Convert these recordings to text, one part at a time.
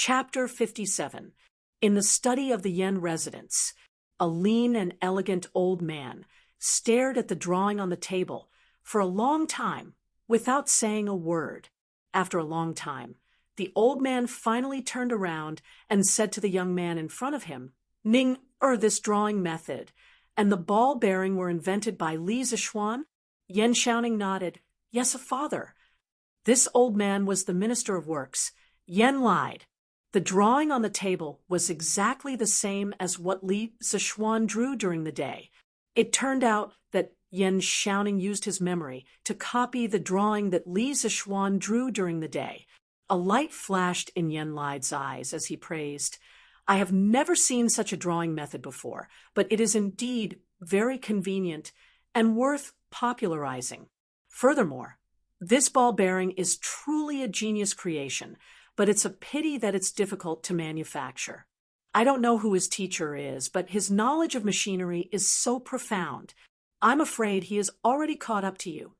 Chapter 57. In the study of the Yen residence, a lean and elegant old man stared at the drawing on the table for a long time without saying a word. After a long time, the old man finally turned around and said to the young man in front of him, This drawing method and the ball bearing were invented by Li Zixuan?" Yen Xiaoning nodded. "Yes, father." This old man was the Minister of Works. Yen lied. The drawing on the table was exactly the same as what Li Zixuan drew during the day. It turned out that Yen Xiaoning used his memory to copy the drawing that Li Zixuan drew during the day. A light flashed in Yen Li's eyes as he praised, "I have never seen such a drawing method before, but it is indeed very convenient and worth popularizing. Furthermore, this ball bearing is truly a genius creation, but it's a pity that it's difficult to manufacture. I don't know who his teacher is, but his knowledge of machinery is so profound. I'm afraid he has already caught up to you.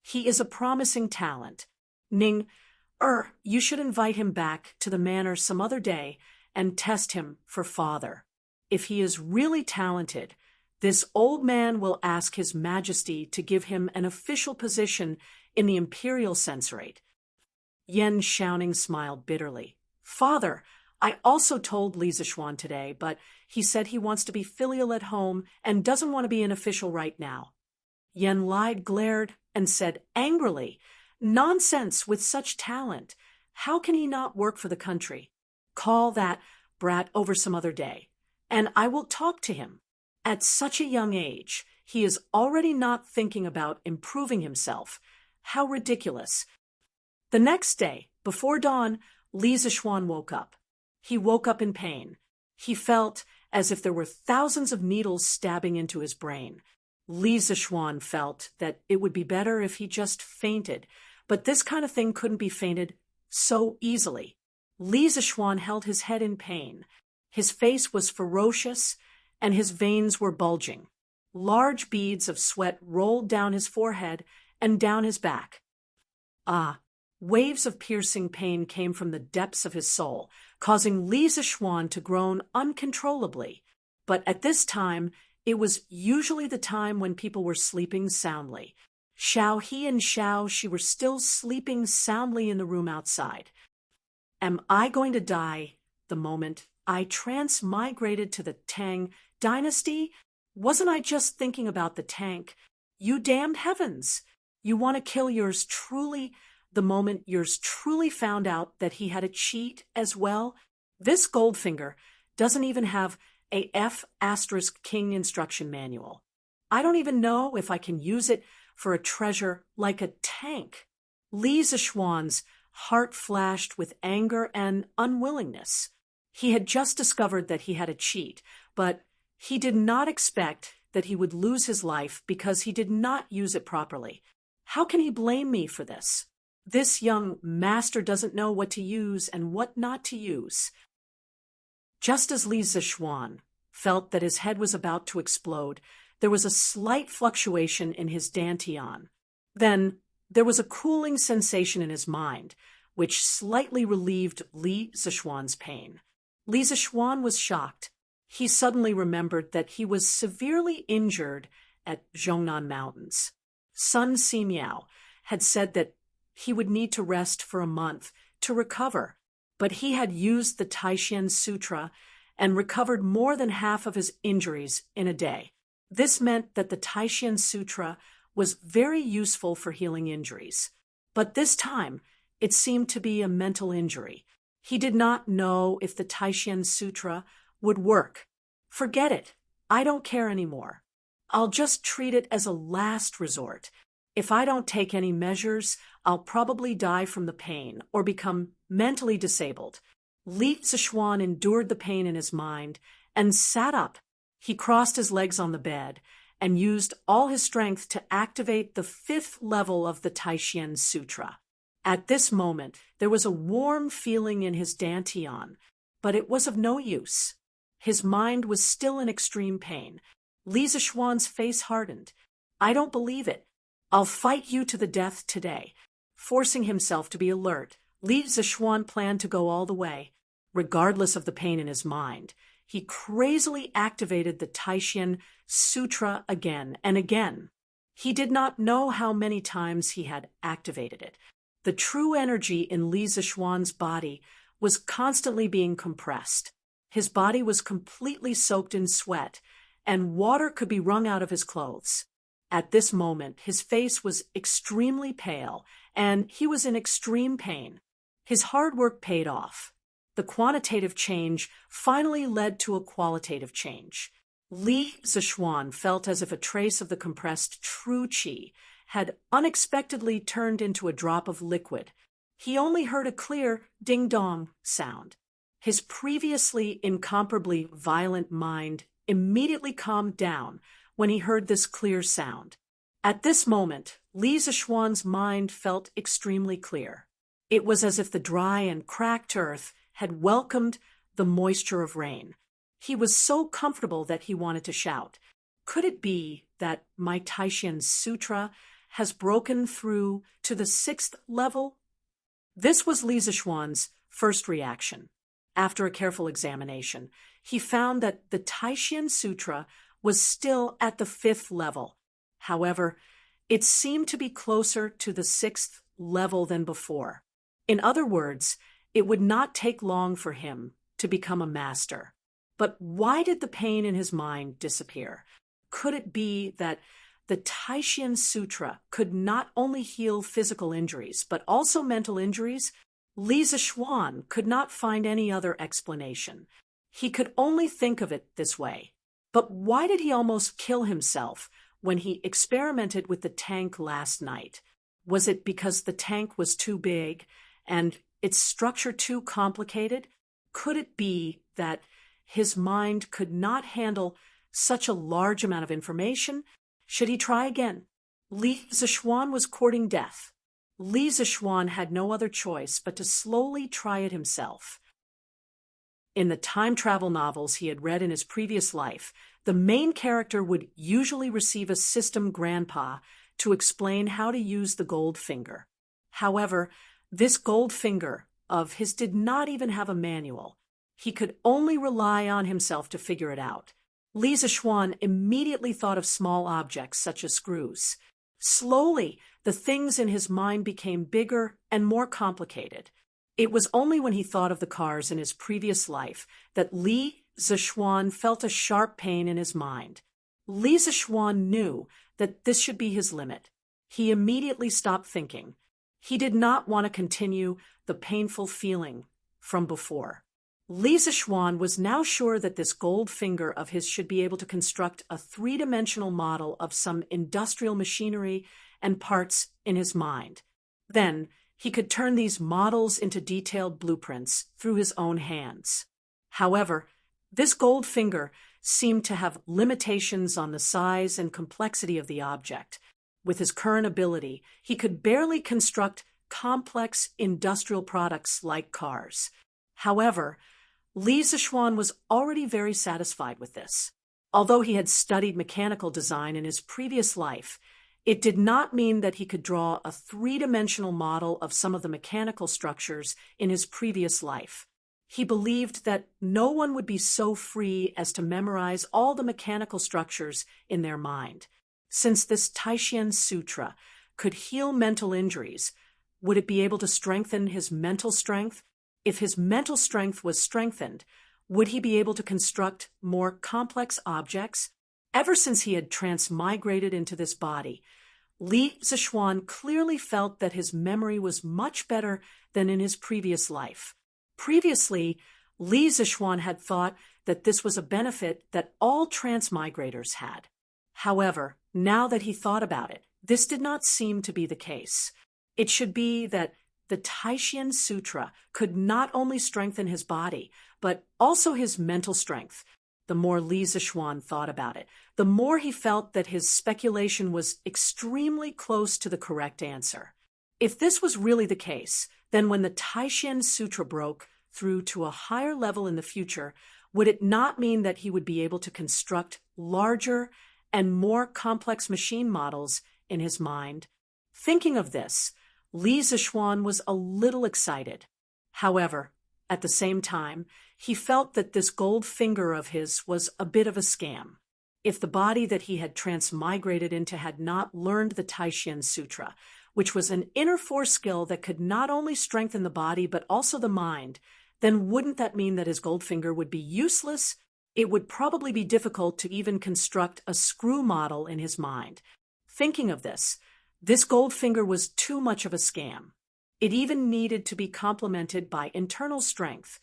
He is a promising talent. You should invite him back to the manor some other day and test him for father. If he is really talented, this old man will ask His Majesty to give him an official position in the Imperial Censorate." Yen Xiaoning smiled bitterly. "Father, I also told Li Zixuan today, but he said he wants to be filial at home and doesn't want to be an official right now." Yen Li glared and said angrily, "Nonsense with such talent. How can he not work for the country? Call that brat over some other day, and I will talk to him. At such a young age, he is already not thinking about improving himself. How ridiculous." The next day, before dawn, Li Zixuan woke up. He woke up in pain. He felt as if there were thousands of needles stabbing into his brain. Li Zixuan felt that it would be better if he just fainted, but this kind of thing couldn't be fainted so easily. Li Zixuan held his head in pain. His face was ferocious, and his veins were bulging. Large beads of sweat rolled down his forehead and down his back. Waves of piercing pain came from the depths of his soul, causing Li Zixuan to groan uncontrollably. But at this time, it was usually the time when people were sleeping soundly. Xiao He and Xiao Shi were still sleeping soundly in the room outside. Am I going to die the moment I transmigrated to the Tang Dynasty? Wasn't I just thinking about the tank? You damned heavens! You want to kill yours truly the moment yours truly found out that he had a cheat as well? This Goldfinger doesn't even have a F*King instruction manual. I don't even know if I can use it for a treasure like a tank." Li Zixuan's heart flashed with anger and unwillingness. He had just discovered that he had a cheat, but he did not expect that he would lose his life because he did not use it properly. How can he blame me for this? This young master doesn't know what to use and what not to use. Just as Li Zixuan felt that his head was about to explode, there was a slight fluctuation in his dantian. Then there was a cooling sensation in his mind, which slightly relieved Li Zixuan's pain. Li Zixuan was shocked. He suddenly remembered that he was severely injured at Zhongnan Mountains. Sun Simiao had said that he would need to rest for a month to recover, but he had used the Taishan Sutra and recovered more than half of his injuries in a day. This meant that the Taishan Sutra was very useful for healing injuries. But this time, it seemed to be a mental injury. He did not know if the Taishan Sutra would work. Forget it. I don't care anymore. I'll just treat it as a last resort. If I don't take any measures, I'll probably die from the pain or become mentally disabled. Li Zixuan endured the pain in his mind and sat up. He crossed his legs on the bed and used all his strength to activate the 5th level of the Taishan Sutra. At this moment, there was a warm feeling in his dantian, but it was of no use. His mind was still in extreme pain. Li Zixuan's face hardened. "I don't believe it. I'll fight you to the death today." Forcing himself to be alert, Li Zixuan planned to go all the way, regardless of the pain in his mind. He crazily activated the Taishan Sutra again and again. He did not know how many times he had activated it. The true energy in Li Zixuan's body was constantly being compressed. His body was completely soaked in sweat, and water could be wrung out of his clothes. At this moment, his face was extremely pale, and he was in extreme pain. His hard work paid off. The quantitative change finally led to a qualitative change. Li Zixuan felt as if a trace of the compressed true qi had unexpectedly turned into a drop of liquid. He only heard a clear ding-dong sound. His previously incomparably violent mind immediately calmed down when he heard this clear sound. At this moment, Li Zixuan's mind felt extremely clear. It was as if the dry and cracked earth had welcomed the moisture of rain. He was so comfortable that he wanted to shout. Could it be that my Taishan Sutra has broken through to the 6th level? This was Li Zixuan's first reaction. After a careful examination, he found that the Taishan Sutra was still at the 5th level. However, it seemed to be closer to the 6th level than before. In other words, it would not take long for him to become a master. But why did the pain in his mind disappear? Could it be that the Taishan Sutra could not only heal physical injuries, but also mental injuries? Li Zixuan could not find any other explanation. He could only think of it this way. But why did he almost kill himself when he experimented with the tank last night? Was it because the tank was too big and its structure too complicated? Could it be that his mind could not handle such a large amount of information? Should he try again? Li Zixuan was courting death. Li Zixuan had no other choice but to slowly try it himself. In the time travel novels he had read in his previous life, the main character would usually receive a system grandpa to explain how to use the gold finger. However, this gold finger of his did not even have a manual. He could only rely on himself to figure it out. Li Zixuan immediately thought of small objects such as screws. Slowly, the things in his mind became bigger and more complicated. It was only when he thought of the cars in his previous life that Li Zixuan felt a sharp pain in his mind. Li Zixuan knew that this should be his limit. He immediately stopped thinking. He did not want to continue the painful feeling from before. Li Zixuan was now sure that this gold finger of his should be able to construct a three-dimensional model of some industrial machinery and parts in his mind. Then, he could turn these models into detailed blueprints through his own hands. However, this gold finger seemed to have limitations on the size and complexity of the object. With his current ability, he could barely construct complex industrial products like cars. However, Li Zixuan was already very satisfied with this. Although he had studied mechanical design in his previous life, it did not mean that he could draw a three-dimensional model of some of the mechanical structures in his previous life. He believed that no one would be so free as to memorize all the mechanical structures in their mind. Since this Taishan Sutra could heal mental injuries, would it be able to strengthen his mental strength? If his mental strength was strengthened, would he be able to construct more complex objects? Ever since he had transmigrated into this body, Li Zixuan clearly felt that his memory was much better than in his previous life. Previously, Li Zixuan had thought that this was a benefit that all transmigrators had. However, now that he thought about it, this did not seem to be the case. It should be that the Taishan Sutra could not only strengthen his body, but also his mental strength. The more Li Zixuan thought about it, the more he felt that his speculation was extremely close to the correct answer. If this was really the case, then when the Taishan Sutra broke through to a higher level in the future, would it not mean that he would be able to construct larger and more complex machine models in his mind? Thinking of this, Li Zixuan was a little excited. However, at the same time, he felt that this gold finger of his was a bit of a scam. If the body that he had transmigrated into had not learned the Taishan Sutra, which was an inner force skill that could not only strengthen the body but also the mind, then wouldn't that mean that his gold finger would be useless? It would probably be difficult to even construct a screw model in his mind. Thinking of this gold finger was too much of a scam. It even needed to be complemented by internal strength.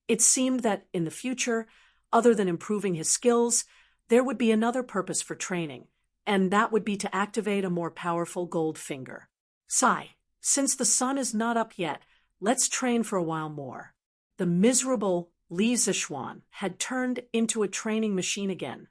It seemed that in the future, other than improving his skills, there would be another purpose for training, and that would be to activate a more powerful gold finger. Since the sun is not up yet, let's train for a while more. The miserable Li Zixuan had turned into a training machine again.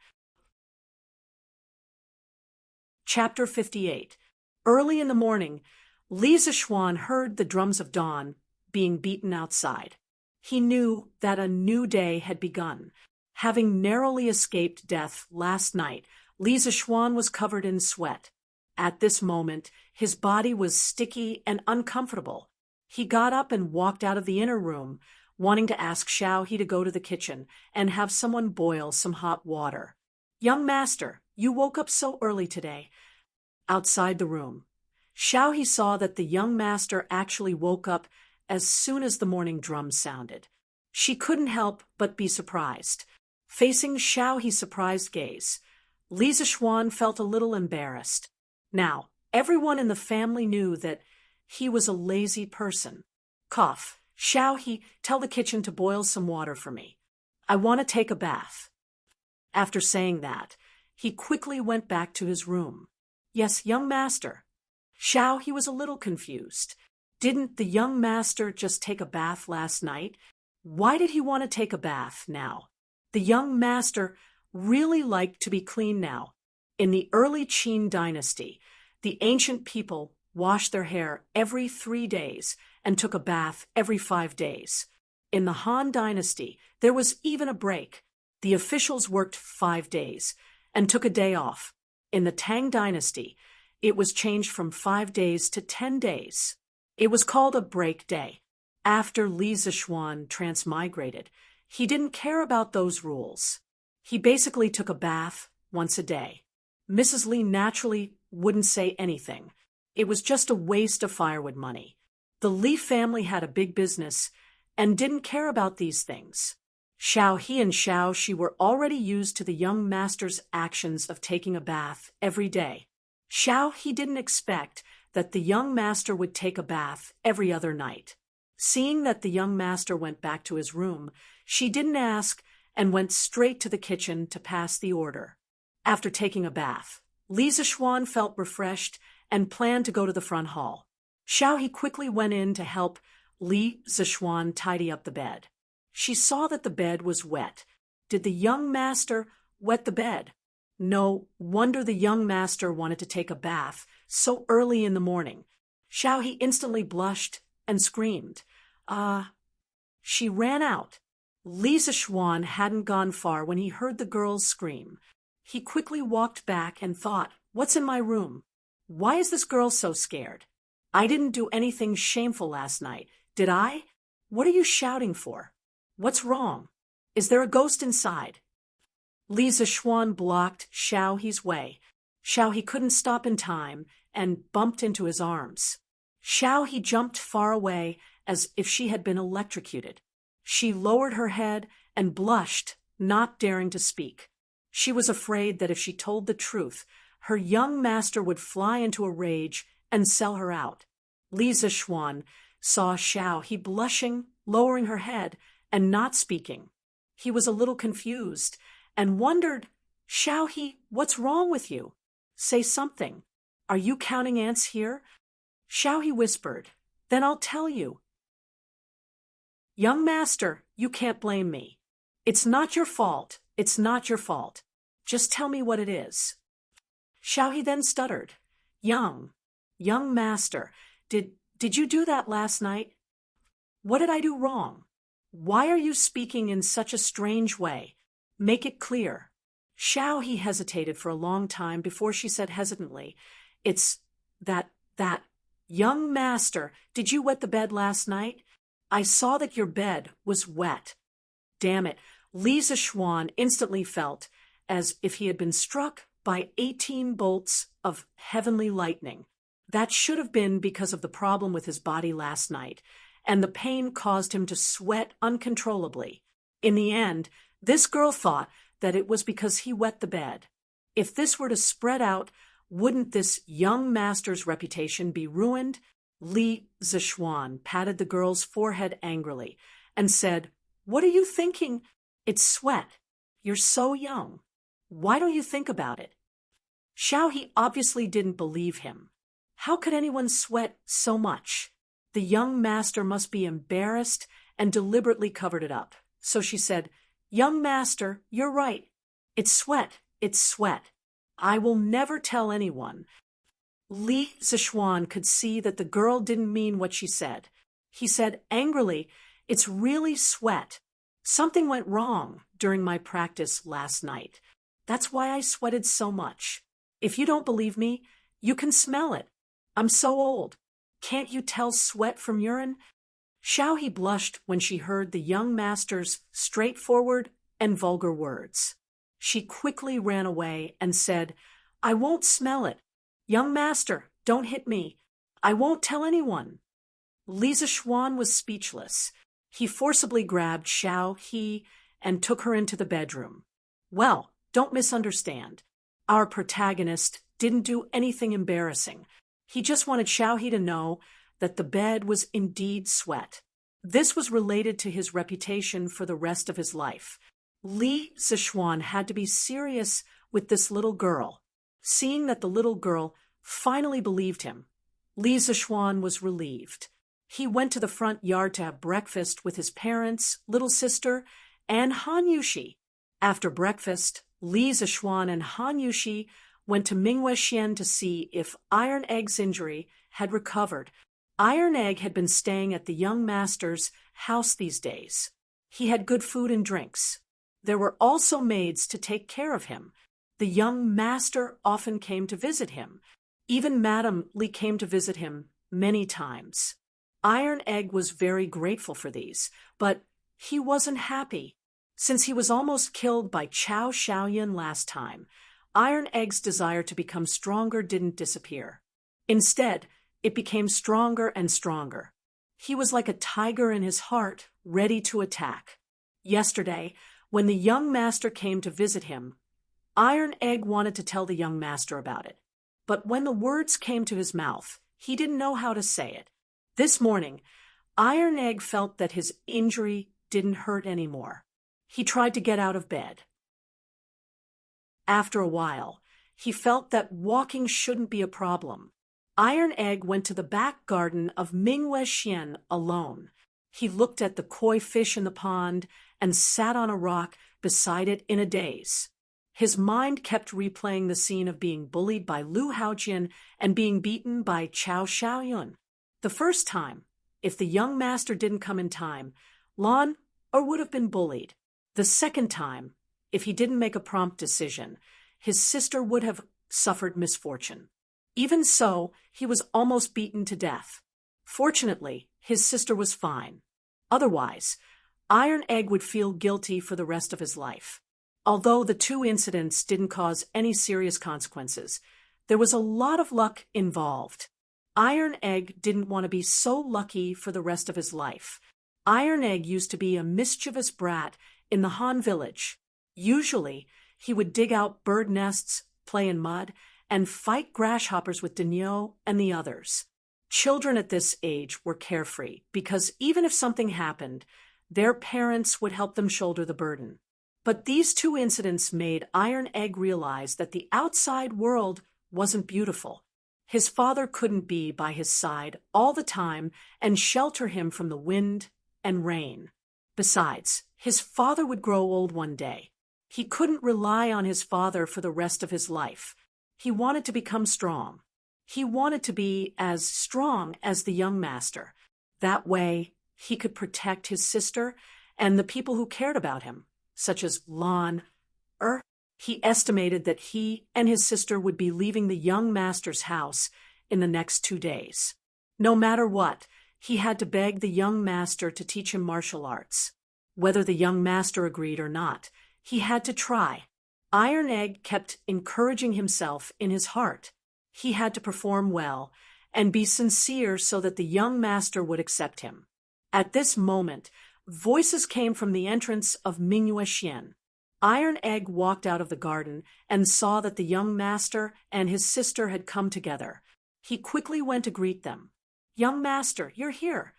Chapter 58. Early in the morning, Li Zixuan heard the drums of dawn being beaten outside. He knew that a new day had begun. Having narrowly escaped death last night, Li Zixuan was covered in sweat. At this moment, his body was sticky and uncomfortable. He got up and walked out of the inner room, wanting to ask Xiaohe to go to the kitchen and have someone boil some hot water. "Young master, you woke up so early today." Outside the room, Xiaohe saw that the young master actually woke up as soon as the morning drum sounded. She couldn't help but be surprised. Facing Xiaohe's surprised gaze, Li Zixuan felt a little embarrassed. Now, everyone in the family knew that he was a lazy person. "Xiaohe, tell the kitchen to boil some water for me. I want to take a bath." After saying that, he quickly went back to his room. "Yes, young master." Xiaohe was a little confused. Didn't the young master just take a bath last night? Why did he want to take a bath now? The young master really liked to be clean now. In the early Qin dynasty, the ancient people washed their hair every 3 days and took a bath every 5 days. In the Han dynasty, there was even a break. The officials worked 5 days and took a day off. In the Tang dynasty, it was changed from 5 days to 10 days. It was called a break day. After Li Zixuan transmigrated, he didn't care about those rules. He basically took a bath once a day. Mrs. Li naturally wouldn't say anything. It was just a waste of firewood money. The Li family had a big business and didn't care about these things. Xiaohe and Xiaoshi were already used to the young master's actions of taking a bath every day. Xiaohe didn't expect that the young master would take a bath every other night. Seeing that the young master went back to his room, she didn't ask and went straight to the kitchen to pass the order. After taking a bath, Li Zixuan felt refreshed and planned to go to the front hall. Xiaohe quickly went in to help Li Zixuan tidy up the bed. She saw that the bed was wet. Did the young master wet the bed? No wonder the young master wanted to take a bath so early in the morning. Xiaohe instantly blushed and screamed. She ran out. Li Zixuan hadn't gone far when he heard the girls scream. He quickly walked back and thought, "What's in my room? Why is this girl so scared? I didn't do anything shameful last night, did I? What are you shouting for? What's wrong? Is there a ghost inside?" Li Zixuan blocked Xiaohe's way. Xiaohe couldn't stop in time and bumped into his arms. Xiaohe jumped far away as if she had been electrocuted. She lowered her head and blushed, not daring to speak. She was afraid that if she told the truth, her young master would fly into a rage and sell her out. Li Zixuan saw Xiaohe blushing, lowering her head, and not speaking. He was a little confused and wondered, "Xiaohe, what's wrong with you? Say something. Are you counting ants here?" Xiaohe whispered, "Then I'll tell you." "Young master, you can't blame me. It's not your fault. It's not your fault. Just tell me what it is." Xiaohe then stuttered. Young master, did you do that last night? What did I do wrong? Why are you speaking in such a strange way? Make it clear." Xiaohe hesitated for a long time before she said hesitantly, "It's that That, "Young master, did you wet the bed last night? I saw that your bed was wet." Damn it, Li Zishuan instantly felt as if he had been struck by 18 bolts of heavenly lightning. That should have been because of the problem with his body last night, and the pain caused him to sweat uncontrollably. In the end, this girl thought that it was because he wet the bed. If this were to spread out, wouldn't this young master's reputation be ruined? Li Zishuan patted the girl's forehead angrily and said, "What are you thinking? It's sweat. You're so young. Why don't you think about it?" Xiaohe obviously didn't believe him. How could anyone sweat so much? The young master must be embarrassed and deliberately covered it up. So she said, "Young master, you're right. It's sweat. It's sweat. I will never tell anyone." Li Zishuan could see that the girl didn't mean what she said. He said angrily, "It's really sweat. Something went wrong during my practice last night. That's why I sweated so much. If you don't believe me, you can smell it. I'm so old. Can't you tell sweat from urine?" Xiaohe blushed when she heard the young master's straightforward and vulgar words. She quickly ran away and said, "I won't smell it. Young master, don't hit me. I won't tell anyone." Li Zishuan was speechless. He forcibly grabbed Xiaohe and took her into the bedroom. Well, don't misunderstand. Our protagonist didn't do anything embarrassing. He just wanted Xiaohe to know that the bed was indeed sweat. This was related to his reputation for the rest of his life. Li Zishuan had to be serious with this little girl. Seeing that the little girl finally believed him, Li Zishuan was relieved. He went to the front yard to have breakfast with his parents, little sister, and Han Yushi. After breakfast, Li Zishuan and Han Yushi went to Mingwei Xian to see if Iron Egg's injury had recovered. Iron Egg had been staying at the young master's house these days. He had good food and drinks. There were also maids to take care of him. The young master often came to visit him. Even Madame Li came to visit him many times. Iron Egg was very grateful for these, but he wasn't happy. Since he was almost killed by Chao Xiaoyan last time, Iron Egg's desire to become stronger didn't disappear. Instead, it became stronger and stronger. He was like a tiger in his heart, ready to attack. Yesterday, when the young master came to visit him, Iron Egg wanted to tell the young master about it. But when the words came to his mouth, he didn't know how to say it. This morning, Iron Egg felt that his injury didn't hurt anymore. He tried to get out of bed. After a while, he felt that walking shouldn't be a problem. Iron Egg went to the back garden of Mingwei Xian alone. He looked at the koi fish in the pond and sat on a rock beside it in a daze. His mind kept replaying the scene of being bullied by Lu Haojian and being beaten by Chao Xiaoyun. The first time, if the young master didn't come in time, Lan would have been bullied. The second time, if he didn't make a prompt decision, his sister would have suffered misfortune. Even so, he was almost beaten to death. Fortunately, his sister was fine. Otherwise, Iron Egg would feel guilty for the rest of his life. Although the two incidents didn't cause any serious consequences, there was a lot of luck involved. Iron Egg didn't want to be so lucky for the rest of his life. Iron Egg used to be a mischievous brat in the Han village. Usually, he would dig out bird nests, play in mud, and fight grasshoppers with Daniel and the others. Children at this age were carefree because even if something happened, their parents would help them shoulder the burden. But these two incidents made Iron Egg realize that the outside world wasn't beautiful. His father couldn't be by his side all the time and shelter him from the wind and rain. Besides, his father would grow old one day. He couldn't rely on his father for the rest of his life. He wanted to become strong. He wanted to be as strong as the young master. That way, he could protect his sister and the people who cared about him, such as Lan. He estimated that he and his sister would be leaving the young master's house in the next 2 days. No matter what, he had to beg the young master to teach him martial arts. Whether the young master agreed or not, he had to try. Iron Egg kept encouraging himself in his heart. He had to perform well and be sincere so that the young master would accept him. At this moment, voices came from the entrance of Mingyue Xian. Iron Egg walked out of the garden and saw that the young master and his sister had come together. He quickly went to greet them. "Young master, you're here."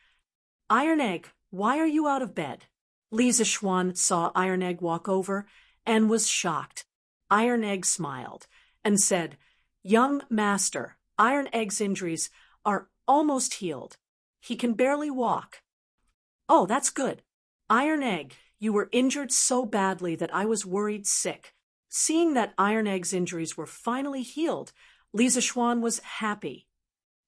"Iron Egg, why are you out of bed?" Li Zixuan saw Iron Egg walk over and was shocked. Iron Egg smiled and said, "Young master, Iron Egg's injuries are almost healed. He can barely walk." "Oh, that's good. Iron Egg, you were injured so badly that I was worried sick." Seeing that Iron Egg's injuries were finally healed, Li Zixuan was happy.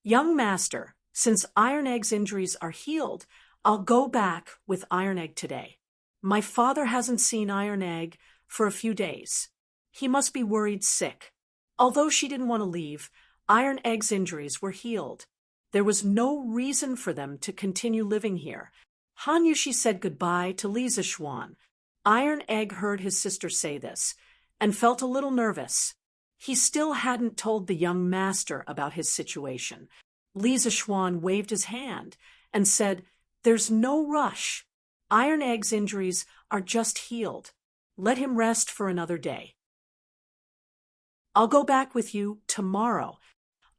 "Young master, since Iron Egg's injuries are healed, I'll go back with Iron Egg today. My father hasn't seen Iron Egg for a few days. He must be worried sick." Although she didn't want to leave, Iron Egg's injuries were healed. There was no reason for them to continue living here. Han Yushi said goodbye to Li Zixuan. Iron Egg heard his sister say this and felt a little nervous. He still hadn't told the young master about his situation. Li Zixuan waved his hand and said, "There's no rush. Iron Egg's injuries are just healed. Let him rest for another day. I'll go back with you tomorrow.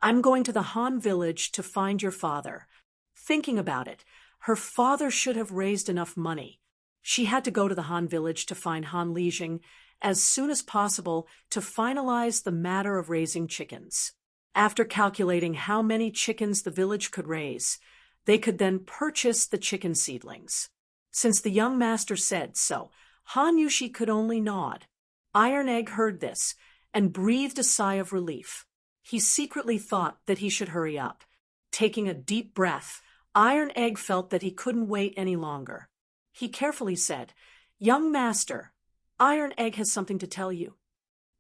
I'm going to the Han village to find your father." Thinking about it, her father should have raised enough money. She had to go to the Han village to find Han Lijing as soon as possible to finalize the matter of raising chickens. After calculating how many chickens the village could raise, they could then purchase the chicken seedlings. Since the young master said so, Han Yushi could only nod. Iron Egg heard this and breathed a sigh of relief. He secretly thought that he should hurry up. Taking a deep breath, Iron Egg felt that he couldn't wait any longer. He carefully said, "Young master, Iron Egg has something to tell you."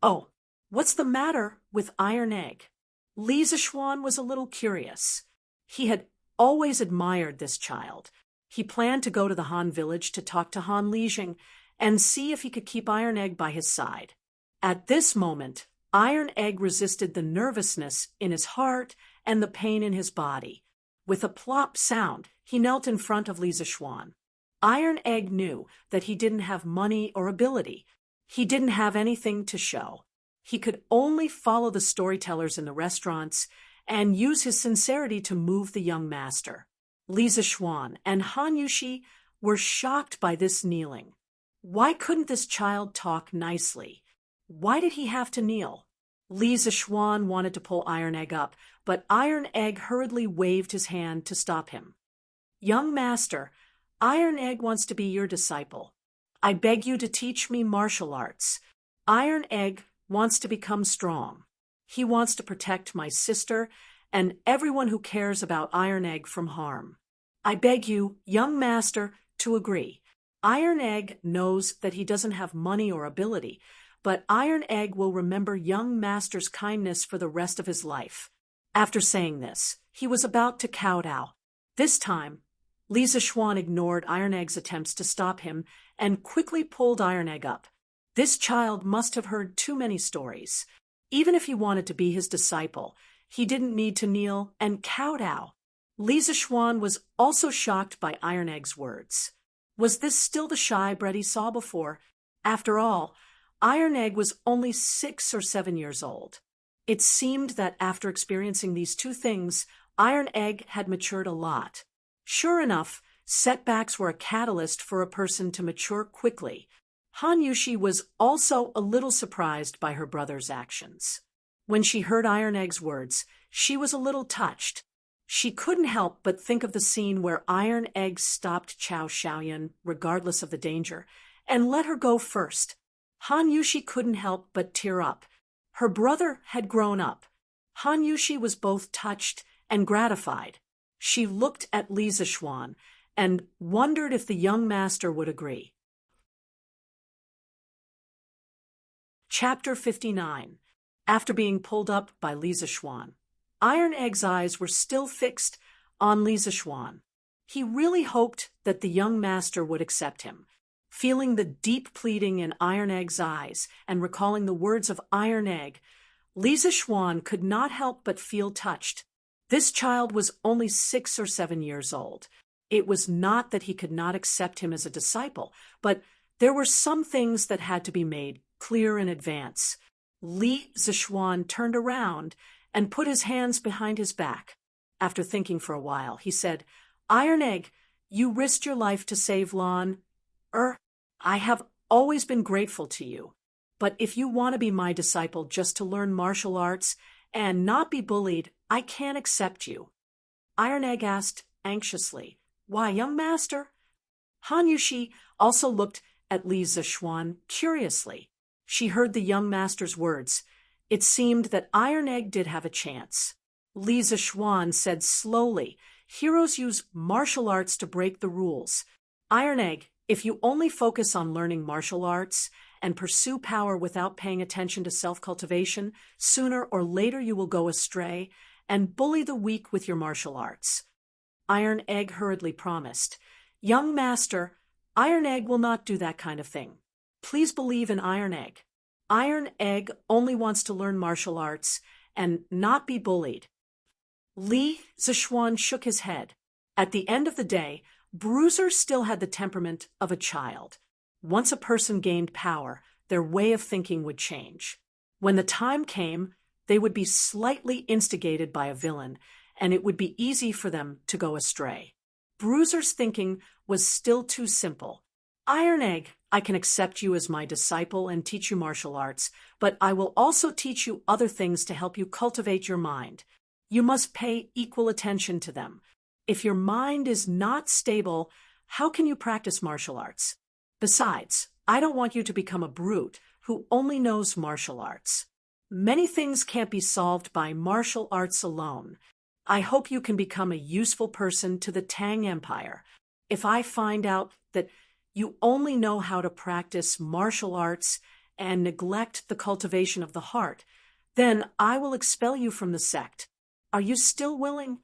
"Oh, what's the matter with Iron Egg?" Li Zixuan was a little curious. He had always admired this child. He planned to go to the Han village to talk to Han Lijing and see if he could keep Iron Egg by his side. At this moment, Iron Egg resisted the nervousness in his heart and the pain in his body. With a plop sound, he knelt in front of Li Zixuan. Iron Egg knew that he didn't have money or ability. He didn't have anything to show. He could only follow the storytellers in the restaurants and use his sincerity to move the young master. Li Zixuan and Han Yushi were shocked by this kneeling. Why couldn't this child talk nicely? Why did he have to kneel? Li Zixuan wanted to pull Iron Egg up, but Iron Egg hurriedly waved his hand to stop him. "Young master, Iron Egg wants to be your disciple. I beg you to teach me martial arts. Iron Egg wants to become strong. He wants to protect my sister and everyone who cares about Iron Egg from harm. I beg you, young master, to agree." Iron Egg knows that he doesn't have money or ability, but Iron Egg will remember young master's kindness for the rest of his life. After saying this, he was about to kowtow. This time, Li Zixuan ignored Iron Egg's attempts to stop him and quickly pulled Iron Egg up. This child must have heard too many stories. Even if he wanted to be his disciple, he didn't need to kneel and kowtow. Li Zixuan was also shocked by Iron Egg's words. Was this still the shy bred he saw before? After all, Iron Egg was only 6 or 7 years old. It seemed that after experiencing these two things, Iron Egg had matured a lot. Sure enough, setbacks were a catalyst for a person to mature quickly. Han Yushi was also a little surprised by her brother's actions. When she heard Iron Egg's words, she was a little touched. She couldn't help but think of the scene where Iron Egg stopped Chao Xiaoyan, regardless of the danger, and let her go first. Han Yushi couldn't help but tear up. Her brother had grown up. Han Yushi was both touched and gratified. She looked at Li Zixuan and wondered if the young master would agree. Chapter 59. After being pulled up by Li Zixuan. Iron Egg's eyes were still fixed on Li Zixuan. He really hoped that the young master would accept him. Feeling the deep pleading in Iron Egg's eyes and recalling the words of Iron Egg, Li Zixuan could not help but feel touched. This child was only 6 or 7 years old. It was not that he could not accept him as a disciple, but there were some things that had to be made clear in advance. Li Zixuan turned around and put his hands behind his back. After thinking for a while, he said, "Iron Egg, you risked your life to save Lan. I have always been grateful to you. But if you want to be my disciple just to learn martial arts and not be bullied, I can't accept you." Iron Egg asked anxiously, "Why, young master?" Han Yushi also looked at Li Zixuan curiously. She heard the young master's words. It seemed that Iron Egg did have a chance. Li Zixuan said slowly, "Heroes use martial arts to break the rules. Iron Egg, if you only focus on learning martial arts and pursue power without paying attention to self-cultivation, sooner or later you will go astray and bully the weak with your martial arts." Iron Egg hurriedly promised, "Young master, Iron Egg will not do that kind of thing. Please believe in Iron Egg. Iron Egg only wants to learn martial arts and not be bullied." Li Zixuan shook his head. At the end of the day, Bruiser still had the temperament of a child. Once a person gained power, their way of thinking would change. When the time came, they would be slightly instigated by a villain, and it would be easy for them to go astray. Bruiser's thinking was still too simple. "Iron Egg, I can accept you as my disciple and teach you martial arts, but I will also teach you other things to help you cultivate your mind. You must pay equal attention to them. If your mind is not stable, how can you practice martial arts? Besides, I don't want you to become a brute who only knows martial arts. Many things can't be solved by martial arts alone. I hope you can become a useful person to the Tang Empire. If I find out that you only know how to practice martial arts and neglect the cultivation of the heart, then I will expel you from the sect. Are you still willing?"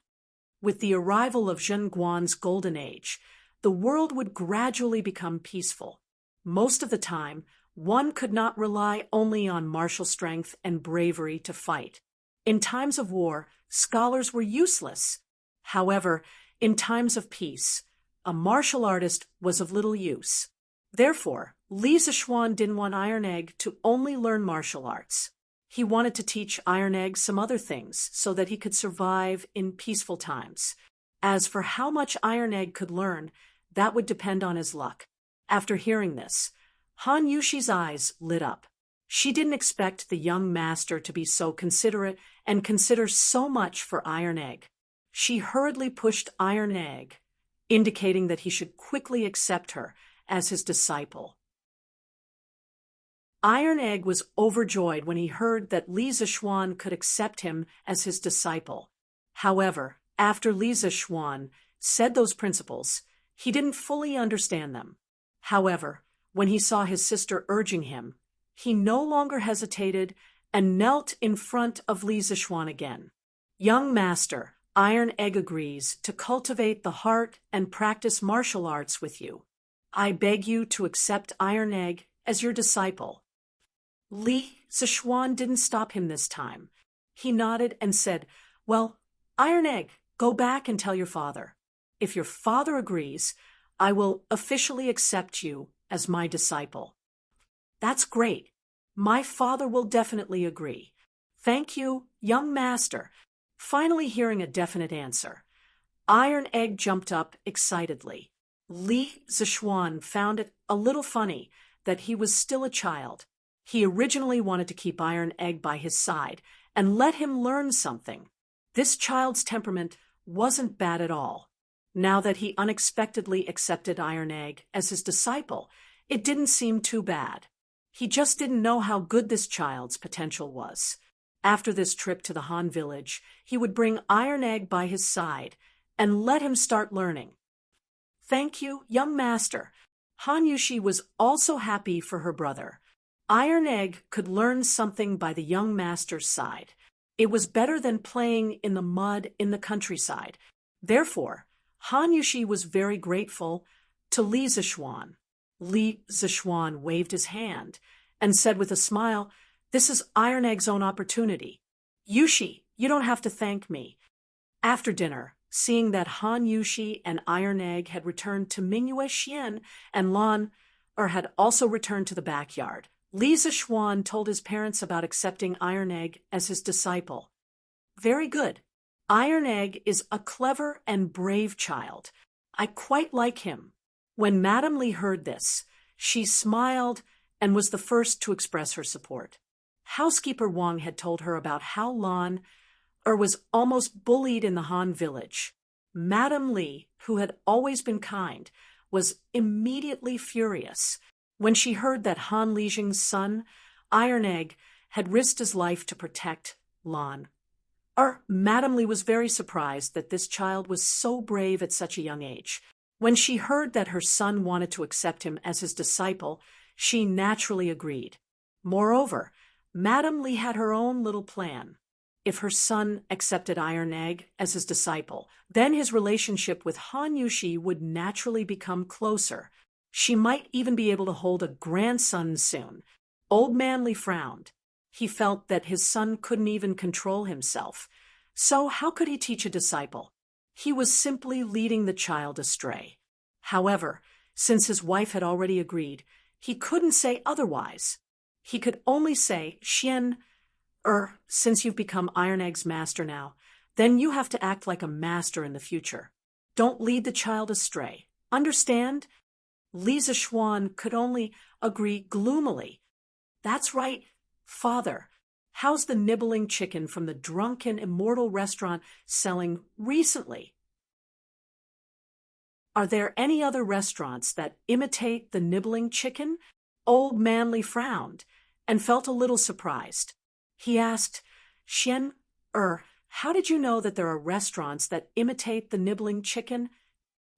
With the arrival of Zhen Guan's golden age, the world would gradually become peaceful. Most of the time, one could not rely only on martial strength and bravery to fight. In times of war, scholars were useless. However, in times of peace, a martial artist was of little use. Therefore, Li Zixuan didn't want Iron Egg to only learn martial arts. He wanted to teach Iron Egg some other things so that he could survive in peaceful times. As for how much Iron Egg could learn, that would depend on his luck. After hearing this, Han Yushi's eyes lit up. She didn't expect the young master to be so considerate and consider so much for Iron Egg. She hurriedly pushed Iron Egg, indicating that he should quickly accept her as his disciple. Iron Egg was overjoyed when he heard that Li Zixuan could accept him as his disciple. However, after Li Zixuan said those principles, he didn't fully understand them. However, when he saw his sister urging him, he no longer hesitated and knelt in front of Li Zixuan again. "Young master, Iron Egg agrees to cultivate the heart and practice martial arts with you. I beg you to accept Iron Egg as your disciple." Li Zixuan didn't stop him this time. He nodded and said, "Well, Iron Egg, go back and tell your father. If your father agrees, I will officially accept you as my disciple." "That's great. My father will definitely agree. Thank you, young master." Finally hearing a definite answer, Iron Egg jumped up excitedly. Li Zixuan found it a little funny that he was still a child. He originally wanted to keep Iron Egg by his side and let him learn something. This child's temperament wasn't bad at all. Now that he unexpectedly accepted Iron Egg as his disciple, it didn't seem too bad. He just didn't know how good this child's potential was. After this trip to the Han village, he would bring Iron Egg by his side and let him start learning. "Thank you, young master." Han Yushi was also happy for her brother. Iron Egg could learn something by the young master's side. It was better than playing in the mud in the countryside. Therefore, Han Yushi was very grateful to Li Zishuan. Li Zishuan waved his hand and said with a smile, "This is Iron Egg's own opportunity. Yushi, you don't have to thank me." After dinner, seeing that Han Yushi and Iron Egg had returned to Mingyue Xian and had also returned to the backyard, Li Zishuan told his parents about accepting Iron Egg as his disciple. "Very good. Iron Egg is a clever and brave child. I quite like him." When Madame Li heard this, she smiled and was the first to express her support. Housekeeper Wang had told her about how was almost bullied in the Han village. Madame Li, who had always been kind, was immediately furious when she heard that Han Lijing's son, Iron Egg, had risked his life to protect Lan. Madame Li was very surprised that this child was so brave at such a young age. When she heard that her son wanted to accept him as his disciple, she naturally agreed. Moreover, Madame Li had her own little plan. If her son accepted Iron Egg as his disciple, then his relationship with Han Yushi would naturally become closer. She might even be able to hold a grandson soon. Old Man Li frowned. He felt that his son couldn't even control himself. So how could he teach a disciple? He was simply leading the child astray. However, since his wife had already agreed, he couldn't say otherwise. He could only say, "Xian, since you've become Iron Egg's master now, then you have to act like a master in the future. Don't lead the child astray. Understand?" Li Zishuan could only agree gloomily. "That's right, Father. How's the nibbling chicken from the Drunken Immortal restaurant selling recently? Are there any other restaurants that imitate the nibbling chicken?" Old Man Li frowned and felt a little surprised. He asked, "Xian, how did you know that there are restaurants that imitate the nibbling chicken?"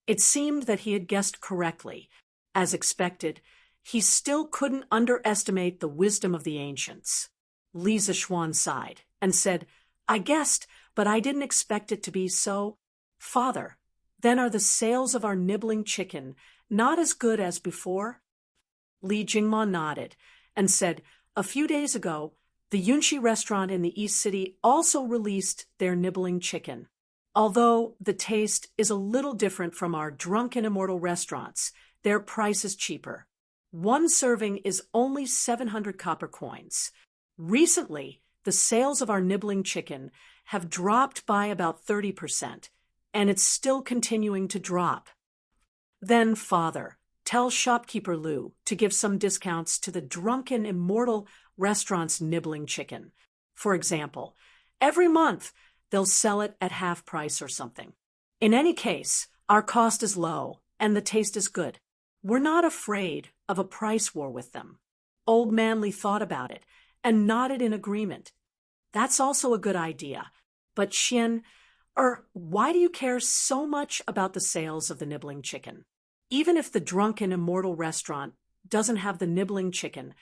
It seemed that he had guessed correctly. As expected, he still couldn't underestimate the wisdom of the ancients. Li Zishuan sighed and said, "I guessed, but I didn't expect it to be so. Father, then are the sales of our nibbling chicken not as good as before?" Li Jingma nodded and said, "A few days ago, the Yunshi restaurant in the East City also released their nibbling chicken. Although the taste is a little different from our Drunken Immortal restaurants, their price is cheaper. One serving is only 700 copper coins. Recently, the sales of our nibbling chicken have dropped by about 30%, and it's still continuing to drop. Then, Father, tell shopkeeper Lu to give some discounts to the Drunken Immortal restaurant's nibbling chicken. For example, every month they'll sell it at half price or something. In any case, our cost is low and the taste is good. We're not afraid of a price war with them." Old Man Li thought about it and nodded in agreement. "That's also a good idea. But Xian, why do you care so much about the sales of the nibbling chicken? Even if the Drunken Immortal restaurant doesn't have the nibbling chicken,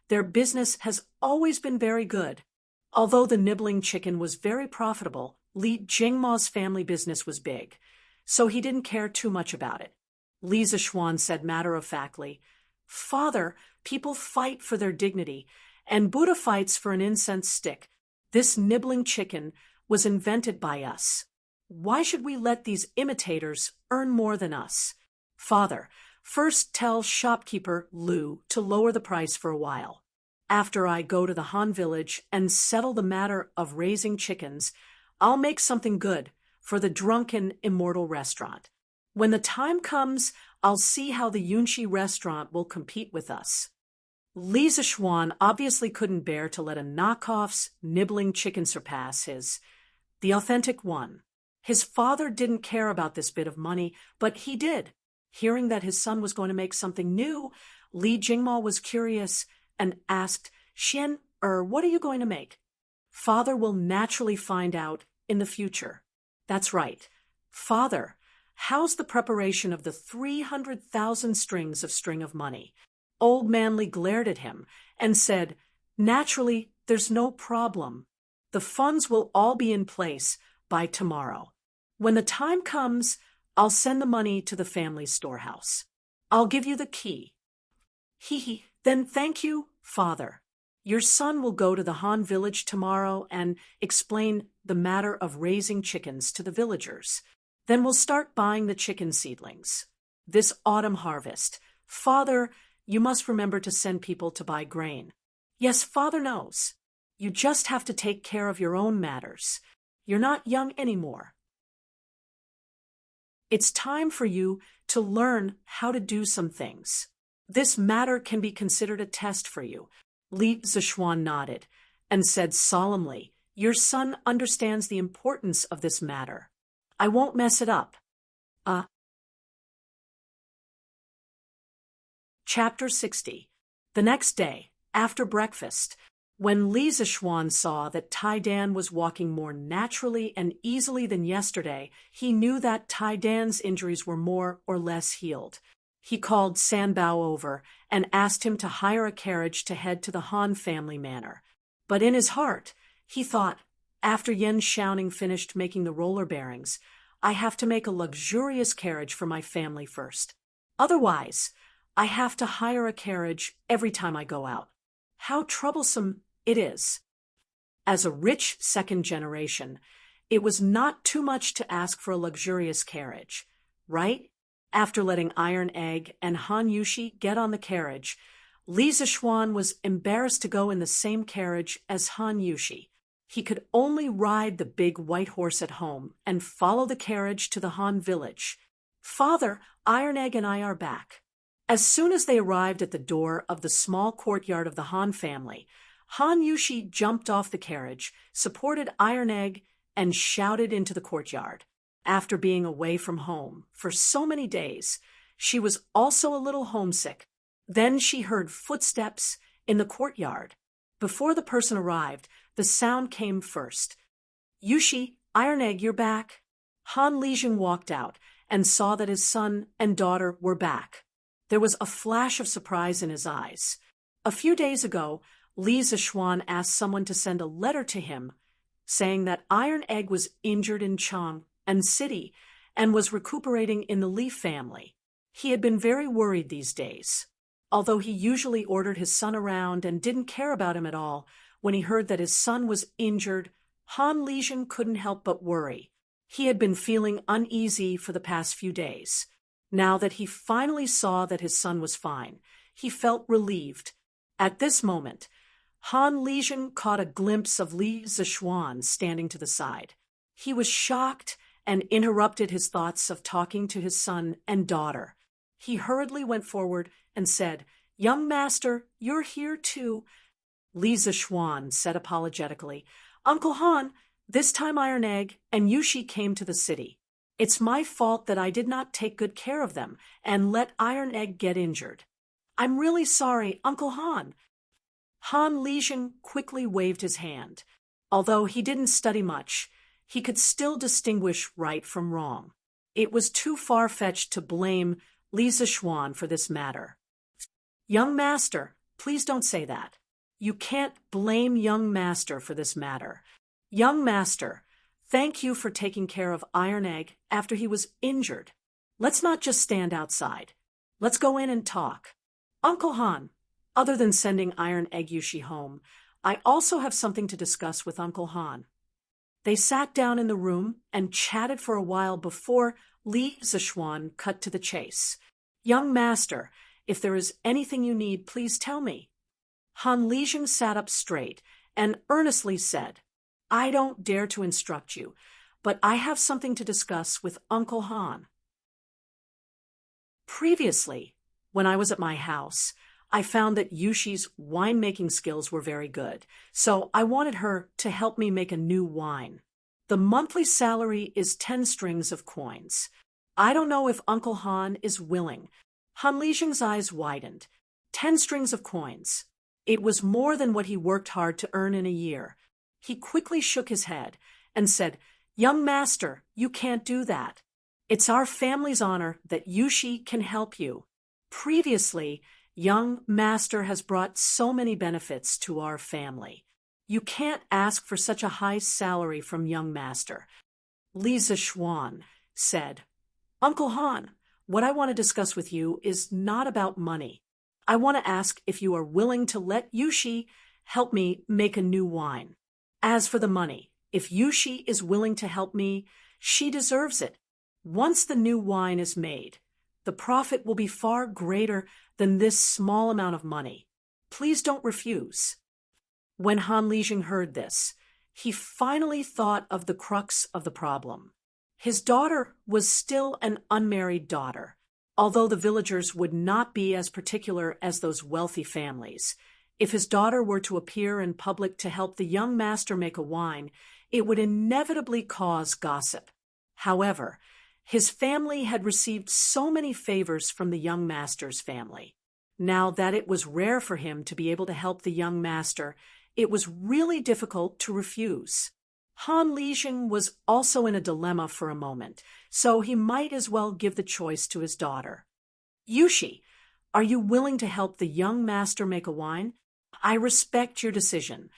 their business has always been very good." Although the nibbling chicken was very profitable, Li Jingma's family business was big, so he didn't care too much about it. Li Zishuan said matter-of-factly, "Father, people fight for their dignity, and Buddha fights for an incense stick. This nibbling chicken was invented by us. Why should we let these imitators earn more than us? Father, first tell shopkeeper Lu to lower the price for a while. After I go to the Han village and settle the matter of raising chickens, I'll make something good for the Drunken Immortal restaurant. When the time comes, I'll see how the Yunshi restaurant will compete with us." Li Zishuan obviously couldn't bear to let a knockoff's nibbling chicken surpass the authentic one. His father didn't care about this bit of money, but he did. Hearing that his son was going to make something new, Li Jingma was curious and asked, "Xian, what are you going to make?" "Father will naturally find out in the future." "That's right. Father, how's the preparation of the 300,000 strings of string of money?" Old Man Li glared at him and said, "Naturally, there's no problem. The funds will all be in place by tomorrow. When the time comes, I'll send the money to the family storehouse. I'll give you the key. Then thank you, Father. Your son will go to the Han village tomorrow and explain the matter of raising chickens to the villagers. Then we'll start buying the chicken seedlings. This autumn harvest. Father, you must remember to send people to buy grain. Yes, Father knows. You just have to take care of your own matters. You're not young anymore. It's time for you to learn how to do some things. This matter can be considered a test for you. Li Zishuan nodded and said solemnly, Your son understands the importance of this matter. I won't mess it up. Chapter 60. The next day, after breakfast, when Li Zishuan saw that Tai Dan was walking more naturally and easily than yesterday, he knew that Tai Dan's injuries were more or less healed. He called Sanbao over and asked him to hire a carriage to head to the Han family manor. But in his heart, he thought, after Yan Xiaoning finished making the roller bearings, I have to make a luxurious carriage for my family first. Otherwise, I have to hire a carriage every time I go out. How troublesome it is. As a rich second generation, it was not too much to ask for a luxurious carriage, right? After letting Iron Egg and Han Yushi get on the carriage, Li Zishuan was embarrassed to go in the same carriage as Han Yushi. He could only ride the big white horse at home and follow the carriage to the Han village. Father, Iron Egg and I are back. As soon as they arrived at the door of the small courtyard of the Han family, Han Yushi jumped off the carriage, supported Iron Egg, and shouted into the courtyard. After being away from home for so many days, she was also a little homesick. Then she heard footsteps in the courtyard. Before the person arrived, the sound came first. Yushi, Iron Egg, you're back. Han Lijing walked out and saw that his son and daughter were back. There was a flash of surprise in his eyes. A few days ago, Li Zishuan asked someone to send a letter to him, saying that Iron Egg was injured in Chang and City and was recuperating in the Li family. He had been very worried these days. Although he usually ordered his son around and didn't care about him at all, when he heard that his son was injured, Han Lijing couldn't help but worry. He had been feeling uneasy for the past few days. Now that he finally saw that his son was fine, he felt relieved. At this moment, Han Lijing caught a glimpse of Li Zishuan standing to the side. He was shocked and interrupted his thoughts of talking to his son and daughter. He hurriedly went forward and said, Young master, you're here too. Li Zishuan said apologetically, Uncle Han, this time Iron Egg and Yushi came to the city. It's my fault that I did not take good care of them and let Iron Egg get injured. I'm really sorry, Uncle Han. Han Lijing quickly waved his hand. Although he didn't study much, he could still distinguish right from wrong. It was too far-fetched to blame Li Zishuan for this matter. Young master, please don't say that. You can't blame young master for this matter. Young master, thank you for taking care of Iron Egg after he was injured. Let's not just stand outside. Let's go in and talk. Uncle Han, other than sending Iron Egg Yushi home, I also have something to discuss with Uncle Han. They sat down in the room and chatted for a while before Li Zishuan cut to the chase. Young master, if there is anything you need, please tell me. Han Lijing sat up straight and earnestly said, I don't dare to instruct you, but I have something to discuss with Uncle Han. Previously, when I was at my house, I found that Yushi's winemaking skills were very good, so I wanted her to help me make a new wine. The monthly salary is 10 strings of coins. I don't know if Uncle Han is willing. Han Lijing's eyes widened. 10 strings of coins. It was more than what he worked hard to earn in a year. He quickly shook his head and said, Young master, you can't do that. It's our family's honor that Yushi can help you. Previously, young master has brought so many benefits to our family. You can't ask for such a high salary from young master. Lisa Schwan said, Uncle Han, what I want to discuss with you is not about money. I want to ask if you are willing to let Yushi help me make a new wine. As for the money, if Yushi is willing to help me, she deserves it. Once the new wine is made, the profit will be far greater than this small amount of money. Please don't refuse. When Han Lijing heard this, he finally thought of the crux of the problem. His daughter was still an unmarried daughter, although the villagers would not be as particular as those wealthy families. If his daughter were to appear in public to help the young master make a wine, it would inevitably cause gossip. However, his family had received so many favors from the young master's family. Now that it was rare for him to be able to help the young master, it was really difficult to refuse. Han Lijing was also in a dilemma for a moment, so he might as well give the choice to his daughter. Yushi, are you willing to help the young master make a wine? I respect your decision.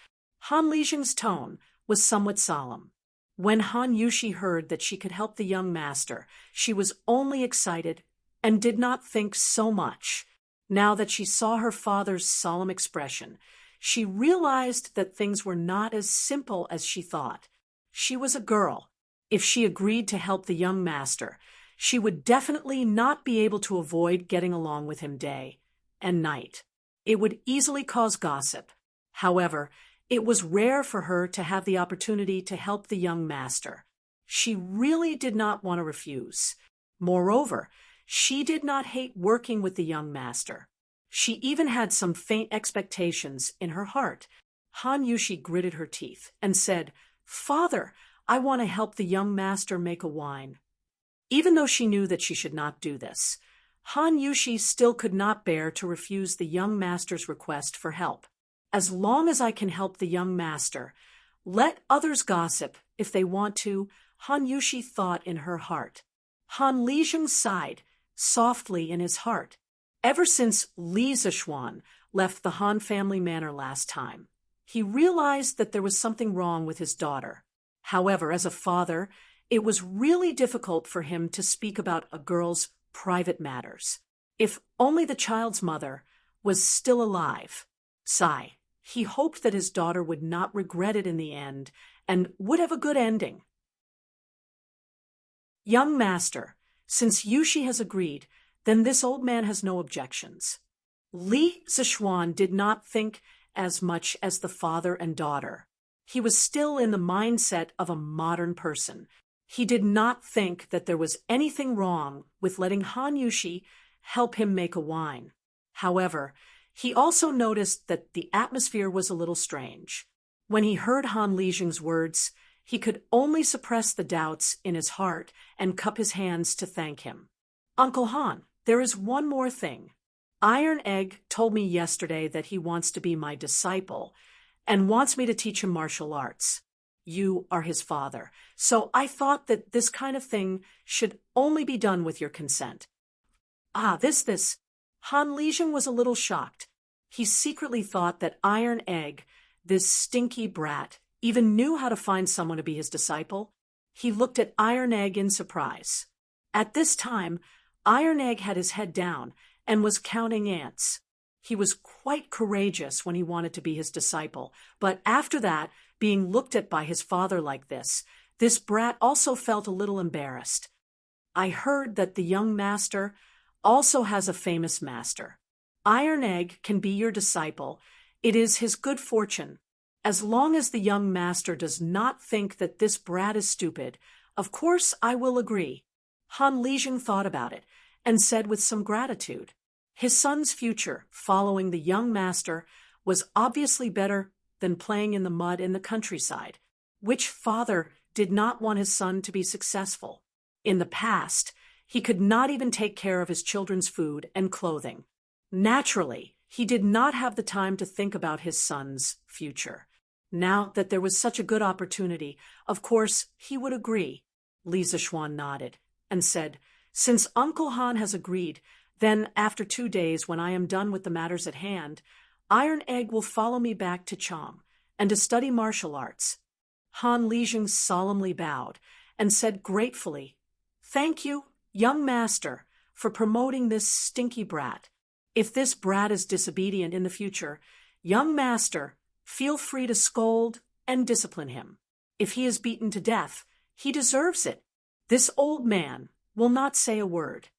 Han Lijing's tone was somewhat solemn. When Han Yushi heard that she could help the young master, she was only excited and did not think so much. Now that she saw her father's solemn expression, she realized that things were not as simple as she thought. She was a girl. If she agreed to help the young master, she would definitely not be able to avoid getting along with him day and night. It would easily cause gossip. However, it was rare for her to have the opportunity to help the young master. She really did not want to refuse. Moreover, she did not hate working with the young master. She even had some faint expectations in her heart. Han Yushi gritted her teeth and said, Father, I want to help the young master make a wine. Even though she knew that she should not do this, Han Yushi still could not bear to refuse the young master's request for help. As long as I can help the young master, let others gossip if they want to, Han Yushi thought in her heart. Han Lijing sighed softly in his heart. Ever since Li Zishuan left the Han family manor last time, he realized that there was something wrong with his daughter. However, as a father, it was really difficult for him to speak about a girl's private matters. If only the child's mother was still alive. Sigh. He hoped that his daughter would not regret it in the end and would have a good ending. Young master, since Yushi has agreed, then this old man has no objections. Li Zishuan did not think as much as the father and daughter. He was still in the mindset of a modern person. He did not think that there was anything wrong with letting Han Yushi help him make a wine. However, he also noticed that the atmosphere was a little strange. When he heard Han Lijing's words, he could only suppress the doubts in his heart and cup his hands to thank him. Uncle Han, there is one more thing. Iron Egg told me yesterday that he wants to be my disciple and wants me to teach him martial arts. You are his father, so I thought that this kind of thing should only be done with your consent. This. Han Lijing was a little shocked. He secretly thought that Iron Egg, this stinky brat, even knew how to find someone to be his disciple. He looked at Iron Egg in surprise. At this time, Iron Egg had his head down and was counting ants. He was quite courageous when he wanted to be his disciple, but after that, being looked at by his father like this brat also felt a little embarrassed. I heard that the young master also has a famous master. Iron Egg can be your disciple. It is his good fortune. As long as the young master does not think that this brat is stupid, of course I will agree. Han Lijing thought about it and said with some gratitude. His son's future, following the young master, was obviously better than playing in the mud in the countryside. Which father did not want his son to be successful? In the past, he could not even take care of his children's food and clothing. Naturally, he did not have the time to think about his son's future. Now that there was such a good opportunity, of course, he would agree. Li Zishuan nodded and said, Since Uncle Han has agreed, then after 2 days when I am done with the matters at hand, Iron Egg will follow me back to Chang, and to study martial arts. Han Lijing solemnly bowed and said gratefully, "Thank you, young master, for promoting this stinky brat. If this brat is disobedient in the future, young master, feel free to scold and discipline him. If he is beaten to death, he deserves it. This old man will not say a word."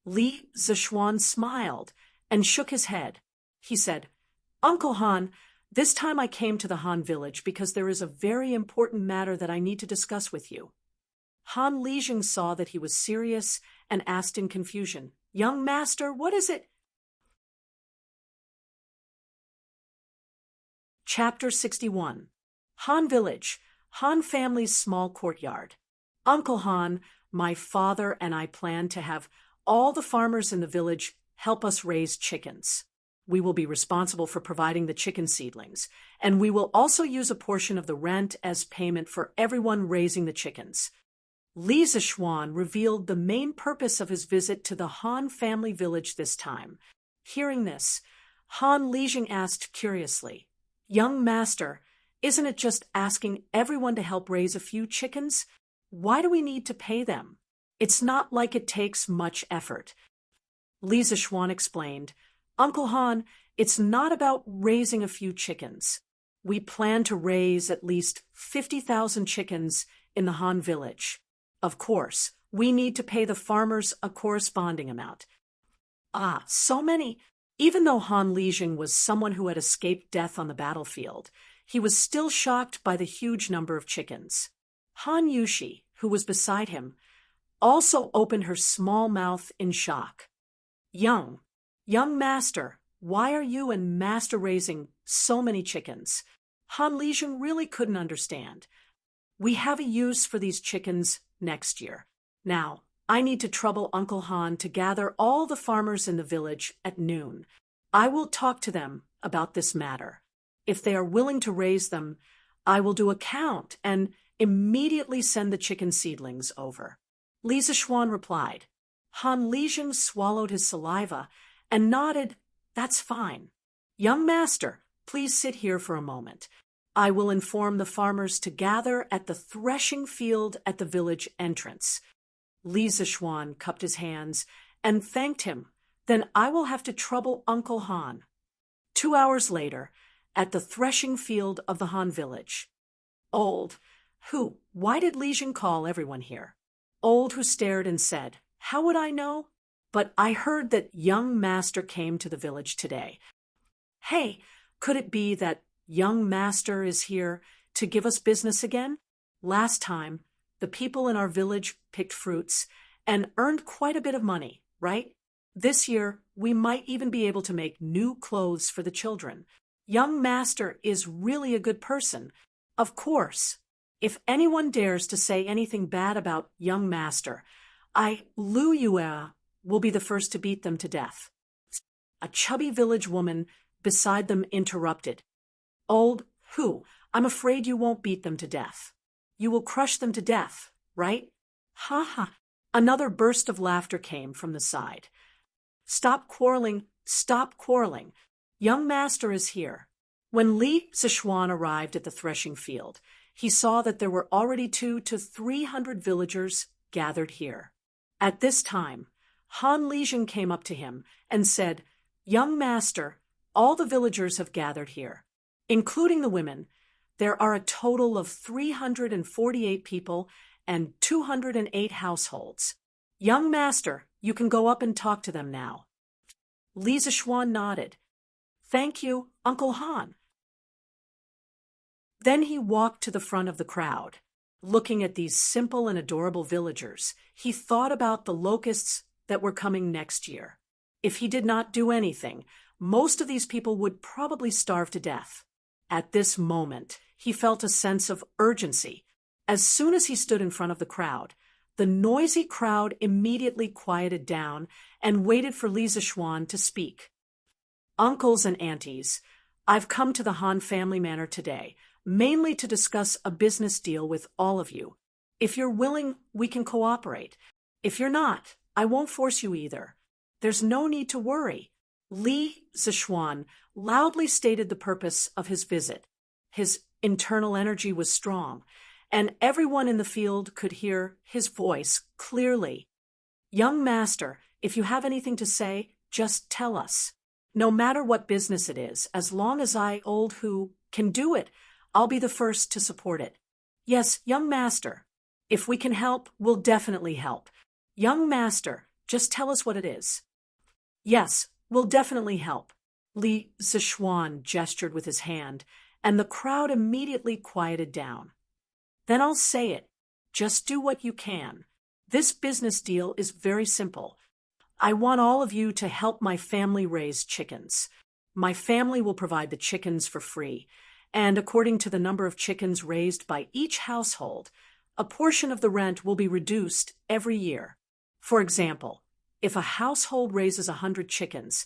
Li Zichuan smiled and shook his head. He said, "Uncle Han, this time I came to the Han village because there is a very important matter that I need to discuss with you." Han Lijing saw that he was serious and asked in confusion, "Young master, what is it?" Chapter 61. Han Village, Han family's small courtyard. "Uncle Han, my father and I plan to have all the farmers in the village help us raise chickens. We will be responsible for providing the chicken seedlings, and we will also use a portion of the rent as payment for everyone raising the chickens." Li Zichuan revealed the main purpose of his visit to the Han family village this time. Hearing this, Han Lijing asked curiously, "Young master, isn't it just asking everyone to help raise a few chickens? Why do we need to pay them? It's not like it takes much effort." Li Zichuan explained, "Uncle Han, it's not about raising a few chickens. We plan to raise at least 50,000 chickens in the Han village. Of course, we need to pay the farmers a corresponding amount." Ah, so many! Even though Han Lijing was someone who had escaped death on the battlefield, he was still shocked by the huge number of chickens. Han Yushi, who was beside him, also opened her small mouth in shock. Young master, why are you and master raising so many chickens?" Han Lijing really couldn't understand. "We have a use for these chickens next year. Now, I need to trouble Uncle Han to gather all the farmers in the village at noon. I will talk to them about this matter. If they are willing to raise them, I will do a count and immediately send the chicken seedlings over." Li Zichuan replied. Han Lijing swallowed his saliva and nodded, "That's fine. Young master, please sit here for a moment. I will inform the farmers to gather at the threshing field at the village entrance." Li Zichuan cupped his hands and thanked him. "Then I will have to trouble Uncle Han." 2 hours later, at the threshing field of the Han village. Why did Lijing call everyone here? Old who stared and said, "How would I know? But I heard that young master came to the village today. Hey, could it be that young master is here to give us business again? Last time, the people in our village picked fruits and earned quite a bit of money, right? This year, we might even be able to make new clothes for the children. Young master is really a good person. Of course, if anyone dares to say anything bad about young master, Lu Yue, will be the first to beat them to death." A chubby village woman beside them interrupted. I'm afraid you won't beat them to death. You will crush them to death, right?" "Ha ha." Another burst of laughter came from the side. Stop quarreling. Young master is here." When Li Zichuan arrived at the threshing field, he saw that there were already 200 to 300 villagers gathered here. At this time, Han Lijing came up to him and said, "Young master, all the villagers have gathered here. Including the women, there are a total of 348 people and 208 households. Young master, you can go up and talk to them now." Li Zichuan nodded. "Thank you, Uncle Han." Then he walked to the front of the crowd. Looking at these simple and adorable villagers, he thought about the locusts that were coming next year. If he did not do anything, most of these people would probably starve to death. At this moment, he felt a sense of urgency. As soon as he stood in front of the crowd, the noisy crowd immediately quieted down and waited for Li Zichuan to speak. "Uncles and aunties, I've come to the Han family manor today, mainly to discuss a business deal with all of you. If you're willing, we can cooperate. If you're not, I won't force you either. There's no need to worry." Li Zichuan loudly stated the purpose of his visit. His internal energy was strong, and everyone in the field could hear his voice clearly. Young master, if you have anything to say, just tell us. No matter what business it is, as long as I, old who, can do it, I'll be the first to support it. Yes, young master. If we can help, we'll definitely help. Young master, just tell us what it is. Yes, we'll definitely help. Li Zishuan gestured with his hand, and the crowd immediately quieted down. Then I'll say it. Just do what you can. This business deal is very simple. I want all of you to help my family raise chickens. My family will provide the chickens for free, and according to the number of chickens raised by each household, a portion of the rent will be reduced every year. For example, if a household raises 100 chickens,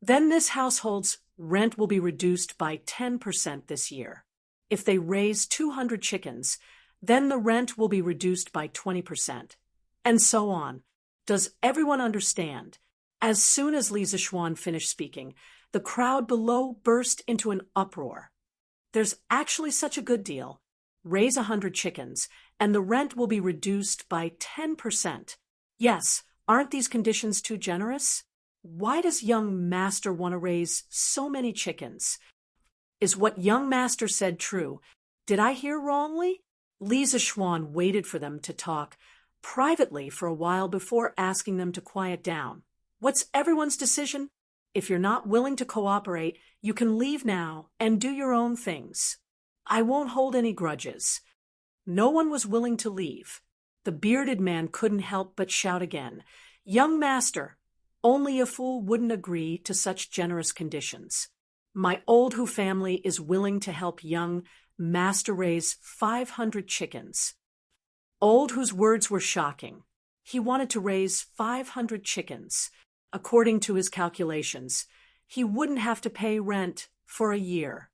then this household's rent will be reduced by 10% this year. If they raise 200 chickens, then the rent will be reduced by 20%. And so on. Does everyone understand? As soon as Li Zishuan finished speaking, the crowd below burst into an uproar. There's actually such a good deal. Raise 100 chickens, and the rent will be reduced by 10%. Yes, aren't these conditions too generous? Why does young master want to raise so many chickens? Is what young master said true? Did I hear wrongly? Li Zishuan waited for them to talk privately for a while before asking them to quiet down. What's everyone's decision? If you're not willing to cooperate, you can leave now and do your own things. I won't hold any grudges. No one was willing to leave. The bearded man couldn't help but shout again, Young master, only a fool wouldn't agree to such generous conditions. My old Hu family is willing to help young master raise 500 chickens. Old Hu's words were shocking. He wanted to raise 500 chickens. According to his calculations, he wouldn't have to pay rent for a year.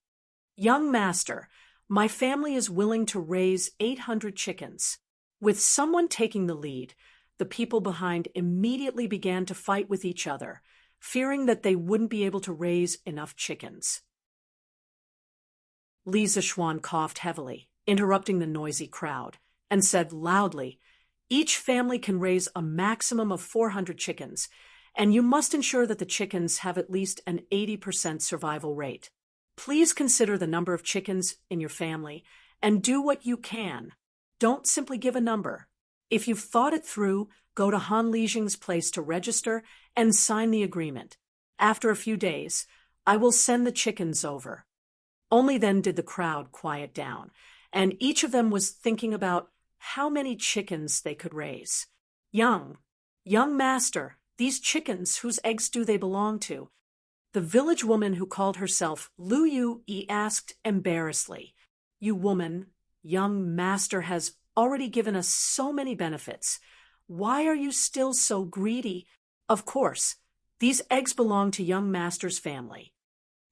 Young master, my family is willing to raise 800 chickens. With someone taking the lead, the people behind immediately began to fight with each other, fearing that they wouldn't be able to raise enough chickens. Li Zishuan coughed heavily, interrupting the noisy crowd, and said loudly, Each family can raise a maximum of 400 chickens, and you must ensure that the chickens have at least an 80% survival rate. Please consider the number of chickens in your family and do what you can. Don't simply give a number. If you've thought it through, go to Han Lijing's place to register and sign the agreement. After a few days, I will send the chickens over. Only then did the crowd quiet down, and each of them was thinking about how many chickens they could raise. Young master, these chickens, whose eggs do they belong to? The village woman who called herself Lu Yu asked embarrassedly, You woman, young master has already given us so many benefits. Why are you still so greedy? Of course, these eggs belong to young master's family.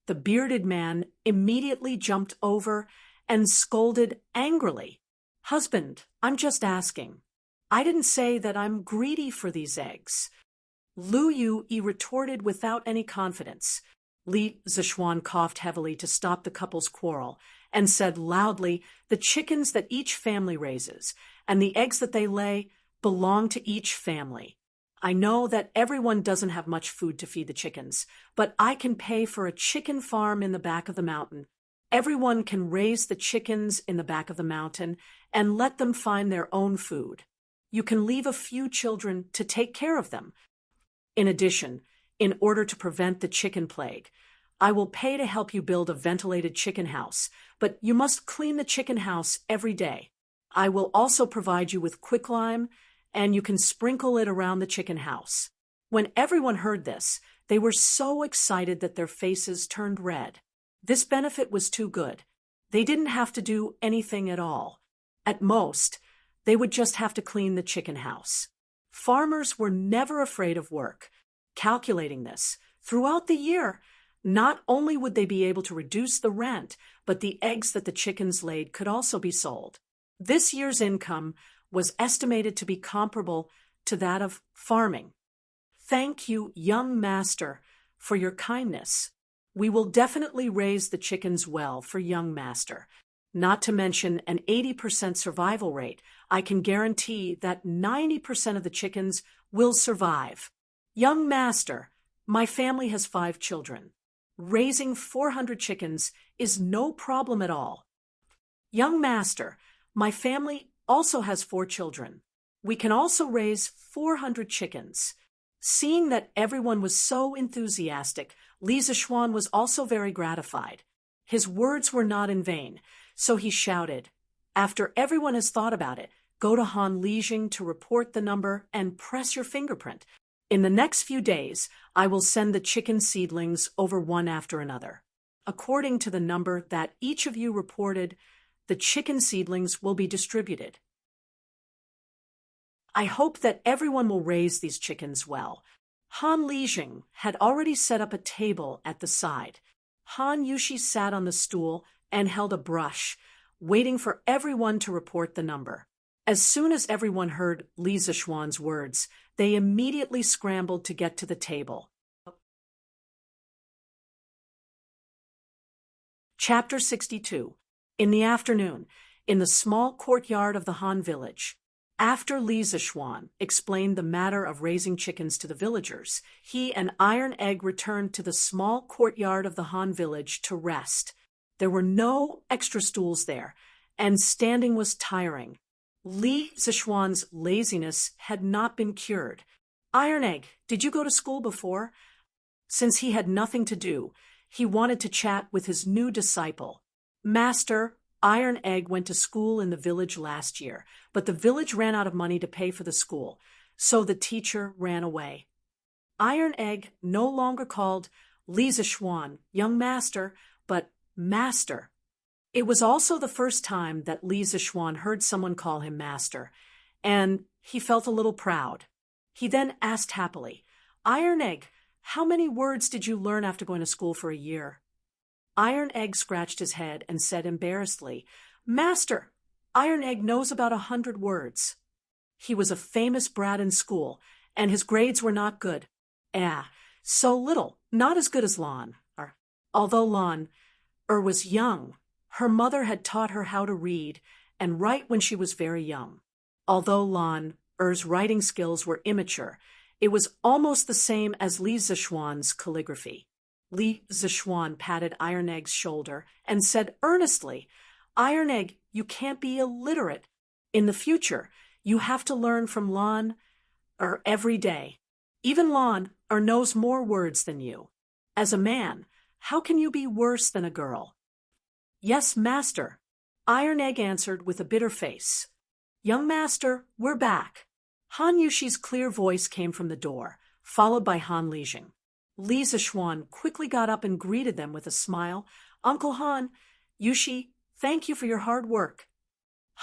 The bearded man immediately jumped over and scolded angrily. Husband, I'm just asking. I didn't say that I'm greedy for these eggs. Lu Yu retorted without any confidence. Li Zishuan coughed heavily to stop the couple's quarrel and said loudly, The chickens that each family raises and the eggs that they lay belong to each family. I know that everyone doesn't have much food to feed the chickens, but I can pay for a chicken farm in the back of the mountain. Everyone can raise the chickens in the back of the mountain and let them find their own food. You can leave a few children to take care of them. In addition, in order to prevent the chicken plague, I will pay to help you build a ventilated chicken house, but you must clean the chicken house every day. I will also provide you with quicklime, and you can sprinkle it around the chicken house. When everyone heard this, they were so excited that their faces turned red. This benefit was too good. They didn't have to do anything at all. At most, they would just have to clean the chicken house. Farmers were never afraid of work. Calculating this, throughout the year, not only would they be able to reduce the rent, but the eggs that the chickens laid could also be sold. This year's income was estimated to be comparable to that of farming. Thank you, young master, for your kindness. We will definitely raise the chickens well for young master. Not to mention an 80% survival rate. I can guarantee that 90% of the chickens will survive. Young master, my family has 5 children. Raising 400 chickens is no problem at all. Young master, my family also has 4 children. We can also raise 400 chickens. Seeing that everyone was so enthusiastic, Li Zishuan was also very gratified. His words were not in vain, so he shouted, "After everyone has thought about it, go to Han Lijing to report the number and press your fingerprint. In the next few days, I will send the chicken seedlings over one after another. According to the number that each of you reported, the chicken seedlings will be distributed. I hope that everyone will raise these chickens well." Han Lijing had already set up a table at the side. Han Yushi sat on the stool and held a brush, waiting for everyone to report the number. As soon as everyone heard Li Zishuan's words, they immediately scrambled to get to the table. Chapter 62. In the afternoon, in the small courtyard of the Han village, after Li Zishuan explained the matter of raising chickens to the villagers, he and Iron Egg returned to the small courtyard of the Han village to rest. There were no extra stools there, and standing was tiring. Li Zishuan's laziness had not been cured. "Iron Egg, did you go to school before?" Since he had nothing to do, he wanted to chat with his new disciple. "Master, Iron Egg went to school in the village last year, but the village ran out of money to pay for the school, so the teacher ran away." Iron Egg no longer called Li Zishuan young master, but master. It was also the first time that Li Zishuan heard someone call him master, and he felt a little proud. He then asked happily, "Iron Egg, how many words did you learn after going to school for a year?" Iron Egg scratched his head and said embarrassedly, "Master, Iron Egg knows about 100 words. He was a famous brat in school, and his grades were not good. So little, not as good as Lan. Although Lan was young, her mother had taught her how to read and write when she was very young. Although Lan's writing skills were immature, it was almost the same as Li Zishuan's calligraphy." Li Zishuan patted Iron Egg's shoulder and said earnestly, "Iron Egg, you can't be illiterate. In the future, you have to learn from Lan every day. Even Lan knows more words than you. As a man, how can you be worse than a girl?" "Yes, master," Iron Egg answered with a bitter face. "Young master, we're back." Han Yushi's clear voice came from the door, followed by Han Lijing. Li Zishuan quickly got up and greeted them with a smile. "Uncle Han, Yushi, thank you for your hard work."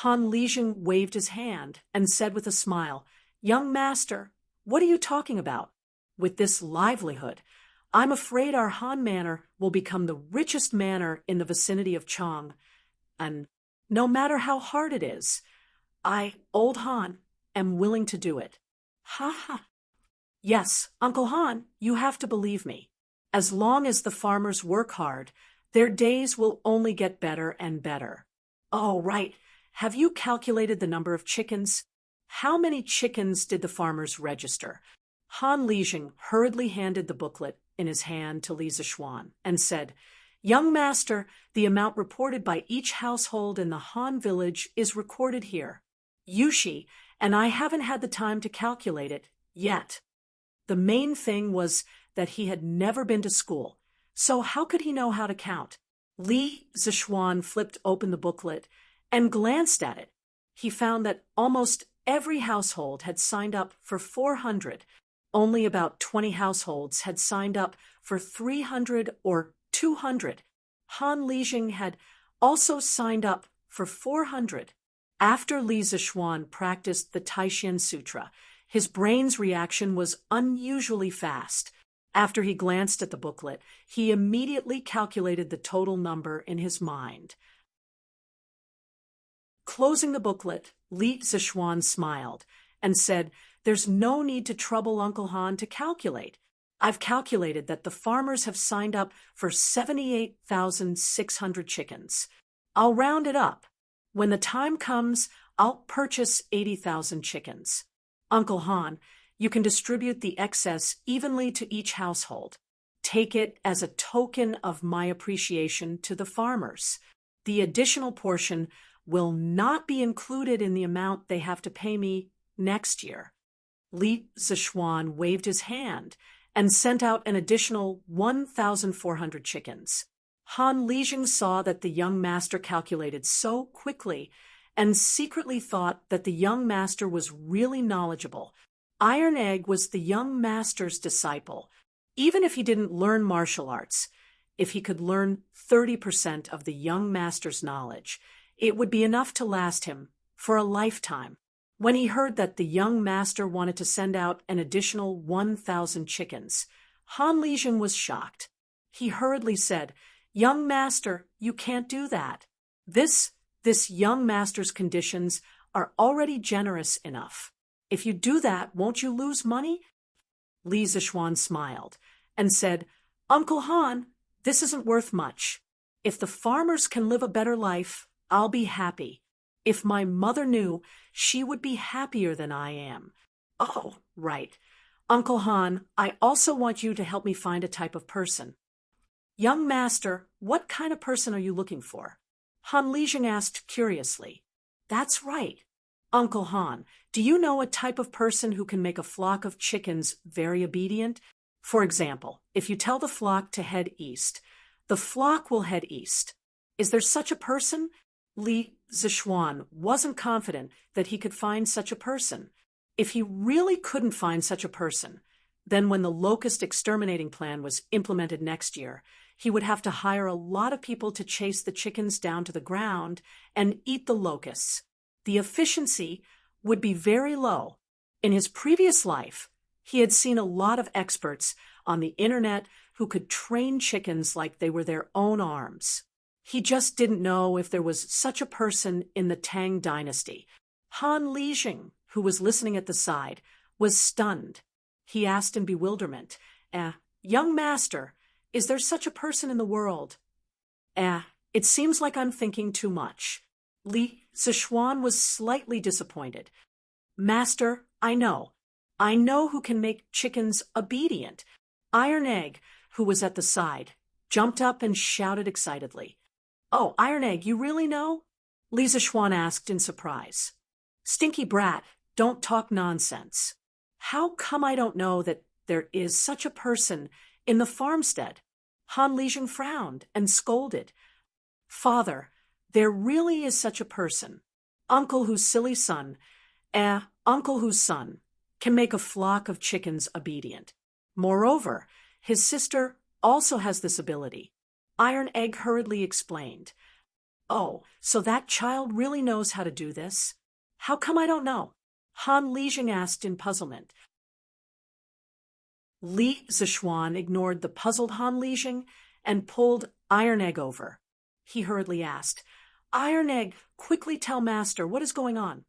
Han Lijing waved his hand and said with a smile, "Young master, what are you talking about? With this livelihood, I'm afraid our Han manor will become the richest manor in the vicinity of Chang. And no matter how hard it is, Old Han, am willing to do it." "Ha ha." "Yes, Uncle Han, you have to believe me. As long as the farmers work hard, their days will only get better and better." "Oh, right. Have you calculated the number of chickens? How many chickens did the farmers register?" Han Lijing hurriedly handed the booklet in his hand to Li Zishuan and said, "Young master, the amount reported by each household in the Han village is recorded here. Yushi and I haven't had the time to calculate it yet." The main thing was that he had never been to school, so how could he know how to count? Li Zishuan flipped open the booklet and glanced at it. He found that almost every household had signed up for 400. Only about 20 households had signed up for 300 or 200. Han Lijing had also signed up for 400. After Li Zishuan practiced the Taishan Sutra, his brain's reaction was unusually fast. After he glanced at the booklet, he immediately calculated the total number in his mind. Closing the booklet, Li Zishuan smiled and said, "There's no need to trouble Uncle Han to calculate. I've calculated that the farmers have signed up for 78,600 chickens. I'll round it up. When the time comes, I'll purchase 80,000 chickens. Uncle Han, you can distribute the excess evenly to each household. Take it as a token of my appreciation to the farmers. The additional portion will not be included in the amount they have to pay me next year. Li Zishuan waved his hand and sent out an additional 1,400 chickens. Han Lijing saw that the young master calculated so quickly and secretly thought that the young master was really knowledgeable. Iron Egg was the young master's disciple. Even if he didn't learn martial arts, if he could learn 30% of the young master's knowledge, it would be enough to last him for a lifetime. When he heard that the young master wanted to send out an additional 1,000 chickens, Han Lijing was shocked. He hurriedly said, "Young master, you can't do that. This young master's conditions are already generous enough. If you do that, won't you lose money?" Li Zishuan smiled and said, "Uncle Han, this isn't worth much. If the farmers can live a better life, I'll be happy. If my mother knew, she would be happier than I am. Oh, right. Uncle Han, I also want you to help me find a type of person." "Young master, what kind of person are you looking for?" Han Lijing asked curiously. "That's right. Uncle Han, do you know a type of person who can make a flock of chickens very obedient? For example, if you tell the flock to head east, the flock will head east. Is there such a person?" Li Zishuan wasn't confident that he could find such a person. If he really couldn't find such a person, then when the locust exterminating plan was implemented next year, he would have to hire a lot of people to chase the chickens down to the ground and eat the locusts. The efficiency would be very low. In his previous life, he had seen a lot of experts on the internet who could train chickens like they were their own arms. He just didn't know if there was such a person in the Tang Dynasty. Han Lijing, who was listening at the side, was stunned. He asked in bewilderment, "Young master, is there such a person in the world?" It seems like I'm thinking too much." Li Zishuan was slightly disappointed. "Master, I know who can make chickens obedient." Iron Egg, who was at the side, jumped up and shouted excitedly. "Oh, Iron Egg, you really know?" Li Zishuan asked in surprise. "Stinky brat, don't talk nonsense. How come I don't know that there is such a person in the farmstead?" Han Lijing frowned and scolded. "Father, there really is such a person. Uncle whose son can make a flock of chickens obedient. Moreover, his sister also has this ability." Iron Egg hurriedly explained. "Oh, so that child really knows how to do this? How come I don't know?" Han Lijing asked in puzzlement. Li Zishuan ignored the puzzled Han Lijing and pulled Iron Egg over. He hurriedly asked, "Iron Egg, quickly tell Master what is going on."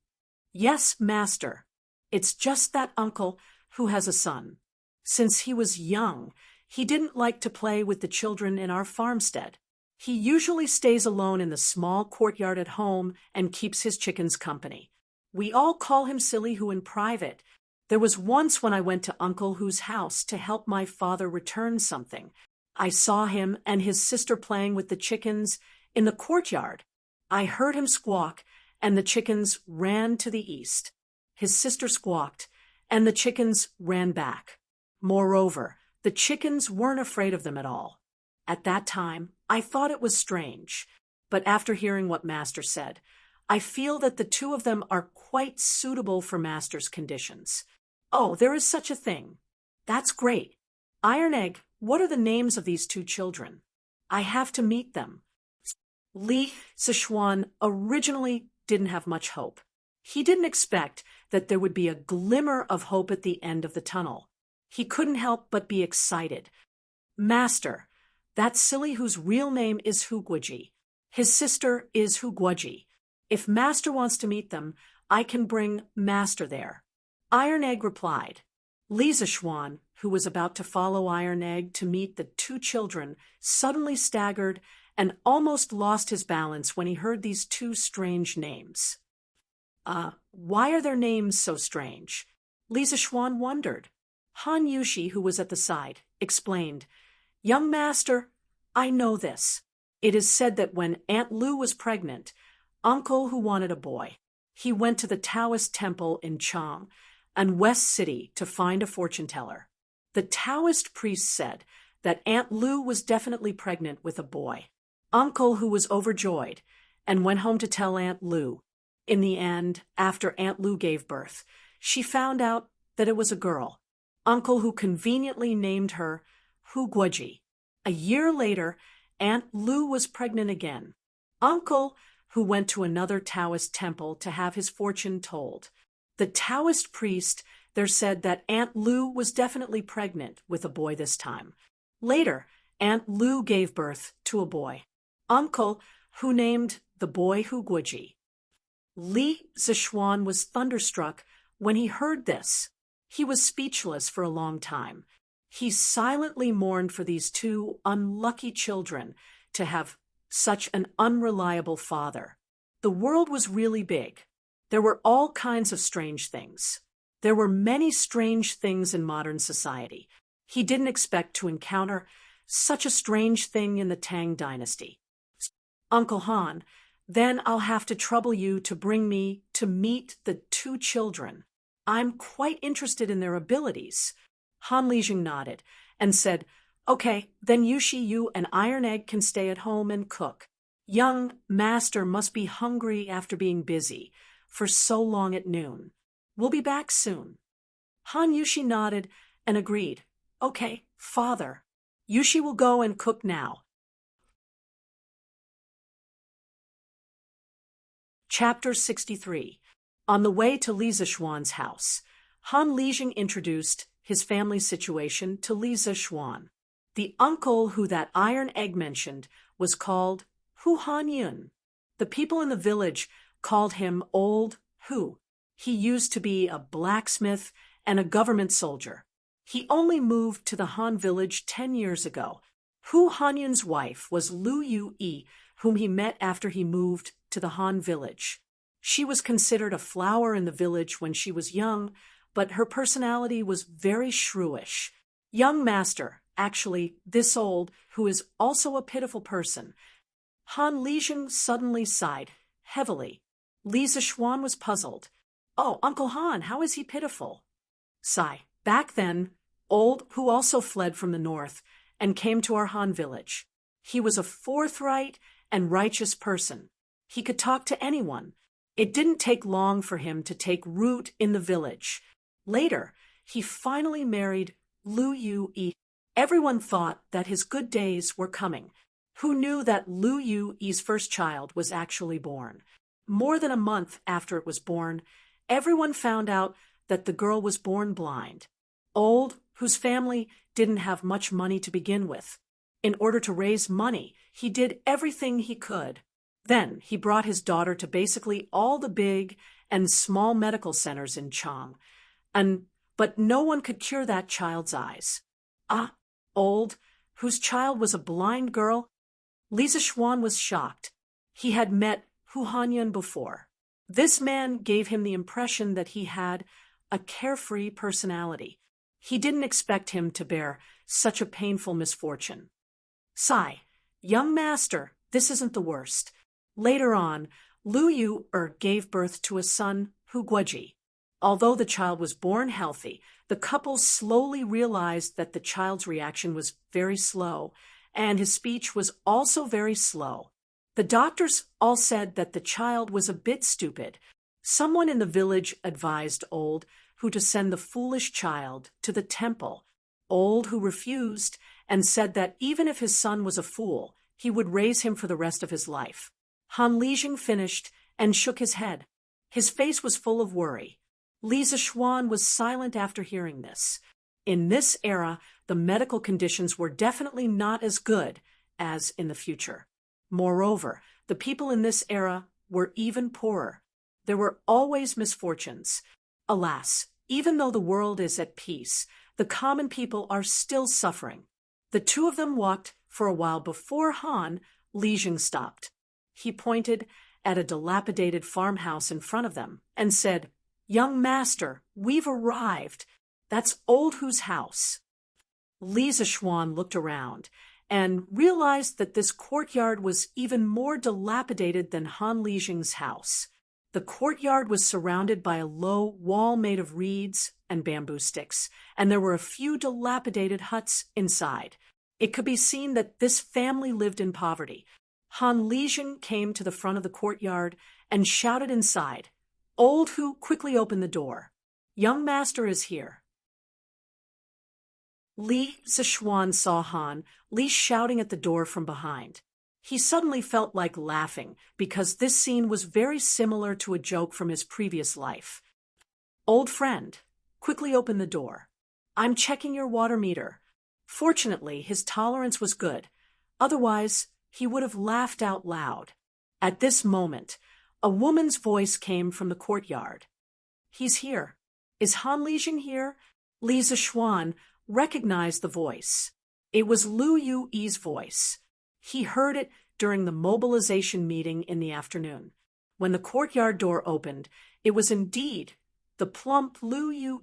"Yes, Master. It's just that uncle who has a son. Since he was young, he didn't like to play with the children in our farmstead. He usually stays alone in the small courtyard at home and keeps his chickens company. We all call him Silly Who in private. There was once when I went to Uncle Who's house to help my father return something. I saw him and his sister playing with the chickens in the courtyard. I heard him squawk, and the chickens ran to the east. His sister squawked, and the chickens ran back. Moreover, the chickens weren't afraid of them at all. At that time, I thought it was strange, but after hearing what Master said, I feel that the two of them are quite suitable for Master's conditions." "Oh, there is such a thing. That's great. Iron Egg, what are the names of these two children? I have to meet them." Li Zishuan originally didn't have much hope. He didn't expect that there would be a glimmer of hope at the end of the tunnel. He couldn't help but be excited. "Master, that's Silly Whose real name is Huguoji. His sister is Huguoji. If Master wants to meet them, I can bring Master there." Iron Egg replied. Li Zishuan, who was about to follow Iron Egg to meet the two children, suddenly staggered and almost lost his balance when he heard these two strange names. Why are their names so strange? Lisa Schwan wondered. Han Yushi, who was at the side, explained, "Young master, I know this. It is said that when Aunt Lu was pregnant, Uncle, who wanted a boy, he went to the Taoist temple in Chang and West City to find a fortune teller. The Taoist priest said that Aunt Lu was definitely pregnant with a boy. Uncle, who was overjoyed, and went home to tell Aunt Lu. In the end, after Aunt Lu gave birth, she found out that it was a girl. Uncle, who conveniently named her Hu Guoji. A year later, Aunt Lu was pregnant again. Uncle, who went to another Taoist temple to have his fortune told. The Taoist priest there said that Aunt Lu was definitely pregnant with a boy this time. Later, Aunt Lu gave birth to a boy. Uncle, who named the boy Hu Guoji. Li Zishuan was thunderstruck when he heard this. He was speechless for a long time. He silently mourned for these two unlucky children to have such an unreliable father. The world was really big. There were all kinds of strange things. There were many strange things in modern society. He didn't expect to encounter such a strange thing in the Tang Dynasty. Uncle Han, then I'll have to trouble you to bring me to meet the two children. I'm quite interested in their abilities. Han Lijing nodded and said, "Okay, then Yushi, you and Iron Egg can stay at home and cook. Young master must be hungry after being busy for so long at noon. We'll be back soon." Han Yushi nodded and agreed. "Okay, father. Yushi will go and cook now." Chapter 63. On the way to Li Zishuan's house, Han Lijing introduced his family situation to Li Zishuan. The uncle who that Iron Egg mentioned was called Hu Hanyun. The people in the village called him Old Hu. He used to be a blacksmith and a government soldier. He only moved to the Han village 10 years ago. Hu Hanyun's wife was Lu Yu-yi, whom he met after he moved to the Han village. She was considered a flower in the village when she was young, but her personality was very shrewish. Young master, actually this old, who is also a pitiful person. Han Lijing suddenly sighed, heavily. Li Zishuan was puzzled. "Oh, Uncle Han, how is he pitiful?" Sigh. Back then, Old, who also fled from the north and came to our Han village. He was a forthright and righteous person. He could talk to anyone. It didn't take long for him to take root in the village. Later, he finally married Lu Yu-yi. Everyone thought that his good days were coming. Who knew that Lu Yu-yi's first child was actually born? More than a month after it was born, everyone found out that the girl was born blind. Old, whose family didn't have much money to begin with. In order to raise money, he did everything he could. Then he brought his daughter to basically all the big and small medical centers in Chang. But no one could cure that child's eyes. Old, whose child was a blind girl? Li Zishuan was shocked. He had met Hu Hanyun before. This man gave him the impression that he had a carefree personality. He didn't expect him to bear such a painful misfortune. Sigh. Young master, this isn't the worst. Later on, Lu Yu-er gave birth to a son, Hu Guoji. Although the child was born healthy, the couple slowly realized that the child's reaction was very slow, and his speech was also very slow. The doctors all said that the child was a bit stupid. Someone in the village advised Old Hu to send the foolish child to the temple. Old Hu refused and said that even if his son was a fool, he would raise him for the rest of his life. Han Lijing finished and shook his head. His face was full of worry. Li Zishuan was silent after hearing this. In this era, the medical conditions were definitely not as good as in the future. Moreover, the people in this era were even poorer. There were always misfortunes. Alas, even though the world is at peace, The common people are still suffering. The two of them walked for a while before Han Lijing stopped. He pointed at a dilapidated farmhouse in front of them and said, "Young master, we've arrived. That's Old Hu's house." Li Zishuan looked around and realized that this courtyard was even more dilapidated than Han Lijing's house. The courtyard was surrounded by a low wall made of reeds and bamboo sticks, and there were a few dilapidated huts inside. It could be seen that this family lived in poverty. Han Lijing came to the front of the courtyard and shouted inside. Old Hu quickly opened the door. "Young master is here." Li Zishuan saw Han Li shouting at the door from behind. He suddenly felt like laughing because this scene was very similar to a joke from his previous life. "Old friend, quickly open the door. I'm checking your water meter." Fortunately, his tolerance was good. Otherwise, he would have laughed out loud. At this moment, a woman's voice came from the courtyard. "He's here. Is Han Lijing here?" Li Zishuan recognized the voice. It was Lu Yu's voice. He heard it during the mobilization meeting in the afternoon. When the courtyard door opened, it was indeed the plump Lu Yu.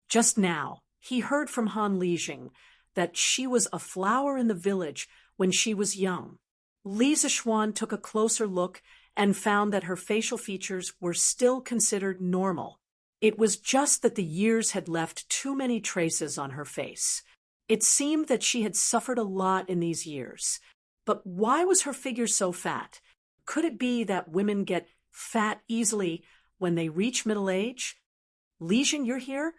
Just now, he heard from Han Lijing that she was a flower in the village when she was young. Li Zishuan took a closer look and found that her facial features were still considered normal. It was just that the years had left too many traces on her face. It seemed that she had suffered a lot in these years. But why was her figure so fat? Could it be that women get fat easily when they reach middle age? "Lijing, you're here?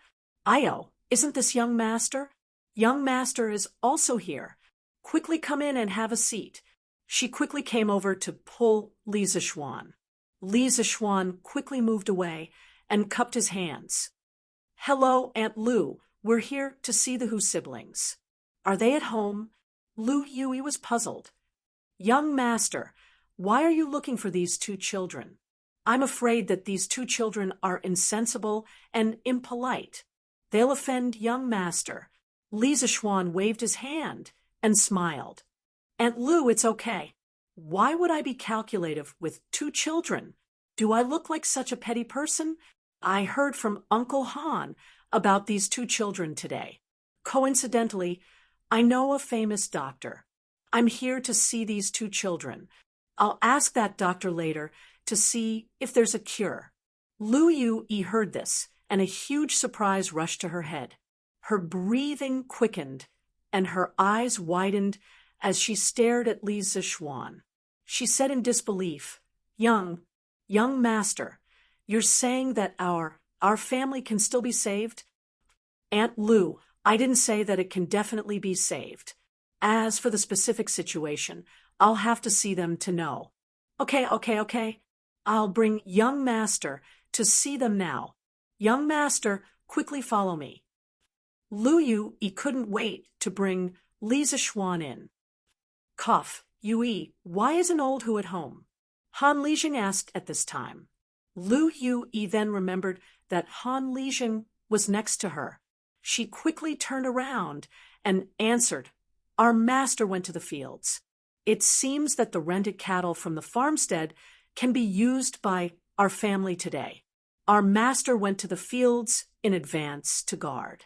Io, isn't this young master?" "Young master is also here. Quickly come in and have a seat." She quickly came over to pull Li Zishuan. Li Zishuan quickly moved away and cupped his hands. "Hello, Aunt Lu. We're here to see the Hu siblings." "Are they at home?" Lu Yui was puzzled. "Young master, why are you looking for these two children?" "I'm afraid that these two children are insensible and impolite. They'll offend young master." Li Zishuan waved his hand and smiled. "Aunt Lu, it's okay. Why would I be calculative with two children? Do I look like such a petty person? I heard from Uncle Han about these two children today. Coincidentally, I know a famous doctor. I'm here to see these two children. I'll ask that doctor later to see if there's a cure." Lu Yu heard this, and a huge surprise rushed to her head. Her breathing quickened, and her eyes widened as she stared at Li Zishuan. She said in disbelief, Young master, you're saying that our family can still be saved?" "Aunt Lu, I didn't say that it can definitely be saved. As for the specific situation, I'll have to see them to know." Okay. I'll bring young master to see them now. Young master, quickly follow me." Lu Yu couldn't wait to bring Li Zishuan in. "Cough, Yui, why isn't Old Hu at home?" Han Lijing asked at this time. Lu Yu then remembered that Han Lijing was next to her. She quickly turned around and answered, "Our master went to the fields. It seems that the rented cattle from the farmstead can be used by our family today. Our master went to the fields in advance to guard."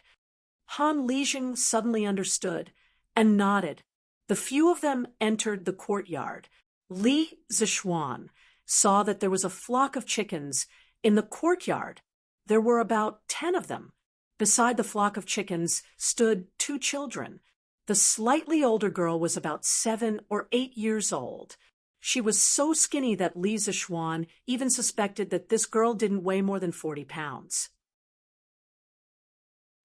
Han Lijing suddenly understood and nodded. The few of them entered the courtyard. Li Zishuan saw that there was a flock of chickens in the courtyard. There were about 10 of them. Beside the flock of chickens stood two children. The slightly older girl was about 7 or 8 years old. She was so skinny that Li Zishuan even suspected that this girl didn't weigh more than 40 pounds.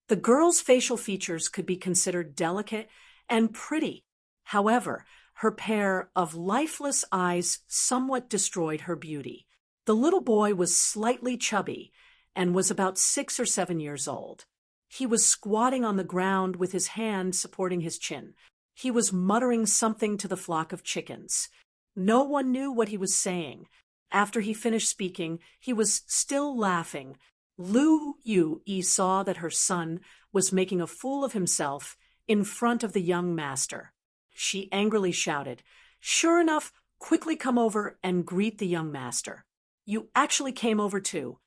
The girl's facial features could be considered delicate and pretty. However, her pair of lifeless eyes somewhat destroyed her beauty. The little boy was slightly chubby and was about 6 or 7 years old. He was squatting on the ground with his hand supporting his chin. He was muttering something to the flock of chickens. No one knew what he was saying. After he finished speaking, he was still laughing. Lu Yu saw that her son was making a fool of himself in front of the young master. She angrily shouted, "Sure enough, quickly come over and greet the young master. You actually came over too."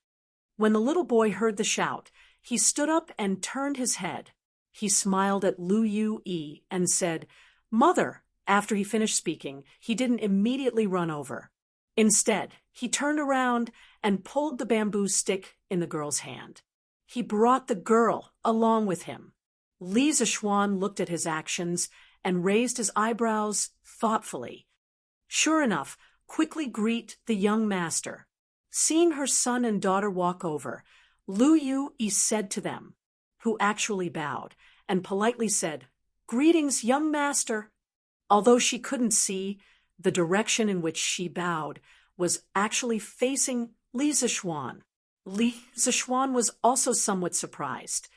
When the little boy heard the shout, he stood up and turned his head. He smiled at Lu Yue and said, "Mother." After he finished speaking, he didn't immediately run over. Instead, he turned around and pulled the bamboo stick in the girl's hand. He brought the girl along with him. Li Zishuan looked at his actions and raised his eyebrows thoughtfully. "Sure enough, quickly greet the young master." Seeing her son and daughter walk over, Lu Yue said to them, who actually bowed, and politely said, "Greetings, young master." Although she couldn't see, the direction in which she bowed was actually facing Li Zishuan. Li Zishuan was also somewhat surprised.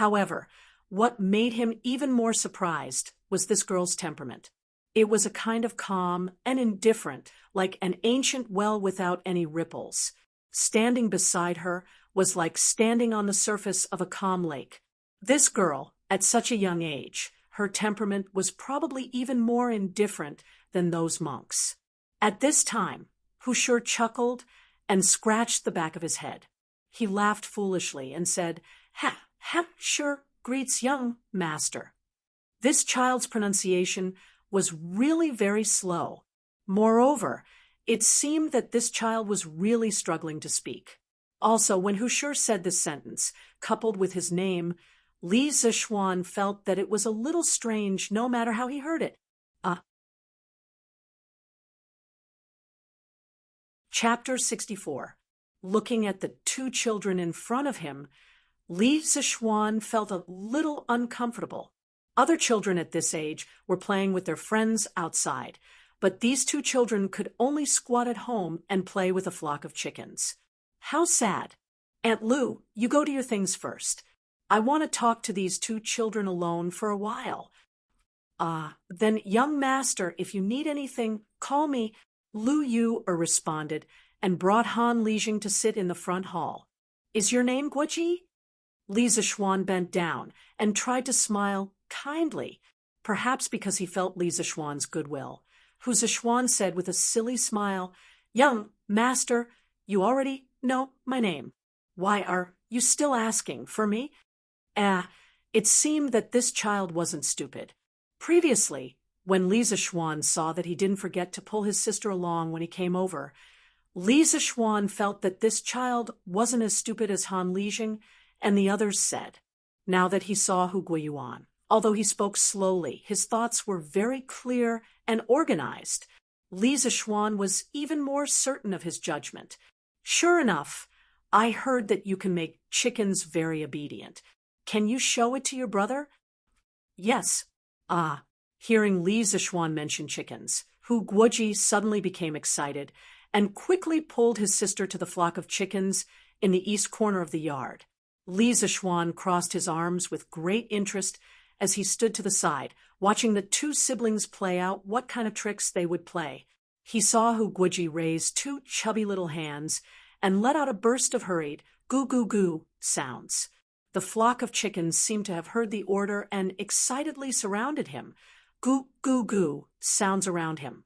However, what made him even more surprised was this girl's temperament. It was a kind of calm and indifferent, like an ancient well without any ripples. Standing beside her was like standing on the surface of a calm lake. This girl, at such a young age, her temperament was probably even more indifferent than those monks. At this time, Hushur chuckled and scratched the back of his head. He laughed foolishly and said, sure greets young master." This child's pronunciation was really very slow. Moreover, it seemed that this child was really struggling to speak. Also, when Hushur said this sentence, coupled with his name, Li Zishuan felt that it was a little strange no matter how he heard it. Chapter 64. Looking at the two children in front of him, Li Zishuan felt a little uncomfortable. Other children at this age were playing with their friends outside, but these two children could only squat at home and play with a flock of chickens. How sad. "Aunt Lu, you go to your things first. I want to talk to these two children alone for a while." Then young master, if you need anything, call me," Lu Yue responded, and brought Han Lijing to sit in the front hall. "Is your name Guoji?" Li Zishuan bent down and tried to smile kindly, perhaps because he felt Li Zishuan's goodwill. Hu Zishuan said with a silly smile, "Young master, you already know my name. Why are you still asking for me?" It seemed that this child wasn't stupid. Previously, when Li Zishuan saw that he didn't forget to pull his sister along when he came over, Li Zishuan felt that this child wasn't as stupid as Han Lijing and the others said. Now that he saw Hu Guiyuan, although he spoke slowly, his thoughts were very clear and organized. Li Zishuan was even more certain of his judgment. "Sure enough, I heard that you can make chickens very obedient. Can you show it to your brother?" "Yes." Hearing Li Zishuan mention chickens, Hu Guoji suddenly became excited and quickly pulled his sister to the flock of chickens in the east corner of the yard. Li Zishuan crossed his arms with great interest as he stood to the side, watching the two siblings play out what kind of tricks they would play. He saw Hu Guoji raise two chubby little hands and let out a burst of hurried goo-goo-goo sounds. The flock of chickens seemed to have heard the order and excitedly surrounded him. Goo-goo-goo sounds around him.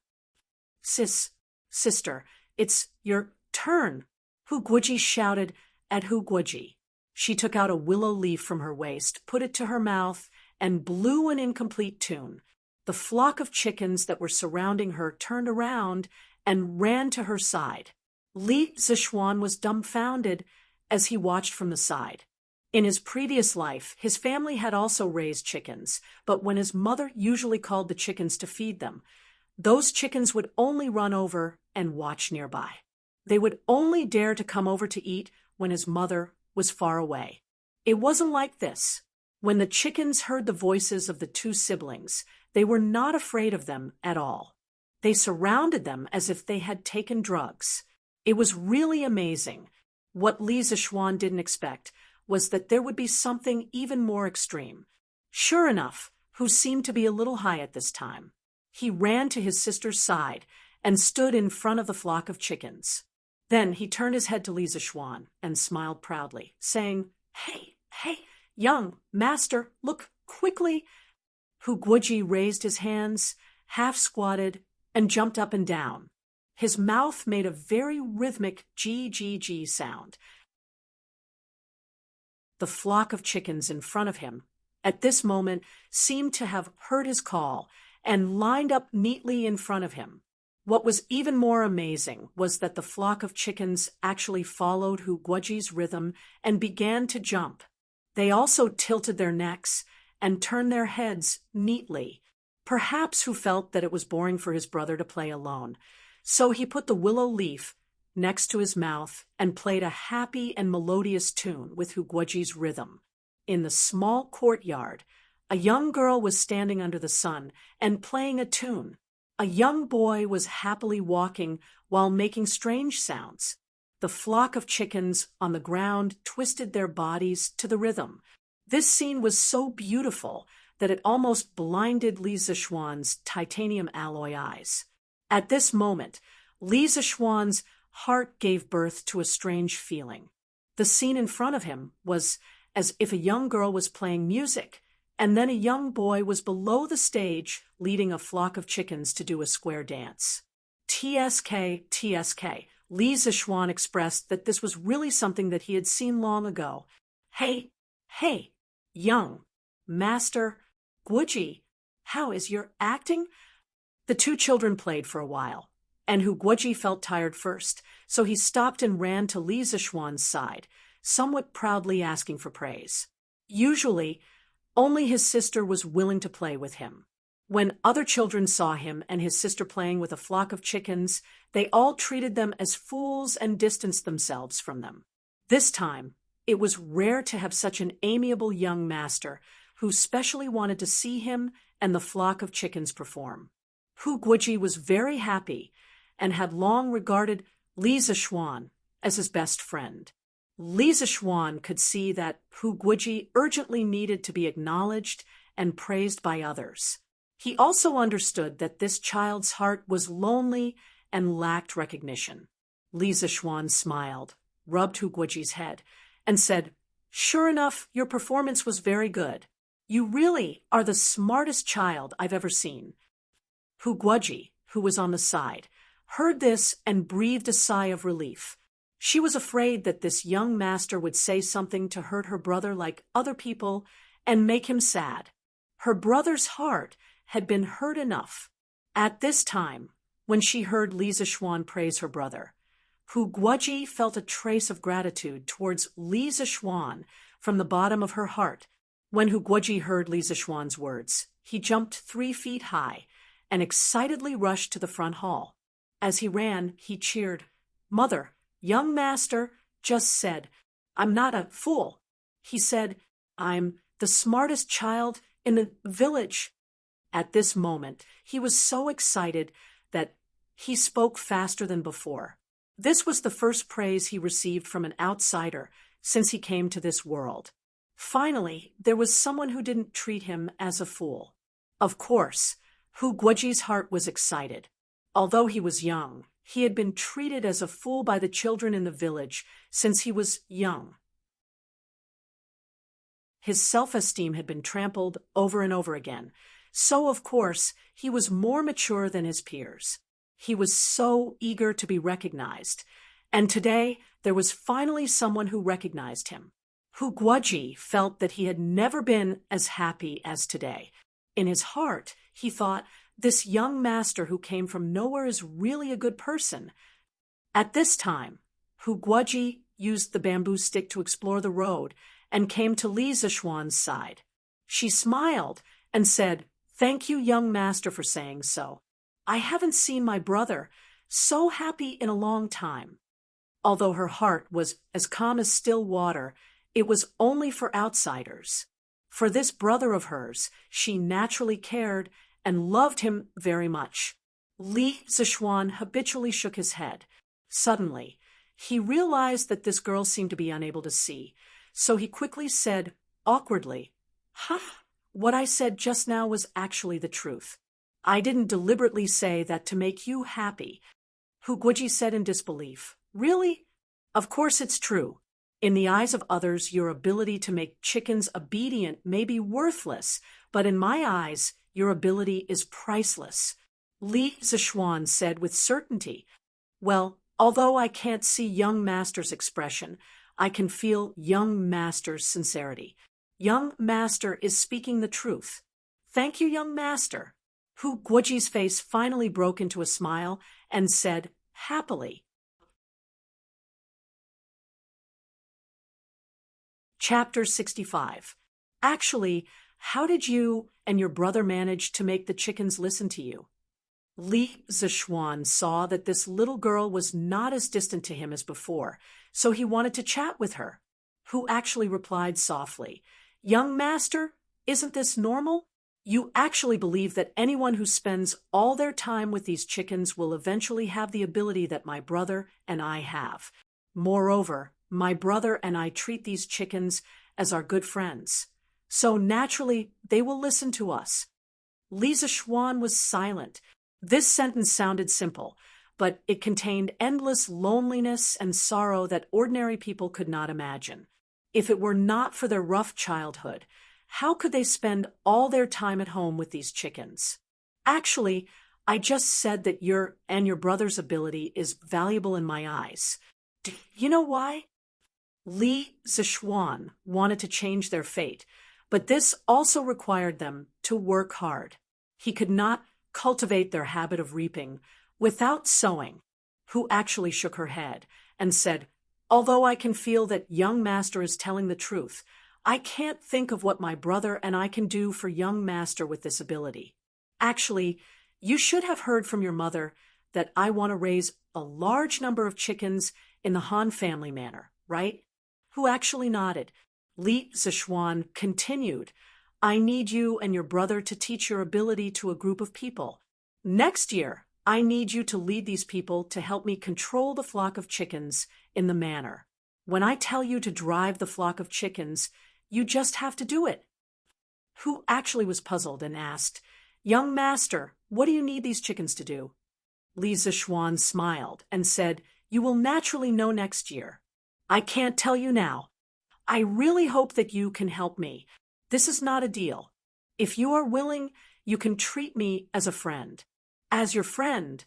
Sister, it's your turn," Hu Guoji shouted at Hu Guoji. She took out a willow leaf from her waist, put it to her mouth, and blew an incomplete tune. The flock of chickens that were surrounding her turned around and ran to her side. Li Zishuan was dumbfounded as he watched from the side. In his previous life, his family had also raised chickens, but when his mother usually called the chickens to feed them, those chickens would only run over and watch nearby. They would only dare to come over to eat when his mother was far away. It wasn't like this. When the chickens heard the voices of the two siblings, they were not afraid of them at all. They surrounded them as if they had taken drugs. It was really amazing. What Li Zishuan didn't expect was that there would be something even more extreme. Sure enough, Hu seemed to be a little high at this time. He ran to his sister's side and stood in front of the flock of chickens. Then he turned his head to Li Zishuan and smiled proudly, saying, Hey, Young master, look quickly. Hu Guoji raised his hands, half squatted, and jumped up and down. His mouth made a very rhythmic G sound. The flock of chickens in front of him, at this moment, seemed to have heard his call and lined up neatly in front of him. What was even more amazing was that the flock of chickens actually followed Hu Guoji's rhythm and began to jump. They also tilted their necks and turned their heads neatly. Perhaps Hu felt that it was boring for his brother to play alone, so he put the willow leaf next to his mouth and played a happy and melodious tune with Hu Guoji's rhythm. In the small courtyard, a young girl was standing under the sun and playing a tune. A young boy was happily walking while making strange sounds. The flock of chickens on the ground twisted their bodies to the rhythm. This scene was so beautiful that it almost blinded Li Zixuan's titanium alloy eyes. At this moment, Li Zixuan's heart gave birth to a strange feeling. The scene in front of him was as if a young girl was playing music, and then a young boy was below the stage leading a flock of chickens to do a square dance. TSK. Li Zixuan expressed that this was really something that he had seen long ago. Hey, young master Guoji, how is your acting? The two children played for a while, and Hu Guoji felt tired first, so he stopped and ran to Li Zixuan's side, somewhat proudly asking for praise. Usually, only his sister was willing to play with him. When other children saw him and his sister playing with a flock of chickens, they all treated them as fools and distanced themselves from them. This time, it was rare to have such an amiable young master who specially wanted to see him and the flock of chickens perform. Hu Guoji was very happy and had long regarded Li Zixuan as his best friend. Li Zixuan could see that Hu Guoji urgently needed to be acknowledged and praised by others. He also understood that this child's heart was lonely and lacked recognition. Li Zixuan smiled, rubbed Hu Guoji's head, and said, "Sure enough, your performance was very good. You really are the smartest child I've ever seen." Hu Guoji, who was on the side, heard this and breathed a sigh of relief. She was afraid that this young master would say something to hurt her brother like other people and make him sad. Her brother's heart had been hurt enough. At this time, when she heard Li Zixuan praise her brother, Hu Guoji felt a trace of gratitude towards Li Zixuan from the bottom of her heart. When Hu Guoji heard Li Zixuan's words, he jumped 3 feet high and excitedly rushed to the front hall. As he ran, he cheered, "Mother, young master just said, I'm not a fool. He said, I'm the smartest child in the village." At this moment, he was so excited that he spoke faster than before. This was the first praise he received from an outsider since he came to this world. Finally, there was someone who didn't treat him as a fool. Of course, Hu Guoji's heart was excited. Although he was young, he had been treated as a fool by the children in the village since he was young. His self-esteem had been trampled over and over again, so of course he was more mature than his peers. He was so eager to be recognized, and today there was finally someone who recognized him. Hu Guoji felt that he had never been as happy as today. In his heart, he thought, this young master who came from nowhere is really a good person. At this time, Hu Guoji used the bamboo stick to explore the road and came to Li Zixuan's side. She smiled and said, "Thank you, young master, for saying so. I haven't seen my brother so happy in a long time." Although her heart was as calm as still water, it was only for outsiders. For this brother of hers, she naturally cared and loved him very much. Li Zixuan habitually shook his head. Suddenly, he realized that this girl seemed to be unable to see, so he quickly said, awkwardly, "What I said just now was actually the truth. I didn't deliberately say that to make you happy." Hu Guoji said in disbelief, "Really? Of course it's true. In the eyes of others, your ability to make chickens obedient may be worthless, but in my eyes, your ability is priceless. Li Zishuan said with certainty. Well, although I can't see young master's expression, I can feel young master's sincerity. Young master is speaking the truth. Thank you, young master. Hu Guoji's face finally broke into a smile and said, happily. Chapter 65. Actually, how did you and your brother manage to make the chickens listen to you? Li Zishuan saw that this little girl was not as distant to him as before, so he wanted to chat with her. Hu actually replied softly, Young master, isn't this normal? You actually believe that anyone who spends all their time with these chickens will eventually have the ability that my brother and I have. Moreover, my brother and I treat these chickens as our good friends. So naturally, they will listen to us. Li Zishuan was silent. This sentence sounded simple, but it contained endless loneliness and sorrow that ordinary people could not imagine. If it were not for their rough childhood, how could they spend all their time at home with these chickens? Actually, I just said that your brother's ability is valuable in my eyes. Do you know why? Li Zishuan wanted to change their fate, but this also required them to work hard. He could not cultivate their habit of reaping without sowing. Hu actually shook her head and said, Although I can feel that young master is telling the truth, I can't think of what my brother and I can do for young master with this ability. Actually, you should have heard from your mother that I want to raise a large number of chickens in the Han family manner, right? Hu actually nodded. Li Zishuan continued, I need you and your brother to teach your ability to a group of people. Next year, I need you to lead these people to help me control the flock of chickens in the manor. When I tell you to drive the flock of chickens, you just have to do it. Hu actually was puzzled and asked, Young master, what do you need these chickens to do? Li Zishuan smiled and said, You will naturally know next year. I can't tell you now. I really hope that you can help me. This is not a deal. If you are willing, you can treat me as a friend. As your friend,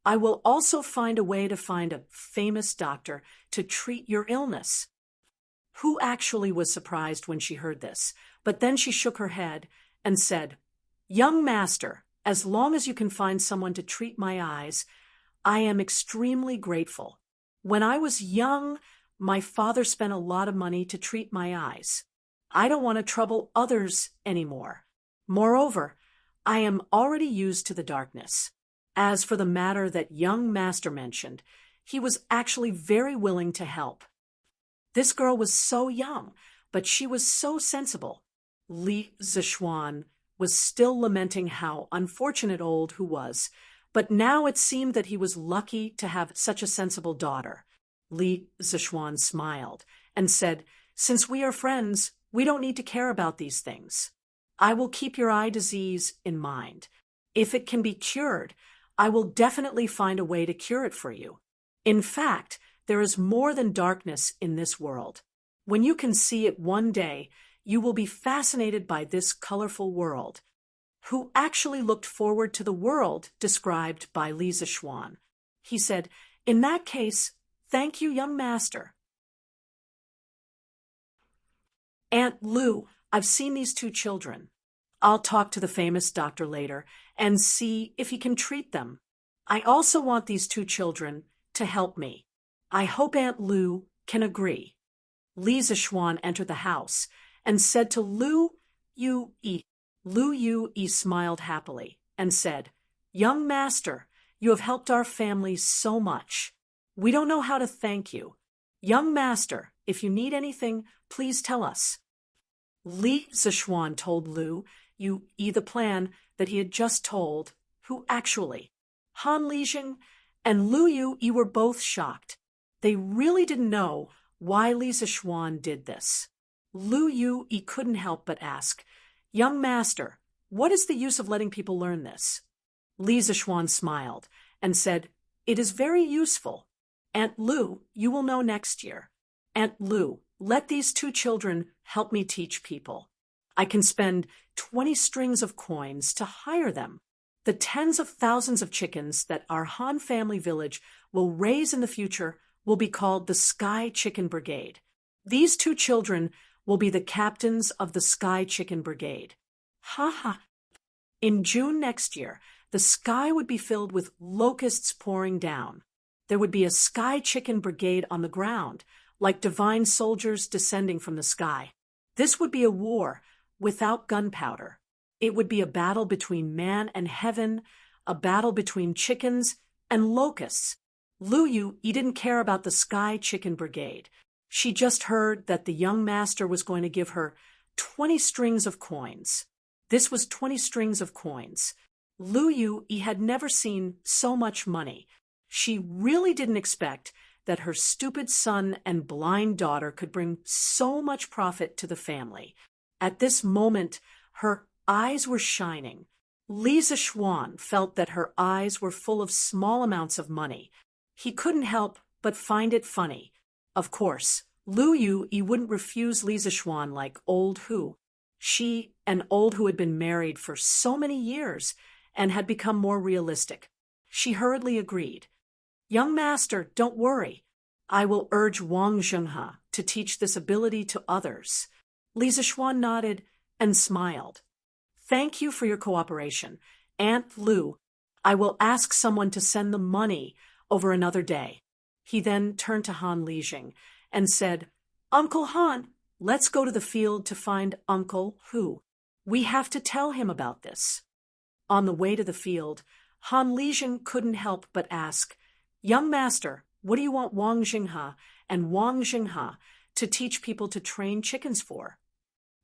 I will also find a way to find a famous doctor to treat your illness. Hu actually was surprised when she heard this, but then she shook her head and said, Young master, as long as you can find someone to treat my eyes, I am extremely grateful. When I was young, my father spent a lot of money to treat my eyes. I don't want to trouble others anymore. Moreover, I am already used to the darkness. As for the matter that young master mentioned, he was actually very willing to help. This girl was so young, but she was so sensible. Li Zishuan was still lamenting how unfortunate old Hu was, but now it seemed that he was lucky to have such a sensible daughter. Li Zishuan smiled and said, Since we are friends, we don't need to care about these things. I will keep your eye disease in mind. If it can be cured, I will definitely find a way to cure it for you. In fact, there is more than darkness in this world. When you can see it one day, you will be fascinated by this colorful world. Hu actually looked forward to the world described by Li Zishuan. He said, In that case, thank you, young master. Aunt Lu, I've seen these two children. I'll talk to the famous doctor later and see if he can treat them. I also want these two children to help me. I hope Aunt Lu can agree. Li Zishuan entered the house and said to Lu Yu-yi. Lu Yu-yi smiled happily and said, Young master, you have helped our family so much. We don't know how to thank you. Young master, if you need anything, please tell us. Li Zishuan told Lu Yu-yi the plan that he had just told, Hu actually. Han Lijing and Lu Yu-yi were both shocked. They really didn't know why Li Zishuan did this. Lu Yu-yi couldn't help but ask, Young master, what is the use of letting people learn this? Li Zishuan smiled and said, It is very useful. Aunt Lu, you will know next year. Aunt Lou, let these two children help me teach people. I can spend 20 strings of coins to hire them. The tens of thousands of chickens that our Han family village will raise in the future will be called the Sky Chicken Brigade. These two children will be the captains of the Sky Chicken Brigade. Ha ha. In June next year, the sky would be filled with locusts pouring down. There would be a Sky Chicken Brigade on the ground, like divine soldiers descending from the sky. This would be a war without gunpowder. It would be a battle between man and heaven, a battle between chickens and locusts. Lu Yu didn't care about the Sky Chicken Brigade. She just heard that the young master was going to give her 20 strings of coins. This was 20 strings of coins. Lu Yu had never seen so much money. She really didn't expect that her stupid son and blind daughter could bring so much profit to the family. At this moment, her eyes were shining. Li Zishuan felt that her eyes were full of small amounts of money. He couldn't help but find it funny. Of course, Lu Yu wouldn't refuse Li Zishuan like Old Hu. She and Old Hu had been married for so many years and had become more realistic. She hurriedly agreed. Young master, don't worry. I will urge Wang Zhenghe to teach this ability to others. Li Zishuan nodded and smiled. Thank you for your cooperation. Aunt Lu, I will ask someone to send the money over another day. He then turned to Han Lijing and said, Uncle Han, let's go to the field to find Uncle Hu. We have to tell him about this. On the way to the field, Han Lijing couldn't help but ask, Young master, what do you want Wang Zhenghe and Wang Zhenghe to teach people to train chickens for?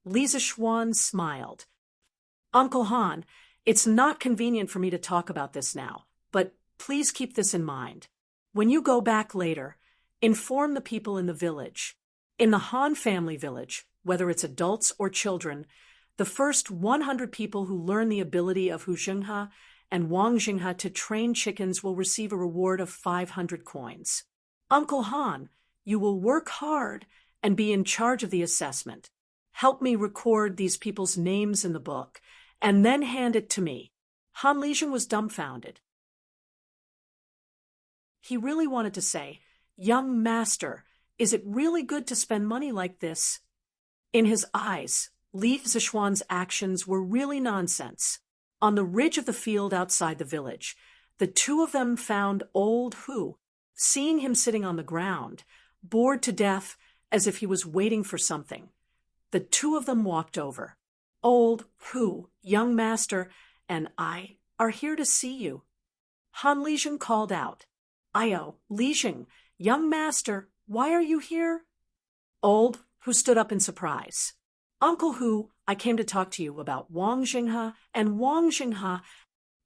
Li Zishuan smiled. Uncle Han, it's not convenient for me to talk about this now, but please keep this in mind. When you go back later, inform the people in the village. In the Han family village, whether it's adults or children, the first 100 people who learn the ability of Hu Zhenghe and Wang Zhenghe to train chickens will receive a reward of 500 coins. Uncle Han, you will work hard and be in charge of the assessment. Help me record these people's names in the book, and then hand it to me. Han Lijing was dumbfounded. He really wanted to say, Young master, is it really good to spend money like this? In his eyes, Li Zishuan's actions were really nonsense. On the ridge of the field outside the village, the two of them found Old Hu, seeing him sitting on the ground, bored to death as if he was waiting for something. The two of them walked over. Old Hu, young master, and I are here to see you. Han Lijing called out, Ayo, Lijing, young master, why are you here? Old Hu stood up in surprise. Uncle Hu, I came to talk to you about Wang Zhenghe and Wang Zhenghe.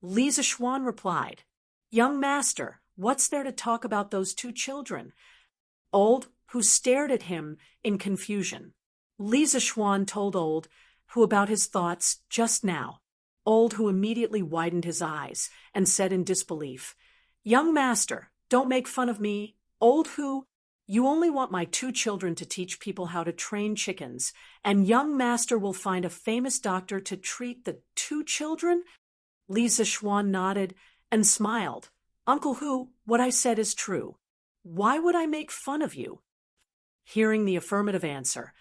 Li Zishuan replied, Young master, what's there to talk about those two children? Old Hu stared at him in confusion. Li Zishuan told Old Hu about his thoughts just now. Old Hu immediately widened his eyes and said in disbelief, Young master, don't make fun of me. Old Hu, you only want my two children to teach people how to train chickens, and young master will find a famous doctor to treat the two children? Li Zishuan nodded and smiled. Uncle Hu, what I said is true. Why would I make fun of you? Hearing the affirmative answer,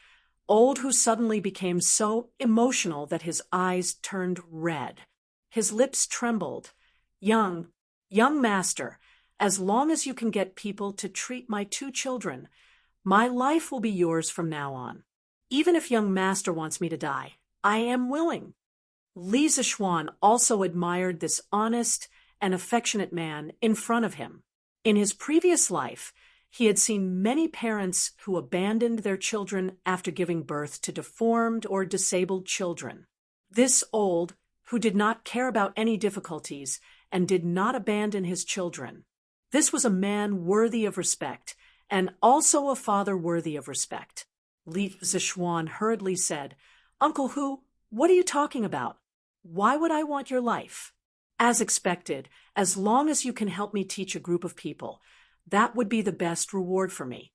Old Hu suddenly became so emotional that his eyes turned red. His lips trembled. Young master, as long as you can get people to treat my two children, my life will be yours from now on. Even if young master wants me to die, I am willing. Li Zishuan also admired this honest and affectionate man in front of him. In his previous life, he had seen many parents who abandoned their children after giving birth to deformed or disabled children. This Old, who did not care about any difficulties and did not abandon his children. This was a man worthy of respect, and also a father worthy of respect. Li Zishuan hurriedly said, Uncle Hu, what are you talking about? Why would I want your life? As expected, as long as you can help me teach a group of people, that would be the best reward for me.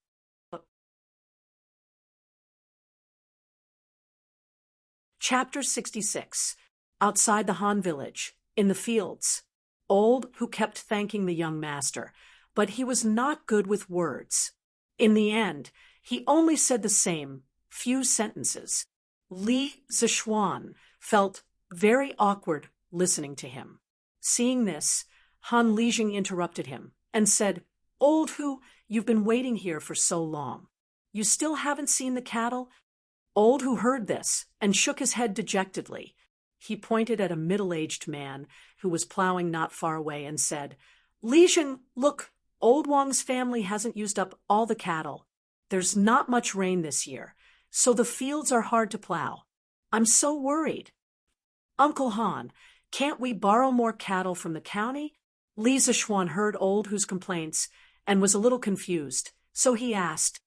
Chapter 66. Outside the Han village, in the fields. Old, who kept thanking the young master, but he was not good with words. In the end, he only said the same few sentences. Li Zishuan felt very awkward listening to him. Seeing this, Han Lijing interrupted him and said, "Old who, you've been waiting here for so long. You still haven't seen the cattle?" Old who heard this and shook his head dejectedly. He pointed at a middle-aged man who was plowing not far away and said, "Lijing, look, Old Wang's family hasn't used up all the cattle. There's not much rain this year, so the fields are hard to plow. I'm so worried." "Uncle Han, can't we borrow more cattle from the county?" Li Zishuan heard Old Who's complaints and was a little confused, so he asked.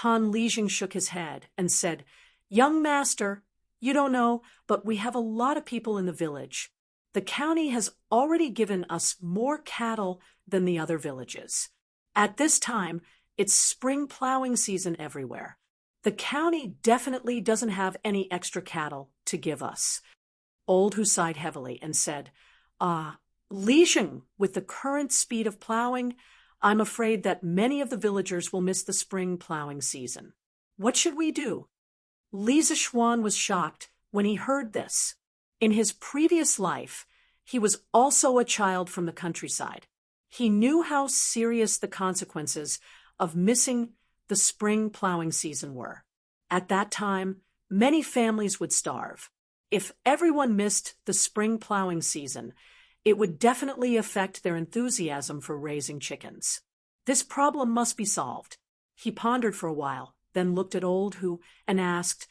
Han Lijing shook his head and said, "Young master, you don't know, but we have a lot of people in the village. The county has already given us more cattle than the other villages. At this time, it's spring plowing season everywhere. The county definitely doesn't have any extra cattle to give us." Old Who sighed heavily and said, Lijing, with the current speed of plowing, I'm afraid that many of the villagers will miss the spring plowing season. What should we do?" Li Zishuan was shocked when he heard this. In his previous life, he was also a child from the countryside. He knew how serious the consequences of missing the spring plowing season were. At that time, many families would starve. If everyone missed the spring plowing season, it would definitely affect their enthusiasm for raising chickens. This problem must be solved. He pondered for a while, then looked at Old Who and asked,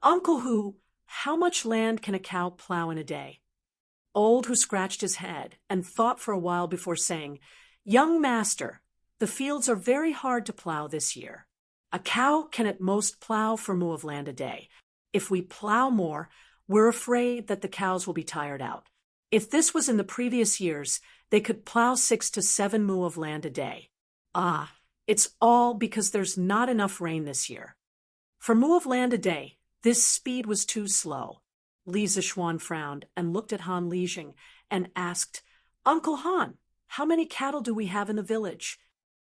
"Uncle Who, how much land can a cow plow in a day?" Old Who scratched his head and thought for a while before saying, "Young master, the fields are very hard to plow this year. A cow can at most plow 4 mu of land a day. If we plow more, we're afraid that the cows will be tired out. If this was in the previous years, they could plow 6 to 7 mu of land a day. It's all because there's not enough rain this year. For mu of land a day, this speed was too slow." Li Zishuan frowned and looked at Han Lijing and asked, "Uncle Han, how many cattle do we have in the village?"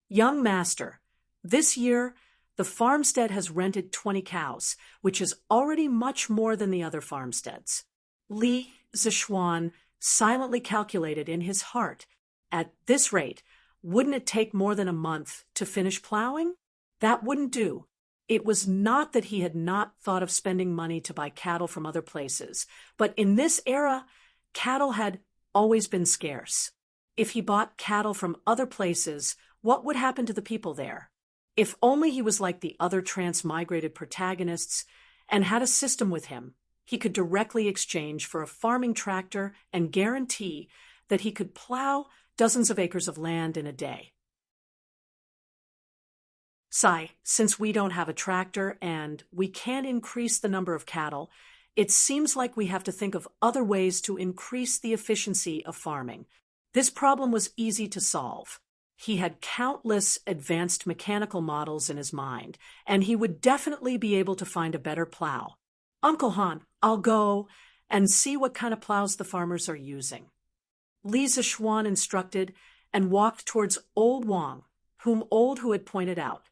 "Young master, this year the farmstead has rented 20 cows, which is already much more than the other farmsteads." Li Zishuan silently calculated in his heart, at this rate, wouldn't it take more than a month to finish plowing? That wouldn't do. It was not that he had not thought of spending money to buy cattle from other places, but in this era, cattle had always been scarce. If he bought cattle from other places, what would happen to the people there? If only he was like the other transmigrated protagonists and had a system with him, he could directly exchange for a farming tractor and guarantee that he could plow dozens of acres of land in a day. Since we don't have a tractor and we can't increase the number of cattle, it seems like we have to think of other ways to increase the efficiency of farming. This problem was easy to solve. He had countless advanced mechanical models in his mind, and he would definitely be able to find a better plow. "Uncle Han, I'll go and see what kind of plows the farmers are using." Li Zishuan instructed and walked towards Old Wang, whom Old Who had pointed out.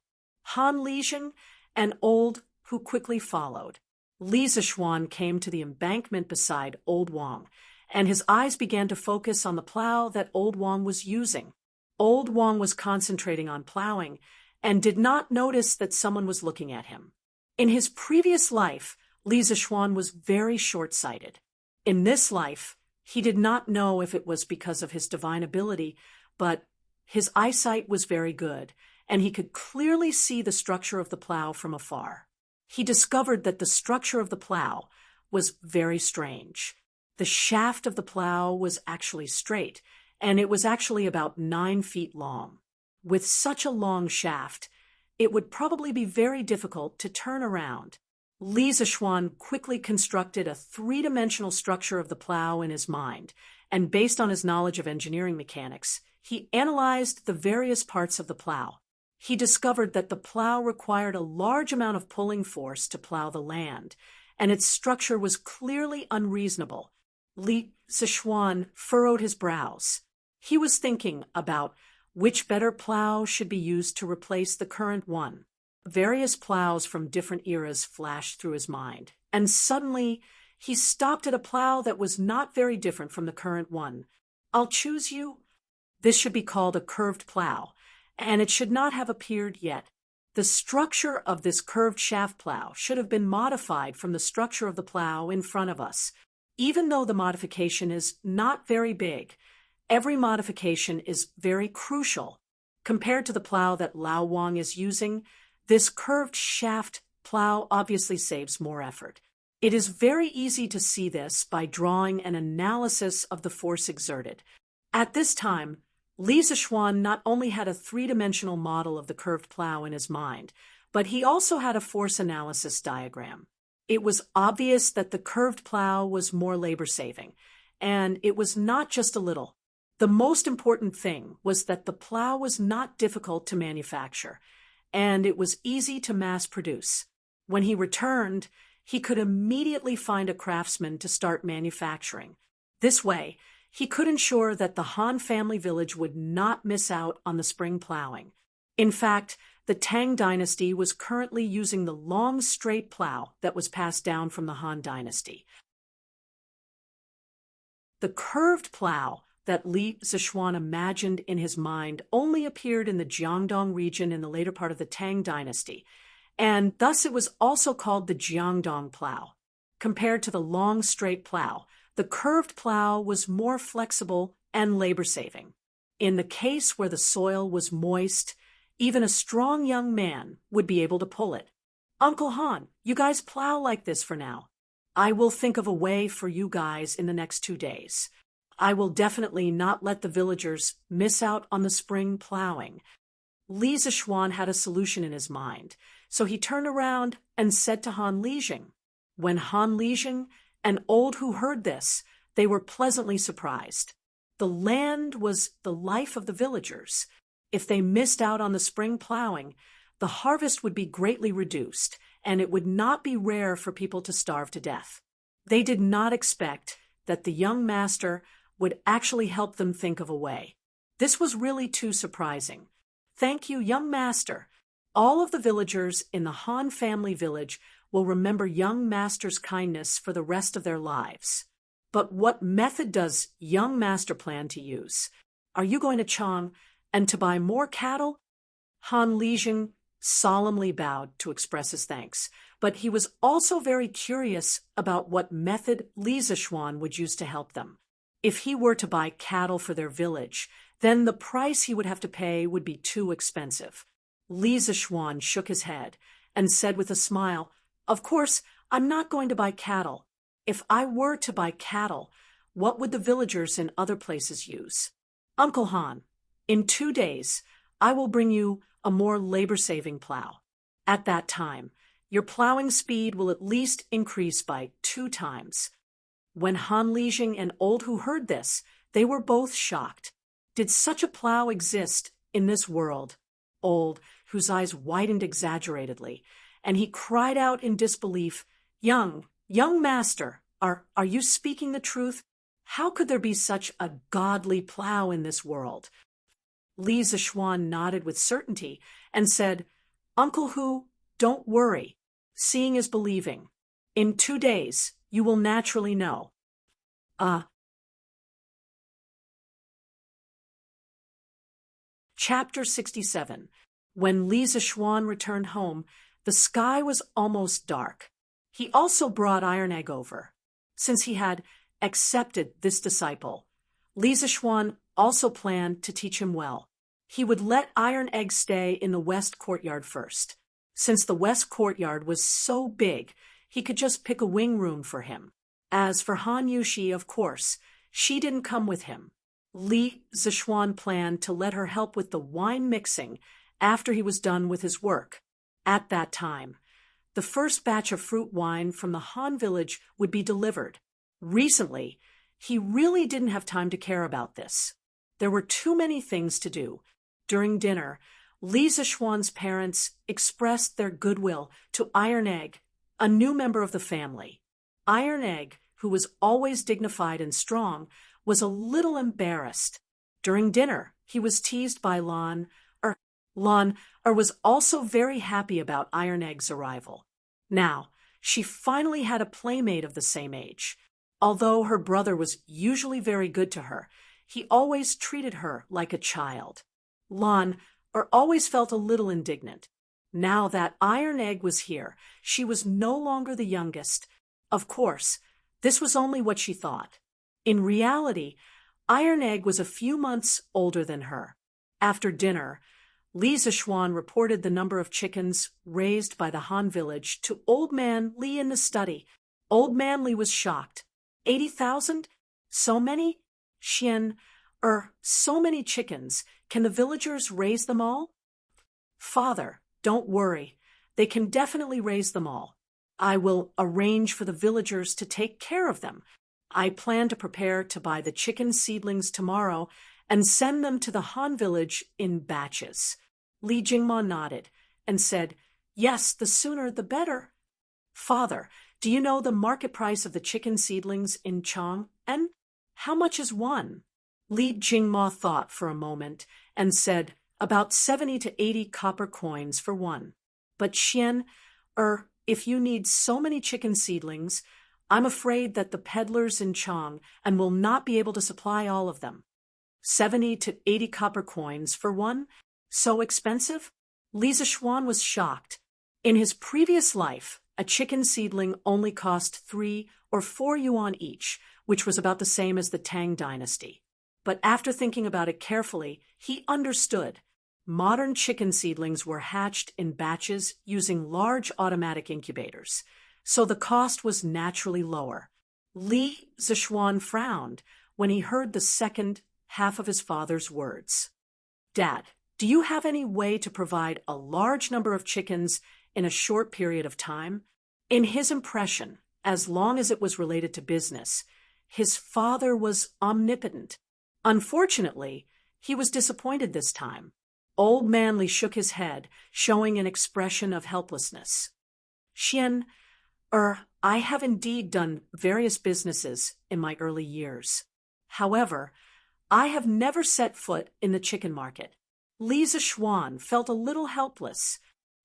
Han Lijing and Old Who quickly followed. Li Zishuan came to the embankment beside Old Wang, and his eyes began to focus on the plow that Old Wang was using. Old Wang was concentrating on plowing and did not notice that someone was looking at him. In his previous life, Li Zishuan was very short-sighted. In this life, he did not know if it was because of his divine ability, but his eyesight was very good, and he could clearly see the structure of the plow from afar. He discovered that the structure of the plow was very strange. The shaft of the plow was actually straight, and it was actually about 9 feet long. With such a long shaft, it would probably be very difficult to turn around. Li Zishuan quickly constructed a 3-dimensional structure of the plow in his mind, and based on his knowledge of engineering mechanics, he analyzed the various parts of the plow. He discovered that the plow required a large amount of pulling force to plow the land, and its structure was clearly unreasonable. Li Zichuan furrowed his brows. He was thinking about which better plow should be used to replace the current one. Various plows from different eras flashed through his mind, and suddenly he stopped at a plow that was not very different from the current one. "I'll choose you." This should be called a curved plow, and it should not have appeared yet. The structure of this curved shaft plow should have been modified from the structure of the plow in front of us. Even though the modification is not very big, every modification is very crucial. Compared to the plow that Lao Wang is using, this curved shaft plow obviously saves more effort. It is very easy to see this by drawing an analysis of the force exerted. At this time, Li Zichuan not only had a three-dimensional model of the curved plow in his mind, but he also had a force analysis diagram. It was obvious that the curved plow was more labor-saving, and it was not just a little. The most important thing was that the plow was not difficult to manufacture, and it was easy to mass-produce. When he returned, he could immediately find a craftsman to start manufacturing. This way, he could ensure that the Han family village would not miss out on the spring plowing. In fact, the Tang Dynasty was currently using the long, straight plow that was passed down from the Han Dynasty. The curved plow that Li Zichuan imagined in his mind only appeared in the Jiangdong region in the later part of the Tang Dynasty, and thus it was also called the Jiangdong plow. Compared to the long, straight plow, the curved plow was more flexible and labor-saving. In the case where the soil was moist, even a strong young man would be able to pull it. "Uncle Han, you guys plow like this for now. I will think of a way for you guys in the next 2 days. I will definitely not let the villagers miss out on the spring plowing." Li Zichuan had a solution in his mind, so he turned around and said to Han Lijing. When Han Lijing and Old Who heard this, they were pleasantly surprised. The land was the life of the villagers. If they missed out on the spring plowing, the harvest would be greatly reduced, and it would not be rare for people to starve to death. They did not expect that the young master would actually help them think of a way. This was really too surprising. "Thank you, young master." All of the villagers in the Han family village will remember young master's kindness for the rest of their lives. But what method does young master plan to use? Are you going to Chang and to buy more cattle? Han Lijing solemnly bowed to express his thanks, but he was also very curious about what method Li Zichuan would use to help them. If he were to buy cattle for their village, then the price he would have to pay would be too expensive. Li Zichuan shook his head and said with a smile, "Of course, I'm not going to buy cattle. If I were to buy cattle, what would the villagers in other places use? Uncle Han, in 2 days, I will bring you a more labor-saving plow. At that time, your plowing speed will at least increase by 2 times. When Han Lijing and Old Who heard this, they were both shocked. Did such a plow exist in this world? Old, whose eyes widened exaggeratedly, and he cried out in disbelief, Young master, are you speaking the truth? How could there be such a godly plow in this world?" Li Zichuan nodded with certainty and said, "Uncle Hu, don't worry. Seeing is believing. In 2 days, you will naturally know." Chapter 67. When Li Zichuan returned home, the sky was almost dark. He also brought Iron Egg over. Since he had accepted this disciple, Li Zichuan also planned to teach him well. He would let Iron Egg stay in the west courtyard first. Since the west courtyard was so big, he could just pick a wing room for him. As for Han Yushi, of course, she didn't come with him. Li Zichuan planned to let her help with the wine mixing after he was done with his work. At that time, the first batch of fruit wine from the Han village would be delivered. Recently, he really didn't have time to care about this. There were too many things to do. During dinner, Li Zichuan's parents expressed their goodwill to Iron Egg a new member of the family. Iron Egg, who was always dignified and strong, was a little embarrassed. During dinner, he was teased by Lon was also very happy about Iron Egg's arrival. Now, she finally had a playmate of the same age. Although her brother was usually very good to her, he always treated her like a child. Lon always felt a little indignant. Now that Iron Egg was here, she was no longer the youngest. Of course, this was only what she thought. In reality, Iron Egg was a few months older than her. After dinner, Li Zixuan reported the number of chickens raised by the Han village to Old Man Li in the study. Old Man Li was shocked. 80,000? So many? So many chickens. Can the villagers raise them all? Father, don't worry. They can definitely raise them all. I will arrange for the villagers to take care of them. I plan to prepare to buy the chicken seedlings tomorrow and send them to the Han village in batches. Li Jingma nodded and said, Yes, the sooner the better. Father, do you know the market price of the chicken seedlings in Chang? And how much is one? Li Jingma thought for a moment and said, About 70 to 80 copper coins for one. But if you need so many chicken seedlings, I'm afraid that the peddlers in Chang and will not be able to supply all of them. 70 to 80 copper coins for one? So expensive? Li Zixuan was shocked. In his previous life, a chicken seedling only cost 3 or 4 yuan each, which was about the same as the Tang Dynasty. But after thinking about it carefully, he understood. Modern chicken seedlings were hatched in batches using large automatic incubators, so the cost was naturally lower. Li Zixuan frowned when he heard the second half of his father's words. Dad, do you have any way to provide a large number of chickens in a short period of time? In his impression, as long as it was related to business, his father was omnipotent. Unfortunately, he was disappointed this time. Old Man Li shook his head, showing an expression of helplessness. I have indeed done various businesses in my early years. However, I have never set foot in the chicken market. Li Zixuan felt a little helpless.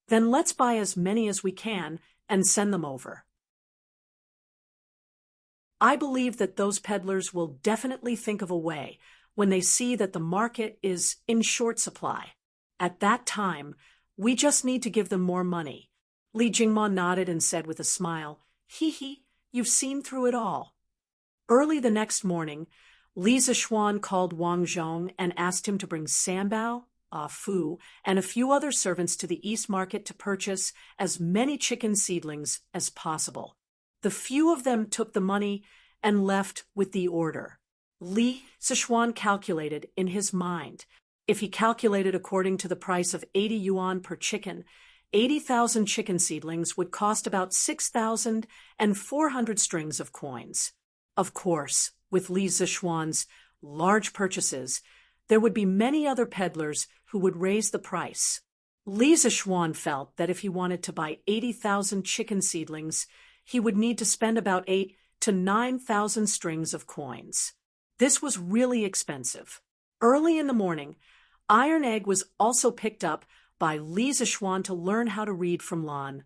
Then let's buy as many as we can and send them over. I believe that those peddlers will definitely think of a way when they see that the market is in short supply. At that time, we just need to give them more money. Li Jingma nodded and said with a smile, You've seen through it all. Early the next morning, Li Zixuan called Wang Zhong and asked him to bring Sanbao, Fu, and a few other servants to the East Market to purchase as many chicken seedlings as possible. The few of them took the money and left with the order. Li Zixuan calculated in his mind. If he calculated according to the price of 80 yuan per chicken, 80,000 chicken seedlings would cost about 6,400 strings of coins. Of course, with Li Zixuan's large purchases, there would be many other peddlers who would raise the price. Li Zixuan felt that if he wanted to buy 80,000 chicken seedlings, he would need to spend about 8,000 to 9,000 strings of coins. This was really expensive. Early in the morning, Iron Egg was also picked up by Li Zixuan to learn how to read from Lan.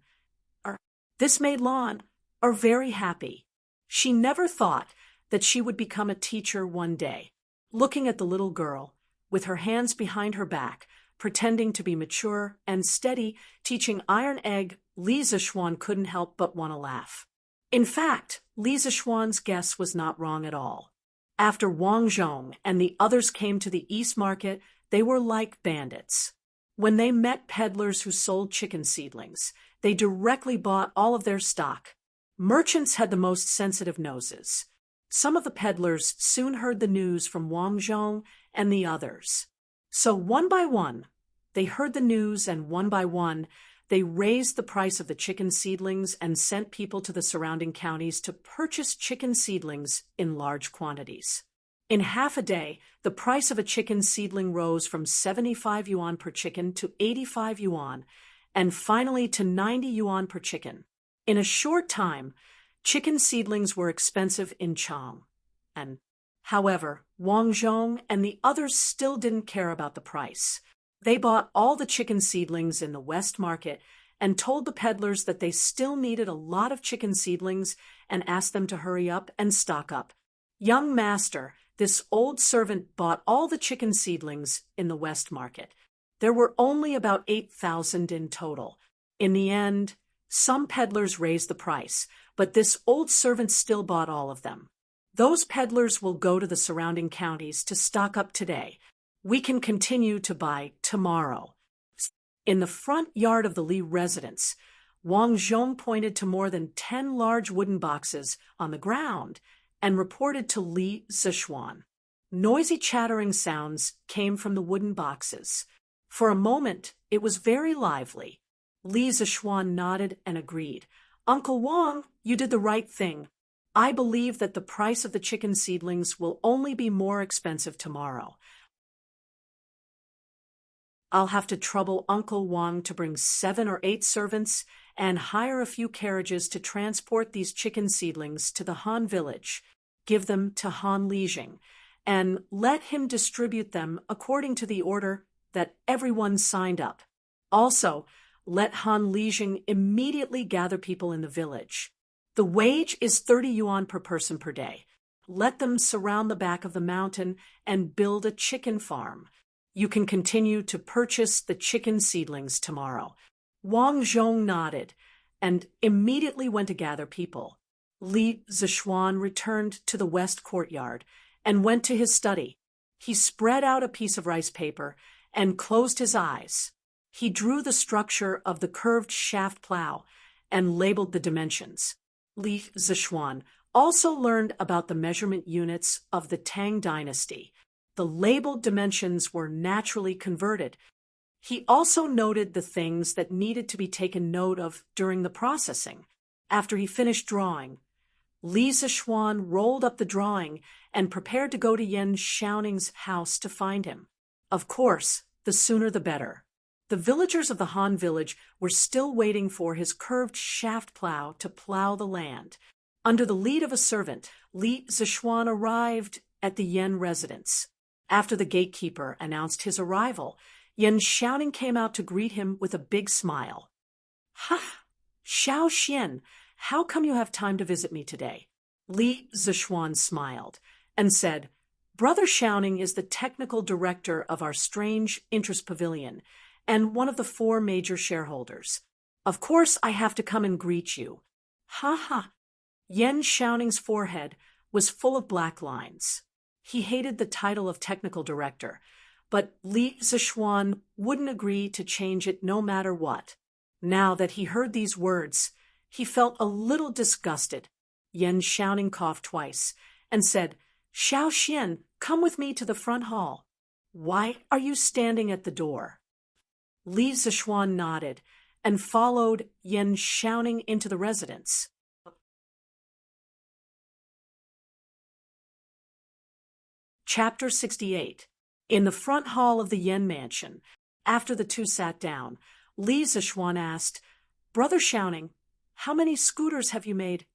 This made Lan very happy. She never thought that she would become a teacher one day. Looking at the little girl, with her hands behind her back, pretending to be mature and steady, teaching Iron Egg, Li Zixuan couldn't help but want to laugh. In fact, Li Zixuan's guess was not wrong at all. After Wang Zhong and the others came to the East Market, they were like bandits. When they met peddlers who sold chicken seedlings, they directly bought all of their stock. Merchants had the most sensitive noses. Some of the peddlers soon heard the news from Wang Zhong and the others. So one by one, they heard the news, and one by one, they raised the price of the chicken seedlings and sent people to the surrounding counties to purchase chicken seedlings in large quantities. In half a day, the price of a chicken seedling rose from 75 yuan per chicken to 85 yuan, and finally to 90 yuan per chicken. In a short time, chicken seedlings were expensive in Chang. However, Wang Zhong and the others still didn't care about the price. They bought all the chicken seedlings in the West Market and told the peddlers that they still needed a lot of chicken seedlings and asked them to hurry up and stock up. Young master, this old servant bought all the chicken seedlings in the West Market. There were only about 8,000 in total. In the end, some peddlers raised the price, but this old servant still bought all of them. Those peddlers will go to the surrounding counties to stock up today. We can continue to buy tomorrow. In the front yard of the Li residence, Wang Zhong pointed to more than 10 large wooden boxes on the ground and reported to Li Zishuan. Noisy chattering sounds came from the wooden boxes. For a moment, it was very lively. Li Zishuan nodded and agreed. Uncle Wang, you did the right thing. I believe that the price of the chicken seedlings will only be more expensive tomorrow. I'll have to trouble Uncle Wang to bring 7 or 8 servants and hire a few carriages to transport these chicken seedlings to the Han village, give them to Han Lijing, and let him distribute them according to the order that everyone signed up. Also, let Han Lijing immediately gather people in the village. The wage is 30 yuan per person per day. Let them surround the back of the mountain and build a chicken farm. You can continue to purchase the chicken seedlings tomorrow. Wang Zhong nodded and immediately went to gather people. Li Zishuan returned to the west courtyard and went to his study. He spread out a piece of rice paper and closed his eyes. He drew the structure of the curved shaft plow and labeled the dimensions. Li Zishuan also learned about the measurement units of the Tang Dynasty. The labeled dimensions were naturally converted. He also noted the things that needed to be taken note of during the processing. After he finished drawing, Li Zishuan rolled up the drawing and prepared to go to Yan Xiaoning's house to find him. Of course, the sooner the better. The villagers of the Han village were still waiting for his curved shaft plow to plow the land. Under the lead of a servant, Li Zishuan arrived at the Yan residence. After the gatekeeper announced his arrival, Yan Xiaoning came out to greet him with a big smile. "Ha! Xiao Xian, how come you have time to visit me today?" Li Zishuan smiled and said, "Brother Xiaoning is the technical director of our strange interest pavilion and one of the 4 major shareholders. Of course I have to come and greet you." Ha ha! Yan Xiaoning's forehead was full of black lines. He hated the title of technical director, but Li Zishuan wouldn't agree to change it no matter what. Now that he heard these words, he felt a little disgusted. Yan Xiaoning coughed twice and said, "Xiao Xian, come with me to the front hall." "Why are you standing at the door?" Li Zishuan nodded and followed Yan Xiaoning into the residence. Chapter 68. In the front hall of the Yan mansion, after the two sat down, Li Zishuan asked, "Brother Xiaoning, how many scooters have you made?"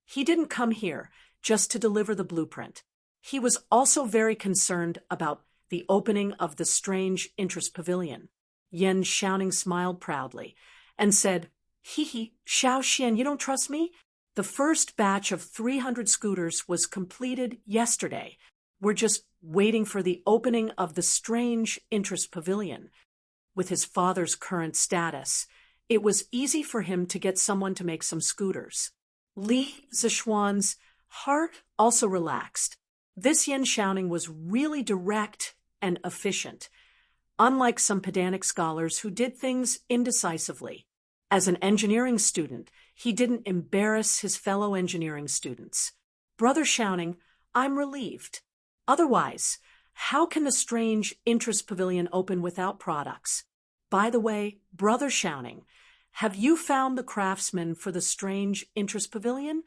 He didn't come here just to deliver the blueprint. He was also very concerned about the opening of the strange interest pavilion. Yan Xiaoning smiled proudly and said, "Hee, Xiao Xian, you don't trust me? The first batch of 300 scooters was completed yesterday. We're just waiting for the opening of the strange interest pavilion." With his father's current status, it was easy for him to get someone to make some scooters. Li Zishuan's heart also relaxed. This Yan Xiaoning was really direct and efficient, unlike some pedantic scholars who did things indecisively. As an engineering student, he didn't embarrass his fellow engineering students. "Brother Xiaoning, I'm relieved. Otherwise, how can the strange interest pavilion open without products? By the way, Brother Xiaoning, have you found the craftsman for the strange interest pavilion?"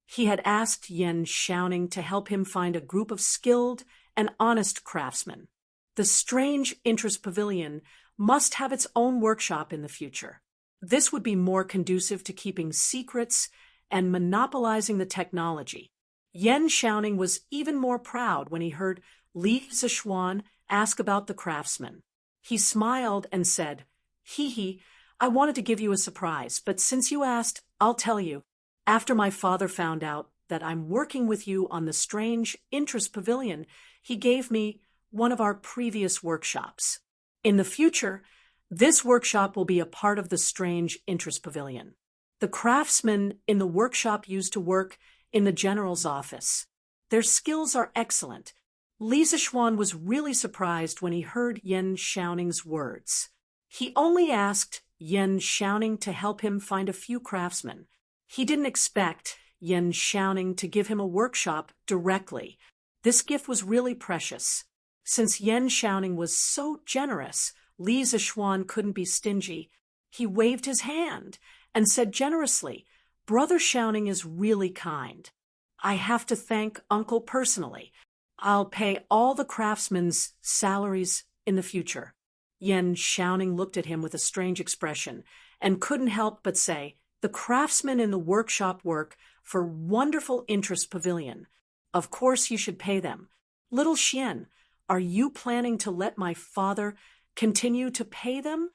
He had asked Yan Xiaoning to help him find a group of skilled and honest craftsmen. The strange interest pavilion must have its own workshop in the future. This would be more conducive to keeping secrets and monopolizing the technology. Yen Xiaoning was even more proud when he heard Li Zishuan ask about the craftsman. He smiled and said, "Hee, I wanted to give you a surprise, but since you asked, I'll tell you. After my father found out that I'm working with you on the Strange Interest Pavilion, he gave me one of our previous workshops. In the future, this workshop will be a part of the Strange Interest Pavilion. The craftsmen in the workshop used to work in the general's office. Their skills are excellent." Li Zishuan was really surprised when he heard Yen Xiaoning's words. He only asked Yen Xiaoning to help him find a few craftsmen. He didn't expect Yen Xiaoning to give him a workshop directly. This gift was really precious. Since Yen Xiaoning was so generous, Li Zishuan couldn't be stingy. He waved his hand and said generously, "Brother Xiaoning is really kind. I have to thank Uncle personally. I'll pay all the craftsmen's salaries in the future." Yen Xiaoning looked at him with a strange expression and couldn't help but say, "The craftsmen in the workshop work for Wonderful Interest Pavilion. Of course you should pay them. Little Xian, are you planning to let my father continue to pay them?"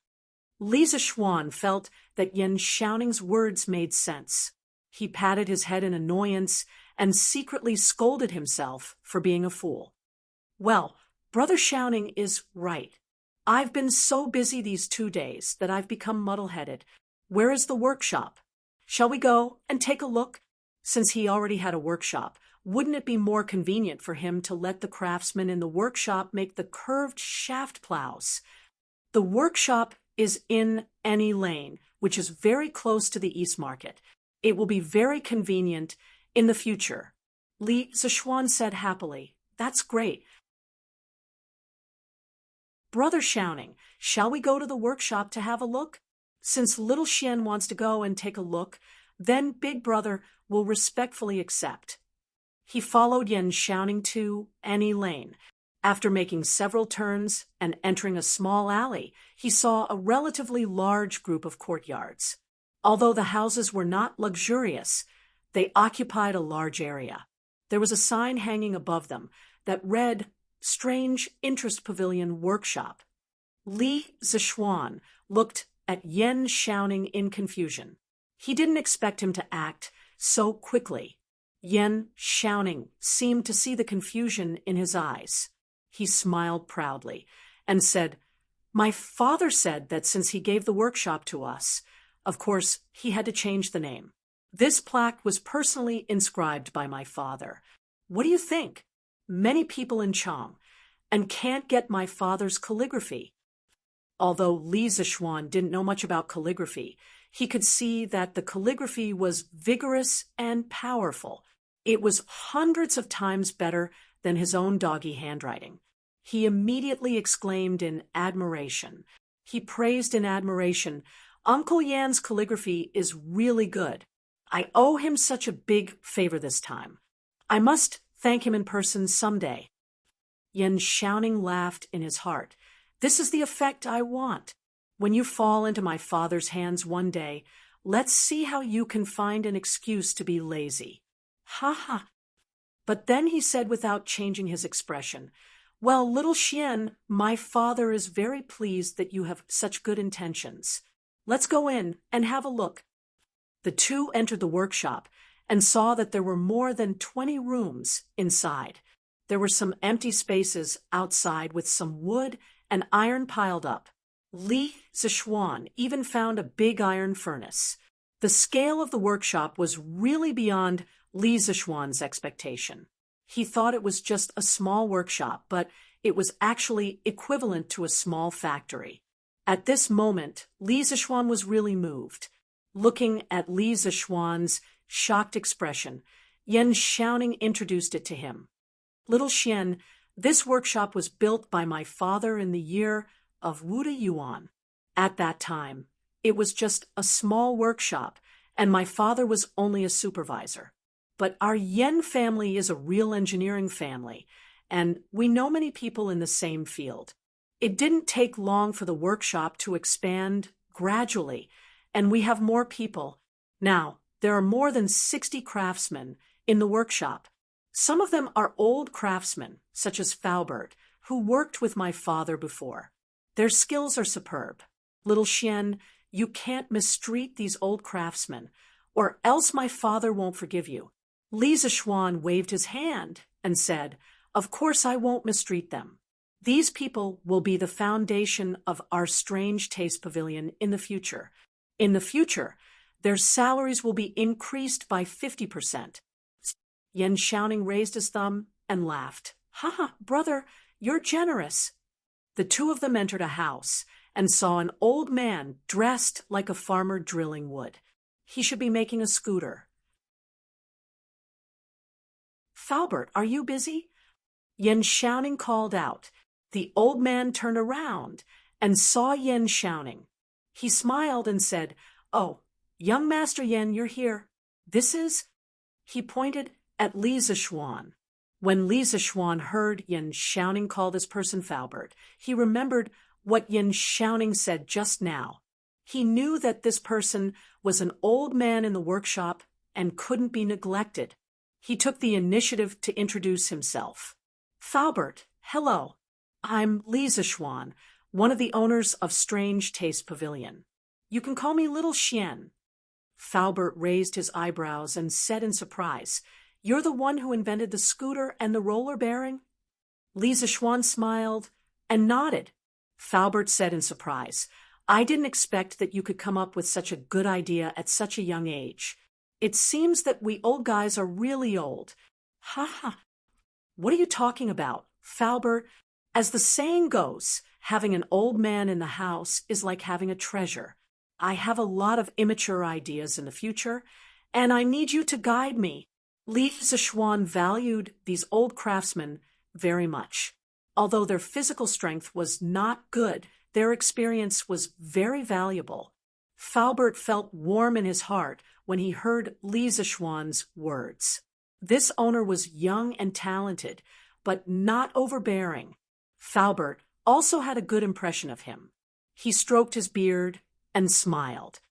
Li Zishuan felt that Yen Xiaoning's words made sense. He patted his head in annoyance and secretly scolded himself for being a fool. "Well, Brother Xiaoning is right. I've been so busy these 2 days that I've become muddle-headed. Where is the workshop? Shall we go and take a look?" Since he already had a workshop, wouldn't it be more convenient for him to let the craftsmen in the workshop make the curved shaft plows? The workshop is in Any Lane, which is very close to the East Market. It will be very convenient in the future. Li Zishuan said happily, "That's great. Brother Xiaoning, shall we go to the workshop to have a look? Since little Xian wants to go and take a look, then Big Brother will respectfully accept." He followed Yen Xiaoning to Any Lane. After making several turns and entering a small alley, he saw a relatively large group of courtyards. Although the houses were not luxurious, they occupied a large area. There was a sign hanging above them that read Strange Interest Pavilion Workshop. Li Zishuan looked at Yen Xiaoning in confusion. He didn't expect him to act so quickly. Yen Xiaoning seemed to see the confusion in his eyes. He smiled proudly and said, "My father said that since he gave the workshop to us, of course, he had to change the name. This plaque was personally inscribed by my father. What do you think? Many people in Chang and can't get my father's calligraphy." Although Li Zishuan didn't know much about calligraphy, he could see that the calligraphy was vigorous and powerful. It was hundreds of times better than his own doggy handwriting. He immediately exclaimed in admiration. He praised in admiration, "Uncle Yan's calligraphy is really good. I owe him such a big favor this time. I must thank him in person someday." Yen Xiaoning laughed in his heart. "This is the effect I want. When you fall into my father's hands one day, let's see how you can find an excuse to be lazy." "Ha ha." But then he said without changing his expression, "Well, little Xian, my father is very pleased that you have such good intentions. Let's go in and have a look." The two entered the workshop and saw that there were more than 20 rooms inside. There were some empty spaces outside with some wood and iron piled up. Li Zishuan even found a big iron furnace. The scale of the workshop was really beyond Li Zishuan's expectation. He thought it was just a small workshop, but it was actually equivalent to a small factory. At this moment, Li Zishuan was really moved. Looking at Li Zishuan's shocked expression, Yen Xiaoning introduced it to him. "Little Xian, this workshop was built by my father in the year of Wuda Yuan. At that time, it was just a small workshop, and my father was only a supervisor. But our Yen family is a real engineering family, and we know many people in the same field. It didn't take long for the workshop to expand gradually, and we have more people. Now, there are more than 60 craftsmen in the workshop. Some of them are old craftsmen, such as Faubert, who worked with my father before. Their skills are superb. Little Xian, you can't mistreat these old craftsmen, or else my father won't forgive you. Li Zishuan waved his hand and said, "Of course I won't mistreat them. These people will be the foundation of our Strange Taste Pavilion in the future. In the future, their salaries will be increased by 50%. Yan Xiaoning raised his thumb and laughed. "Ha, brother, you're generous." The two of them entered a house and saw an old man dressed like a farmer drilling wood. He should be making a scooter. "Faubert, are you busy?" Yan Xiaoning called out. The old man turned around and saw Yan Xiaoning. He smiled and said, "Oh, young Master Yan, you're here. This is—" He pointed at Li Zishuan. When Li Zishuan heard Yan Xiaoning call this person Faubert, he remembered what Yan Xiaoning said just now. He knew that this person was an old man in the workshop and couldn't be neglected. He took the initiative to introduce himself. "Faubert, hello. I'm Li Zishuan, one of the owners of Strange Taste Pavilion. You can call me Little Xian." Faubert raised his eyebrows and said in surprise, "You're the one who invented the scooter and the roller bearing?" Li Zishuan smiled and nodded. Faubert said in surprise, "I didn't expect that you could come up with such a good idea at such a young age. It seems that we old guys are really old." "Ha ha. What are you talking about, Faubert? As the saying goes, having an old man in the house is like having a treasure. I have a lot of immature ideas in the future, and I need you to guide me." Li Zishuan valued these old craftsmen very much. Although their physical strength was not good, their experience was very valuable. Faubert felt warm in his heart when he heard Li Zishuan's words. This owner was young and talented, but not overbearing. Faubert also had a good impression of him. He stroked his beard and smiled.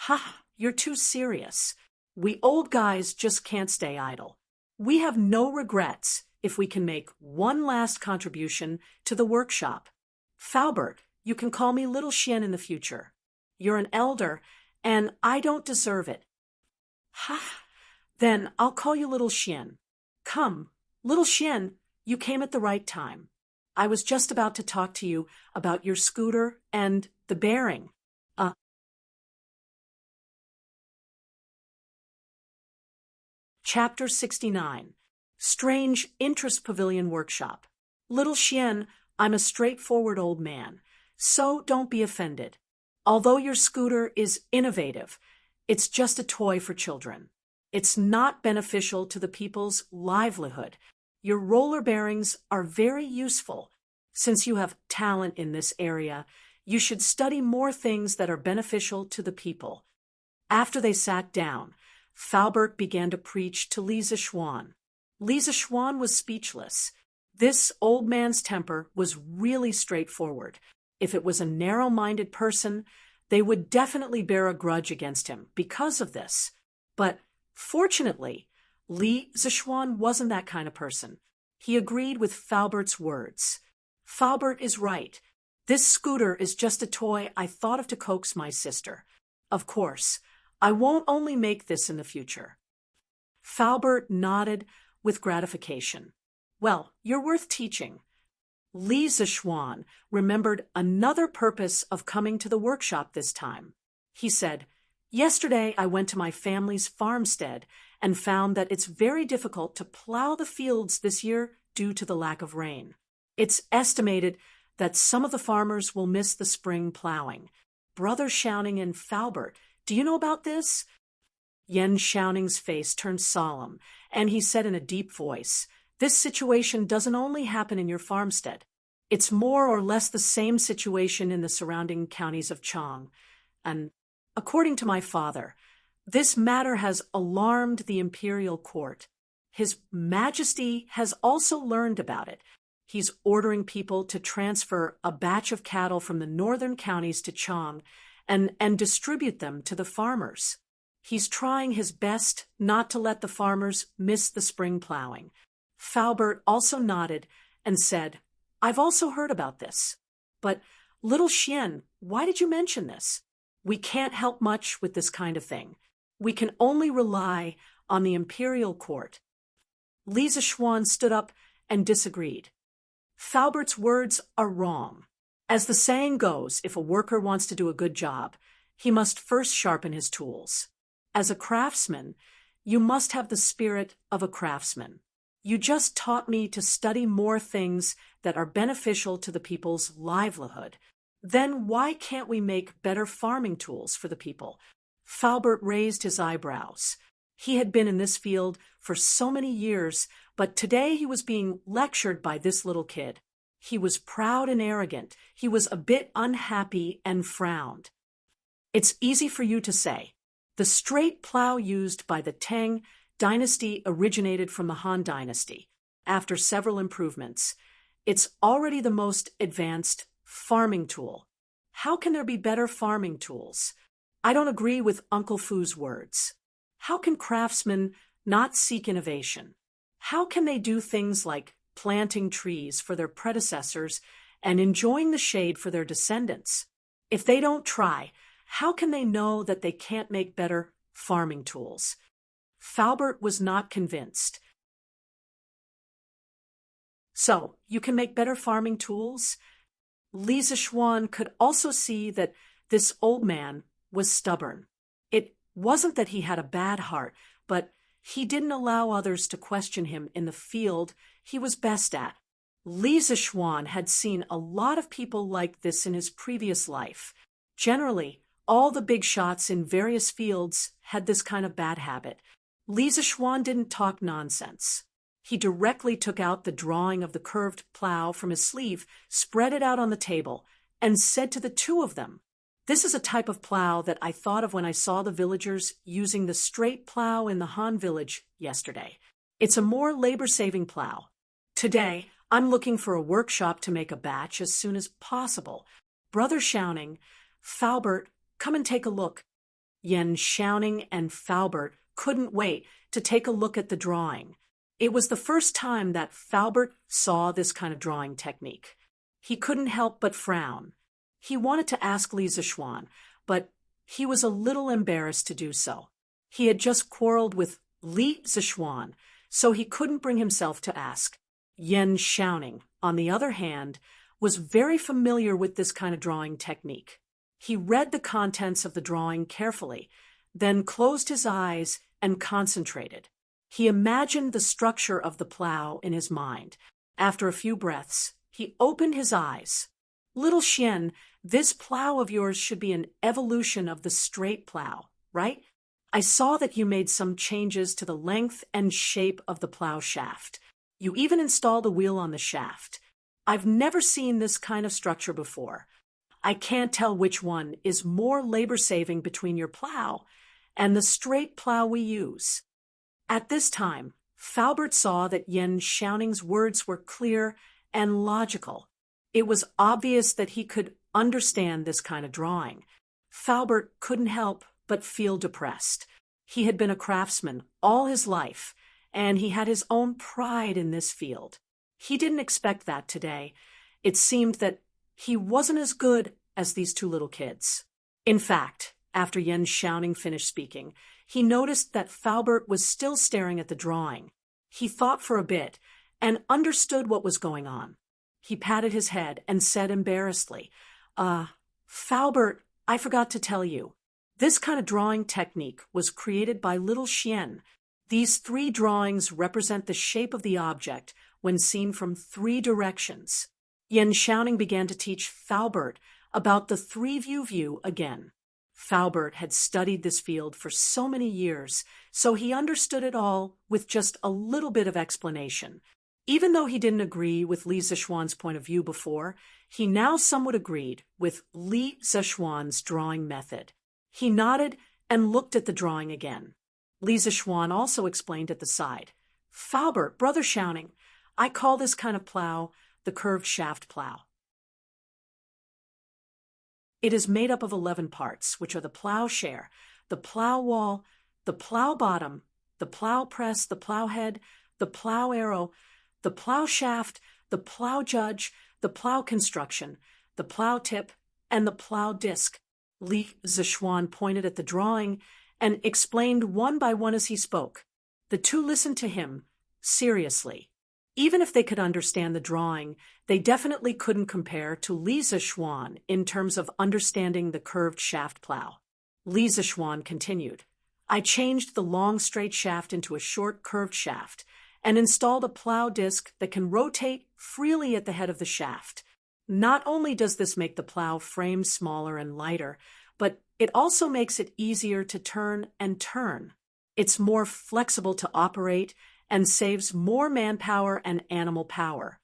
"Ha, you're too serious. We old guys just can't stay idle. We have no regrets if we can make one last contribution to the workshop. Faubert, you can call me Little Xian in the future. You're an elder, and I don't deserve it." "Ha, then I'll call you Little Xian. Come, Little Xian, you came at the right time. I was just about to talk to you about your scooter and the bearing. Chapter 69. Strange Interest Pavilion Workshop. Little Xian, I'm a straightforward old man, so don't be offended. Although your scooter is innovative, it's just a toy for children. It's not beneficial to the people's livelihood. Your roller bearings are very useful. Since you have talent in this area, you should study more things that are beneficial to the people." After they sat down, Faubert began to preach to Li Zishuan. Li Zishuan was speechless. This old man's temper was really straightforward. If it was a narrow-minded person, they would definitely bear a grudge against him because of this. But fortunately, Li Zishuan wasn't that kind of person. He agreed with Faubert's words. "Faubert is right. This scooter is just a toy I thought of to coax my sister. Of course, I won't only make this in the future." Faubert nodded with gratification. "Well, you're worth teaching." Li Zishuan remembered another purpose of coming to the workshop this time. He said, "Yesterday I went to my family's farmstead and found that it's very difficult to plow the fields this year due to the lack of rain. It's estimated that some of the farmers will miss the spring plowing. Brother Xiaoning and Faubert, do you know about this?" Yan Xiaoning's face turned solemn, and he said in a deep voice, "This situation doesn't only happen in your farmstead. It's more or less the same situation in the surrounding counties of Chang. And according to my father, this matter has alarmed the imperial court. His Majesty has also learned about it. He's ordering people to transfer a batch of cattle from the northern counties to Chang and distribute them to the farmers. He's trying his best not to let the farmers miss the spring plowing. Falbert also nodded and said, I've also heard about this. But, little Xian, why did you mention this? We can't help much with this kind of thing. We can only rely on the imperial court. Li Zishuan stood up and disagreed. Falbert's words are wrong. As the saying goes, if a worker wants to do a good job, he must first sharpen his tools. As a craftsman, you must have the spirit of a craftsman. You just taught me to study more things that are beneficial to the people's livelihood. Then why can't we make better farming tools for the people? Falbert raised his eyebrows. He had been in this field for so many years, but today he was being lectured by this little kid. He was proud and arrogant. He was a bit unhappy and frowned. It's easy for you to say. The straight plow used by the Tang Dynasty originated from the Han Dynasty. After several improvements, it's already the most advanced farming tool. How can there be better farming tools? I don't agree with Uncle Fu's words. How can craftsmen not seek innovation? How can they do things like planting trees for their predecessors and enjoying the shade for their descendants? If they don't try, how can they know that they can't make better farming tools? Falbert was not convinced. So, you can make better farming tools? Li Zishuan could also see that this old man was stubborn. It wasn't that he had a bad heart, but he didn't allow others to question him in the field he was best at. Li Zishuan had seen a lot of people like this in his previous life. Generally, all the big shots in various fields had this kind of bad habit. Li Zishuan didn't talk nonsense. He directly took out the drawing of the curved plow from his sleeve, spread it out on the table, and said to the two of them, This is a type of plow that I thought of when I saw the villagers using the straight plow in the Han village yesterday. It's a more labor-saving plow. Today, I'm looking for a workshop to make a batch as soon as possible. Brother Shouting, Falbert, come and take a look. Yen Shouting and Falbert couldn't wait to take a look at the drawing. It was the first time that Falbert saw this kind of drawing technique. He couldn't help but frown. He wanted to ask Li Zishuan, but he was a little embarrassed to do so. He had just quarreled with Li Zishuan, so he couldn't bring himself to ask. Yen Shouting, on the other hand, was very familiar with this kind of drawing technique. He read the contents of the drawing carefully, then closed his eyes and concentrated. He imagined the structure of the plow in his mind. After a few breaths, he opened his eyes. Little Xian, this plow of yours should be an evolution of the straight plow, right? I saw that you made some changes to the length and shape of the plow shaft. You even installed a wheel on the shaft. I've never seen this kind of structure before. I can't tell which one is more labor-saving between your plow and the straight plow we use. At this time, Falbert saw that Yen Shouting's words were clear and logical. It was obvious that he could understand this kind of drawing. Falbert couldn't help but feel depressed. He had been a craftsman all his life, and he had his own pride in this field. He didn't expect that today. It seemed that he wasn't as good as these two little kids. In fact, after Yen Shouting finished speaking, he noticed that Falbert was still staring at the drawing. He thought for a bit and understood what was going on. He patted his head and said embarrassedly, Falbert, I forgot to tell you. This kind of drawing technique was created by little Xian. These 3 drawings represent the shape of the object when seen from 3 directions. Yen Shouting began to teach Falbert about the 3-view view again. Falbert had studied this field for so many years, so he understood it all with just a little bit of explanation. Even though he didn't agree with Li Zishuan's point of view before, he now somewhat agreed with Li Zishuan's drawing method. He nodded and looked at the drawing again. Li Zishuan also explained at the side, Falbert, Brother Shouting, I call this kind of plow the curved shaft plow. It is made up of 11 parts, which are the plowshare, the plow wall, the plow bottom, the plow press, the plow head, the plow arrow, the plow shaft, the plow judge, the plow construction, the plow tip, and the plow disc. Li Zishuan pointed at the drawing and explained one by one as he spoke. The two listened to him seriously. Even if they could understand the drawing, they definitely couldn't compare to Li Zishuan in terms of understanding the curved shaft plow. Li Zishuan continued, I changed the long straight shaft into a short curved shaft and installed a plow disc that can rotate freely at the head of the shaft. Not only does this make the plow frame smaller and lighter, but it also makes it easier to turn and turn. It's more flexible to operate and saves more manpower and animal power.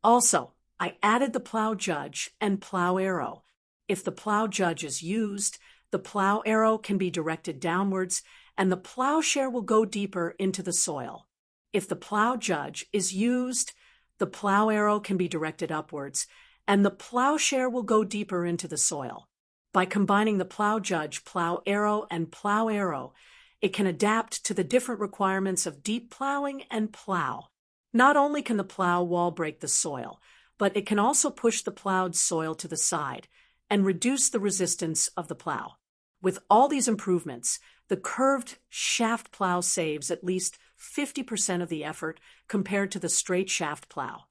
Also, I added the plow judge and plow arrow. If the plow judge is used, the plow arrow can be directed downwards and the plowshare will go deeper into the soil. If the plow judge is used, the plow arrow can be directed upwards and the plowshare will go deeper into the soil. By combining the plow judge, plow arrow, and plow arrow, it can adapt to the different requirements of deep plowing and plow. Not only can the plow wall break the soil, but it can also push the plowed soil to the side and reduce the resistance of the plow. With all these improvements, the curved shaft plow saves at least 50% of the effort compared to the straight shaft plow.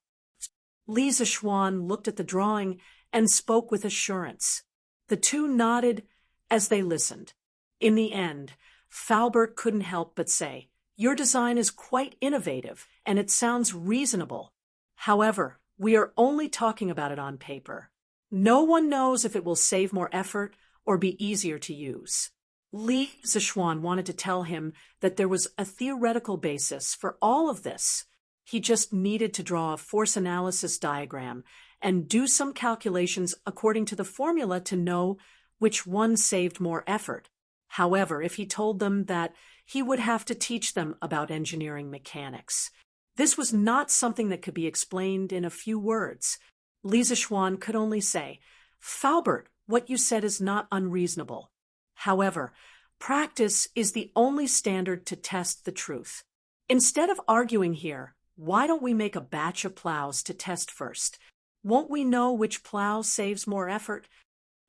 Li Zishuan looked at the drawing and spoke with assurance. The two nodded as they listened. In the end, Faubert couldn't help but say, Your design is quite innovative, and it sounds reasonable. However, we are only talking about it on paper. No one knows if it will save more effort or be easier to use. Li Zishuan wanted to tell him that there was a theoretical basis for all of this. He just needed to draw a force analysis diagram and do some calculations according to the formula to know which one saved more effort. However, if he told them that, he would have to teach them about engineering mechanics. This was not something that could be explained in a few words. Li Zishuan could only say, Faubert, what you said is not unreasonable. However, practice is the only standard to test the truth. Instead of arguing here, why don't we make a batch of plows to test first? Won't we know which plow saves more effort?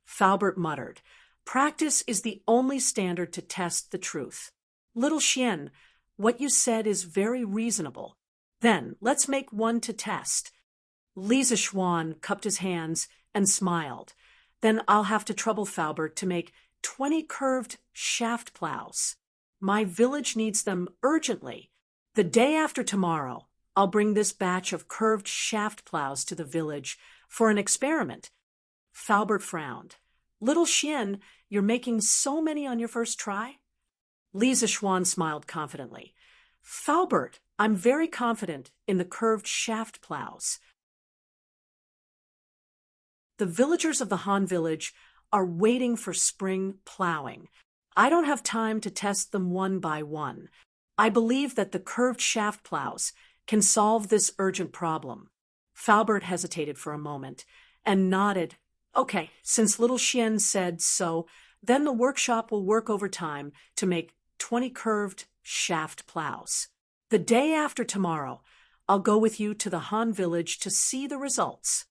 Faubert muttered, Practice is the only standard to test the truth. Little Xian, what you said is very reasonable. Then, let's make one to test. Li Zishuan cupped his hands and smiled. Then I'll have to trouble Faubert to make 20 curved shaft plows. My village needs them urgently. The day after tomorrow, I'll bring this batch of curved shaft plows to the village for an experiment. Faubert frowned. Little Xian, you're making so many on your first try? Li Zishuan smiled confidently. Faubert, I'm very confident in the curved shaft plows. The villagers of the Han village are waiting for spring plowing. I don't have time to test them one by one. I believe that the curved shaft plows can solve this urgent problem. Faubert hesitated for a moment and nodded. Okay, since Little Xian said so, then the workshop will work overtime to make 20 curved shaft plows. The day after tomorrow, I'll go with you to the Han village to see the results.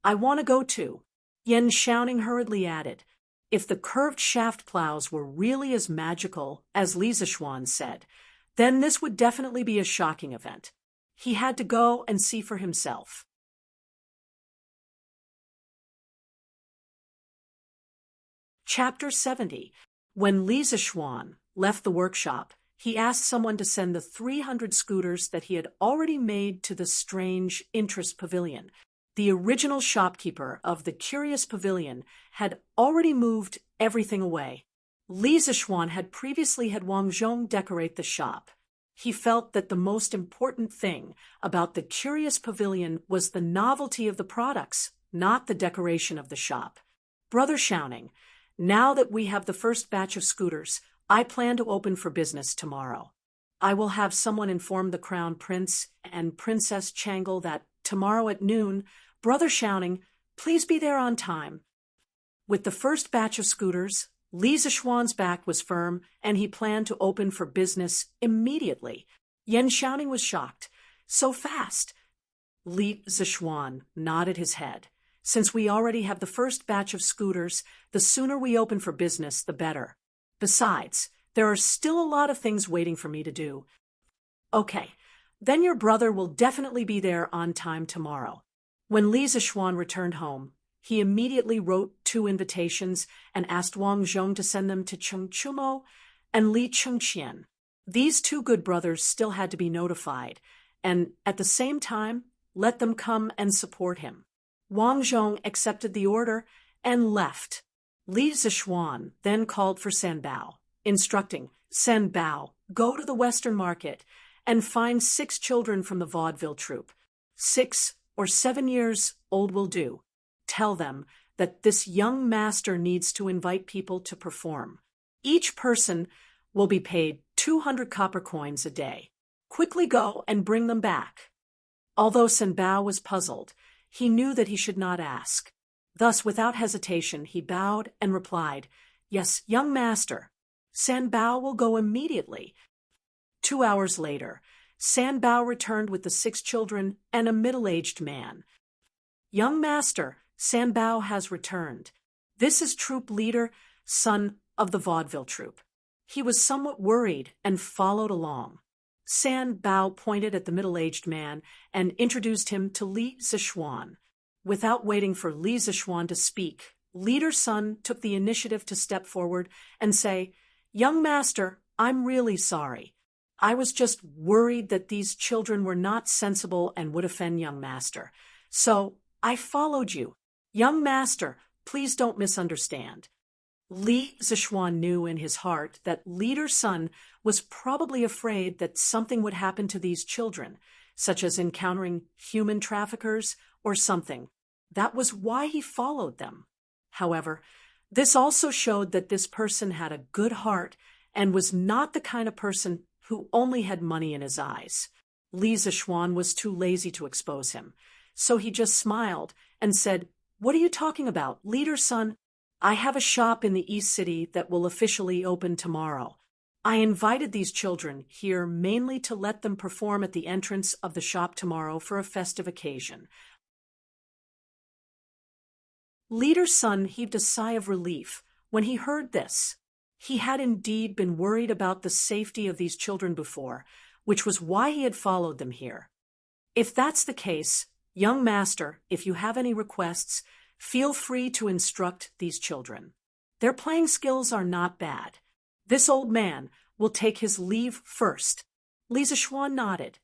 I want to go too, Yan Shouting hurriedly added. If the curved shaft plows were really as magical as Li Zishuan said, then this would definitely be a shocking event. He had to go and see for himself. Chapter 70. When Li Zishuan left the workshop, he asked someone to send the 300 scooters that he had already made to the Strange Interest Pavilion. The original shopkeeper of the Curious Pavilion had already moved everything away. Li Zishuan had previously had Wang Zhong decorate the shop. He felt that the most important thing about the Curious Pavilion was the novelty of the products, not the decoration of the shop. Brother Shouting, now that we have the first batch of scooters, I plan to open for business tomorrow. I will have someone inform the Crown Prince and Princess Changle that tomorrow at noon, Brother Shouting, please be there on time. With the first batch of scooters, Li Zixuan's back was firm and he planned to open for business immediately. Yan Xiaoning was shocked. So fast! Li Zixuan nodded his head. Since we already have the first batch of scooters, the sooner we open for business, the better. Besides, there are still a lot of things waiting for me to do. Okay, then your brother will definitely be there on time tomorrow. When Li Zixuan returned home, he immediately wrote 2 invitations and asked Wang Zhong to send them to Cheng Chumo and Li Chengqian. These 2 good brothers still had to be notified, and at the same time, let them come and support him. Wang Zhong accepted the order and left. Li Zixuan then called for San Bao, instructing San Bao, go to the Western Market and find 6 children from the vaudeville troupe. 6 or 7 years old will do. Tell them that this young master needs to invite people to perform. Each person will be paid 200 copper coins a day. Quickly go and bring them back. Although San Bao was puzzled, he knew that he should not ask. Thus, without hesitation, he bowed and replied, Yes, young master. San Bao will go immediately. 2 hours later, San Bao returned with the 6 children and a middle-aged man. Young master, San Bao has returned. This is troop leader, son of the vaudeville troupe. He was somewhat worried and followed along. San Bao pointed at the middle-aged man and introduced him to Li Zixuan. Without waiting for Li Zixuan to speak, leader's son took the initiative to step forward and say, Young master, I'm really sorry. I was just worried that these children were not sensible and would offend young master. So I followed you. Young master, please don't misunderstand. Li Zixuan knew in his heart that leader's son was probably afraid that something would happen to these children, such as encountering human traffickers or something. That was why he followed them. However, this also showed that this person had a good heart and was not the kind of person who only had money in his eyes. Li Zixuan was too lazy to expose him, so he just smiled and said, What are you talking about, leader's son? I have a shop in the East City that will officially open tomorrow. I invited these children here mainly to let them perform at the entrance of the shop tomorrow for a festive occasion. Leader's son heaved a sigh of relief when he heard this. He had indeed been worried about the safety of these children before, which was why he had followed them here. If that's the case, young master, if you have any requests, feel free to instruct these children. Their playing skills are not bad. This old man will take his leave first. Li Zixuan nodded.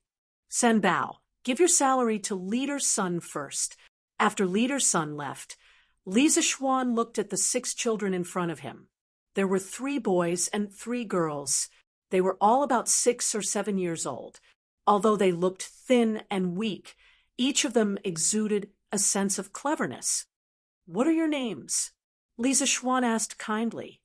San Bao, give your salary to leader's son first. After leader's son left, Li Zixuan looked at the 6 children in front of him. There were 3 boys and 3 girls. They were all about 6 or 7 years old. Although they looked thin and weak, each of them exuded a sense of cleverness. What are your names? Li Zixuan asked kindly.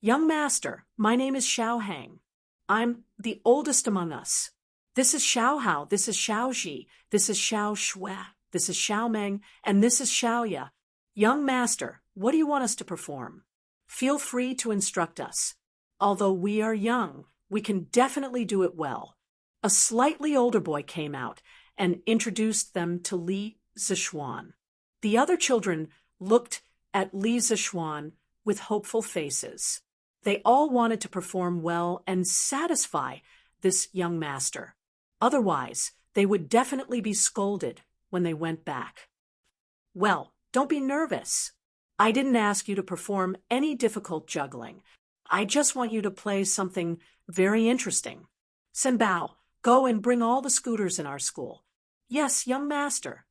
Young master, my name is Xiao Hang. I'm the oldest among us. This is Xiao Hao, this is Xiao Ji, this is Xiao Shui, this is Xiao Meng, and this is Xiao Ya. Young master, what do you want us to perform? Feel free to instruct us. Although we are young, we can definitely do it well. A slightly older boy came out and introduced them to Li Zixuan. The other children looked at Li Zixuan with hopeful faces. They all wanted to perform well and satisfy this young master. Otherwise, they would definitely be scolded when they went back. Well, don't be nervous. I didn't ask you to perform any difficult juggling. I just want you to play something very interesting. San Bao, go and bring all the scooters in our school. Yes, young master.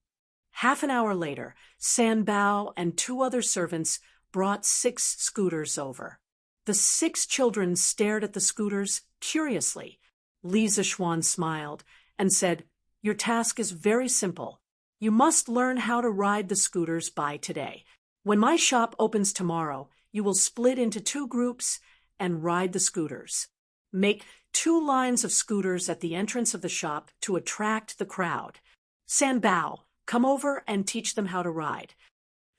Half an hour later, San Bao and 2 other servants brought 6 scooters over. The 6 children stared at the scooters curiously. Li Zixuan smiled and said, Your task is very simple. You must learn how to ride the scooters by today. When my shop opens tomorrow, you will split into 2 groups and ride the scooters. Make 2 lines of scooters at the entrance of the shop to attract the crowd. San Bao, come over and teach them how to ride.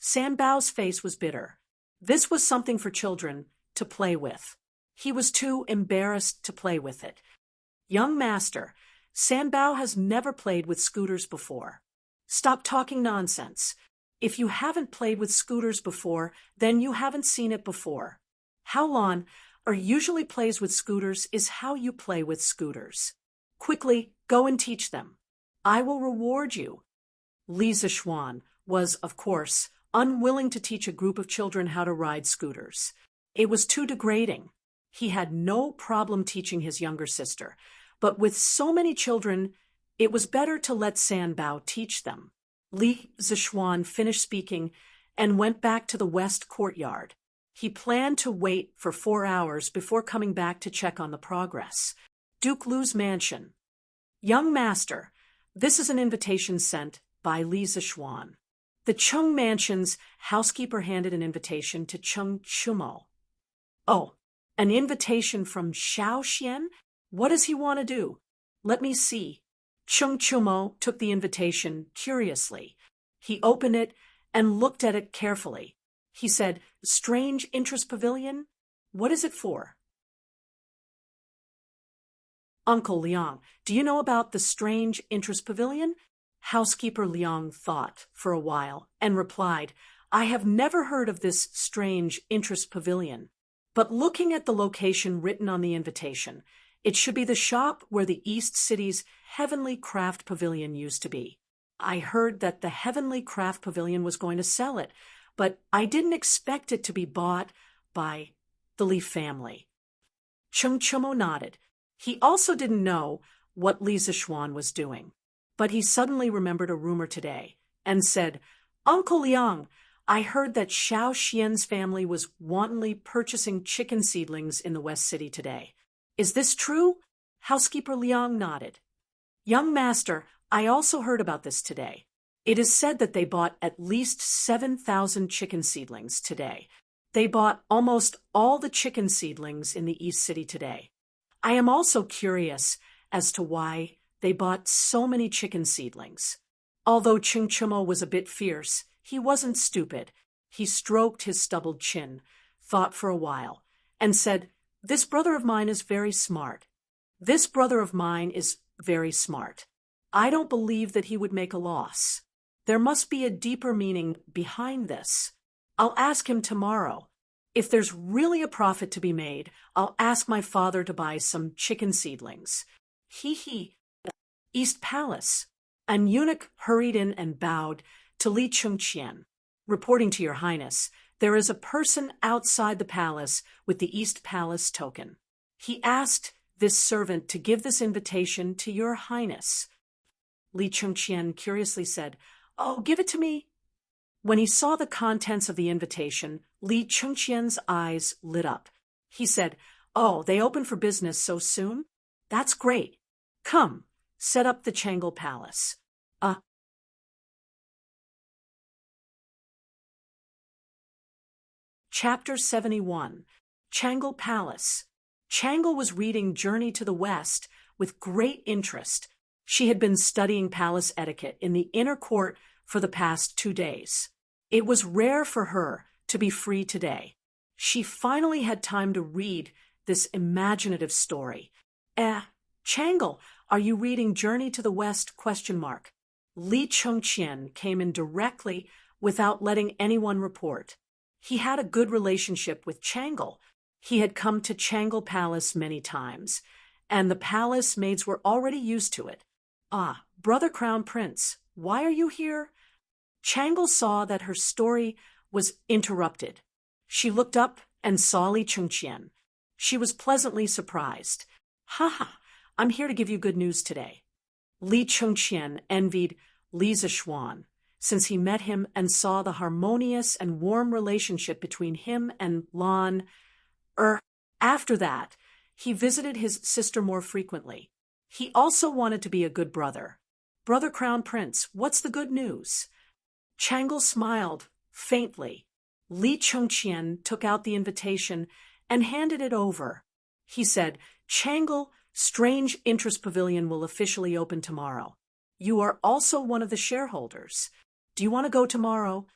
San Bao's face was bitter. This was something for children to play with. He was too embarrassed to play with it. Young master, Sanbao has never played with scooters before. Stop talking nonsense. If you haven't played with scooters before, then you haven't seen it before. How Lan usually plays with scooters is how you play with scooters. Quickly, go and teach them. I will reward you. Li Zishuan was, of course, unwilling to teach a group of children how to ride scooters. It was too degrading. He had no problem teaching his younger sister, but with so many children, it was better to let Sanbao teach them. Li Zishuan finished speaking and went back to the west courtyard. He planned to wait for 4 hours before coming back to check on the progress. Duke Lu's mansion. Young master, this is an invitation sent by Li Zishuan. The Chung mansion's housekeeper handed an invitation to Chung Chumo. Oh, an invitation from Xiao Xian? What does he want to do? Let me see. Chung Chumo took the invitation curiously. He opened it and looked at it carefully. He said, "Strange Interest Pavilion? What is it for?" Uncle Liang, do you know about the Strange Interest Pavilion? Housekeeper Liang thought for a while and replied, "I have never heard of this Strange Interest Pavilion. But looking at the location written on the invitation, it should be the shop where the East City's Heavenly Craft Pavilion used to be. I heard that the Heavenly Craft Pavilion was going to sell it, but I didn't expect it to be bought by the Li family." Chung Chumo nodded. He also didn't know what Li Zishuan was doing. But he suddenly remembered a rumor today and said, "Uncle Liang, I heard that Xiao Xian's family was wantonly purchasing chicken seedlings in the West City today. Is this true?" Housekeeper Liang nodded. "Young master, I also heard about this today. It is said that they bought at least 7,000 chicken seedlings today. They bought almost all the chicken seedlings in the East City today. I am also curious as to why they bought so many chicken seedlings." Although Chung Chumo was a bit fierce, he wasn't stupid. He stroked his stubbled chin, thought for a while, and said, "This brother of mine is very smart. This brother of mine is very smart. I don't believe that he would make a loss. There must be a deeper meaning behind this. I'll ask him tomorrow. If there's really a profit to be made, I'll ask my father to buy some chicken seedlings." He. East Palace. An eunuch hurried in and bowed to Li Chungqian. "Reporting to your highness, there is a person outside the palace with the East Palace token. He asked this servant to give this invitation to your highness." Li Chungqian curiously said, "Oh, give it to me." When he saw the contents of the invitation, Li Chungqian's eyes lit up. He said, "Oh, they open for business so soon? That's great. Come, set up the Changle Palace." Chapter 71. Changle Palace. Changle was reading Journey to the West with great interest. She had been studying palace etiquette in the inner court for the past 2 days. It was rare for her to be free today. She finally had time to read this imaginative story. Changle, are you reading Journey to the West? Li Chungqian came in directly without letting anyone report. He had a good relationship with Changle. He had come to Changle Palace many times, and the palace maids were already used to it. Brother Crown Prince, why are you here?" Changle saw that her story was interrupted. She looked up and saw Li Chungqian. She was pleasantly surprised. "Ha! I'm here to give you good news today." Li Chungqian envied Li Zishuan, since he met him and saw the harmonious and warm relationship between him and Lan. After that, he visited his sister more frequently. He also wanted to be a good brother. "Brother Crown Prince, what's the good news?" Changle smiled faintly. Li Chungqian took out the invitation and handed it over. He said, "Changle Strange Interest Pavilion will officially open tomorrow. You are also one of the shareholders. Do you want to go tomorrow?"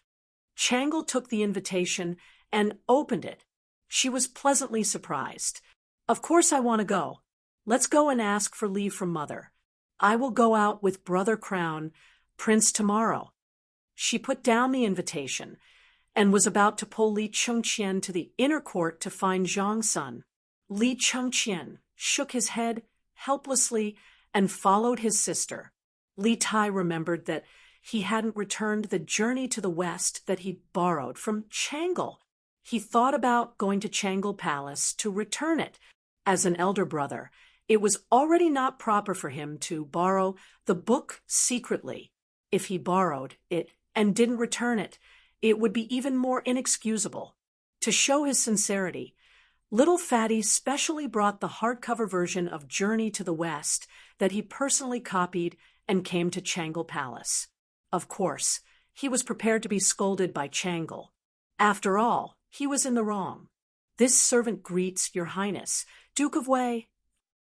Changle took the invitation and opened it. She was pleasantly surprised. Of course I want to go. Let's go and ask for leave from Mother. I will go out with Brother Crown Prince tomorrow. She put down the invitation and was about to pull Li Chengqian to the inner court to find Zhang Sun. Li Chengqian shook his head helplessly and followed his sister. Li Tai remembered that he hadn't returned the journey to the west that he'd borrowed from Changle. He thought about going to Changle Palace to return it. As an elder brother, it was already not proper for him to borrow the book secretly. If he borrowed it and didn't return it, it would be even more inexcusable. To show his sincerity, Little Fatty specially brought the hardcover version of Journey to the West that he personally copied and came to Changle Palace. Of course, he was prepared to be scolded by Changle. After all, he was in the wrong. This servant greets Your Highness, Duke of Wei.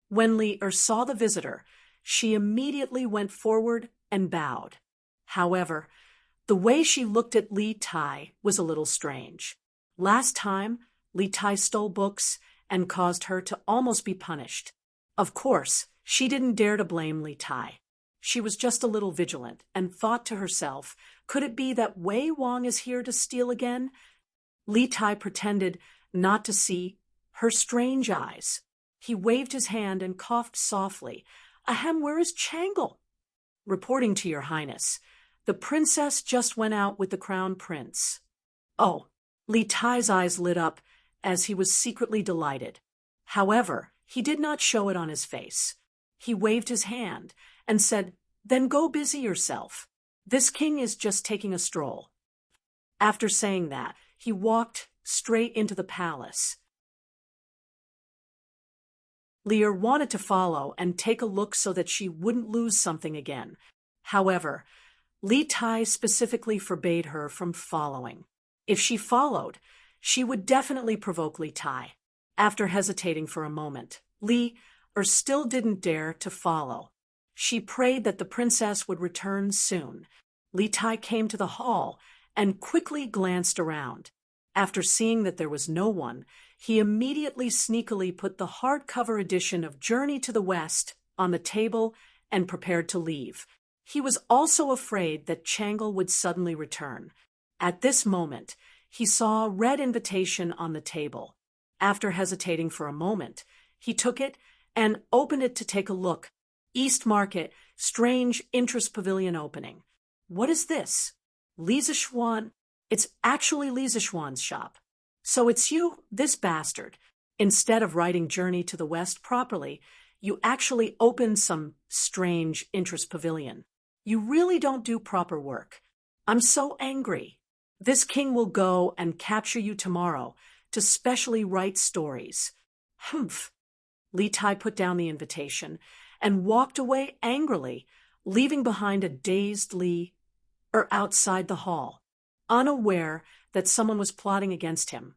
When Li saw the visitor, she immediately went forward and bowed. However, the way she looked at Li Tai was a little strange. Last time, Li Tai stole books and caused her to almost be punished. Of course, she didn't dare to blame Li Tai. She was just a little vigilant and thought to herself, could it be that Wei Wang is here to steal again? Li Tai pretended not to see her strange eyes. He waved his hand and coughed softly. Ahem, where is Changle? Reporting to Your Highness, the princess just went out with the crown prince. Oh, Li Tai's eyes lit up as he was secretly delighted. However, he did not show it on his face. He waved his hand and said, Then go busy yourself. This king is just taking a stroll. After saying that, he walked straight into the palace. Lear wanted to follow and take a look so that she wouldn't lose something again. However, Li Tai specifically forbade her from following. If she followed, she would definitely provoke Li Tai. After hesitating for a moment, Li still didn't dare to follow. She prayed that the princess would return soon. Li Tai came to the hall and quickly glanced around. After seeing that there was no one, he immediately sneakily put the hardcover edition of Journey to the West on the table and prepared to leave. He was also afraid that Changle would suddenly return. At this moment, he saw a red invitation on the table. After hesitating for a moment, he took it and opened it to take a look. East Market, strange interest pavilion opening. What is this? Lisa Schwan? It's actually Lisa Schwan's shop. So it's you, this bastard. Instead of writing Journey to the West properly, you actually opened some strange interest pavilion. You really don't do proper work. I'm so angry. This king will go and capture you tomorrow to specially write stories. Humph. Li Tai put down the invitation and walked away angrily, leaving behind a dazed Li outside the hall, unaware that someone was plotting against him.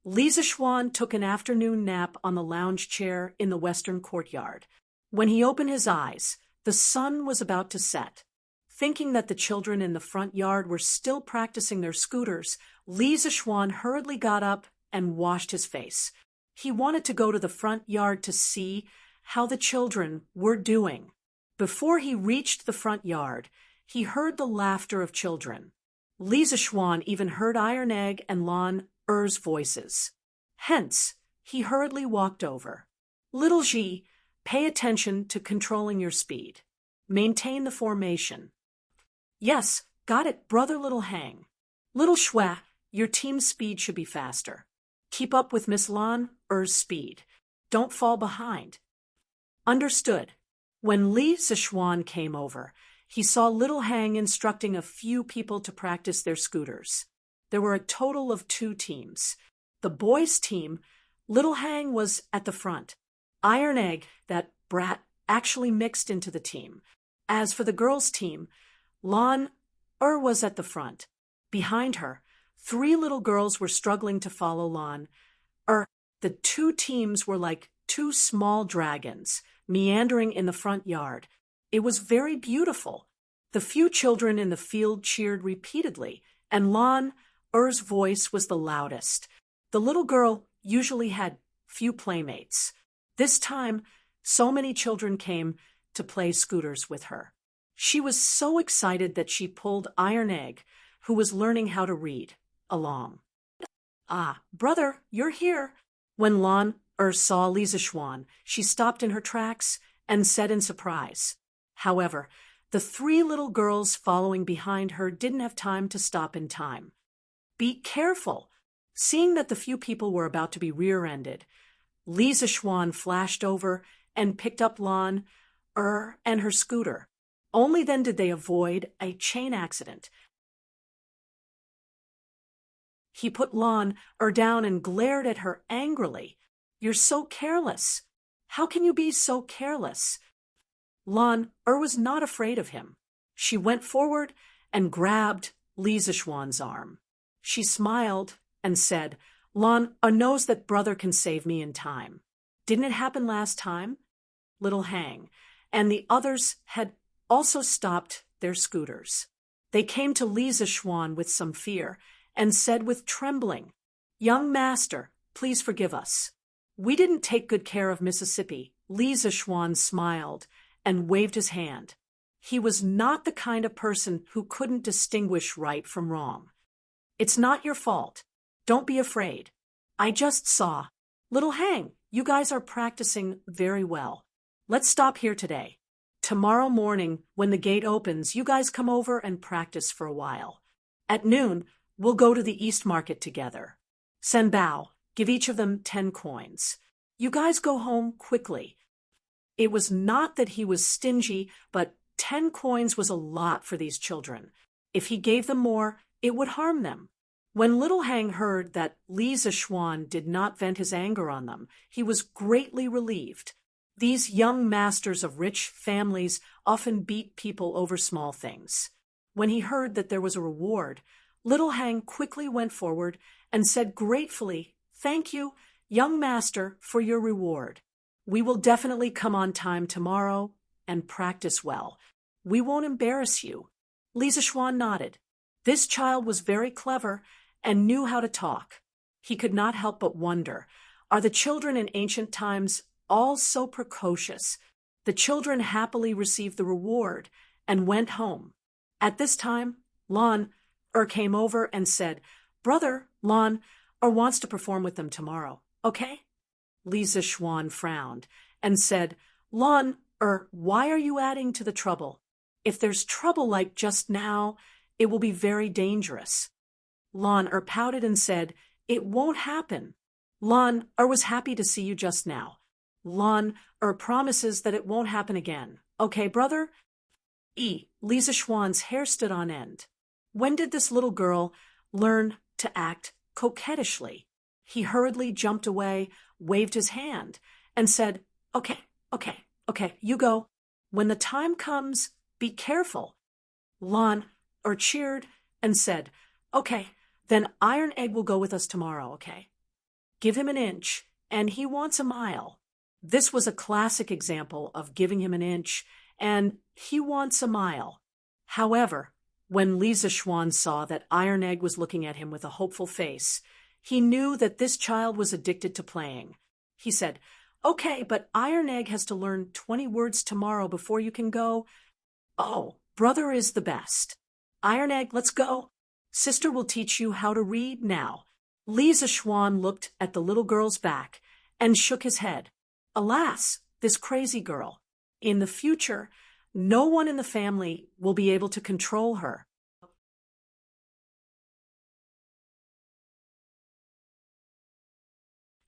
Li Zixuan took an afternoon nap on the lounge chair in the western courtyard. When he opened his eyes, the sun was about to set. Thinking that the children in the front yard were still practicing their scooters, Li Zixuan hurriedly got up and washed his face. He wanted to go to the front yard to see how the children were doing. Before he reached the front yard, he heard the laughter of children. Li Zixuan even heard Iron Egg and Lan Er's voices. Hence, he hurriedly walked over. Little Ji, pay attention to controlling your speed. Maintain the formation. Yes, got it, brother Little Hang. Little Shua, your team's speed should be faster. Keep up with Miss Lan Er's speed. Don't fall behind. Understood. When Li Zixuan came over, he saw Little Hang instructing a few people to practice their scooters. There were a total of 2 teams. The boys' team, Little Hang was at the front. Iron Egg, that brat, actually mixed into the team. As for the girls' team, Lan was at the front. Behind her, 3 little girls were struggling to follow Lan The 2 teams were like 2 small dragons, meandering in the front yard. It was very beautiful. The few children in the field cheered repeatedly, and Lan Er's voice was the loudest. The little girl usually had few playmates. This time, so many children came to play scooters with her. She was so excited that she pulled Iron Egg, who was learning how to read, along. Ah, brother, you're here. When Lan saw Lisa Schwan, she stopped in her tracks and said in surprise. However, the three little girls following behind her didn't have time to stop in time. Be careful! Seeing that the few people were about to be rear-ended, Lisa Schwan flashed over and picked up Lan and her scooter. Only then did they avoid a chain accident. He put Lan down and glared at her angrily. You're so careless. How can you be so careless? Lan was not afraid of him. She went forward and grabbed Lisa Schwan's arm. She smiled and said, Lan knows that brother can save me in time. Didn't it happen last time? Little Hang and the others had also stopped their scooters. They came to Lisa Schwan with some fear and said with trembling, Young master, please forgive us. We didn't take good care of Mississippi. Lisa Schwan smiled and waved his hand. He was not the kind of person who couldn't distinguish right from wrong. It's not your fault. Don't be afraid. I just saw. Little Hang, you guys are practicing very well. Let's stop here today. Tomorrow morning, when the gate opens, you guys come over and practice for a while. At noon, we'll go to the East Market together. Send Bao, give each of them 10 coins. You guys go home quickly. It was not that he was stingy, but 10 coins was a lot for these children. If he gave them more, it would harm them. When Little Hang heard that Lisa Schwan did not vent his anger on them, he was greatly relieved. These young masters of rich families often beat people over small things. When he heard that there was a reward, Little Hang quickly went forward and said gratefully, Thank you, young master, for your reward. We will definitely come on time tomorrow and practice well. We won't embarrass you. Lisa Schwan nodded. This child was very clever and knew how to talk. He could not help but wonder, are the children in ancient times all so precocious? The children happily received the reward and went home. At this time, Lan came over and said, Brother, Lan wants to perform with them tomorrow, okay? Lisa Schwan frowned and said, Lan why are you adding to the trouble? If there's trouble like just now, it will be very dangerous. Lan pouted and said, It won't happen. Lan was happy to see you just now. Lan promises that it won't happen again. Okay, brother? Lisa Schwan's hair stood on end. When did this little girl learn to act coquettishly? He hurriedly jumped away, waved his hand, and said, Okay, you go. When the time comes, be careful. Lan cheered and said, Okay, then Iron Egg will go with us tomorrow, okay? Give him an inch, and he wants a mile. This was a classic example of giving him an inch, and he wants a mile. However, when Lisa Schwan saw that Iron Egg was looking at him with a hopeful face, he knew that this child was addicted to playing. He said, Okay, but Iron Egg has to learn 20 words tomorrow before you can go. Oh, brother is the best. Iron Egg, let's go. Sister will teach you how to read now. Lisa Schwan looked at the little girl's back and shook his head. Alas, this crazy girl. In the future, no one in the family will be able to control her.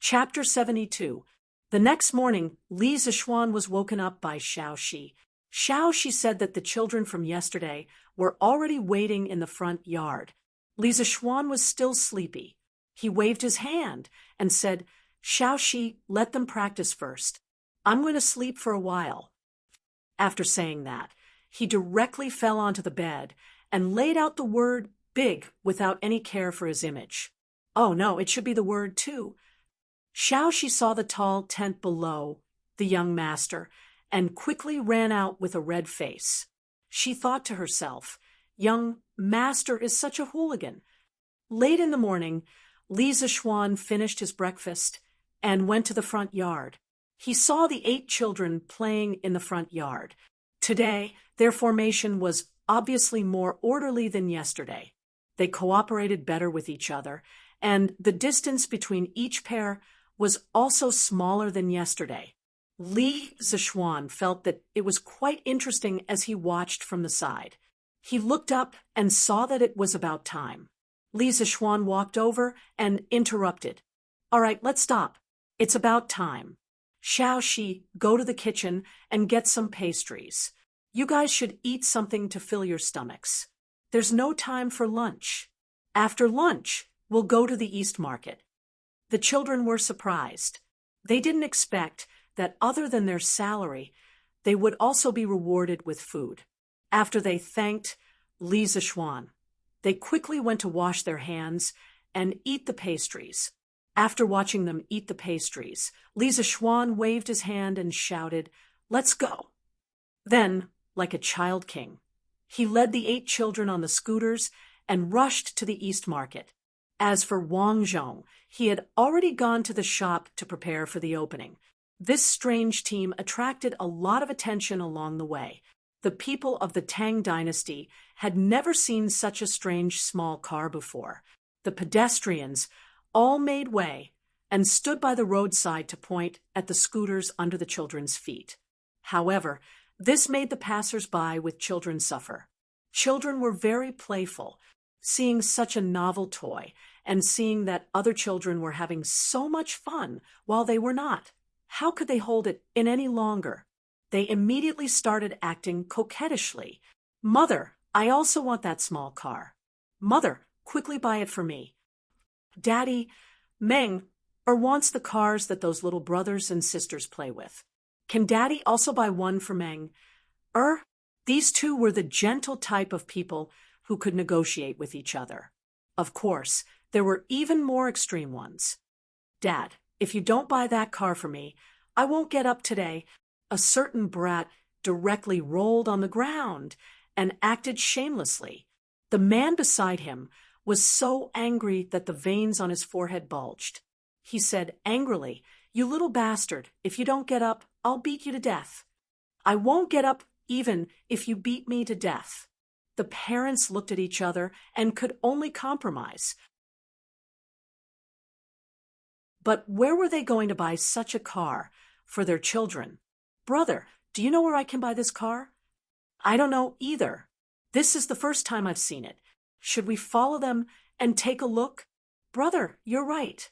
Chapter 72. The next morning, Lisa Schwan was woken up by Xiaoxi. Xiaoxi said that the children from yesterday were already waiting in the front yard. Lisa Schwan was still sleepy. He waved his hand and said, Xiaoxi, let them practice first. I'm going to sleep for a while. After saying that, he directly fell onto the bed and laid out the word big without any care for his image. Oh no, it should be the word too. Xiaoxi saw the tall tent below the young master and quickly ran out with a red face. She thought to herself, young master is such a hooligan. Late in the morning, Li Zixuan finished his breakfast and went to the front yard. He saw the 8 children playing in the front yard. Today, their formation was obviously more orderly than yesterday. They cooperated better with each other, and the distance between each pair was also smaller than yesterday. Li Zixuan felt that it was quite interesting as he watched from the side. He looked up and saw that it was about time. Li Zixuan walked over and interrupted. "All right, let's stop. It's about time. Xiao Shi, go to the kitchen and get some pastries. You guys should eat something to fill your stomachs. There's no time for lunch. After lunch, we'll go to the East Market." The children were surprised. They didn't expect that other than their salary, they would also be rewarded with food. After they thanked Li Zixuan, they quickly went to wash their hands and eat the pastries. After watching them eat the pastries, Li Zixuan waved his hand and shouted, "Let's go." Then, like a child king, he led the 8 children on the scooters and rushed to the East Market. As for Wang Zhong, he had already gone to the shop to prepare for the opening. This strange team attracted a lot of attention along the way. The people of the Tang Dynasty had never seen such a strange small car before. The pedestrians all made way and stood by the roadside to point at the scooters under the children's feet. However, this made the passers-by with children suffer. Children were very playful, seeing such a novel toy and seeing that other children were having so much fun while they were not. How could they hold it in any longer? They immediately started acting coquettishly. "Mother, I also want that small car." "Mother, quickly buy it for me." "Daddy, Meng wants the cars that those little brothers and sisters play with. Can Daddy also buy one for Meng?" These two were the gentle type of people who could negotiate with each other. Of course, there were even more extreme ones. "Dad, if you don't buy that car for me, I won't get up today." A certain brat directly rolled on the ground and acted shamelessly. The man beside him was so angry that the veins on his forehead bulged. He said angrily, "You little bastard, if you don't get up, I'll beat you to death." "I won't get up even if you beat me to death." The parents looked at each other and could only compromise. But where were they going to buy such a car for their children? "Brother, do you know where I can buy this car?" "I don't know either. This is the first time I've seen it. Should we follow them and take a look?" "Brother, you're right."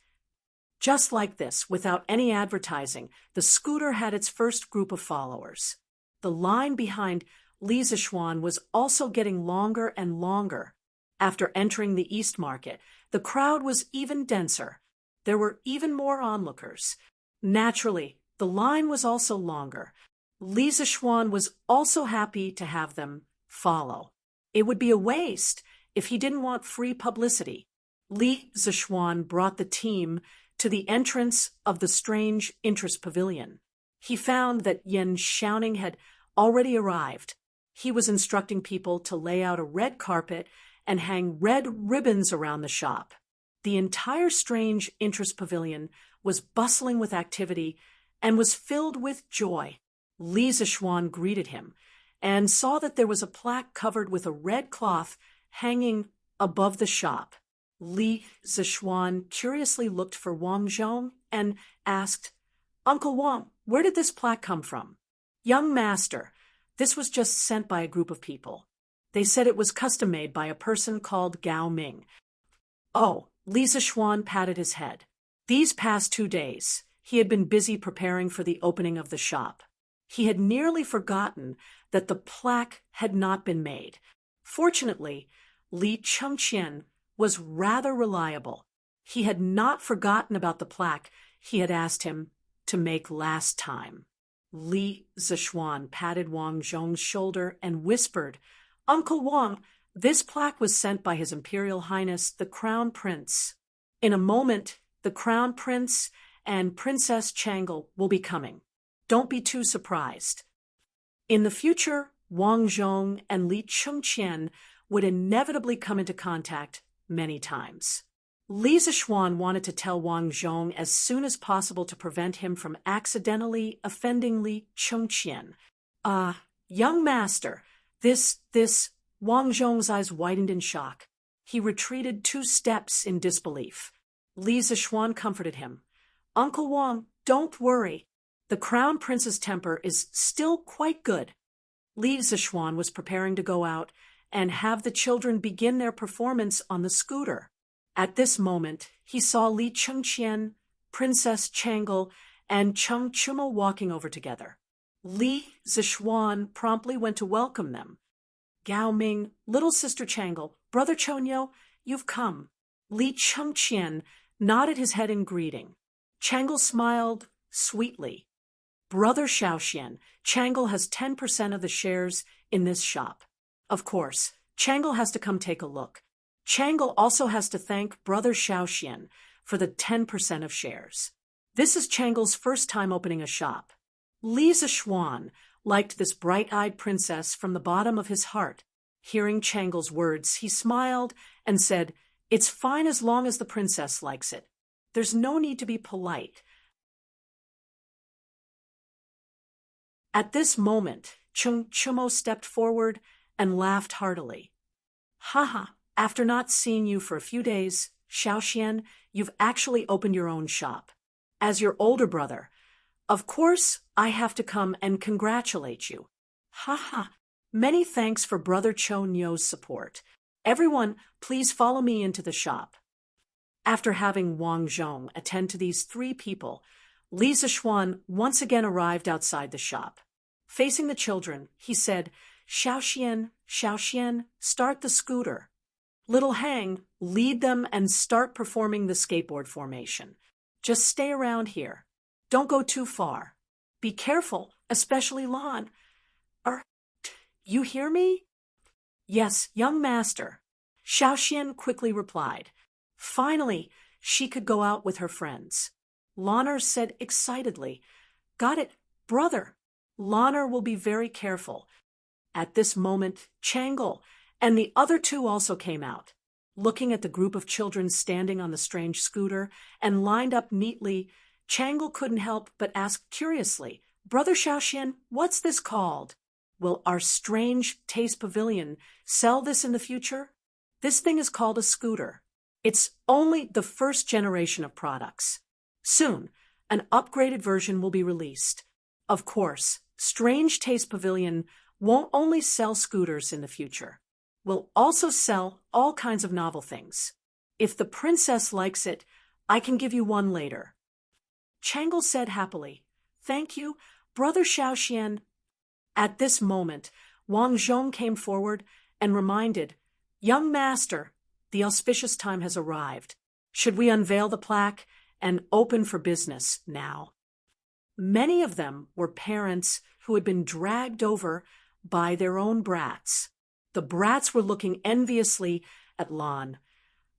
Just like this, without any advertising, the scooter had its first group of followers. The line behind Li Zixuan was also getting longer and longer. After entering the East Market, the crowd was even denser. There were even more onlookers. Naturally, the line was also longer. Li Zixuan was also happy to have them follow. It would be a waste if he didn't want free publicity. Li Zixuan brought the team to the entrance of the strange interest pavilion. He found that Yan Xiaoning had already arrived. He was instructing people to lay out a red carpet and hang red ribbons around the shop. The entire strange interest pavilion was bustling with activity and was filled with joy. Li Zixuan greeted him and saw that there was a plaque covered with a red cloth hanging above the shop. Li Zixuan curiously looked for Wang Zhong and asked, "Uncle Wang, where did this plaque come from?" "Young master, this was just sent by a group of people. They said it was custom made by a person called Gao Ming." "Oh," Li Zixuan patted his head. These past 2 days, he had been busy preparing for the opening of the shop. He had nearly forgotten that the plaque had not been made. Fortunately, Li Chengqian was rather reliable. He had not forgotten about the plaque he had asked him to make last time. Li Zixuan patted Wang Zhong's shoulder and whispered, "Uncle Wang, this plaque was sent by His Imperial Highness the Crown Prince. In a moment, the Crown Prince and Princess Changle will be coming. Don't be too surprised." In the future, Wang Zhong and Li Chengqian would inevitably come into contact many times. Li Zixuan wanted to tell Wang Zhong as soon as possible to prevent him from accidentally offending Li Chengqian. Young master, this, Wang Zhong's eyes widened in shock. He retreated 2 steps in disbelief. Li Zixuan comforted him. Uncle Wang, don't worry. The Crown Prince's temper is still quite good. Li Zixuan was preparing to go out and have the children begin their performance on the scooter. At this moment, he saw Li Chengqian, Princess Changle, and Cheng Chumo walking over together. Li Zixuan promptly went to welcome them. Gao Ming, little sister Changle, brother Chonyo, you've come. Li Chengqian nodded his head in greeting. Changle smiled sweetly. Brother Xiaoxian, Changle has 10% of the shares in this shop. Of course, Changle has to come take a look. Changle also has to thank Brother Xiaoxian for the 10% of shares. This is Changle's first time opening a shop. Li Zixuan liked this bright-eyed princess from the bottom of his heart. Hearing Changle's words, he smiled and said, "It's fine as long as the princess likes it. There's no need to be polite." At this moment, Cheng Chumo stepped forward and laughed heartily. "Haha, after not seeing you for a few days, Xiaoxian, you've actually opened your own shop. As your older brother, of course, I have to come and congratulate you. Haha, many thanks for Brother Chonyo's support. Everyone, please follow me into the shop." After having Wang Zhong attend to these 3 people, Li Zixuan once again arrived outside the shop. Facing the children, he said, Xiaoxian, start the scooter. Little Hang, lead them and start performing the skateboard formation. Just stay around here. Don't go too far. Be careful, especially Lan. You hear me? Yes, young master. Xiaoxian quickly replied. Finally, she could go out with her friends. Lanner said excitedly, Got it, brother. Lanner will be very careful. At this moment, Changle and the other 2 also came out. Looking at the group of children standing on the strange scooter and lined up neatly, Changle couldn't help but ask curiously, Brother Xiaoxian, what's this called? Will our strange taste pavilion sell this in the future? This thing is called a scooter. It's only the first generation of products. Soon, an upgraded version will be released. Of course, Strange Taste Pavilion won't only sell scooters in the future. We'll also sell all kinds of novel things. If the princess likes it, I can give you one later. Changle said happily, Thank you, Brother Xiaoxian. At this moment, Wang Zhong came forward and reminded, Young master, the auspicious time has arrived. Should we unveil the plaque and open for business now? Many of them were parents who had been dragged over by their own brats. The brats were looking enviously at Lan,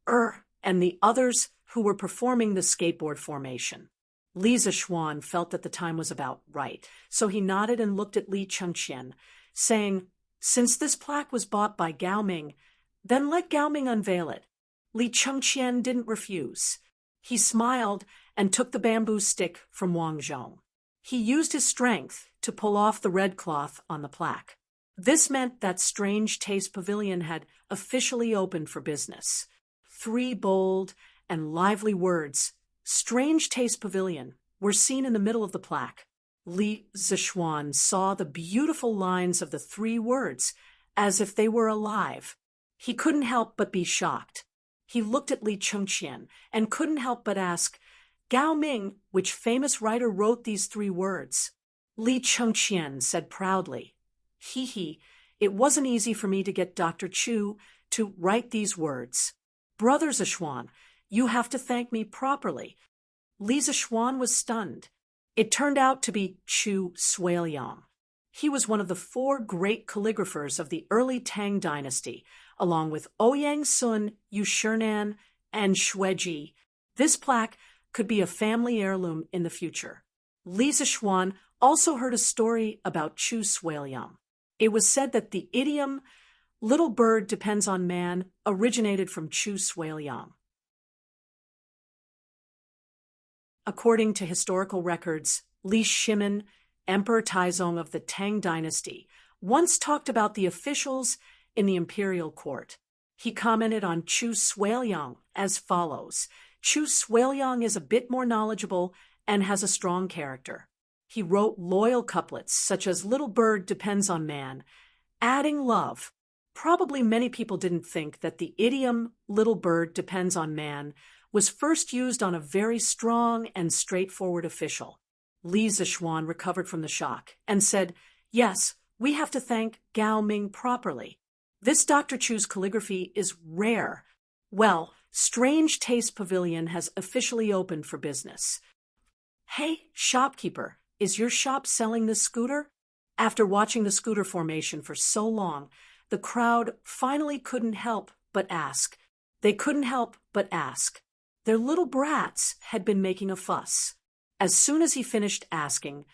and the others who were performing the skateboard formation. Li Zixuan felt that the time was about right, so he nodded and looked at Li Chengqian, saying, Since this plaque was bought by Gao Ming, then let Gao Ming unveil it. Li Chengqian didn't refuse. He smiled and took the bamboo stick from Wang Zhong. He used his strength to pull off the red cloth on the plaque. This meant that Strange Taste Pavilion had officially opened for business. 3 bold and lively words, Strange Taste Pavilion, were seen in the middle of the plaque. Li Zixuan saw the beautiful lines of the 3 words as if they were alive. He couldn't help but be shocked. He looked at Li Chengqian and couldn't help but ask, Gao Ming, which famous writer wrote these 3 words? Li Chengqian said proudly, it wasn't easy for me to get Dr. Chu to write these words. Brother Zixuan, you have to thank me properly. Li Zixuan was stunned. It turned out to be Chu Suiliang. He was one of the 4 great calligraphers of the early Tang Dynasty, along with Ouyang Sun, Yu Shinan, and Xueji. This plaque could be a family heirloom in the future. Li Zixuan also heard a story about Chu Suiliang. It was said that the idiom, Little Bird Depends on Man originated from Chu Suiliang. According to historical records, Li Shimin, Emperor Taizong of the Tang Dynasty, once talked about the officials in the imperial court. He commented on Chu Suiliang as follows: Chu Suiliang is a bit more knowledgeable and has a strong character. He wrote loyal couplets such as Little Bird Depends on Man, adding love. Probably many people didn't think that the idiom Little Bird Depends on Man was first used on a very strong and straightforward official. Li Zishuan recovered from the shock and said, "Yes, we have to thank Gao Ming properly. This Dr. Chu's calligraphy is rare. Well, Strange Taste Pavilion has officially opened for business. Hey, shopkeeper, is your shop selling this scooter?" After watching the scooter formation for so long, the crowd finally couldn't help but ask. They couldn't help but ask. Their little brats had been making a fuss. As soon as he finished asking,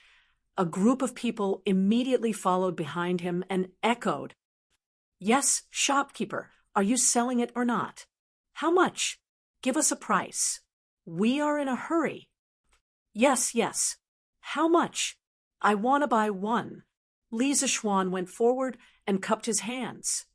a group of people immediately followed behind him and echoed, "Yes, shopkeeper, are you selling it or not? How much? Give us a price. We are in a hurry." "Yes, yes. How much? I want to buy one." Li Zishuan went forward and cupped his hands.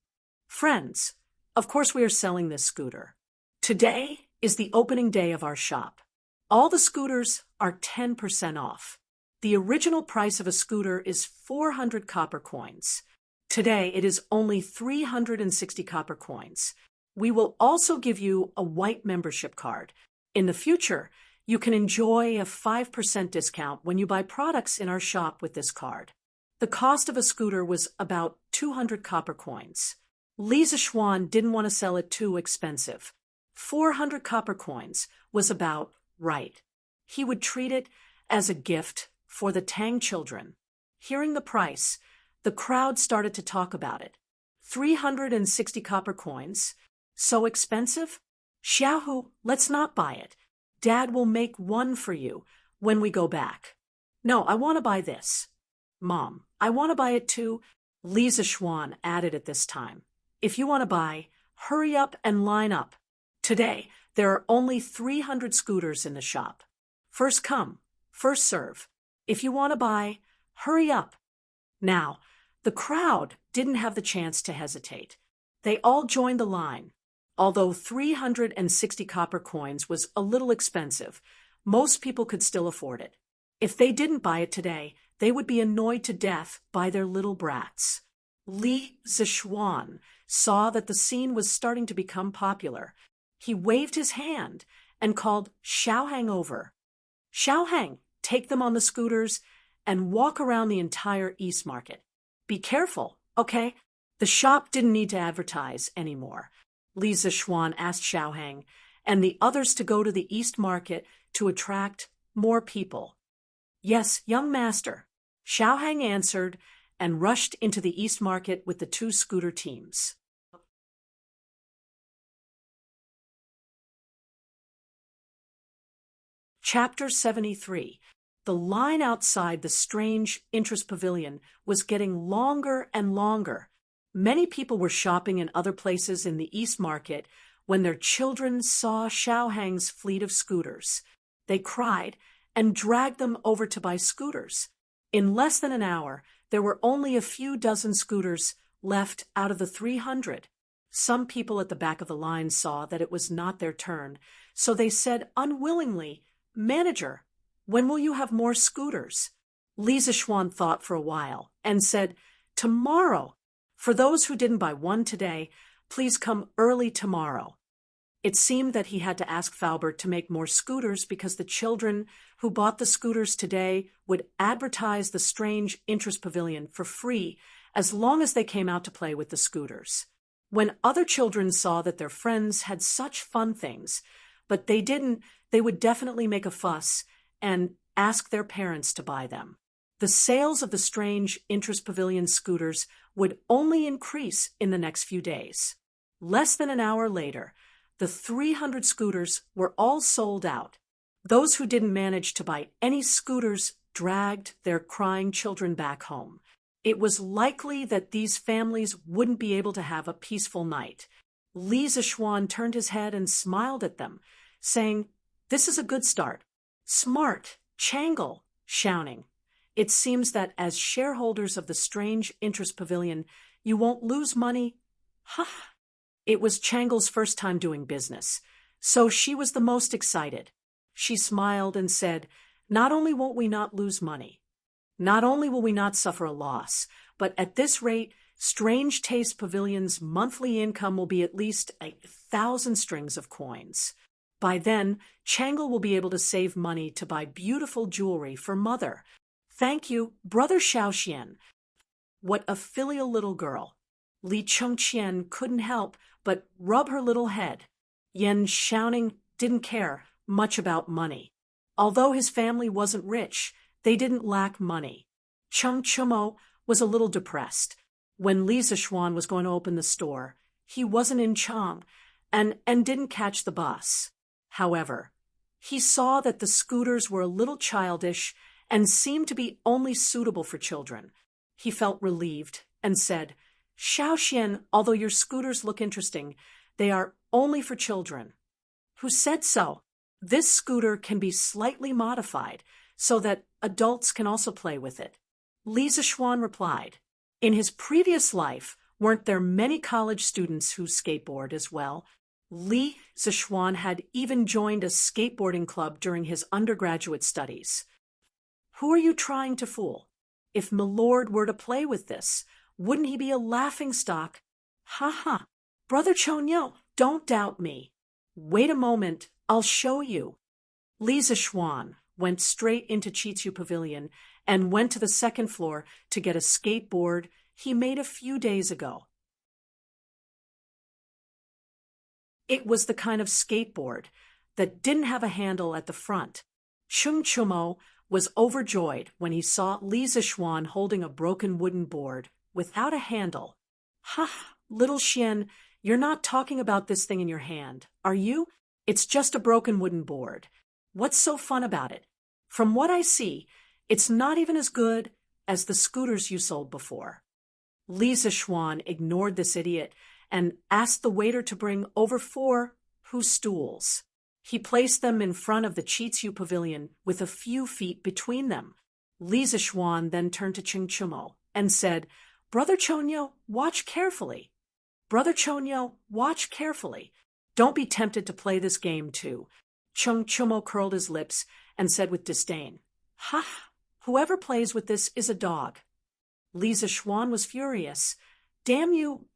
"Friends, of course we are selling this scooter. Today is the opening day of our shop. All the scooters are 10% off. The original price of a scooter is 400 copper coins. Today it is only 360 copper coins. We will also give you a white membership card. In the future, you can enjoy a 5% discount when you buy products in our shop with this card." The cost of a scooter was about 200 copper coins. Li Zishuan didn't want to sell it too expensive. 400 copper coins was about right. He would treat it as a gift for the Tang children. Hearing the price, the crowd started to talk about it. 360 copper coins? So expensive? Xiaohu, let's not buy it. Dad will make one for you when we go back. No, I want to buy this. Mom, I want to buy it too. Li Zishuan added at this time. If you want to buy, hurry up and line up. Today, there are only 300 scooters in the shop. First come, first serve. If you want to buy, hurry up. Now, the crowd didn't have the chance to hesitate. They all joined the line. Although 360 copper coins was a little expensive, most people could still afford it. If they didn't buy it today, they would be annoyed to death by their little brats. Li Zishuan saw that the scene was starting to become popular. He waved his hand and called Xiaohang over. "Xiaohang, take them on the scooters and walk around the entire East Market. Be careful, okay?" The shop didn't need to advertise anymore. Li Zishuan asked Xiaohang and the others to go to the East Market to attract more people. "Yes, young master," Xiaohang answered and rushed into the East Market with the two scooter teams. Chapter 73. The line outside the Strange Interest Pavilion was getting longer and longer. Many people were shopping in other places in the East Market when their children saw Xiaohang's fleet of scooters. They cried and dragged them over to buy scooters. In less than an hour, there were only a few dozen scooters left out of the 300. Some people at the back of the line saw that it was not their turn, so they said unwillingly, "Manager, when will you have more scooters?" Li Zishuan thought for a while and said, "Tomorrow. For those who didn't buy one today, please come early tomorrow." It seemed that he had to ask Faubert to make more scooters because the children who bought the scooters today would advertise the Strange Interest Pavilion for free as long as they came out to play with the scooters. When other children saw that their friends had such fun things, but they didn't, they would definitely make a fuss and ask their parents to buy them. The sales of the Strange Interest Pavilion scooters would only increase in the next few days. Less than an hour later, the 300 scooters were all sold out. Those who didn't manage to buy any scooters dragged their crying children back home. It was likely that these families wouldn't be able to have a peaceful night. Li Zixuan turned his head and smiled at them, saying, "This is a good start." "Smart, Changle," shouting. "It seems that as shareholders of the Strange Interest Pavilion, you won't lose money." Ha! It was Changle's first time doing business, so she was the most excited. She smiled and said, "Not only won't we not lose money, not only will we not suffer a loss, but at this rate, Strange Taste Pavilion's monthly income will be at least 1,000 strings of coins. By then, Changle will be able to save money to buy beautiful jewelry for Mother. Thank you, Brother Xiaoxian." What a filial little girl. Li Chengqian couldn't help but rub her little head. Yan Xiaoning didn't care much about money. Although his family wasn't rich, they didn't lack money. Cheng Chumo was a little depressed. When Li Zixuan was going to open the store, he wasn't in Chang and didn't catch the bus. However, he saw that the scooters were a little childish and seemed to be only suitable for children. He felt relieved and said, "Xiaoxian, although your scooters look interesting, they are only for children." "Who said so? This scooter can be slightly modified so that adults can also play with it." Li Zixuan replied, "In his previous life, weren't there many college students who skateboard as well?" Li Zixuan had even joined a skateboarding club during his undergraduate studies. "Who are you trying to fool? If Milord were to play with this, wouldn't he be a laughingstock?" "Ha ha! Brother Chonyo, don't doubt me. Wait a moment, I'll show you." Li Zixuan went straight into Chizu Pavilion and went to the second floor to get a skateboard he made a few days ago. It was the kind of skateboard that didn't have a handle at the front. Cheng Chumo was overjoyed when he saw Li Zixuan holding a broken wooden board without a handle. "Ha, little Xian, you're not talking about this thing in your hand, are you? It's just a broken wooden board. What's so fun about it? From what I see, it's not even as good as the scooters you sold before." Li Zixuan ignored this idiot and asked the waiter to bring over 4 stools. He placed them in front of the Chizu Pavilion with a few feet between them. Li Zixuan then turned to Cheng Chumo and said, "Brother Chonyo, watch carefully. Brother Chonyo, watch carefully. Don't be tempted to play this game too." Cheng Chumo curled his lips and said with disdain, "Ha! Whoever plays with this is a dog." Li Zixuan was furious. "Damn you!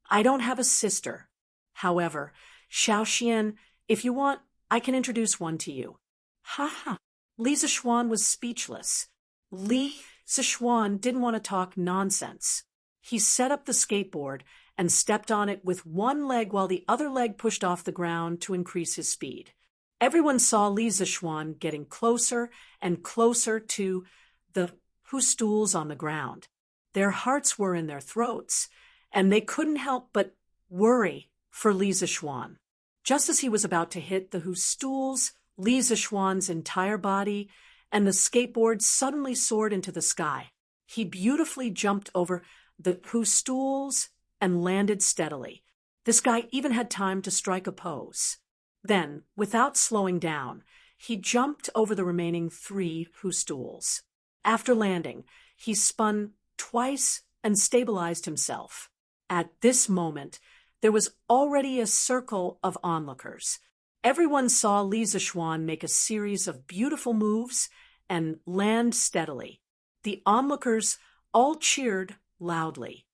I don't have a sister. However, Xiaoxian, if you want, I can introduce one to you." "Ha ha!" Li Zixuan was speechless. Li Zixuan didn't want to talk nonsense. He set up the skateboard and stepped on it with one leg while the other leg pushed off the ground to increase his speed. Everyone saw Li Zixuan getting closer and closer to the stools on the ground. Their hearts were in their throats, and they couldn't help but worry for Li Zixuan. Just as he was about to hit the stools, Li Zixuan's entire body and the skateboard suddenly soared into the sky. He beautifully jumped over the stools and landed steadily. This guy even had time to strike a pose. Then, without slowing down, he jumped over the remaining 3 stools. After landing, he spun twice and stabilized himself. At this moment, there was already a circle of onlookers. Everyone saw Li Zixuan make a series of beautiful moves and land steadily. The onlookers all cheered loudly.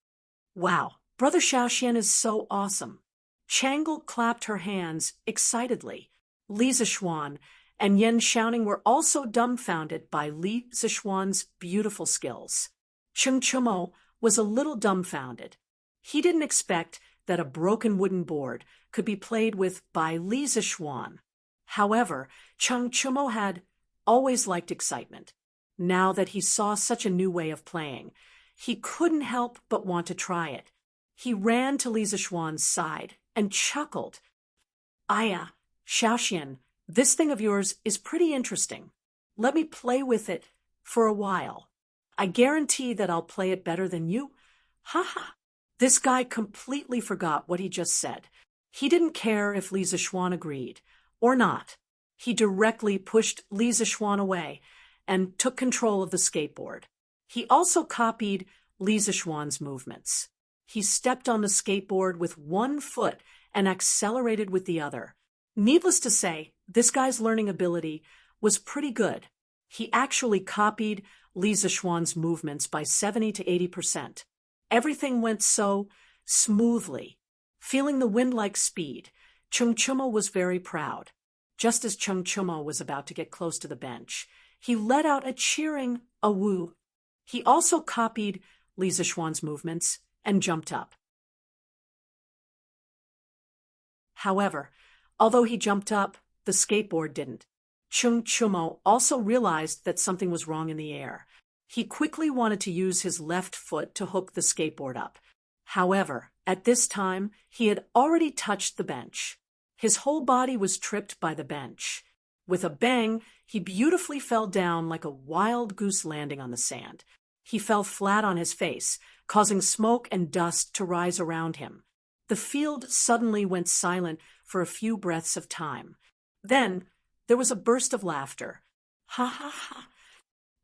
"Wow, Brother Xiaoxian is so awesome." Changle clapped her hands excitedly. Li Zixuan and Yan Xiaoning were also dumbfounded by Li Zixuan's beautiful skills. Cheng Chumo was a little dumbfounded. He didn't expect that a broken wooden board could be played with by Li Zixuan. However, Cheng Chumo had always liked excitement. Now that he saw such a new way of playing, he couldn't help but want to try it. He ran to Li Zixuan's side and chuckled. "Aya, Xiaoxian, this thing of yours is pretty interesting. Let me play with it for a while." I guarantee that I'll play it better than you. Ha ha. This guy completely forgot what he just said. He didn't care if Li Zixuan agreed or not. He directly pushed Li Zixuan away and took control of the skateboard. He also copied Li Zixuan's movements. He stepped on the skateboard with one foot and accelerated with the other. Needless to say, this guy's learning ability was pretty good. He actually copied Li Zixuan's movements by 70 to 80%. Everything went so smoothly. Feeling the wind-like speed, Chung Chumo was very proud. Just as Chung Chumo was about to get close to the bench, he let out a cheering "awoo." He also copied Li Zixuan's movements and jumped up. However, although he jumped up, the skateboard didn't. Chung Chumo also realized that something was wrong in the air. He quickly wanted to use his left foot to hook the skateboard up. However, at this time, he had already touched the bench. His whole body was tripped by the bench. With a bang, he beautifully fell down like a wild goose landing on the sand. He fell flat on his face, causing smoke and dust to rise around him. The field suddenly went silent for a few breaths of time. Then, there was a burst of laughter. Ha ha ha!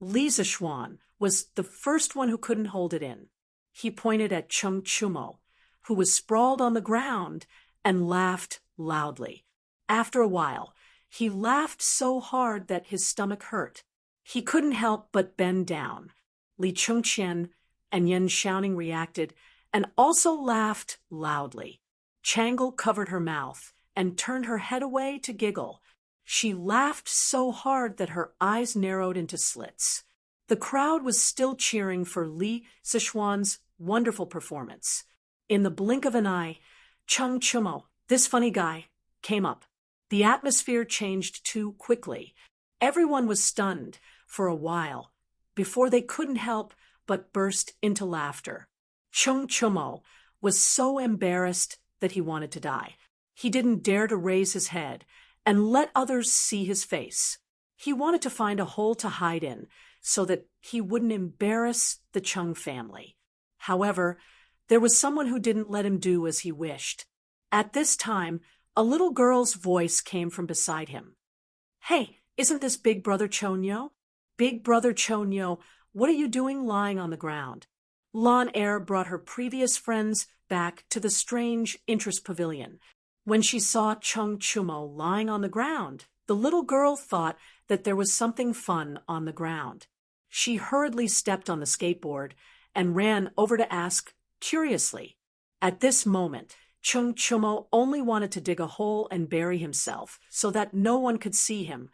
Li Zixuan was the first one who couldn't hold it in. He pointed at Chung Chumo, who was sprawled on the ground, and laughed loudly. After a while, he laughed so hard that his stomach hurt. He couldn't help but bend down. Li Chungqian and Yan Xiaoning reacted and also laughed loudly. Changle covered her mouth and turned her head away to giggle. She laughed so hard that her eyes narrowed into slits. The crowd was still cheering for Li Zixuan's wonderful performance. In the blink of an eye, Chung Chumo, this funny guy, came up. The atmosphere changed too quickly. Everyone was stunned for a while before they couldn't help but burst into laughter. Chung Chumo was so embarrassed that he wanted to die. He didn't dare to raise his head and let others see his face. He wanted to find a hole to hide in so that he wouldn't embarrass the Chung family. However, there was someone who didn't let him do as he wished. At this time, a little girl's voice came from beside him. "Hey, isn't this Big Brother Chonyo? Big Brother Chonyo, what are you doing lying on the ground?" Lan Er brought her previous friends back to the strange interest pavilion. When she saw Chung Chumo lying on the ground, the little girl thought that there was something fun on the ground. She hurriedly stepped on the skateboard and ran over to ask curiously. At this moment, Chung Chumo only wanted to dig a hole and bury himself so that no one could see him.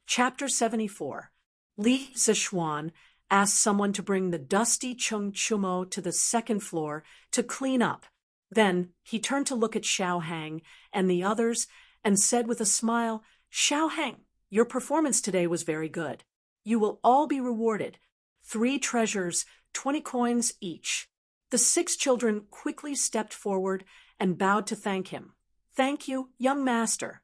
Chapter 74. Li Zixuan asked someone to bring the dusty Chung Chumo to the second floor to clean up. Then he turned to look at Xiao Hang and the others and said with a smile, "Xiao Hang, your performance today was very good. You will all be rewarded. 3 treasures, 20 coins each." The 6 children quickly stepped forward and bowed to thank him. "Thank you, young master."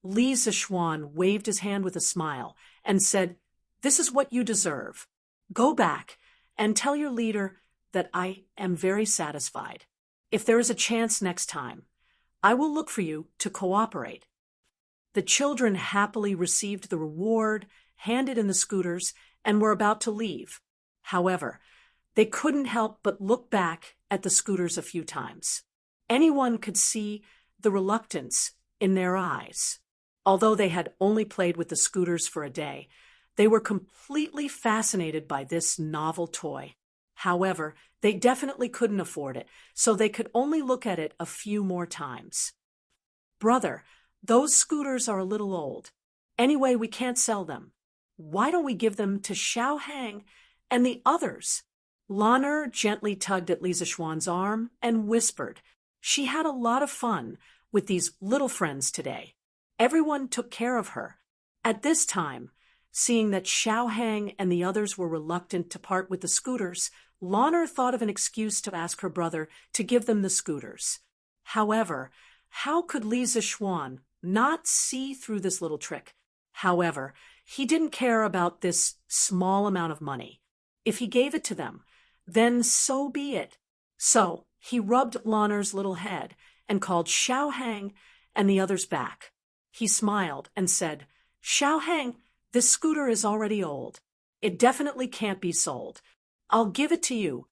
Li Zixuan waved his hand with a smile and said, "This is what you deserve. Go back and tell your leader that I am very satisfied. If there is a chance next time, I will look for you to cooperate." The children happily received the reward, handed in the scooters, and were about to leave. However, they couldn't help but look back at the scooters a few times. Anyone could see the reluctance in their eyes. Although they had only played with the scooters for a day, they were completely fascinated by this novel toy. However, they definitely couldn't afford it, so they could only look at it a few more times. "Brother, those scooters are a little old. Anyway, we can't sell them. Why don't we give them to Xiao Hang and the others?" Lan Er gently tugged at Li Zixuan's arm and whispered. She had a lot of fun with these little friends today. Everyone took care of her. At this time, seeing that Xiao Hang and the others were reluctant to part with the scooters, Lan Er thought of an excuse to ask her brother to give them the scooters. However, how could Li Zixuan not see through this little trick. However, he didn't care about this small amount of money. If he gave it to them, then so be it. So he rubbed Lanner's little head and called Xiao Hang and the others back. He smiled and said, "Xiao Hang, this scooter is already old. It definitely can't be sold. I'll give it to you."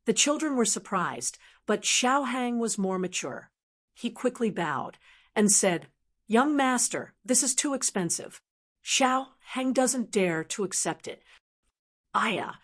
The children were surprised, but Xiao Hang was more mature. He quickly bowed and said, "Young master, this is too expensive." Xiao Hang doesn't dare to accept it. "Aya,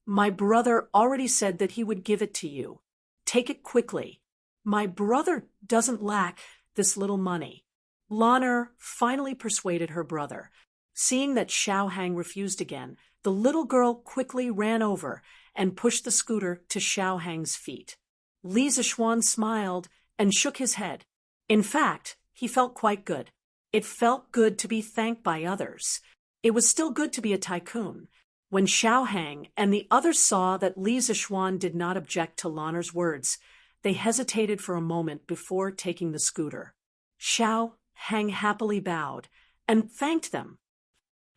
my brother already said that he would give it to you. Take it quickly. My brother doesn't lack this little money." Lanner finally persuaded her brother. Seeing that Xiao Hang refused again, the little girl quickly ran over and pushed the scooter to Xiao Hang's feet. Li Zixuan smiled and shook his head. In fact, he felt quite good. It felt good to be thanked by others. It was still good to be a tycoon. When Xiao Hang and the others saw that Li Zixuan did not object to Lanner's words, they hesitated for a moment before taking the scooter. Xiao Hang happily bowed and thanked them.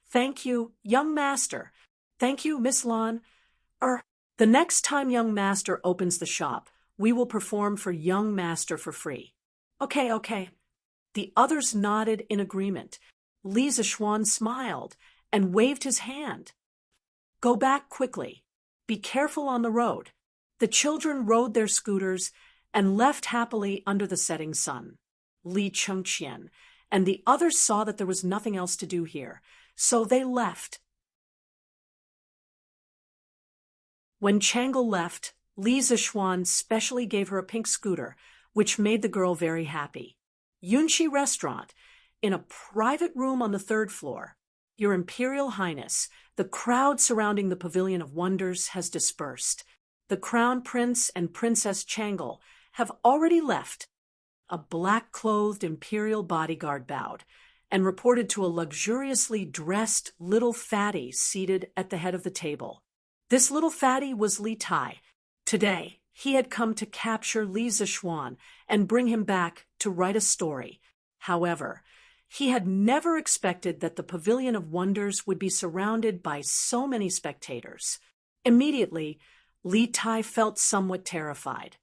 "Thank you, young master. Thank you, Miss Lan. The next time young master opens the shop, we will perform for young master for free." Okay. The others nodded in agreement. Li Zixuan smiled and waved his hand. "Go back quickly. Be careful on the road." The children rode their scooters and left happily under the setting sun. Li Chengqian and the others saw that there was nothing else to do here, so they left. When Changle left, Li Zixuan specially gave her a pink scooter, which made the girl very happy. Yunxi Restaurant, in a private room on the 3rd floor. "Your Imperial Highness, the crowd surrounding the Pavilion of Wonders has dispersed. The Crown Prince and Princess Changle have already left." A black-clothed imperial bodyguard bowed and reported to a luxuriously dressed little fatty seated at the head of the table. This little fatty was Li Tai. Today, he had come to capture Li Zixuan and bring him back to write a story. However, he had never expected that the Pavilion of Wonders would be surrounded by so many spectators. Immediately, Li Tai felt somewhat terrified.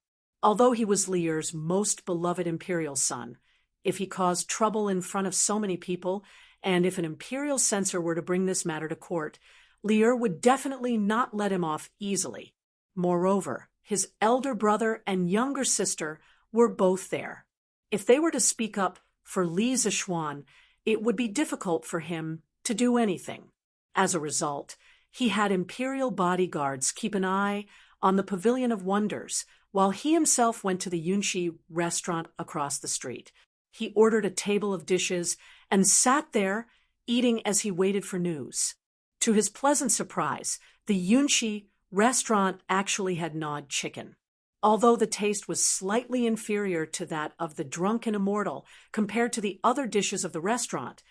Although he was Lier's most beloved imperial son, if he caused trouble in front of so many people, and if an imperial censor were to bring this matter to court, Lier would definitely not let him off easily. Moreover, his elder brother and younger sister were both there. If they were to speak up for Li Zixuan, it would be difficult for him to do anything. As a result, he had imperial bodyguards keep an eye on the Pavilion of Wonders, while he himself went to the Yunxi Restaurant across the street. He ordered a table of dishes and sat there, eating as he waited for news. To his pleasant surprise, the Yunxi Restaurant actually had gnawed chicken. Although the taste was slightly inferior to that of the Drunken Immortal compared to the other dishes of the restaurant,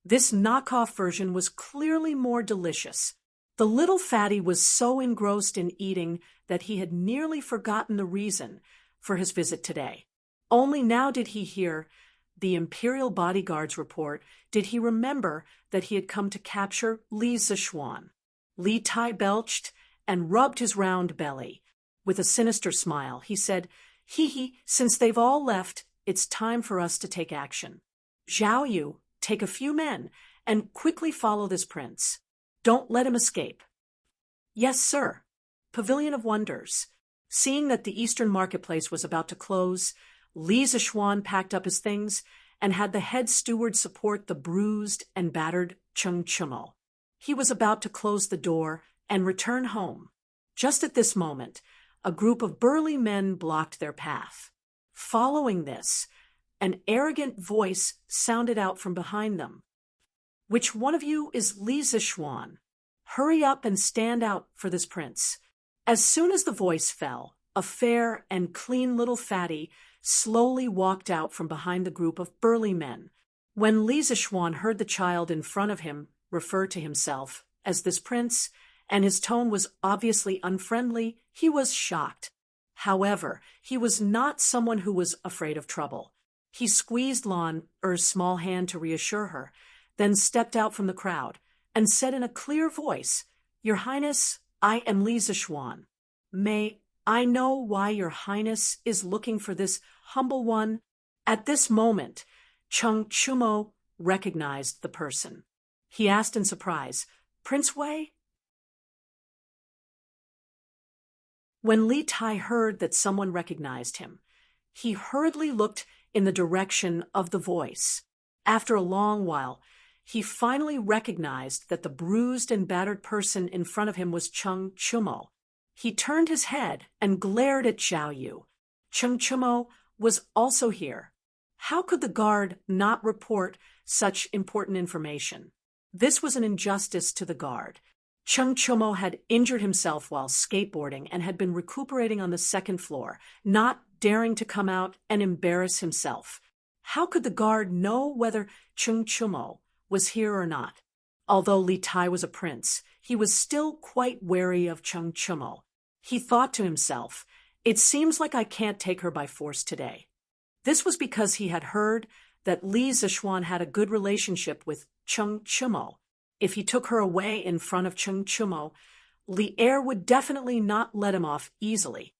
this knockoff version was clearly more delicious. The little fatty was so engrossed in eating that he had nearly forgotten the reason for his visit today. Only now did he hear the imperial bodyguard's report, did he remember that he had come to capture Li Zixuan. Li Tai belched and rubbed his round belly. With a sinister smile, he said, "Hee, since they've all left, it's time for us to take action. Zhao Yu, take a few men and quickly follow this prince. Don't let him escape." "Yes, sir." Pavilion of Wonders. Seeing that the Eastern Marketplace was about to close, Li Zixuan packed up his things and had the head steward support the bruised and battered Cheng Chunmo. He was about to close the door and return home. Just at this moment, a group of burly men blocked their path. Following this, an arrogant voice sounded out from behind them. "Which one of you is Li Zixuan? Hurry up and stand out for this prince." As soon as the voice fell, a fair and clean little fatty slowly walked out from behind the group of burly men. When Li Zixuan heard the child in front of him refer to himself as this prince, and his tone was obviously unfriendly, he was shocked. However, he was not someone who was afraid of trouble. He squeezed Lan Er's small hand to reassure her, then stepped out from the crowd and said in a clear voice, "Your Highness, I am Li Zishuan. May I know why your Highness is looking for this humble one?" At this moment, Chung Chumo recognized the person. He asked in surprise, "Prince Wei?" When Li Tai heard that someone recognized him, he hurriedly looked in the direction of the voice. After a long while, he finally recognized that the bruised and battered person in front of him was Chung Chumo. He turned his head and glared at Zhao Yu. Chung Chumo was also here. How could the guard not report such important information? This was an injustice to the guard. Chung Chumo had injured himself while skateboarding and had been recuperating on the second floor, not daring to come out and embarrass himself. How could the guard know whether Chung Chumo was here or not? Although Li Tai was a prince, he was still quite wary of Chung Chumo. He thought to himself, "It seems like I can't take her by force today." This was because he had heard that Li Zishuan had a good relationship with Chung Chumo. If he took her away in front of Chung Chumo, Li Er would definitely not let him off easily.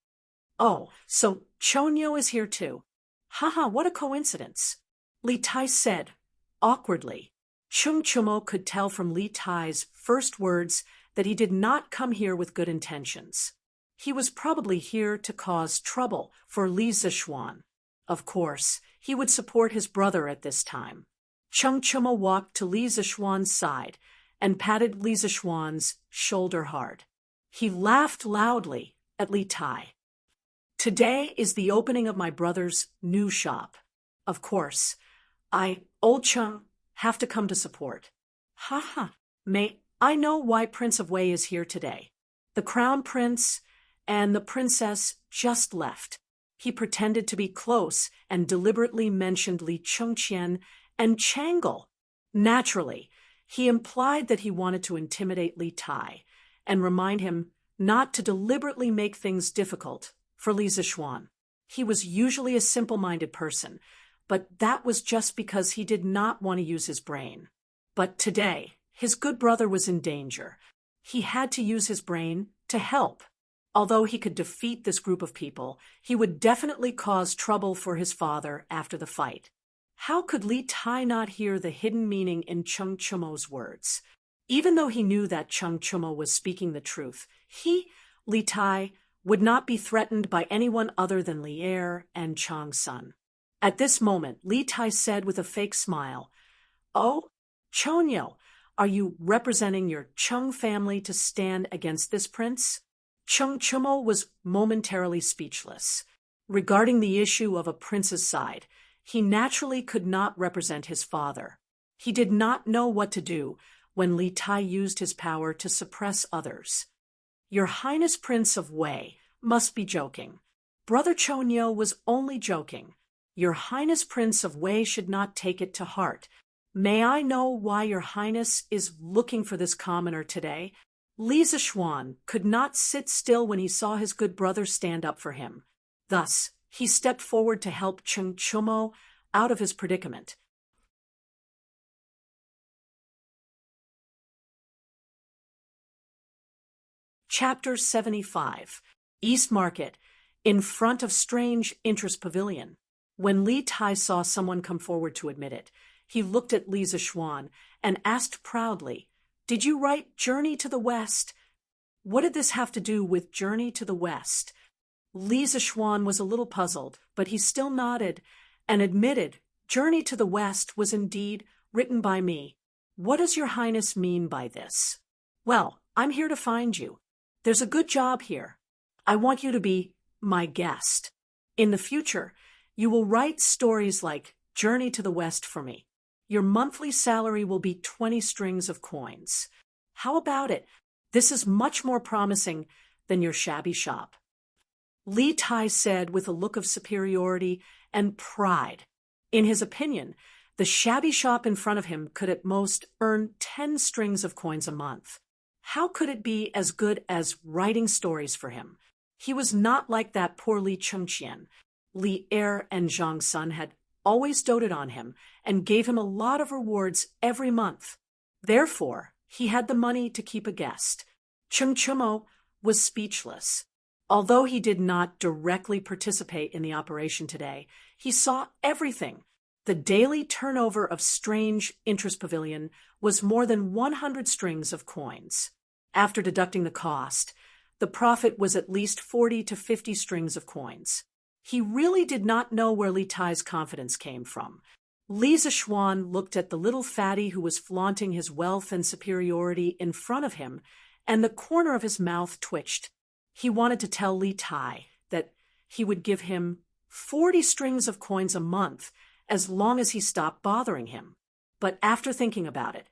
"Oh, so Chonyo is here too. Haha, what a coincidence," Li Tai said, awkwardly. Chung Chumo could tell from Li Tai's first words that he did not come here with good intentions. He was probably here to cause trouble for Li Zishuan. Of course, he would support his brother at this time. Chung Chumo walked to Li Zishuan's side and patted Li Zishuan's shoulder hard. He laughed loudly at Li Tai. "Today is the opening of my brother's new shop. Of course, Old Chung, have to come to support." "Haha, may I know why Prince of Wei is here today?" The crown prince and the princess just left. He pretended to be close and deliberately mentioned Li Chongqian and Changle. Naturally, he implied that he wanted to intimidate Li Tai and remind him not to deliberately make things difficult for Li Zishuan. He was usually a simple-minded person, but that was just because he did not want to use his brain. But today, his good brother was in danger. He had to use his brain to help. Although he could defeat this group of people, he would definitely cause trouble for his father after the fight. How could Li Tai not hear the hidden meaning in Chung Chumo's words? Even though he knew that Chung Chumo was speaking the truth, Li Tai, would not be threatened by anyone other than Li Er and Chang's son. At this moment, Li Tai said with a fake smile, "Oh, Chonyo, are you representing your Chung family to stand against this prince?" Chung Chumo was momentarily speechless. Regarding the issue of a prince's side, he naturally could not represent his father. He did not know what to do when Li Tai used his power to suppress others. "Your Highness Prince of Wei must be joking. Brother Chonyo was only joking. Your Highness Prince of Wei should not take it to heart. May I know why your Highness is looking for this commoner today?" Li Zishuan could not sit still when he saw his good brother stand up for him. Thus, he stepped forward to help Chung Chumo out of his predicament. Chapter 75. East Market, in front of Strange Interest Pavilion. When Li Tai saw someone come forward to admit it, he looked at Li Zishuan and asked proudly, "Did you write Journey to the West?" What did this have to do with Journey to the West? Li Zishuan was a little puzzled, but he still nodded and admitted Journey to the West was indeed written by me. "What does your Highness mean by this?" "Well, I'm here to find you. There's a good job here. I want you to be my guest. In the future, you will write stories like Journey to the West for me. Your monthly salary will be 20 strings of coins. How about it? This is much more promising than your shabby shop." Li Tai said with a look of superiority and pride. In his opinion, the shabby shop in front of him could at most earn 10 strings of coins a month. How could it be as good as writing stories for him? He was not like that poor Li Chongqian. Li Er and Zhang's son had always doted on him and gave him a lot of rewards every month. Therefore, he had the money to keep a guest. Chung Chumo was speechless. Although he did not directly participate in the operation today, he saw everything. The daily turnover of Strange Interest Pavilion was more than 100 strings of coins. After deducting the cost, the profit was at least 40 to 50 strings of coins. He really did not know where Li Tai's confidence came from. Li Zishuan looked at the little fatty who was flaunting his wealth and superiority in front of him, and the corner of his mouth twitched. He wanted to tell Li Tai that he would give him 40 strings of coins a month as long as he stopped bothering him. But after thinking about it,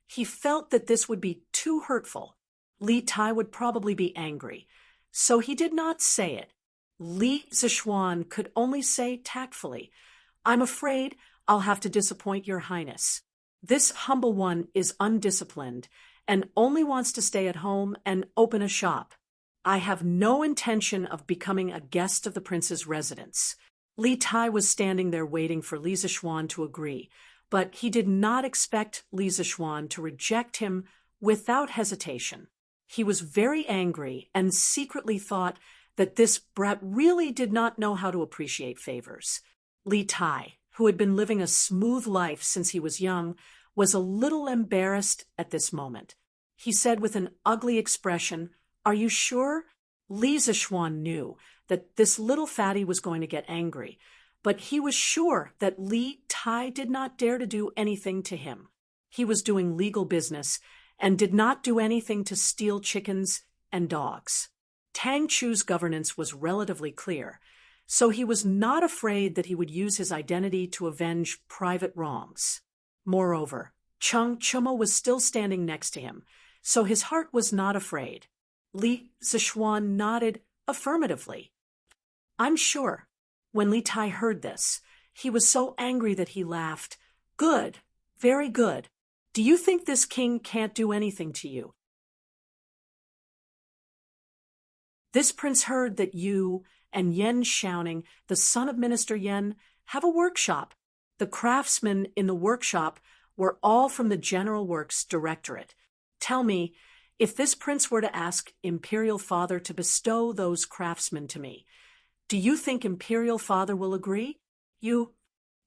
he felt that this would be too hurtful. Li Tai would probably be angry, so he did not say it. Li Zishuan could only say tactfully, "I'm afraid I'll have to disappoint your highness. This humble one is undisciplined and only wants to stay at home and open a shop. I have no intention of becoming a guest of the prince's residence." Li Tai was standing there waiting for Li Zishuan to agree, but he did not expect Li Zishuan to reject him without hesitation. He was very angry and secretly thought that this brat really did not know how to appreciate favors. Li Tai, who had been living a smooth life since he was young, was a little embarrassed at this moment. He said with an ugly expression, "Are you sure?" Li Zishuan knew that this little fatty was going to get angry, but he was sure that Li Tai did not dare to do anything to him. He was doing legal business and did not do anything to steal chickens and dogs. Tang Chu's governance was relatively clear, so he was not afraid that he would use his identity to avenge private wrongs. Moreover, Chung Chumo was still standing next to him, so his heart was not afraid. Li Zishuan nodded affirmatively. "I'm sure." When Li Tai heard this, he was so angry that he laughed. "Good, very good. Do you think this king can't do anything to you? This prince heard that you and Yen Xiaoning, the son of Minister Yen, have a workshop. The craftsmen in the workshop were all from the General Works Directorate. Tell me, if this prince were to ask Imperial Father to bestow those craftsmen to me, do you think Imperial Father will agree? You?"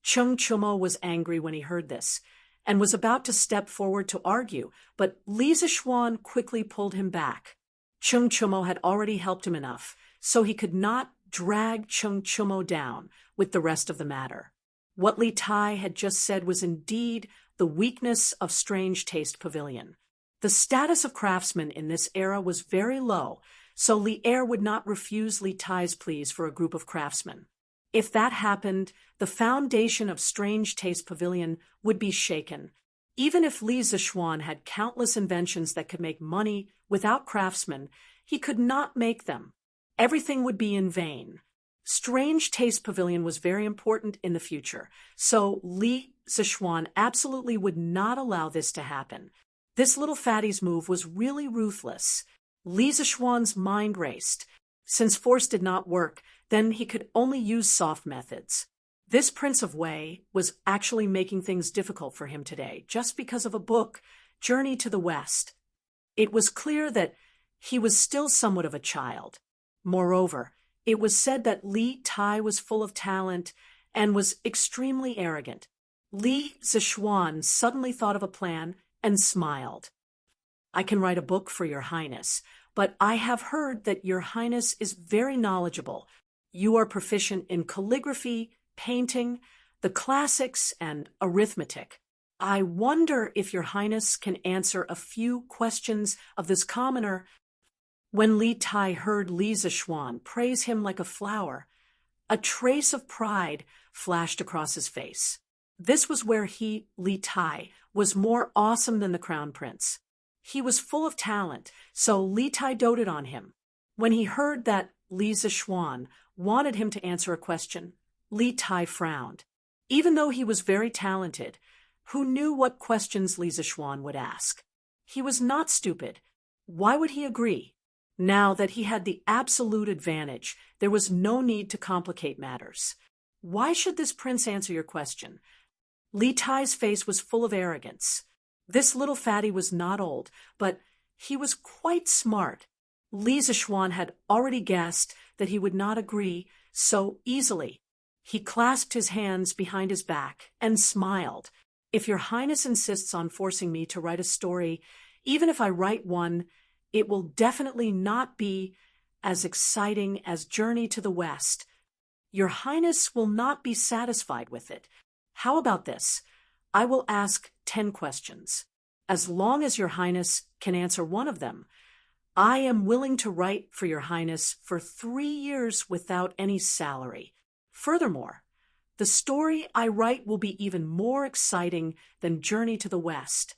Chung Chumo was angry when he heard this, and was about to step forward to argue, but Li Zishuan quickly pulled him back. Chung Chumo had already helped him enough, so he could not drag Chung Chumo down with the rest of the matter. What Li Tai had just said was indeed the weakness of Strange Taste Pavilion. The status of craftsmen in this era was very low, so Li Er would not refuse Li Tai's pleas for a group of craftsmen. If that happened, the foundation of Strange Taste Pavilion would be shaken. Even if Li Zishuan had countless inventions that could make money without craftsmen, he could not make them. Everything would be in vain. Strange Taste Pavilion was very important in the future, so Li Zishuan absolutely would not allow this to happen. This little fatty's move was really ruthless. Li Zishuan's mind raced. Since force did not work, then he could only use soft methods. This Prince of Wei was actually making things difficult for him today, just because of a book, Journey to the West. It was clear that he was still somewhat of a child. Moreover, it was said that Li Tai was full of talent and was extremely arrogant. Li Zishuan suddenly thought of a plan and smiled. "I can write a book for your highness, but I have heard that your highness is very knowledgeable. You are proficient in calligraphy, painting, the classics, and arithmetic. I wonder if your highness can answer a few questions of this commoner." When Li Tai heard Li Zishuan praise him like a flower, a trace of pride flashed across his face. This was where he, Li Tai, was more awesome than the crown prince. He was full of talent, so Li Tai doted on him. When he heard that Li Zishuan wanted him to answer a question, Li Tai frowned. Even though he was very talented, who knew what questions Li Zishuan would ask? He was not stupid. Why would he agree? Now that he had the absolute advantage, there was no need to complicate matters. Why should this prince answer your question? Li Tai's face was full of arrogance. This little fatty was not old, but he was quite smart. Li Zishuan had already guessed that he would not agree so easily. He clasped his hands behind his back and smiled. If your highness insists on forcing me to write a story, even if I write one, it will definitely not be as exciting as Journey to the West. Your highness will not be satisfied with it. How about this? I will ask 10 questions. As long as your highness can answer one of them, I am willing to write for your highness for 3 years without any salary. Furthermore, the story I write will be even more exciting than Journey to the West.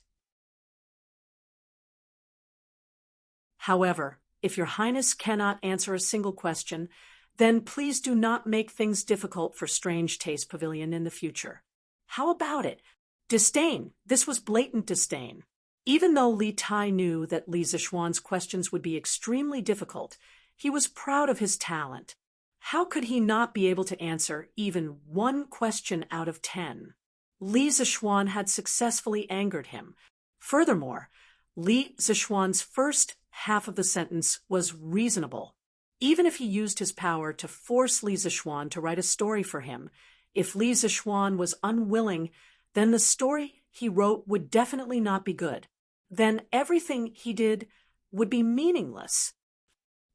However, if your highness cannot answer a single question, then please do not make things difficult for Strange Taste Pavilion in the future. How about it? Disdain. This was blatant disdain. Even though Li Tai knew that Li Zishuan's questions would be extremely difficult, he was proud of his talent. How could he not be able to answer even one question out of 10? Li Zishuan had successfully angered him. Furthermore, Li Zishuan's first half of the sentence was reasonable. Even if he used his power to force Li Zishuan to write a story for him, if Li Zishuan was unwilling, then the story he wrote would definitely not be good. Then everything he did would be meaningless.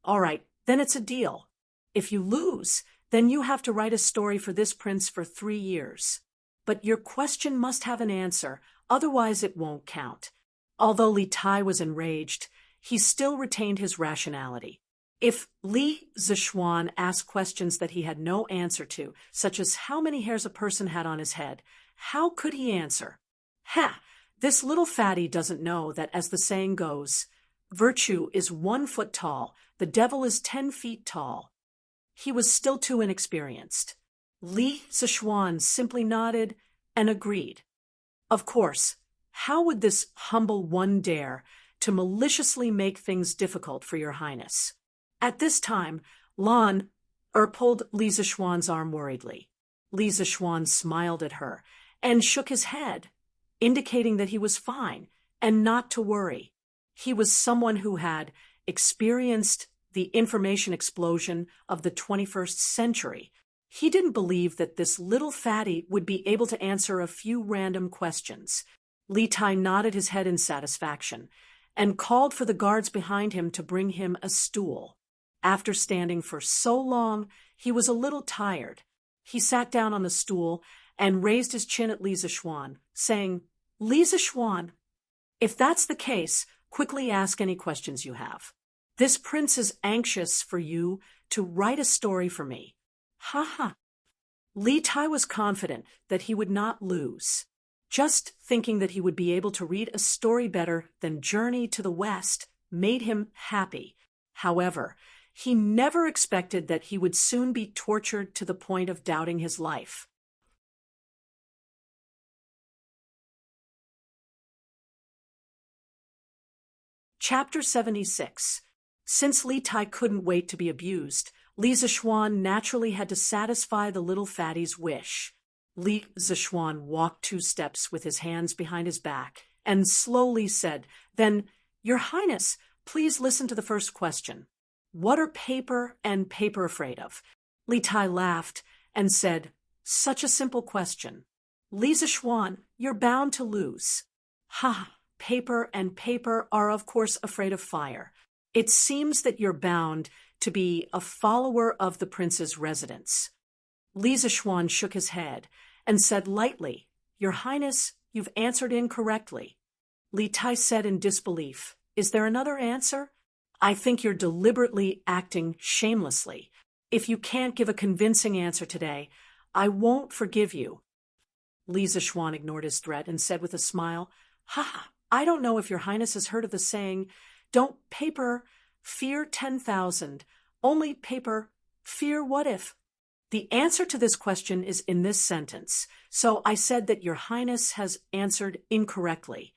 All right, then it's a deal. If you lose, then you have to write a story for this prince for 3 years. But your question must have an answer, otherwise it won't count. Although Li Tai was enraged, he still retained his rationality. If Li Zishuan asked questions that he had no answer to, such as how many hairs a person had on his head, how could he answer? Ha! This little fatty doesn't know that, as the saying goes, virtue is 1 foot tall, the devil is 10 feet tall. He was still too inexperienced. Li Zishuan simply nodded and agreed. Of course, how would this humble one dare to maliciously make things difficult for your highness? At this time, Lan pulled Li Zishuan's arm worriedly. Li Zishuan smiled at her and shook his head, indicating that he was fine and not to worry. He was someone who had experienced the information explosion of the 21st century. He didn't believe that this little fatty would be able to answer a few random questions. Li Tai nodded his head in satisfaction and called for the guards behind him to bring him a stool. After standing for so long, he was a little tired. He sat down on the stool and raised his chin at Li Zishuan, saying, Li Zishuan, if that's the case, quickly ask any questions you have. This prince is anxious for you to write a story for me. Ha ha. Li Tai was confident that he would not lose. Just thinking that he would be able to read a story better than Journey to the West made him happy. However, he never expected that he would soon be tortured to the point of doubting his life. Chapter 76. Since Li Tai couldn't wait to be abused, Li Zishuan naturally had to satisfy the little fatty's wish. Li Zishuan walked 2 steps with his hands behind his back and slowly said, Then, Your Highness, please listen to the first question. What are paper and paper afraid of? Li Tai laughed and said, Such a simple question. Li Zishuan, you're bound to lose. Ha! Paper and paper are of course afraid of fire. It seems that you're bound to be a follower of the prince's residence. Li Zishuan shook his head and said lightly, Your Highness, you've answered incorrectly. Li Tai said in disbelief, Is there another answer? I think you're deliberately acting shamelessly. If you can't give a convincing answer today, I won't forgive you. Li Zishuan ignored his threat and said with a smile, Ha! I don't know if your highness has heard of the saying, Don't paper, fear 10,000. Only paper, fear what if? The answer to this question is in this sentence, so I said that your highness has answered incorrectly.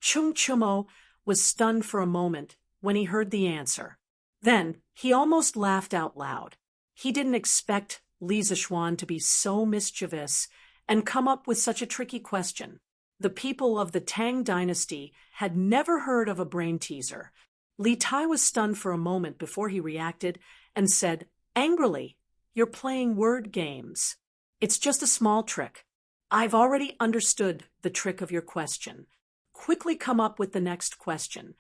Chung Chumo was stunned for a moment when he heard the answer. Then he almost laughed out loud. He didn't expect Li Zixuan to be so mischievous and come up with such a tricky question? The people of the Tang Dynasty had never heard of a brain teaser. Li Tai was stunned for a moment before he reacted and said, angrily, "You're playing word games. It's just a small trick. I've already understood the trick of your question. Quickly come up with the next question."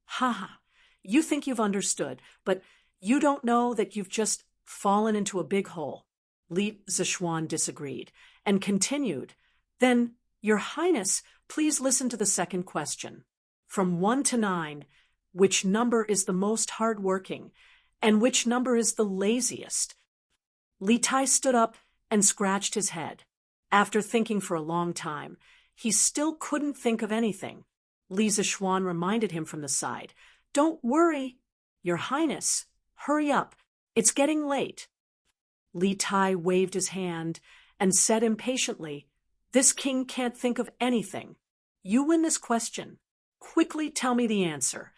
"Haha, you think you've understood, but you don't know that you've just fallen into a big hole." Li Zixuan disagreed and continued, "Then, Your Highness, please listen to the second question. From 1 to 9, which number is the most hardworking, and which number is the laziest?" Li Tai stood up and scratched his head. After thinking for a long time, he still couldn't think of anything. Li Zixuan reminded him from the side, "Don't worry, Your Highness. Hurry up. It's getting late." Li Tai waved his hand and said impatiently, "This king can't think of anything. You win this question. Quickly tell me the answer."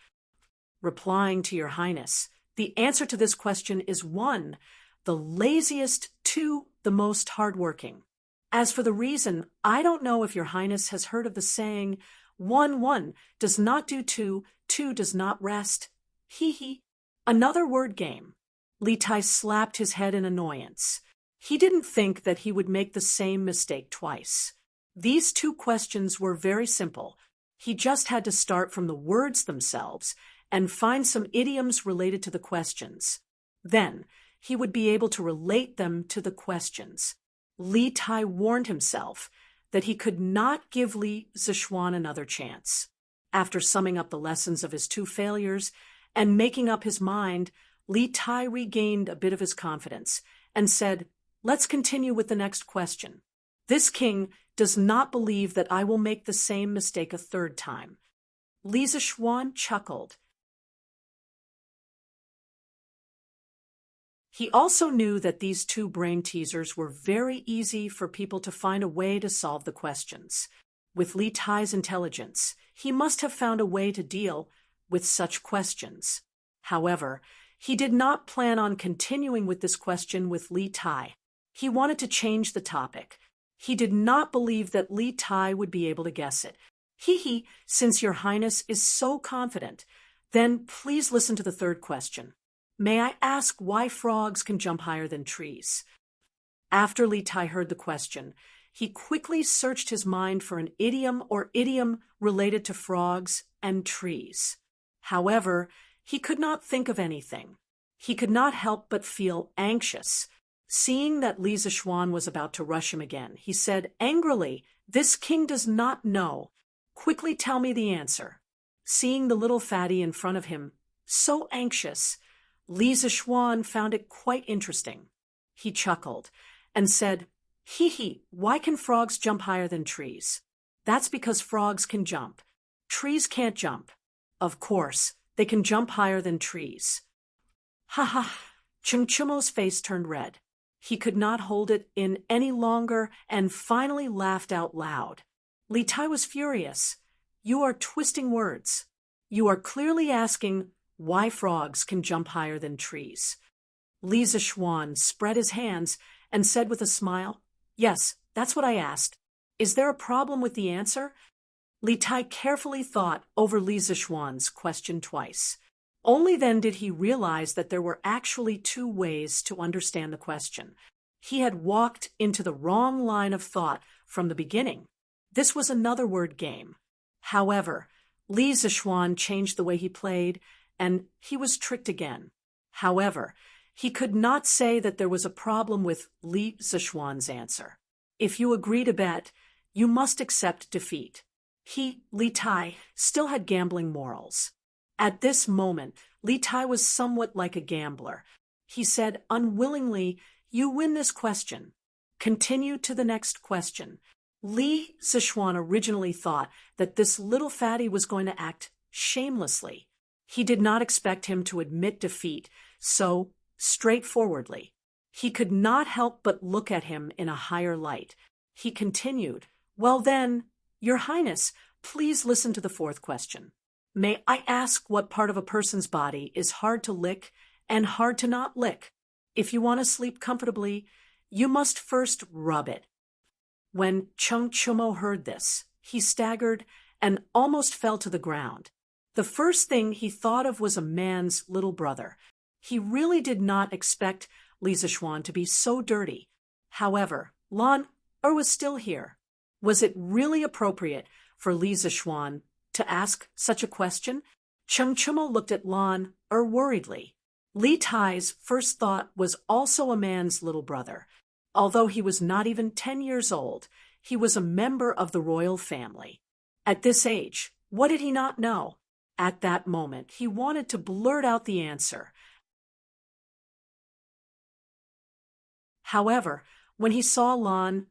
Replying to Your Highness, the answer to this question is 1, the laziest, 2, the most hardworking. As for the reason, I don't know if Your Highness has heard of the saying, 1 does not do 2, 2 does not rest. Hee hee. Another word game. Li Tai slapped his head in annoyance. He didn't think that he would make the same mistake twice. These 2 questions were very simple. He just had to start from the words themselves and find some idioms related to the questions. Then, he would be able to relate them to the questions. Li Tai warned himself that he could not give Li Zixuan another chance. After summing up the lessons of his 2 failures and making up his mind, Li Tai regained a bit of his confidence and said, "Let's continue with the next question. This king does not believe that I will make the same mistake a 3rd time." Li Zixuan chuckled. He also knew that these 2 brain teasers were very easy for people to find a way to solve the questions. With Li Tai's intelligence, he must have found a way to deal with such questions. However, he did not plan on continuing with this question with Li Tai. He wanted to change the topic. He did not believe that Li Tai would be able to guess it. Hee hee, since Your Highness is so confident, then please listen to the 3rd question. May I ask why frogs can jump higher than trees? After Li Tai heard the question, he quickly searched his mind for an idiom or idiom related to frogs and trees. However, he could not think of anything. He could not help but feel anxious. Seeing that Li Zixuan was about to rush him again, he said angrily, "This king does not know. Quickly tell me the answer." Seeing the little fatty in front of him, so anxious, Li Zixuan found it quite interesting. He chuckled and said, "Hee hee, why can frogs jump higher than trees?" "That's because frogs can jump. Trees can't jump." "Of course, they can jump higher than trees." "Ha ha!" Chung Chumo's face turned red. He could not hold it in any longer and finally laughed out loud. Li Tai was furious. "You are twisting words. You are clearly asking why frogs can jump higher than trees." Li Zixuan spread his hands and said with a smile, "Yes, that's what I asked. Is there a problem with the answer?" Li Tai carefully thought over Li Zixuan's question twice. Only then did he realize that there were actually 2 ways to understand the question. He had walked into the wrong line of thought from the beginning. This was another word game. However, Li Zixuan changed the way he played, and he was tricked again. However, he could not say that there was a problem with Li Zixuan's answer. If you agree to bet, you must accept defeat. He, Li Tai, still had gambling morals. At this moment, Li Tai was somewhat like a gambler. He said unwillingly, "You win this question. Continue to the next question." Li Zixuan originally thought that this little fatty was going to act shamelessly. He did not expect him to admit defeat so straightforwardly. He could not help but look at him in a higher light. He continued, "Well then, Your Highness, please listen to the 4th question. May I ask what part of a person's body is hard to lick and hard to not lick?" If you want to sleep comfortably, you must first rub it. When Chung Chumo heard this, he staggered and almost fell to the ground. The first thing he thought of was a man's little brother. He really did not expect Li Zixuan to be so dirty. However, Lan was still here. Was it really appropriate for Li Zixuan to ask such a question? Chung Chumo looked at Lan worriedly. Li Tai's first thought was also a man's little brother. Although he was not even 10 years old, he was a member of the royal family. At this age, what did he not know? At that moment, he wanted to blurt out the answer. However, when he saw Lan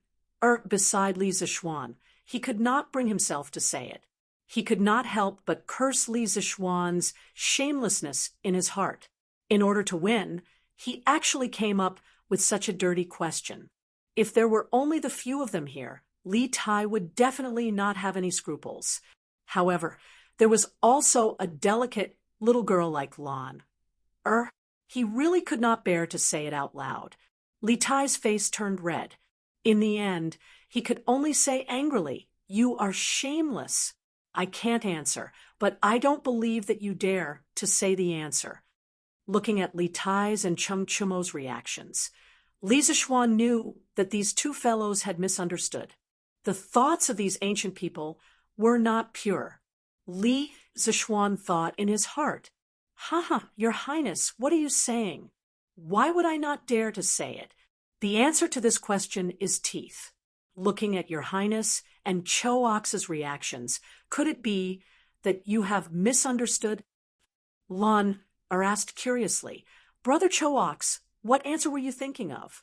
beside Li Zixuan, he could not bring himself to say it. He could not help but curse Li Zixuan's shamelessness in his heart. In order to win, he actually came up with such a dirty question. If there were only the few of them here, Li Tai would definitely not have any scruples. However, there was also a delicate little girl like Lan. He really could not bear to say it out loud. Li Tai's face turned red. In the end, he could only say angrily, "You are shameless." "I can't answer, but I don't believe that you dare to say the answer." Looking at Li Tai's and Chung Chumo's reactions, Li Zixuan knew that these two fellows had misunderstood. The thoughts of these ancient people were not pure. Li Zixuan thought in his heart, Your Highness, what are you saying? Why would I not dare to say it? The answer to this question is teeth. Looking at Your Highness and Cho Ox's reactions, could it be that you have misunderstood? Lan asked curiously, "Brother Cho Ox, what answer were you thinking of?"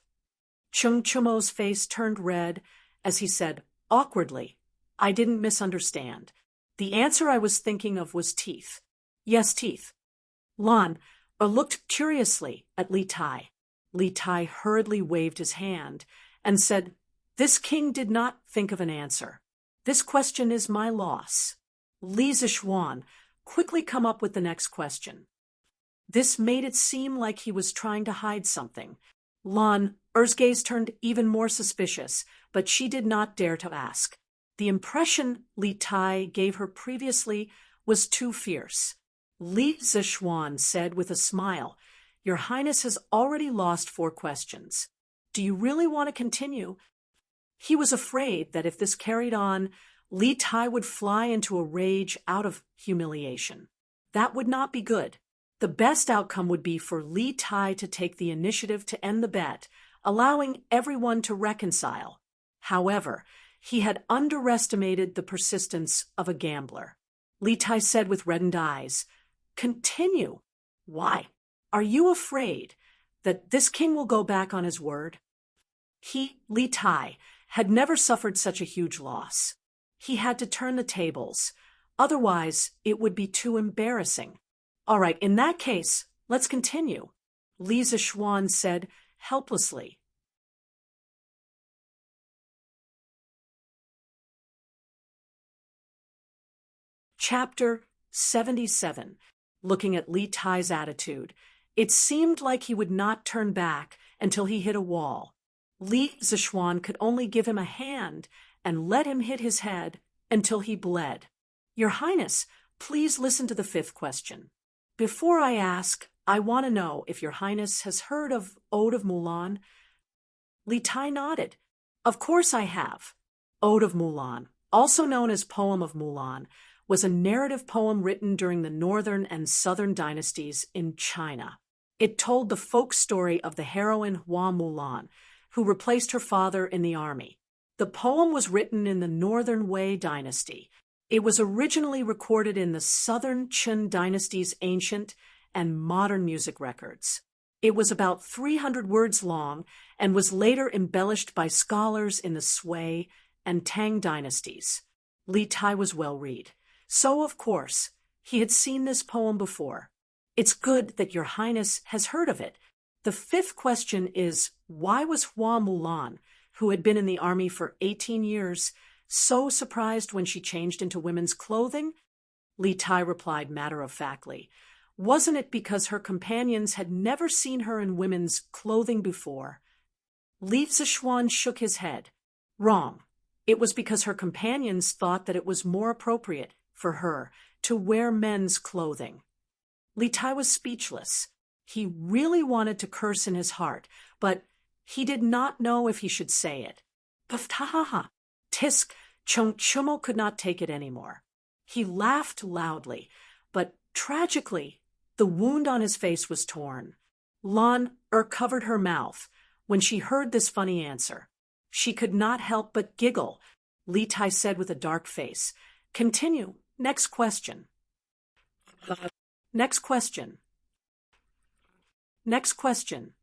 Chung Chumo's face turned red as he said, awkwardly, "I didn't misunderstand. The answer I was thinking of was teeth." "Yes, teeth." Lan looked curiously at Li Tai. Li Tai hurriedly waved his hand and said, "This king did not think of an answer. This question is my loss." Li Zixuan quickly come up with the next question. This made it seem like he was trying to hide something. Lan's gaze turned even more suspicious, but she did not dare to ask. The impression Li Tai gave her previously was too fierce. Li Zixuan said with a smile, "Your Highness has already lost 4 questions. Do you really want to continue?" He was afraid that if this carried on, Li Tai would fly into a rage out of humiliation. That would not be good. The best outcome would be for Li Tai to take the initiative to end the bet, allowing everyone to reconcile. However, he had underestimated the persistence of a gambler. Li Tai said with reddened eyes, "Continue. Why? Are you afraid that this king will go back on his word?" Li Tai, had never suffered such a huge loss. He had to turn the tables. Otherwise, it would be too embarrassing. "All right, in that case, let's continue," Li Zixuan said helplessly. Chapter 77. Looking at Li Tai's attitude, it seemed like he would not turn back until he hit a wall. Li Zixuan could only give him a hand and let him hit his head until he bled. "Your Highness, please listen to the 5th question. Before I ask, I want to know if Your Highness has heard of Ode of Mulan." Li Tai nodded. "Of course I have." Ode of Mulan, also known as Poem of Mulan, was a narrative poem written during the northern and southern dynasties in China. It told the folk story of the heroine Hua Mulan, who replaced her father in the army. The poem was written in the Northern Wei dynasty. It was originally recorded in the Southern Qin dynasty's ancient and modern music records. It was about 300 words long and was later embellished by scholars in the Sui and Tang dynasties. Li Tai was well-read, so of course, he had seen this poem before. It's good that Your Highness has heard of it. The 5th question is, why was Hua Mulan, who had been in the army for 18 years, so surprised when she changed into women's clothing? Li Tai replied matter-of-factly, Wasn't it because her companions had never seen her in women's clothing before? Li Zichuan shook his head. Wrong. It was because her companions thought that it was more appropriate for her to wear men's clothing. Li Tai was speechless. He really wanted to curse in his heart, but he did not know if he should say it. Pftahaha! Tisk! Chung Chumo could not take it anymore. He laughed loudly, but tragically, the wound on his face was torn. Lan covered her mouth when she heard this funny answer. She could not help but giggle. Li Tai said with a dark face, "Continue. Next question." Next question. Next question.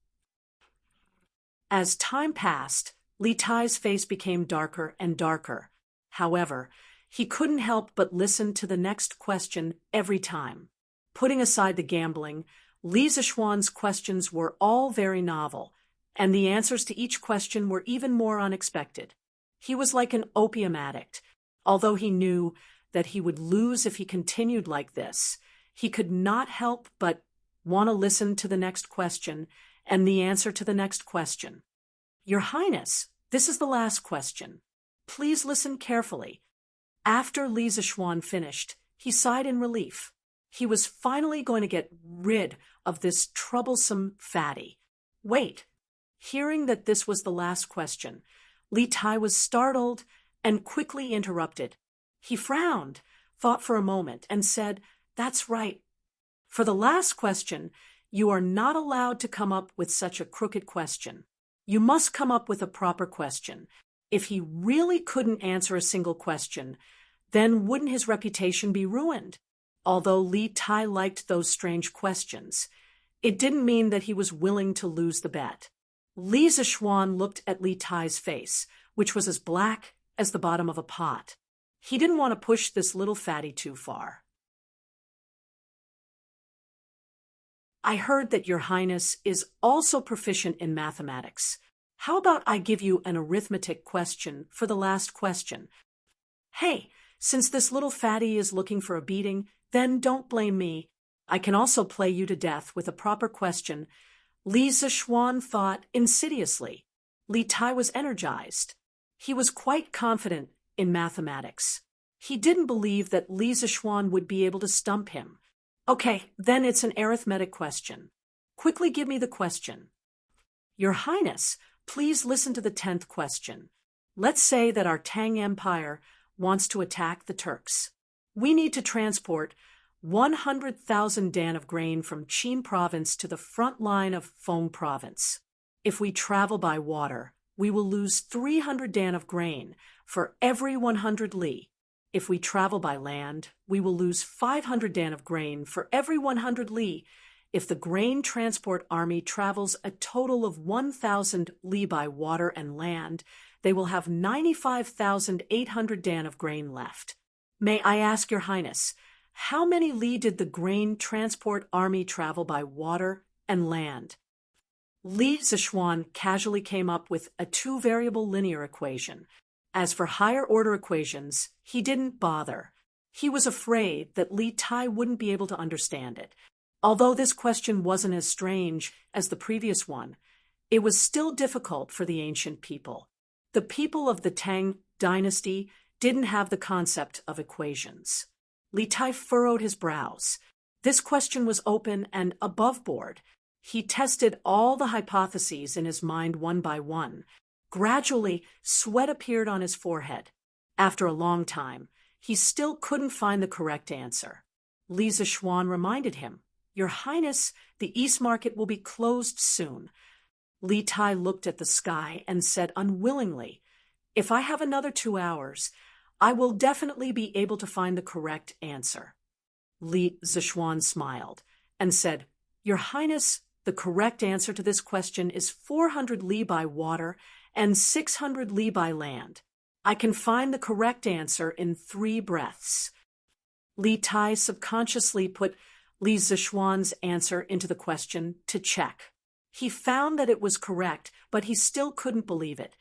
As time passed, Li Tai's face became darker and darker. However, he couldn't help but listen to the next question every time. Putting aside the gambling, Li Zichuan's questions were all very novel, and the answers to each question were even more unexpected. He was like an opium addict. Although he knew that he would lose if he continued like this, he could not help but want to listen to the next question and the answer to the next question. Your Highness, this is the last question. Please listen carefully. After Li Zichuan finished, he sighed in relief. He was finally going to get rid of this troublesome fatty. Wait. Hearing that this was the last question, Li Tai was startled and quickly interrupted. He frowned, thought for a moment, and said, "That's right. For the last question, you are not allowed to come up with such a crooked question. You must come up with a proper question. If he really couldn't answer a single question, then wouldn't his reputation be ruined?" Although Li Tai liked those strange questions, it didn't mean that he was willing to lose the bet. Li Zichuan looked at Li Tai's face, which was as black as the bottom of a pot. He didn't want to push this little fatty too far. I heard that Your Highness is also proficient in mathematics. How about I give you an arithmetic question for the last question? Hey, since this little fatty is looking for a beating, then don't blame me. I can also play you to death with a proper question. Li Zichuan thought insidiously. Li Tai was energized. He was quite confident in mathematics. He didn't believe that Li Zichuan would be able to stump him. Okay, then it's an arithmetic question. Quickly give me the question. Your Highness, please listen to the 10th question. Let's say that our Tang Empire wants to attack the Turks. We need to transport 100,000 dan of grain from Qin province to the front line of Feng province. If we travel by water, we will lose 300 dan of grain for every 100 li. If we travel by land, we will lose 500 dan of grain for every 100 li. If the grain transport army travels a total of 1,000 li by water and land, they will have 95,800 dan of grain left. May I ask Your Highness, how many li did the grain transport army travel by water and land? Li Zichuan casually came up with a two-variable linear equation. As for higher-order equations, he didn't bother. He was afraid that Li Tai wouldn't be able to understand it. Although this question wasn't as strange as the previous one, it was still difficult for the ancient people. The people of the Tang Dynasty didn't have the concept of equations. Li Tai furrowed his brows. This question was open and above board. He tested all the hypotheses in his mind one by one. Gradually, sweat appeared on his forehead. After a long time, he still couldn't find the correct answer. Li Zichuan reminded him, "Your Highness, the East Market will be closed soon." Li Tai looked at the sky and said unwillingly, "If I have another 2 hours, I will definitely be able to find the correct answer." Li Zichuan smiled and said, "Your Highness, the correct answer to this question is 400 li by water and 600 li by land. I can find the correct answer in 3 breaths." Li Tai subconsciously put Li Zichuan's answer into the question to check. He found that it was correct, but he still couldn't believe it.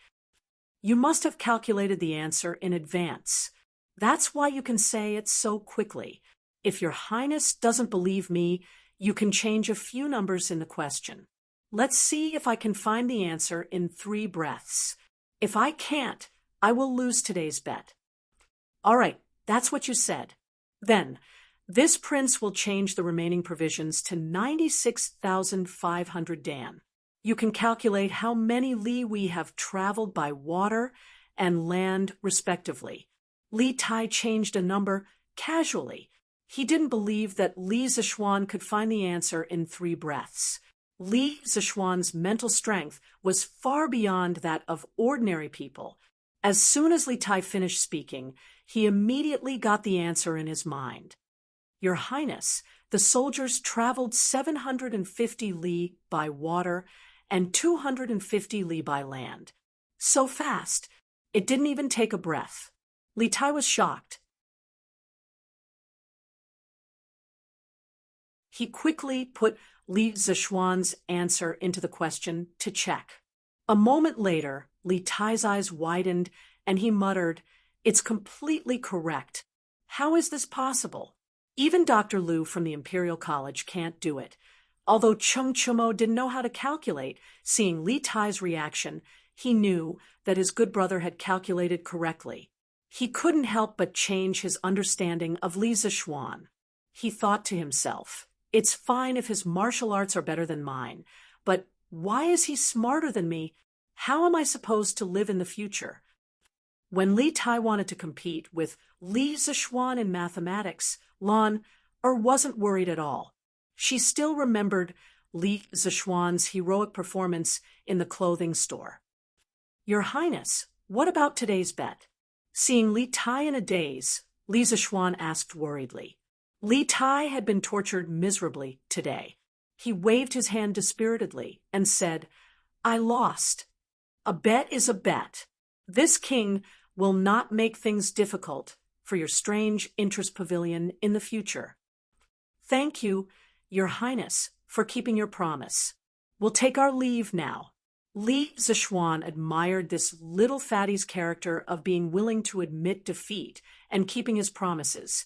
"You must have calculated the answer in advance. That's why you can say it so quickly. If your highness doesn't believe me, you can change a few numbers in the question. Let's see if I can find the answer in 3 breaths. If I can't, I will lose today's bet. All right, that's what you said. Then, this prince will change the remaining provisions to 96,500 Dan. You can calculate how many li we have traveled by water and land, respectively. Li Tai changed a number casually. He didn't believe that Li Zishuan could find the answer in 3 breaths. Li Zishuan's mental strength was far beyond that of ordinary people. As soon as Li Tai finished speaking, he immediately got the answer in his mind. Your Highness, the soldiers traveled 750 li by water and 250 li by land. So fast, it didn't even take a breath. Li Tai was shocked. He quickly put Li Zishuan's answer into the question to check. A moment later, Li Tai's eyes widened and he muttered, "It's completely correct. How is this possible? Even Dr. Liu from the Imperial College can't do it." Although Chung Chumo didn't know how to calculate, seeing Li Tai's reaction, he knew that his good brother had calculated correctly. He couldn't help but change his understanding of Li Zishuan. He thought to himself, "It's fine if his martial arts are better than mine, but why is he smarter than me? How am I supposed to live in the future?" When Li Tai wanted to compete with Li Zishuan in mathematics, Lan wasn't worried at all. She still remembered Li Zishuan's heroic performance in the clothing store. "Your Highness, what about today's bet?" Seeing Li Tai in a daze, Li Zishuan asked worriedly. Li Tai had been tortured miserably today. He waved his hand dispiritedly and said, "I lost. A bet is a bet. This king will not make things difficult for your strange interest pavilion in the future. Thank you, Your Highness, for keeping your promise. We'll take our leave now." Li Zishuan admired this little fatty's character of being willing to admit defeat and keeping his promises.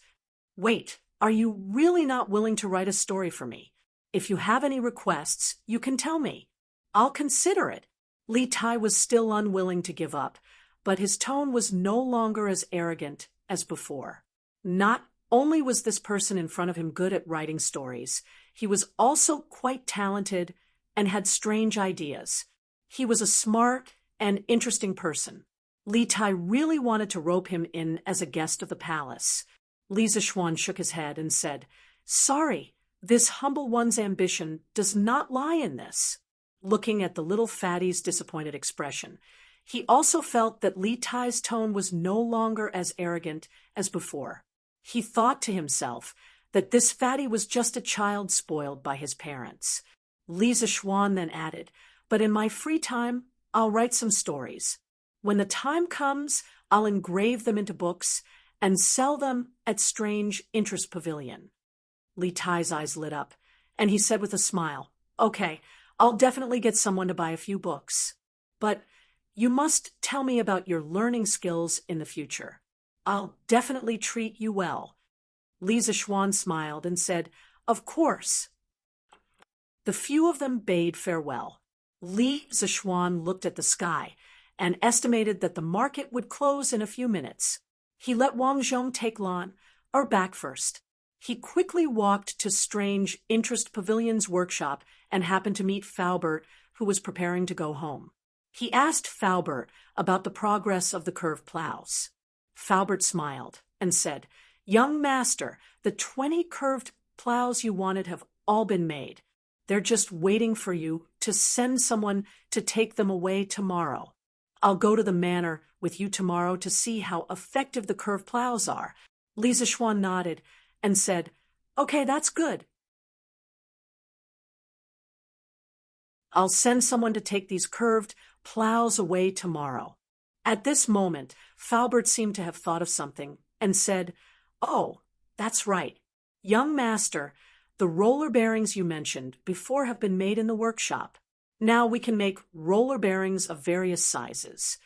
"Wait, are you really not willing to write a story for me? If you have any requests, you can tell me. I'll consider it." Li Tai was still unwilling to give up, but his tone was no longer as arrogant as before. Not only was this person in front of him good at writing stories, he was also quite talented and had strange ideas. He was a smart and interesting person. Li Tai really wanted to rope him in as a guest of the palace. Li Zishuan shook his head and said, "Sorry, this humble one's ambition does not lie in this." Looking at the little fatty's disappointed expression, he also felt that Li Tai's tone was no longer as arrogant as before. He thought to himself that this fatty was just a child spoiled by his parents. Li Zishuan then added, "But in my free time, I'll write some stories. When the time comes, I'll engrave them into books and sell them at Strange Interest Pavilion." Li Tai's eyes lit up, and he said with a smile, "Okay, I'll definitely get someone to buy a few books. But you must tell me about your learning skills in the future. I'll definitely treat you well." Li Zishuan smiled and said, "Of course." The few of them bade farewell. Li Zishuan looked at the sky and estimated that the market would close in a few minutes. He let Wang Zhong take Lan back first. He quickly walked to Strange Interest Pavilion's workshop and happened to meet Faubert, who was preparing to go home. He asked Faubert about the progress of the curved plows. Faubert smiled and said, "Young master, the 20 curved plows you wanted have all been made. They're just waiting for you to send someone to take them away tomorrow. I'll go to the manor with you tomorrow to see how effective the curved plows are." Li Zishuan nodded and said, "Okay, that's good. I'll send someone to take these curved plows away tomorrow." At this moment, Faubert seemed to have thought of something and said, "Oh, that's right. Young master, the roller bearings you mentioned before have been made in the workshop. Now we can make roller bearings of various sizes."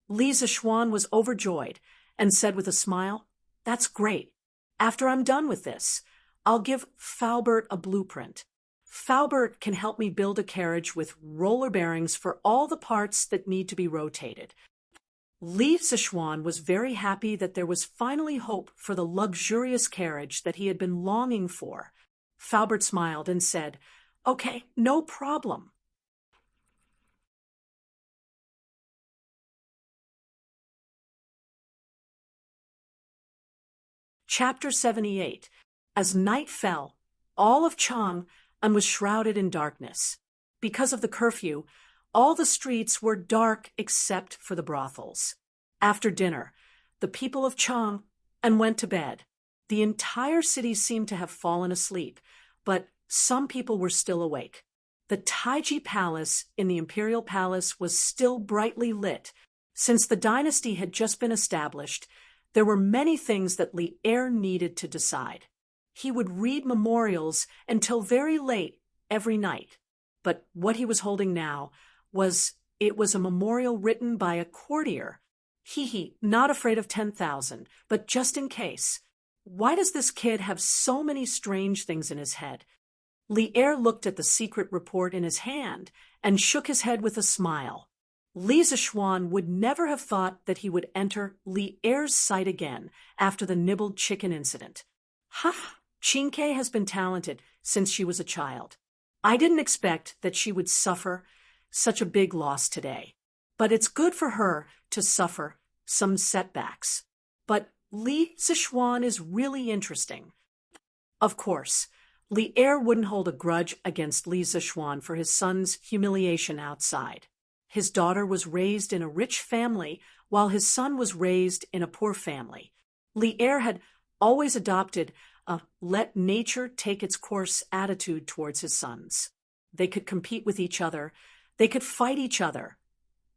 Li Zishuan was overjoyed and said with a smile, "That's great. After I'm done with this, I'll give Faubert a blueprint. Faubert can help me build a carriage with roller bearings for all the parts that need to be rotated. Li Zichuan was very happy that there was finally hope for the luxurious carriage that he had been longing for. Faubert smiled and said, "Okay, no problem." Chapter 78. As night fell, all of Chang'an was shrouded in darkness. Because of the curfew, all the streets were dark except for the brothels. After dinner, the people of Chang'an went to bed. The entire city seemed to have fallen asleep, but some people were still awake. The Taiji Palace in the Imperial Palace was still brightly lit. Since the dynasty had just been established, there were many things that Li Er needed to decide. He would read memorials until very late every night. But what he was holding now was a memorial written by a courtier. Not afraid of 10,000, but just in case. Why does this kid have so many strange things in his head? Li Er looked at the secret report in his hand and shook his head with a smile. Li Zichuan would never have thought that he would enter Li Er's sight again after the nibbled chicken incident. Qingke has been talented since she was a child. I didn't expect that she would suffer such a big loss today. But it's good for her to suffer some setbacks. But Li Zichuan is really interesting. Of course, Li Er wouldn't hold a grudge against Li Zichuan for his son's humiliation outside. His daughter was raised in a rich family, while his son was raised in a poor family. Li Er had always adopted a let nature take its course attitude towards his sons. They could compete with each other, they could fight each other,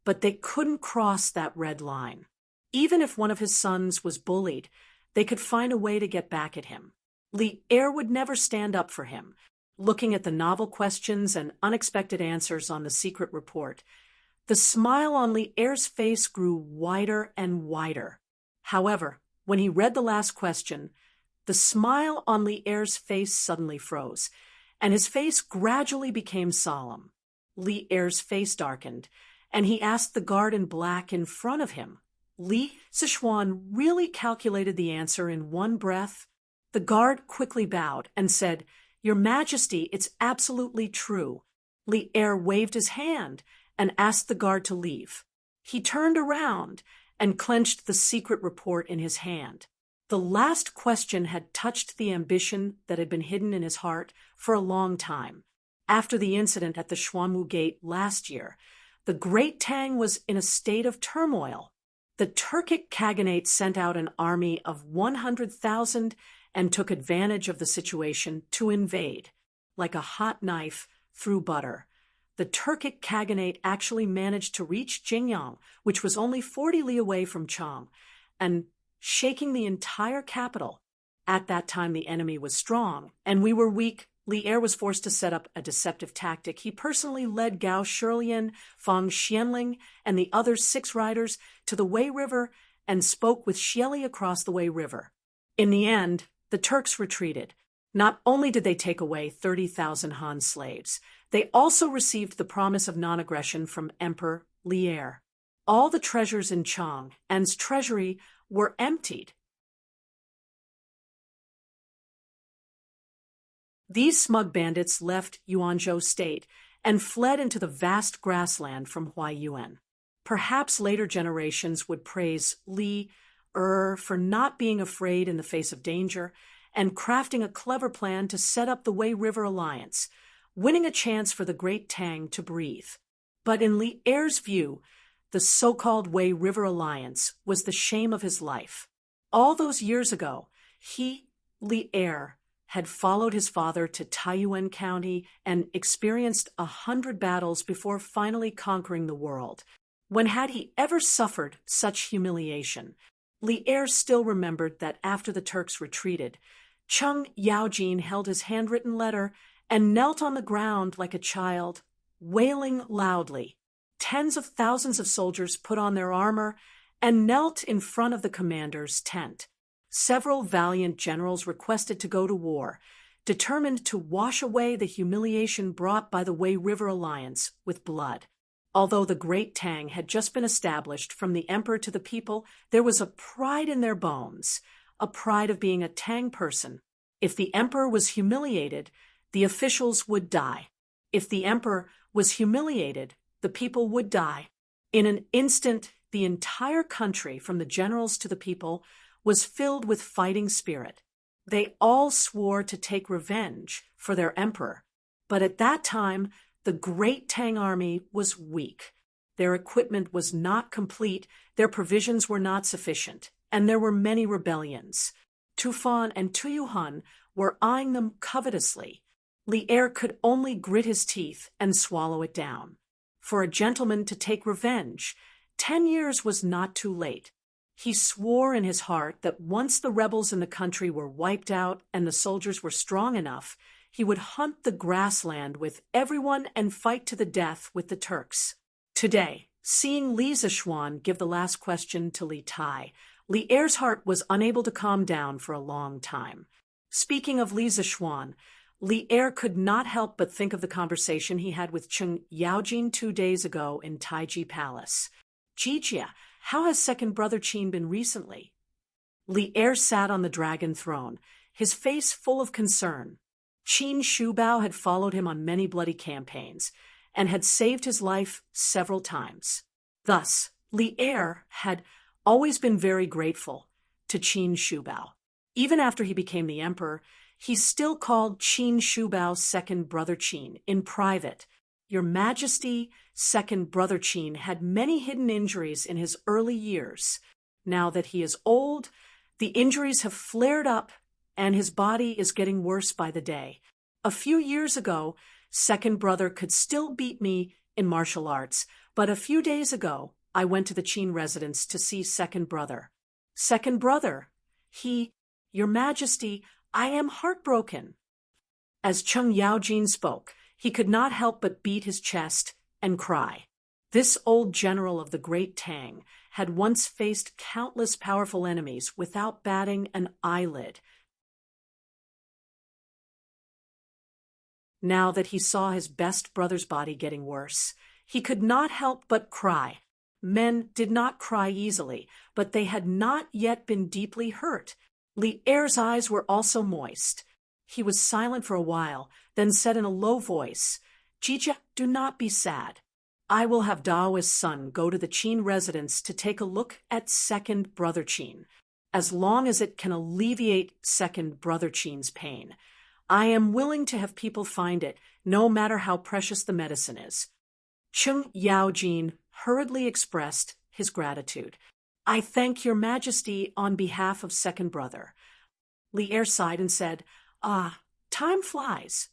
but they couldn't cross that red line. Even if one of his sons was bullied, they could find a way to get back at him. Li Er would never stand up for him. Looking at the novel questions and unexpected answers on the secret report, the smile on Li Er's face grew wider and wider. However, when he read the last question, the smile on Li Er's face suddenly froze, and his face gradually became solemn. Li Er's face darkened, and he asked the guard in black in front of him. Li Zichuan really calculated the answer in one breath. The guard quickly bowed and said, "Your Majesty, it's absolutely true." Li Er waved his hand and asked the guard to leave. He turned around and clenched the secret report in his hand. The last question had touched the ambition that had been hidden in his heart for a long time. After the incident at the Xuanwu Gate last year, the great Tang was in a state of turmoil. The Turkic Khaganate sent out an army of 100,000 and took advantage of the situation to invade. Like a hot knife through butter, the Turkic Khaganate actually managed to reach Jingyang, which was only 40 li away from Chang, and shaking the entire capital. At that time, the enemy was strong, and we were weak. Li Er was forced to set up a deceptive tactic. He personally led Gao Shilian, Fang Xianling, and the other 6 riders to the Wei River and spoke with Xieli across the Wei River. In the end, the Turks retreated. Not only did they take away 30,000 Han slaves, they also received the promise of non-aggression from Emperor Li Er. All the treasures in Chang'an's treasury were emptied. These smug bandits left Yuanzhou state and fled into the vast grassland from Huaiyuan. Perhaps later generations would praise Li Er for not being afraid in the face of danger and crafting a clever plan to set up the Wei River Alliance, winning a chance for the great Tang to breathe. But in Li Er's view, the so-called Wei River Alliance was the shame of his life. All those years ago, he, Li Er, had followed his father to Taiyuan County and experienced 100 battles before finally conquering the world. When had he ever suffered such humiliation? Li Er still remembered that after the Turks retreated, Cheng Yaojin held his handwritten letter and knelt on the ground like a child, wailing loudly. Tens of thousands of soldiers put on their armor and knelt in front of the commander's tent. Several valiant generals requested to go to war, determined to wash away the humiliation brought by the Wei River alliance with blood. Although the great Tang had just been established from the emperor to the people, there was a pride in their bones, a pride of being a Tang person. If the emperor was humiliated, the officials would die. If the emperor was humiliated, the people would die. In an instant, the entire country, from the generals to the people, was filled with fighting spirit. They all swore to take revenge for their emperor. But at that time, the great Tang army was weak. Their equipment was not complete, their provisions were not sufficient, and there were many rebellions. Tufan and Tuyuhan were eyeing them covetously. Li Er could only grit his teeth and swallow it down. For a gentleman to take revenge, 10 years was not too late. He swore in his heart that once the rebels in the country were wiped out and the soldiers were strong enough, he would hunt the grassland with everyone and fight to the death with the Turks. Today, seeing Li Zishuan give the last question to Li Tai, Li Er's heart was unable to calm down for a long time. Speaking of Li Zishuan, Li Er could not help but think of the conversation he had with Cheng Yaojin 2 days ago in Taiji Palace. Jijia, how has second brother Qin been recently? Li Er sat on the dragon throne, his face full of concern. Qin Shubao had followed him on many bloody campaigns, and had saved his life several times. Thus, Li Er had always been very grateful to Qin Shubao. Even after he became the emperor, he still called Qin Shubao second brother Qin in private. Your Majesty, second brother Qin had many hidden injuries in his early years. Now that he is old, the injuries have flared up and his body is getting worse by the day. A few years ago, second brother could still beat me in martial arts, but a few days ago, I went to the Qin residence to see second brother. Second brother, Your Majesty, I am heartbroken. As Cheng Yaojin spoke, he could not help but beat his chest and cry. This old general of the great Tang had once faced countless powerful enemies without batting an eyelid. Now that he saw his best brother's body getting worse, he could not help but cry. Men did not cry easily, but they had not yet been deeply hurt. Li Er's eyes were also moist. He was silent for a while, then said in a low voice, Jijia, do not be sad. I will have Dao's son go to the Qin residence to take a look at second brother Qin. As long as it can alleviate second brother Qin's pain, I am willing to have people find it, no matter how precious the medicine is. Cheng Yaojin hurriedly expressed his gratitude. I thank your Majesty on behalf of second brother. Li Er sighed and said, time flies.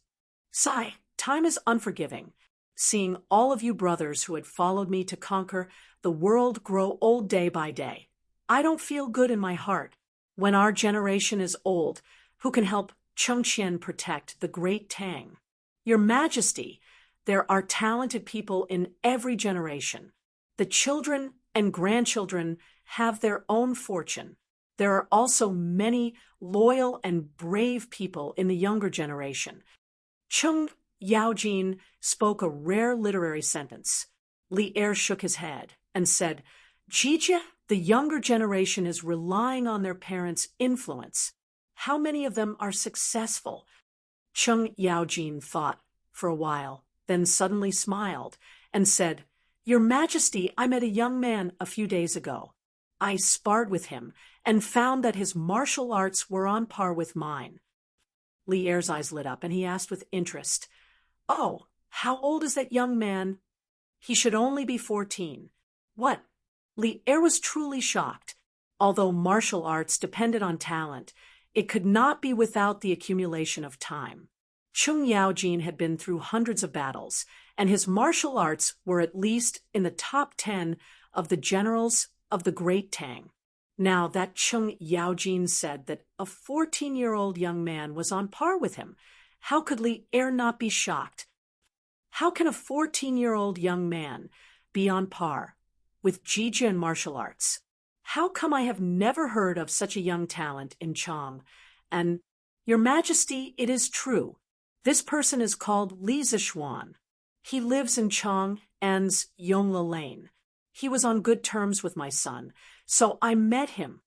Sigh, time is unforgiving. Seeing all of you brothers who had followed me to conquer the world grow old day by day, I don't feel good in my heart. When our generation is old, who can help Chengqian protect the great Tang? Your Majesty, there are talented people in every generation. The children and grandchildren have their own fortune. There are also many loyal and brave people in the younger generation. Cheng Yaojin spoke a rare literary sentence. Li Er shook his head and said, Jijia, the younger generation is relying on their parents' influence. How many of them are successful? Cheng Yaojin thought for a while, then suddenly smiled and said, Your Majesty, I met a young man a few days ago. I sparred with him and found that his martial arts were on par with mine. Li Er's eyes lit up and he asked with interest, Oh, how old is that young man? He should only be 14. What? Li Er was truly shocked. Although martial arts depended on talent, it could not be without the accumulation of time. Cheng Yaojin had been through hundreds of battles, and his martial arts were at least in the top 10 of the generals of the great Tang. Now that Cheng Yaojin said that a 14-year-old young man was on par with him, how could Li Er not be shocked? How can a 14-year-old young man be on par with Jijia in martial arts? How come I have never heard of such a young talent in Chang? And, Your Majesty, it is true. This person is called Li Zixuan. He lives in Chang and's Yongla Lane. He was on good terms with my son, so I met him.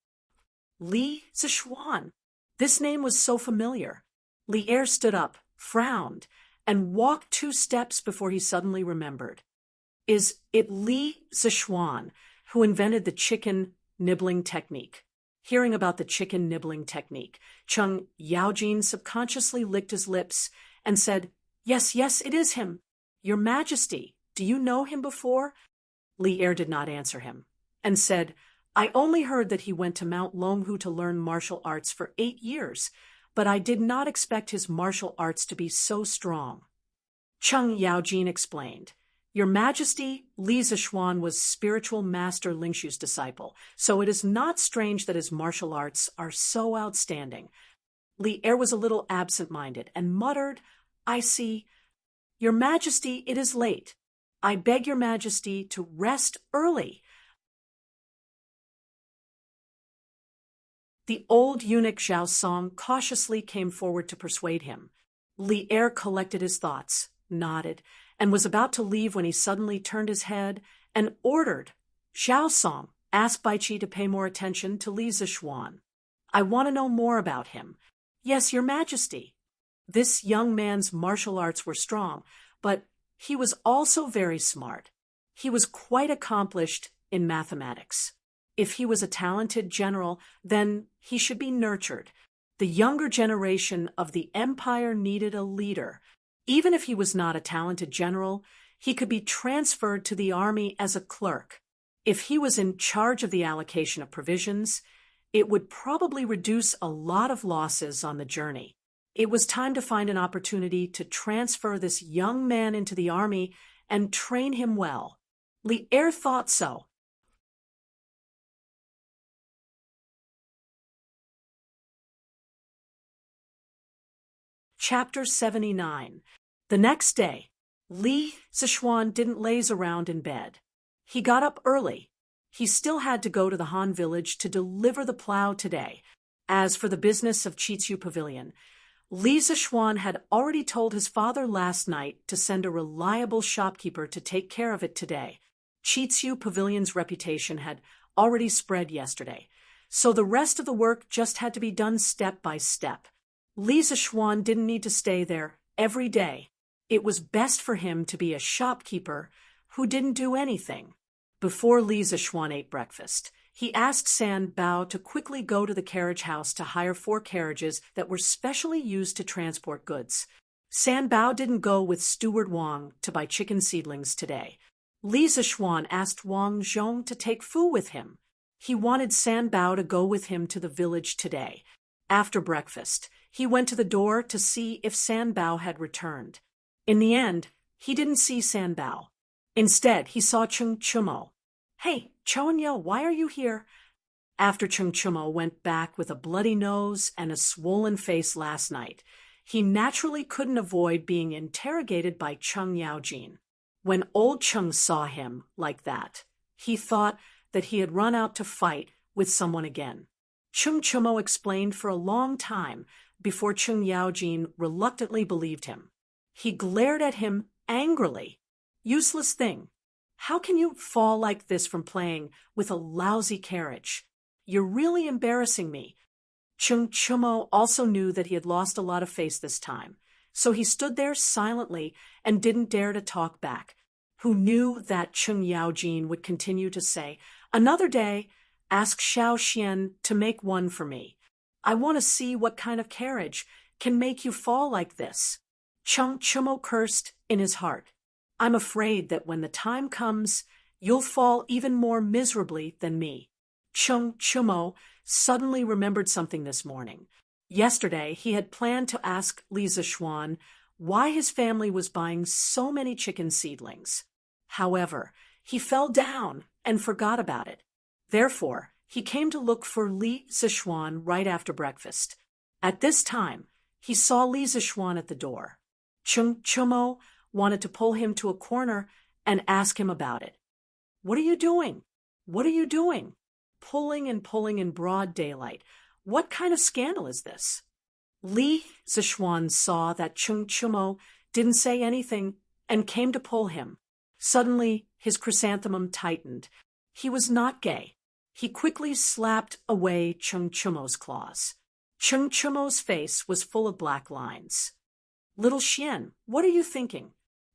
Li Zixuan. This name was so familiar. Li Er stood up, frowned, and walked 2 steps before he suddenly remembered. Is it Li Zixuan who invented the chicken nibbling technique? Hearing about the chicken nibbling technique, Cheng Yaojin subconsciously licked his lips and said, Yes, it is him. Your Majesty, do you know him before? Li Er did not answer him, and said, I only heard that he went to Mount Longhu to learn martial arts for 8 years, but I did not expect his martial arts to be so strong. Cheng Yaojin explained, Your Majesty, Li Zixuan was spiritual master Lingshu's disciple, so it is not strange that his martial arts are so outstanding. Li Er was a little absent-minded and muttered, I see. Your Majesty, it is late. I beg Your Majesty to rest early. The old eunuch Zhao Song cautiously came forward to persuade him. Li Er collected his thoughts, nodded, and was about to leave when he suddenly turned his head and ordered, Zhao Song, ask Bai Qi to pay more attention to Li Zixuan. I want to know more about him. Yes, Your Majesty. This young man's martial arts were strong, but he was also very smart. He was quite accomplished in mathematics. If he was a talented general, then he should be nurtured. The younger generation of the empire needed a leader. Even if he was not a talented general, he could be transferred to the army as a clerk. If he was in charge of the allocation of provisions, it would probably reduce a lot of losses on the journey. It was time to find an opportunity to transfer this young man into the army and train him well. Li Er thought so. Chapter 79. The next day, Li Zixuan didn't laze around in bed. He got up early. He still had to go to the Han village to deliver the plow today. As for the business of Chitsu Pavilion, Li Zixuan had already told his father last night to send a reliable shopkeeper to take care of it today. Chitsu Pavilion's reputation had already spread yesterday, so the rest of the work just had to be done step by step. Li Zixuan didn't need to stay there every day. It was best for him to be a shopkeeper who didn't do anything. Before Li Zixuan ate breakfast, he asked San Bao to quickly go to the carriage house to hire 4 carriages that were specially used to transport goods. San Bao didn't go with Steward Wang to buy chicken seedlings today. Li Zixuan asked Wang Zhong to take Fu with him. He wanted San Bao to go with him to the village today. After breakfast, he went to the door to see if San Bao had returned. In the end, he didn't see San Bao. Instead, he saw Cheng Chumo. Hey, Chonyo, why are you here? After Cheng Chumo went back with a bloody nose and a swollen face last night, he naturally couldn't avoid being interrogated by Cheng Yaojin. When old Cheng saw him like that, he thought that he had run out to fight with someone again. Cheng Chumo explained for a long time before Cheng Yaojin reluctantly believed him. He glared at him angrily. Useless thing. How can you fall like this from playing with a lousy carriage? You're really embarrassing me. Cheng Chumo also knew that he had lost a lot of face this time, so he stood there silently and didn't dare to talk back. Who knew that Cheng Yaojin would continue to say, Another day, ask Xiao Xian to make one for me. I want to see what kind of carriage can make you fall like this. Cheng Chumo cursed in his heart. I'm afraid that when the time comes, you'll fall even more miserably than me. Cheng Chumo suddenly remembered something this morning. Yesterday, he had planned to ask Li Zixuan why his family was buying so many chicken seedlings. However, he fell down and forgot about it. Therefore, he came to look for Li Zixuan right after breakfast. At this time, he saw Li Zixuan at the door. Cheng Chumo wanted to pull him to a corner and ask him about it. What are you doing? What are you doing? pulling and pulling in broad daylight. What kind of scandal is this? Li Zishuan saw that Chung Chumo didn't say anything and came to pull him. Suddenly, his chrysanthemum tightened. He was not gay. He quickly slapped away Chung Chumo's claws. Chung Chumo's face was full of black lines. Little Xian, what are you thinking?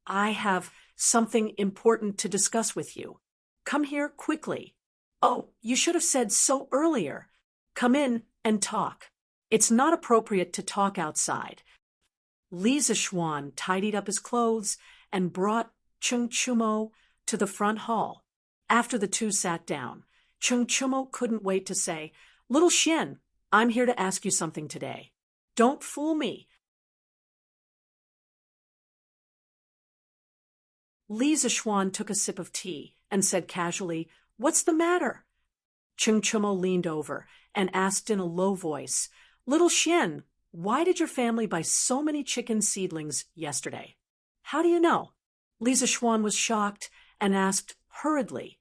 I have something important to discuss with you. Come here quickly. Oh, you should have said so earlier. Come in and talk. It's not appropriate to talk outside. Li Zishuan tidied up his clothes and brought Chung Chumo to the front hall. After the two sat down, Chung Chumo couldn't wait to say, Little Xian, I'm here to ask you something today. Don't fool me. Li Zishuan took a sip of tea and said casually, What's the matter? Chung Chumo leaned over and asked in a low voice, Little Xian, why did your family buy so many chicken seedlings yesterday? How do you know? Li Zishuan was shocked and asked hurriedly,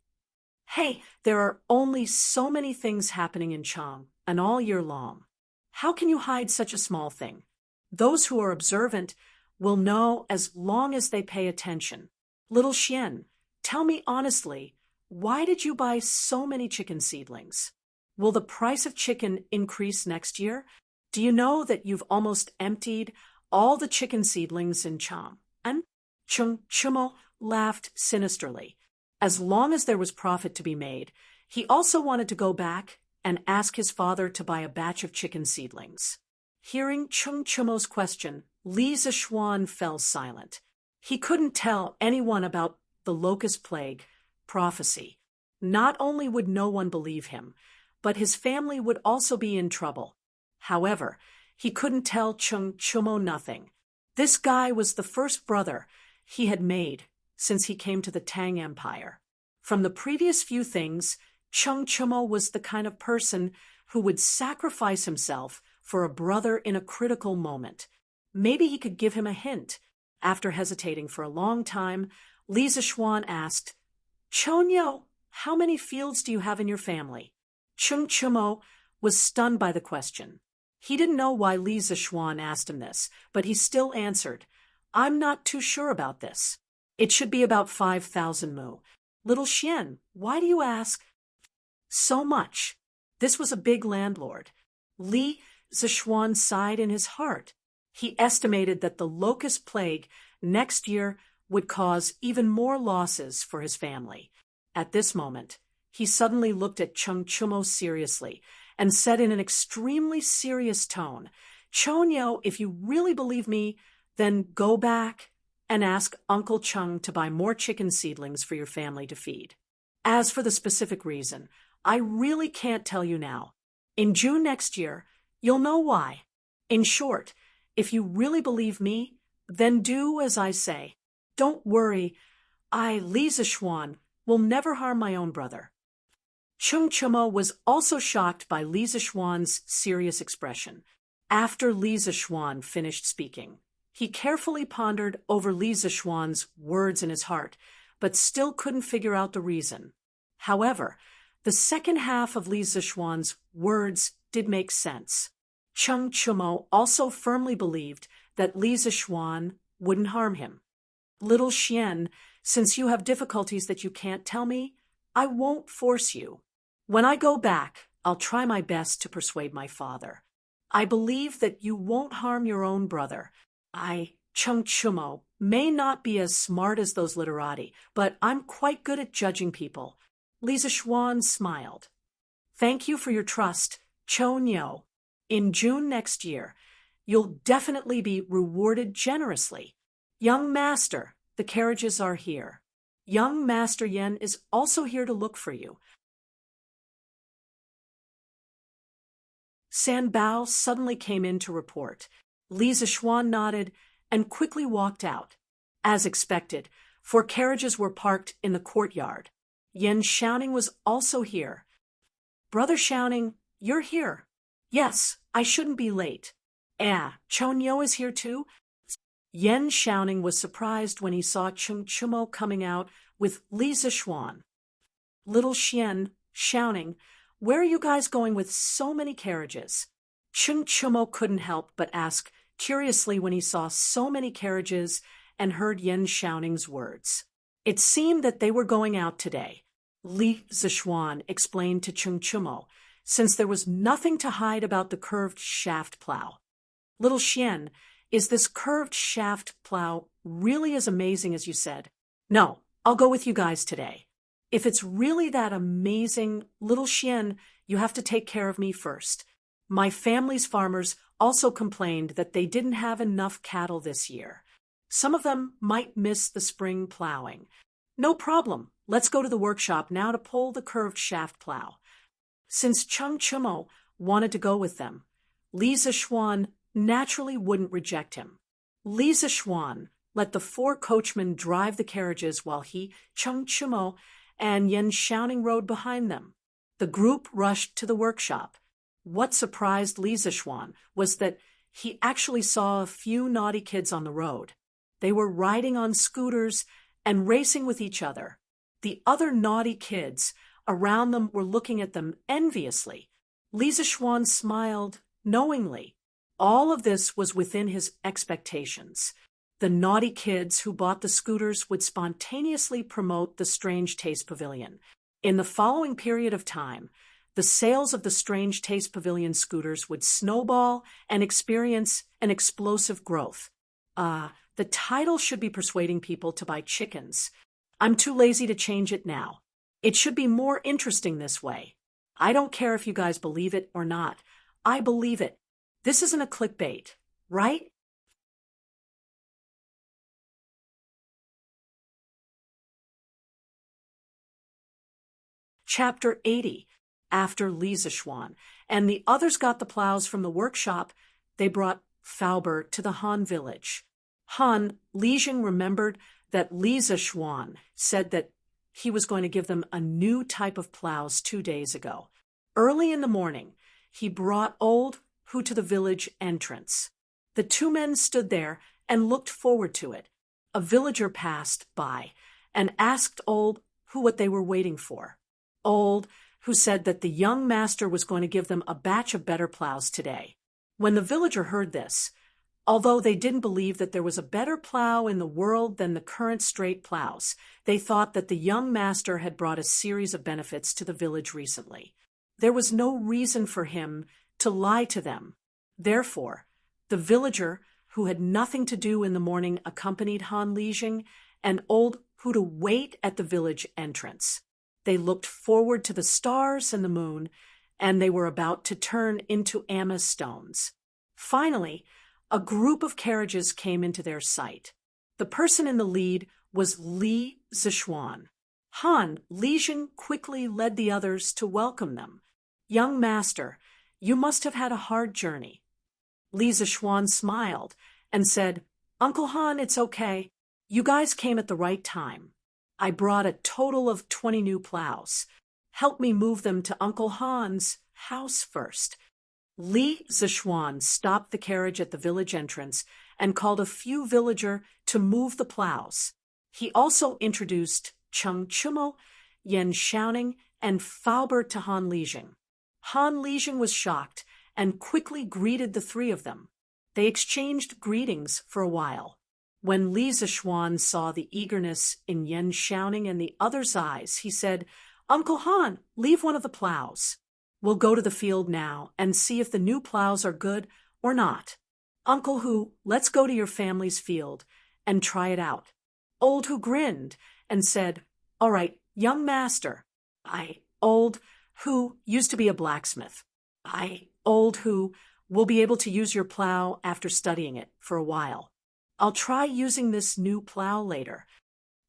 Hey, there are only so many things happening in Chang, and all year long. How can you hide such a small thing? Those who are observant will know as long as they pay attention. Little Xian, tell me honestly, why did you buy so many chicken seedlings? Will the price of chicken increase next year? Do you know that you've almost emptied all the chicken seedlings in Chang? And Chung Chumo laughed sinisterly. As long as there was profit to be made, he also wanted to go back and ask his father to buy a batch of chicken seedlings. Hearing Chung Chumo's question, Li Zishuan fell silent. He couldn't tell anyone about the locust plague prophecy. Not only would no one believe him, but his family would also be in trouble. However, he couldn't tell Chung Chumo nothing. This guy was the first brother he had made since he came to the Tang Empire. From the previous few things, Chung Chumo was the kind of person who would sacrifice himself for a brother in a critical moment. Maybe he could give him a hint. After hesitating for a long time, Li Zishuan asked, Chonyo, how many fields do you have in your family? Chung Chumo was stunned by the question. He didn't know why Li Zishuan asked him this, but he still answered, I'm not too sure about this. It should be about 5,000 mu. Little Xian, why do you ask so much? This was a big landlord. Li Zishuan sighed in his heart. He estimated that the locust plague next year would cause even more losses for his family. At this moment, he suddenly looked at Chung Chumo seriously and said in an extremely serious tone, Chonyo, if you really believe me, then go back and ask Uncle Chung to buy more chicken seedlings for your family to feed. As for the specific reason, I really can't tell you now. In June next year, you'll know why. In short, if you really believe me, then do as I say. Don't worry, I, Li Zishuan, will never harm my own brother. Chung Chumo was also shocked by Li Zishuan's serious expression. After Li Zishuan finished speaking, he carefully pondered over Li Zishuan's words in his heart, but still couldn't figure out the reason. However, the second half of Li Zishuan's words did make sense. Chung Chumo also firmly believed that Li Zishuan wouldn't harm him. Little Xian, since you have difficulties that you can't tell me, I won't force you. When I go back, I'll try my best to persuade my father. I believe that you won't harm your own brother. Chung Chumo, may not be as smart as those literati, but I'm quite good at judging people. Li Zishuan smiled. Thank you for your trust, Chonyo. In June next year, you'll definitely be rewarded generously. Young Master, the carriages are here. Young Master Yen is also here to look for you. San Bao suddenly came in to report. Li Zishuan nodded and quickly walked out. As expected, 4 carriages were parked in the courtyard. Yen Xiaoning was also here. Brother Xiaoning, you're here. Yes, I shouldn't be late. Chonyo is here too? Yen Xiaoning was surprised when he saw Chung Chumo coming out with Li Zishuan. Little Xian, Xiaoning, Where are you guys going with so many carriages? Chung Chumo couldn't help but ask curiously when he saw so many carriages and heard Yen Xiaoning's words. It seemed that they were going out today, Li Zishuan explained to Chung Chumo, since there was nothing to hide about the curved shaft plow. Little Xian, is this curved shaft plow really as amazing as you said? No, I'll go with you guys today. If it's really that amazing, Little Xian, you have to take care of me first. My family's farmers also complained that they didn't have enough cattle this year. Some of them might miss the spring plowing. No problem. Let's go to the workshop now to pull the curved shaft plow. Since Chung Chumo wanted to go with them, Li Zishuan naturally wouldn't reject him. Li Zishuan let the 4 coachmen drive the carriages while he, Chung Chumo, and Yen Xiaoning rode behind them. The group rushed to the workshop. What surprised Li Zishuan was that he actually saw a few naughty kids on the road. They were riding on scooters and racing with each other. The other naughty kids around them were looking at them enviously. Li Zishuan smiled knowingly. All of this was within his expectations. The naughty kids who bought the scooters would spontaneously promote the Strange Taste Pavilion. In the following period of time, the sales of the Strange Taste Pavilion scooters would snowball and experience an explosive growth. The title should be persuading people to buy chickens. I'm too lazy to change it now. It should be more interesting this way. I don't care if you guys believe it or not. I believe it. This isn't a clickbait, right? Chapter 80. After Li Zishuan and the others got the plows from the workshop, they brought Faubert to the Han village. Han Lijing remembered that Li Zishuan said that he was going to give them a new type of plows 2 days ago. Early in the morning, he brought Old Hu to the village entrance. The 2 men stood there and looked forward to it. A villager passed by and asked Old Hu what they were waiting for. Old Hu said that the young master was going to give them a batch of better plows today. When the villager heard this, although they didn't believe that there was a better plow in the world than the current straight plows, they thought that the young master had brought a series of benefits to the village recently. There was no reason for him to lie to them. Therefore, the villager, who had nothing to do in the morning, accompanied Han Lijing and Old Hu to wait at the village entrance. They looked forward to the stars and the moon, and they were about to turn into amethyst stones. Finally, a group of carriages came into their sight. The person in the lead was Li Zishuan. Han Lijing quickly led the others to welcome them. "Young master, you must have had a hard journey." Li Zishuan smiled and said, "Uncle Han, it's okay. You guys came at the right time. I brought a total of 20 new plows. Help me move them to Uncle Han's house first." Li Zishuan stopped the carriage at the village entrance and called a few villagers to move the plows. He also introduced Chung Chumo, Yen Xiaoning, and Faubert to Han Lijing. Han Lijing was shocked and quickly greeted the 3 of them. They exchanged greetings for a while. When Li Zishuan saw the eagerness in Yen Xiaoning and the other's eyes, he said, "Uncle Han, leave one of the plows. We'll go to the field now and see if the new plows are good or not. Uncle Hu, let's go to your family's field and try it out." Old Hu grinned and said, "All right, young master. Old Hu, used to be a blacksmith. Old Hu, will be able to use your plow after studying it for a while. I'll try using this new plow later."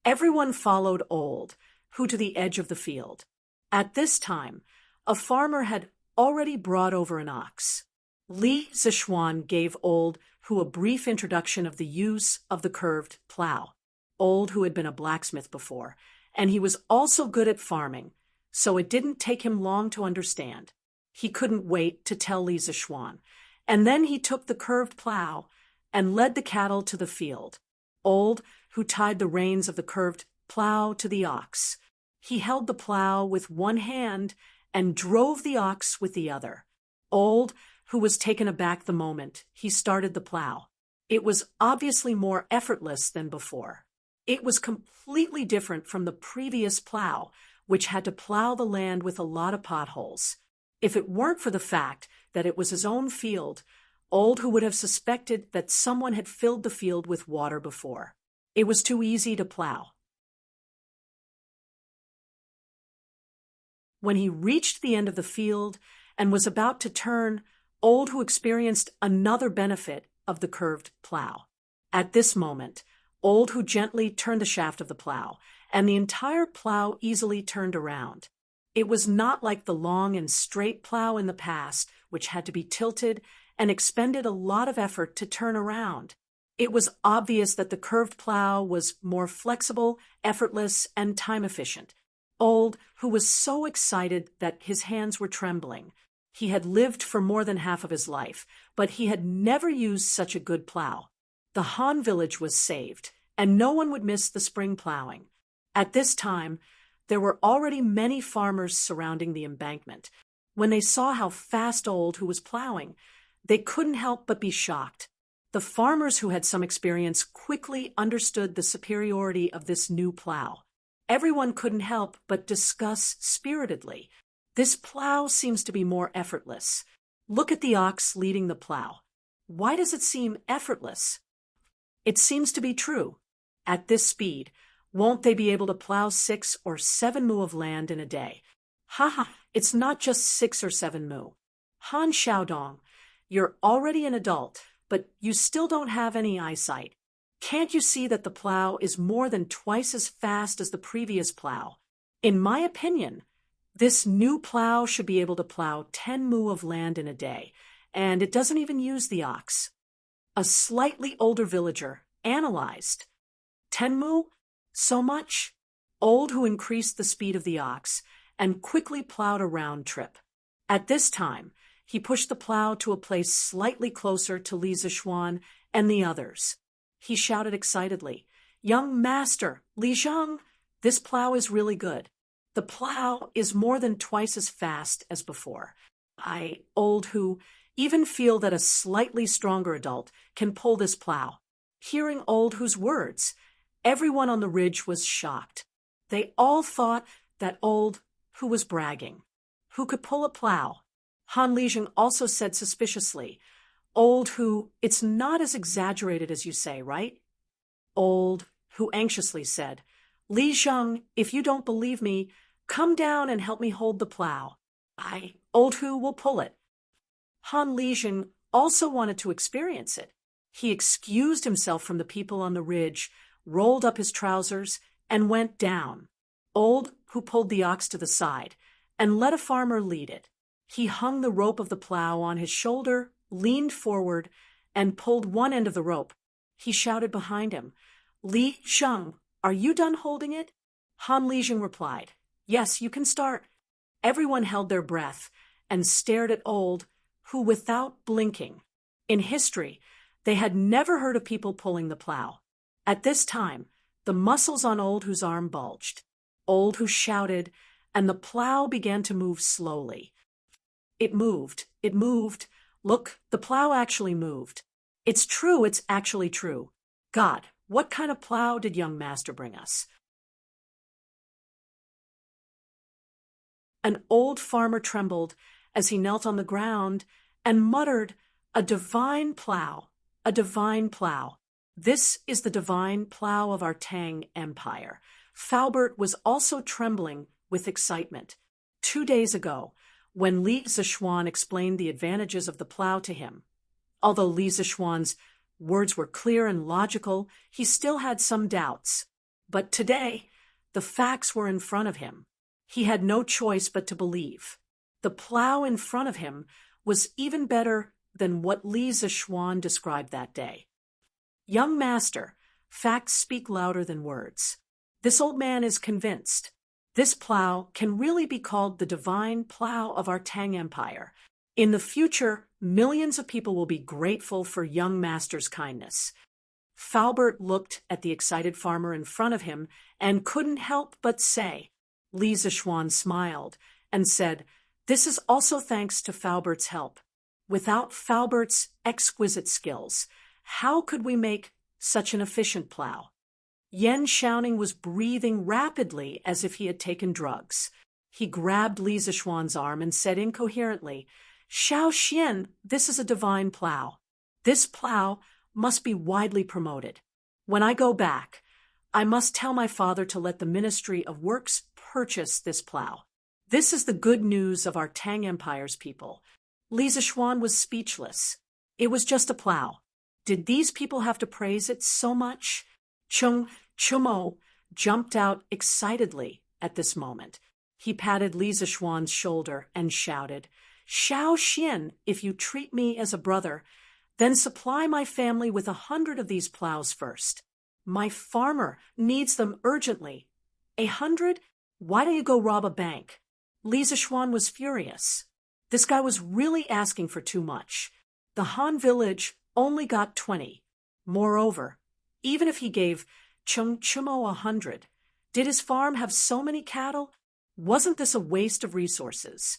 Everyone followed Old Hu to the edge of the field. At this time, a farmer had already brought over an ox. Li Zishuan gave Old Hu a brief introduction of the use of the curved plow. Old Hu had been a blacksmith before, and he was also good at farming, so it didn't take him long to understand. He couldn't wait to tell Li Zishuan, and then he took the curved plow and led the cattle to the field. Old Hu tied the reins of the curved plow to the ox. He held the plow with one hand and drove the ox with the other. Old, who was taken aback the moment he started the plow. It was obviously more effortless than before. It was completely different from the previous plow, which had to plow the land with a lot of potholes. If it weren't for the fact that it was his own field, Old who would have suspected that someone had filled the field with water before. It was too easy to plow. When he reached the end of the field and was about to turn, Old who experienced another benefit of the curved plow. At this moment, Old who gently turned the shaft of the plow, and the entire plow easily turned around. It was not like the long and straight plow in the past, which had to be tilted and expended a lot of effort to turn around. It was obvious that the curved plow was more flexible, effortless, and time-efficient. Old, who was so excited that his hands were trembling. He had lived for more than half of his life, but he had never used such a good plow. The Han village was saved, and no one would miss the spring plowing. At this time, there were already many farmers surrounding the embankment. When they saw how fast Old who was plowing, they couldn't help but be shocked. The farmers who had some experience quickly understood the superiority of this new plow. Everyone couldn't help but discuss spiritedly. This plow seems to be more effortless. Look at the ox leading the plow. Why does it seem effortless? It seems to be true. At this speed, won't they be able to plow 6 or 7 mu of land in a day? It's not just 6 or 7 mu. Han Xiaodong, you're already an adult, but you still don't have any eyesight. Can't you see that the plow is more than twice as fast as the previous plow? In my opinion, this new plow should be able to plow 10 mu of land in a day, and it doesn't even use the ox. A slightly older villager analyzed. 10 mu? So much? Old who increased the speed of the ox and quickly plowed a round trip. At this time, he pushed the plow to a place slightly closer to Li Zishuan and the others. He shouted excitedly, "Young master, Li Zhang, this plow is really good. The plow is more than twice as fast as before. I, Old who, even feel that a slightly stronger adult can pull this plow." Hearing Old who's words, everyone on the ridge was shocked. They all thought that Old who was bragging. Who could pull a plow? Han Lijing also said suspiciously, "Old who, it's not as exaggerated as you say, right?" Old who anxiously said, "Li Zhang, if you don't believe me, come down and help me hold the plow. I, Old who, will pull it." Han Lijing also wanted to experience it. He excused himself from the people on the ridge, rolled up his trousers, and went down. Old who pulled the ox to the side and let a farmer lead it. He hung the rope of the plow on his shoulder, leaned forward, and pulled one end of the rope. He shouted behind him, "Li Zhang, are you done holding it?" Han Lijing replied, "Yes, you can start." Everyone held their breath and stared at Old, who without blinking. In history, they had never heard of people pulling the plow. At this time, the muscles on Old who's arm bulged. Old who shouted, and the plow began to move slowly. It moved. Look, the plow actually moved. It's true, it's actually true. God, what kind of plow did young master bring us? An old farmer trembled as he knelt on the ground and muttered, "A divine plow, a divine plow. This is the divine plow of our Tang Empire." Faubert was also trembling with excitement. 2 days ago, when Li Zishuan explained the advantages of the plow to him, although Li Zishuan's words were clear and logical, he still had some doubts. But today, the facts were in front of him. He had no choice but to believe. The plow in front of him was even better than what Li Zishuan described that day. "Young master, facts speak louder than words. This old man is convinced. This plow can really be called the divine plow of our Tang Empire. In the future, millions of people will be grateful for young master's kindness." Faubert looked at the excited farmer in front of him and couldn't help but say. Li Zishuan smiled and said, This is also thanks to Falbert's help. Without Falbert's exquisite skills, how could we make such an efficient plow? Yan Xiaoning was breathing rapidly as if he had taken drugs. He grabbed Li Zixuan's arm and said incoherently, "Xiao Xian, this is a divine plow. This plow must be widely promoted. When I go back, I must tell my father to let the Ministry of Works purchase this plow. This is the good news of our Tang Empire's people." Li Zixuan was speechless. It was just a plow. Did these people have to praise it so much? Chumo jumped out excitedly at this moment. He patted Li Zixuan's shoulder and shouted, "Xiao Xian, if you treat me as a brother, then supply my family with 100 of these plows first. My farmer needs them urgently." 100? Why don't you go rob a bank? Li Zixuan was furious. This guy was really asking for too much. The Han village only got 20. Moreover, even if he gave Chumo 100, did his farm have so many cattle? Wasn't this a waste of resources?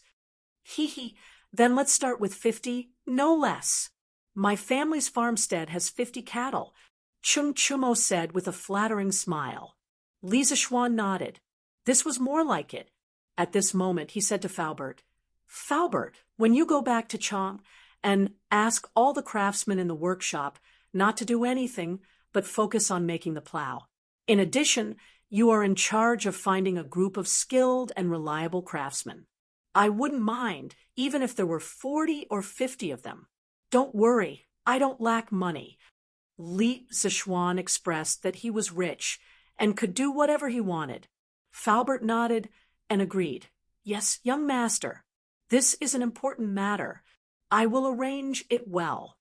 Then let's start with 50, no less. My family's farmstead has 50 cattle, Chumo said with a flattering smile. Li Zixuan nodded. This was more like it. At this moment, he said to Falbert, "Falbert, when you go back to Chang and ask all the craftsmen in the workshop not to do anything but focus on making the plow. In addition, you are in charge of finding a group of skilled and reliable craftsmen. I wouldn't mind, even if there were 40 or 50 of them. Don't worry, I don't lack money." Li Zixuan expressed that he was rich and could do whatever he wanted. Falbert nodded and agreed. "Yes, young master, this is an important matter. I will arrange it well."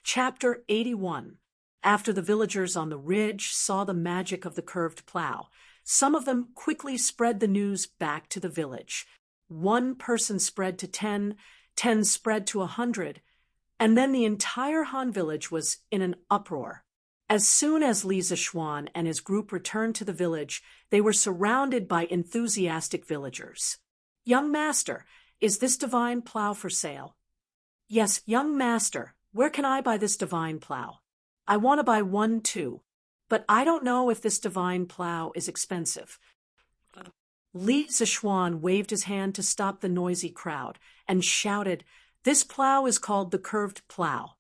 Chapter 81. After the villagers on the ridge saw the magic of the curved plow, some of them quickly spread the news back to the village. One person spread to 10, 10 spread to 100, and then the entire Han village was in an uproar. As soon as Li Zixuan and his group returned to the village, they were surrounded by enthusiastic villagers. "Young master, is this divine plow for sale?" "Yes, young master, where can I buy this divine plow?" "I want to buy one too, but I don't know if this divine plow is expensive." Li Zixuan waved his hand to stop the noisy crowd and shouted, "This plow is called the curved plow.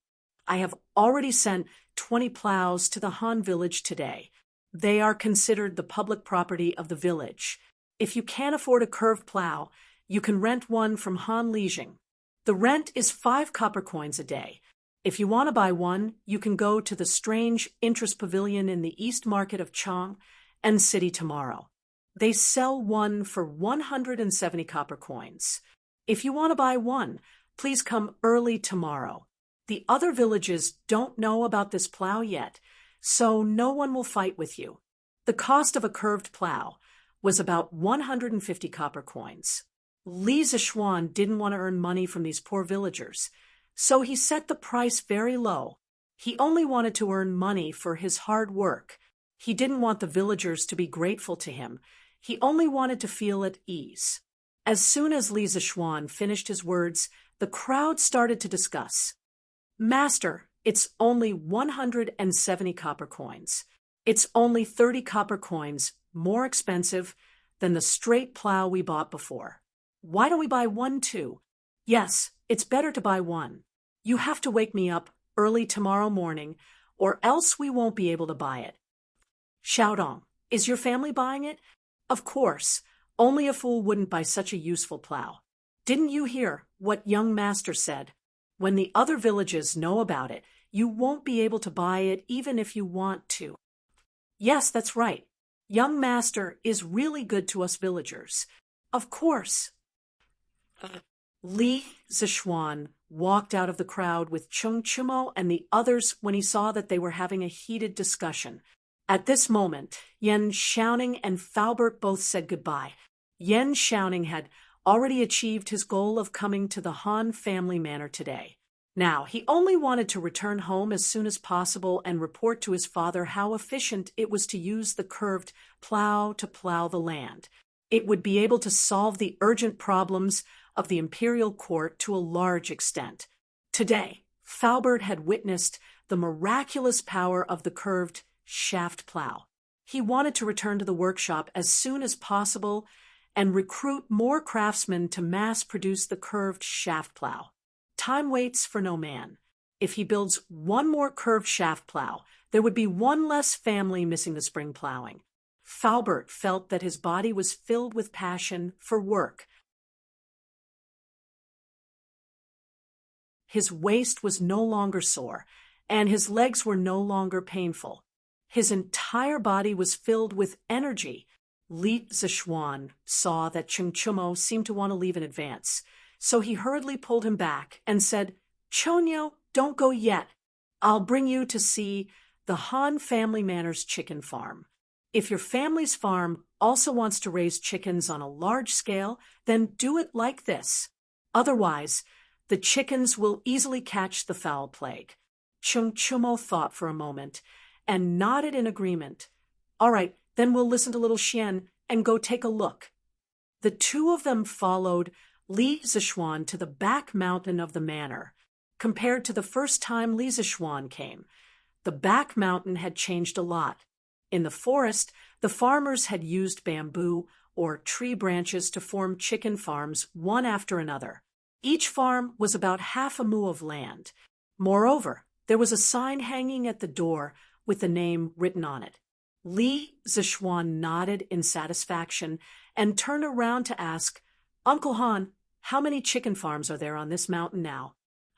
I have already sent 20 plows to the Han village today. They are considered the public property of the village. If you can't afford a curved plow, you can rent one from Han Lijing. The rent is 5 copper coins a day. If you want to buy one, you can go to the Strange Interest Pavilion in the East Market of Chang and City tomorrow. They sell one for 170 copper coins. If you want to buy one, please come early tomorrow. The other villages don't know about this plow yet, so no one will fight with you." The cost of a curved plow was about 150 copper coins. Li Zixuan didn't want to earn money from these poor villagers, so he set the price very low. He only wanted to earn money for his hard work. He didn't want the villagers to be grateful to him. He only wanted to feel at ease. As soon as Li Zixuan finished his words, the crowd started to discuss. "Master, it's only 170 copper coins. It's only 30 copper coins more expensive than the straight plow we bought before. Why don't we buy one too?" "Yes, it's better to buy one. You have to wake me up early tomorrow morning, or else we won't be able to buy it." "Xiaodong, is your family buying it?" "Of course. Only a fool wouldn't buy such a useful plow. Didn't you hear what young master said? When the other villages know about it, you won't be able to buy it even if you want to." "Yes, that's right. Young master is really good to us villagers." "Of course." Li Zixuan walked out of the crowd with Chumo and the others when he saw that they were having a heated discussion. At this moment, Yan Xiaoning and Falbert both said goodbye. Yan Xiaoning had already achieved his goal of coming to the Han family manor today. Now, he only wanted to return home as soon as possible and report to his father how efficient it was to use the curved plow to plow the land. It would be able to solve the urgent problems of the imperial court to a large extent. Today, Faubert had witnessed the miraculous power of the curved shaft plow. He wanted to return to the workshop as soon as possible and recruit more craftsmen to mass-produce the curved shaft plow. Time waits for no man. If he builds one more curved shaft plow, there would be one less family missing the spring plowing. Faubert felt that his body was filled with passion for work. His waist was no longer sore, and his legs were no longer painful. His entire body was filled with energy. Li Zishuan saw that Chungchumo seemed to want to leave in advance, so he hurriedly pulled him back and said, "Chonyo, don't go yet. I'll bring you to see the Han Family Manor's chicken farm. If your family's farm also wants to raise chickens on a large scale, then do it like this. Otherwise, the chickens will easily catch the foul plague." Chungchumo thought for a moment and nodded in agreement. "All right, then we'll listen to little Xian and go take a look." The two of them followed Li Zishuan to the back mountain of the manor. Compared to the first time Li Zishuan came, the back mountain had changed a lot. In the forest, the farmers had used bamboo or tree branches to form chicken farms one after another. Each farm was about half a mu of land. Moreover, there was a sign hanging at the door with the name written on it. Li Zishuan nodded in satisfaction and turned around to ask, "Uncle Han, how many chicken farms are there on this mountain now?"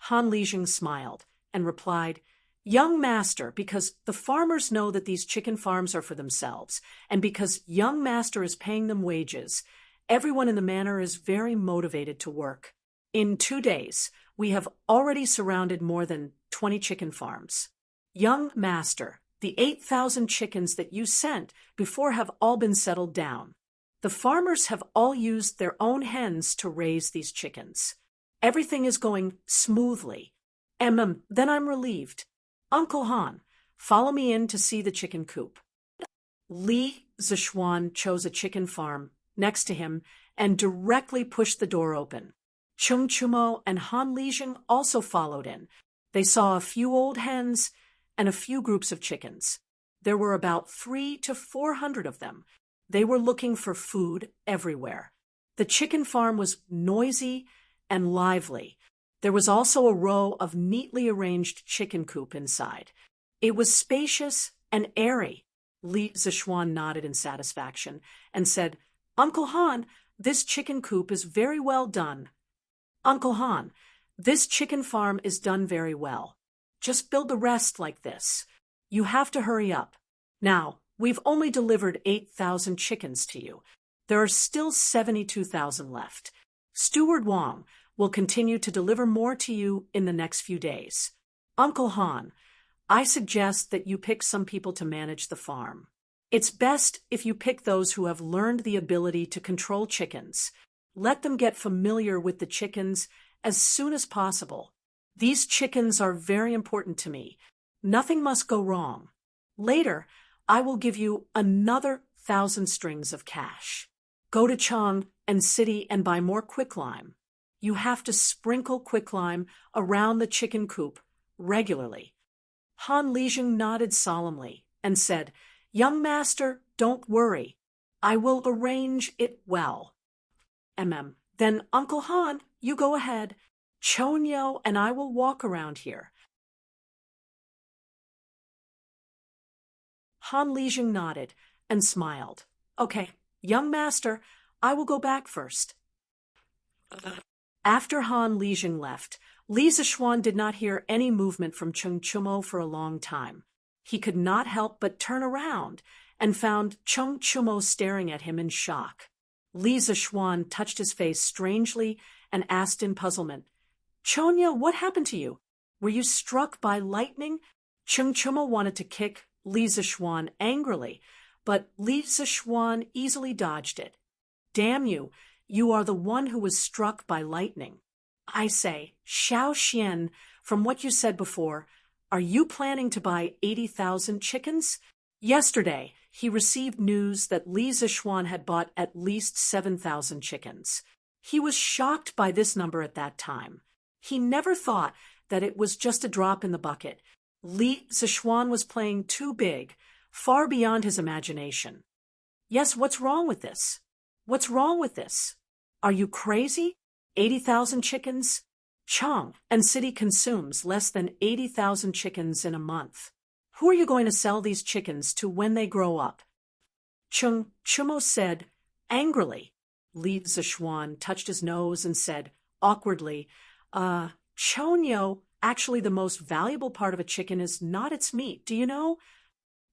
Han Lijing smiled and replied, "Young master, because the farmers know that these chicken farms are for themselves, and because young master is paying them wages, everyone in the manor is very motivated to work. In 2 days, we have already surrounded more than 20 chicken farms. Young master, the 8,000 chickens that you sent before have all been settled down. The farmers have all used their own hens to raise these chickens. Everything is going smoothly. Then I'm relieved. Uncle Han, follow me in to see the chicken coop." Li Zishuan chose a chicken farm next to him and directly pushed the door open. Chungchumo and Han Lijing also followed in. They saw a few old hens and a few groups of chickens. There were about 300 to 400 of them. They were looking for food everywhere. The chicken farm was noisy and lively. There was also a row of neatly arranged chicken coop inside. It was spacious and airy. Li Zishuan nodded in satisfaction and said, "Uncle Han, this chicken coop is very well done." "Uncle Han, this chicken farm is done very well. Just build the rest like this. You have to hurry up. Now, we've only delivered 8,000 chickens to you. There are still 72,000 left. Steward Wang will continue to deliver more to you in the next few days. Uncle Han, I suggest that you pick some people to manage the farm. It's best if you pick those who have learned the ability to control chickens. Let them get familiar with the chickens as soon as possible. These chickens are very important to me. Nothing must go wrong. Later, I will give you another 1,000 strings of cash. Go to Chang and City and buy more quicklime. You have to sprinkle quicklime around the chicken coop regularly." Han Lijing nodded solemnly and said, "Young master, don't worry. I will arrange it well." Then Uncle Han, you go ahead. Chonyo and I will walk around here." Han Lijing nodded and smiled. "Okay, young master, I will go back first." After Han Lijing left, Li Zishuan did not hear any movement from Chungchumo for a long time. He could not help but turn around and found Chungchumo staring at him in shock. Li Zishuan touched his face strangely and asked in puzzlement, "Chonya, what happened to you? Were you struck by lightning?" Chungchumo wanted to kick Li Zishuan angrily, but Li Zishuan easily dodged it. "Damn you, you are the one who was struck by lightning. I say, Xiao Xian from what you said before, are you planning to buy 80,000 chickens? Yesterday, he received news that Li Zixuan had bought at least 7,000 chickens. He was shocked by this number at that time. He never thought that it was just a drop in the bucket. Li Zixuan was playing too big, far beyond his imagination. Yes, what's wrong with this? What's wrong with this? Are you crazy? 80,000 chickens? Chang and City consumes less than 80,000 chickens in a month. Who are you going to sell these chickens to when they grow up? Chumo said angrily. Li Zixuan touched his nose and said awkwardly, Chonyo, actually the most valuable part of a chicken is not its meat, do you know?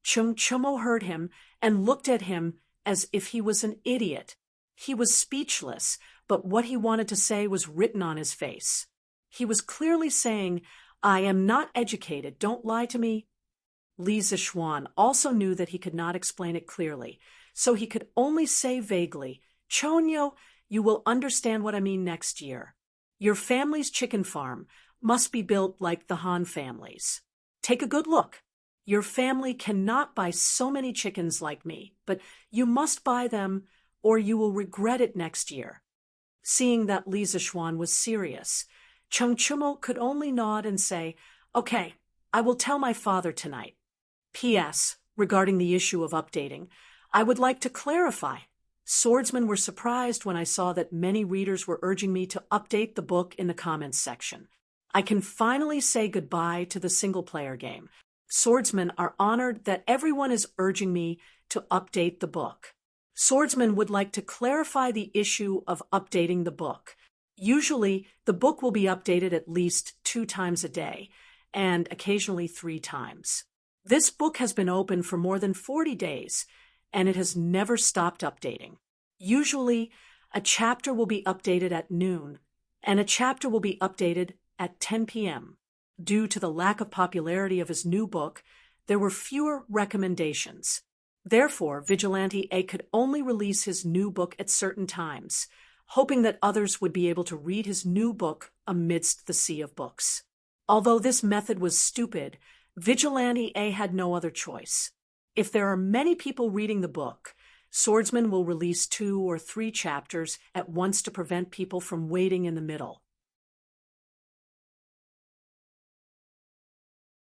Chumo heard him and looked at him as if he was an idiot. He was speechless, but what he wanted to say was written on his face. He was clearly saying, I am not educated, don't lie to me. Li Zixuan also knew that he could not explain it clearly, so he could only say vaguely, Chonyo, you will understand what I mean next year. Your family's chicken farm must be built like the Han family's. Take a good look. Your family cannot buy so many chickens like me, but you must buy them or you will regret it next year. Seeing that Li Zixuan was serious, Chumo could only nod and say, Okay, I will tell my father tonight. P.S. Regarding the issue of updating, I would like to clarify. Swordsmen were surprised when I saw that many readers were urging me to update the book in the comments section. I can finally say goodbye to the single-player game. Swordsmen are honored that everyone is urging me to update the book. Swordsmen would like to clarify the issue of updating the book. Usually, the book will be updated at least 2 times a day, and occasionally 3 times. This book has been open for more than 40 days, and it has never stopped updating. Usually, a chapter will be updated at noon, and a chapter will be updated at 10 p.m. Due to the lack of popularity of his new book, there were fewer recommendations. Therefore, Vigilante A could only release his new book at certain times, hoping that others would be able to read his new book amidst the sea of books. Although this method was stupid, Vigilante A had no other choice. If there are many people reading the book, Swordsman will release 2 or 3 chapters at once to prevent people from waiting in the middle.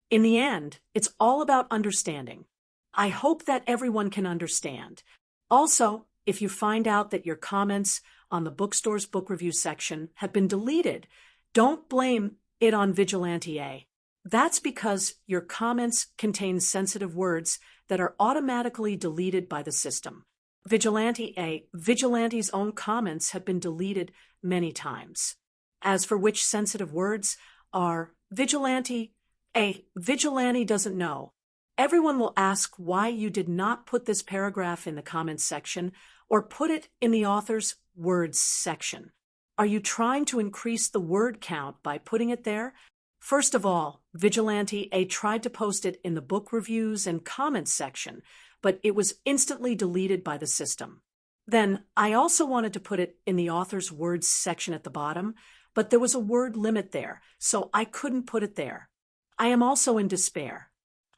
In the end, it's all about understanding. I hope that everyone can understand. Also, if you find out that your comments on the bookstore's book review section have been deleted, don't blame it on Vigilante A. That's because your comments contain sensitive words that are automatically deleted by the system. Vigilante's own comments have been deleted many times. As for which sensitive words are Vigilante doesn't know. Everyone will ask why you did not put this paragraph in the comments section or put it in the author's words section. Are you trying to increase the word count by putting it there? First of all, Vigilante A tried to post it in the book reviews and comments section, but it was instantly deleted by the system. Then, I also wanted to put it in the author's words section at the bottom, but there was a word limit there, so I couldn't put it there. I am also in despair.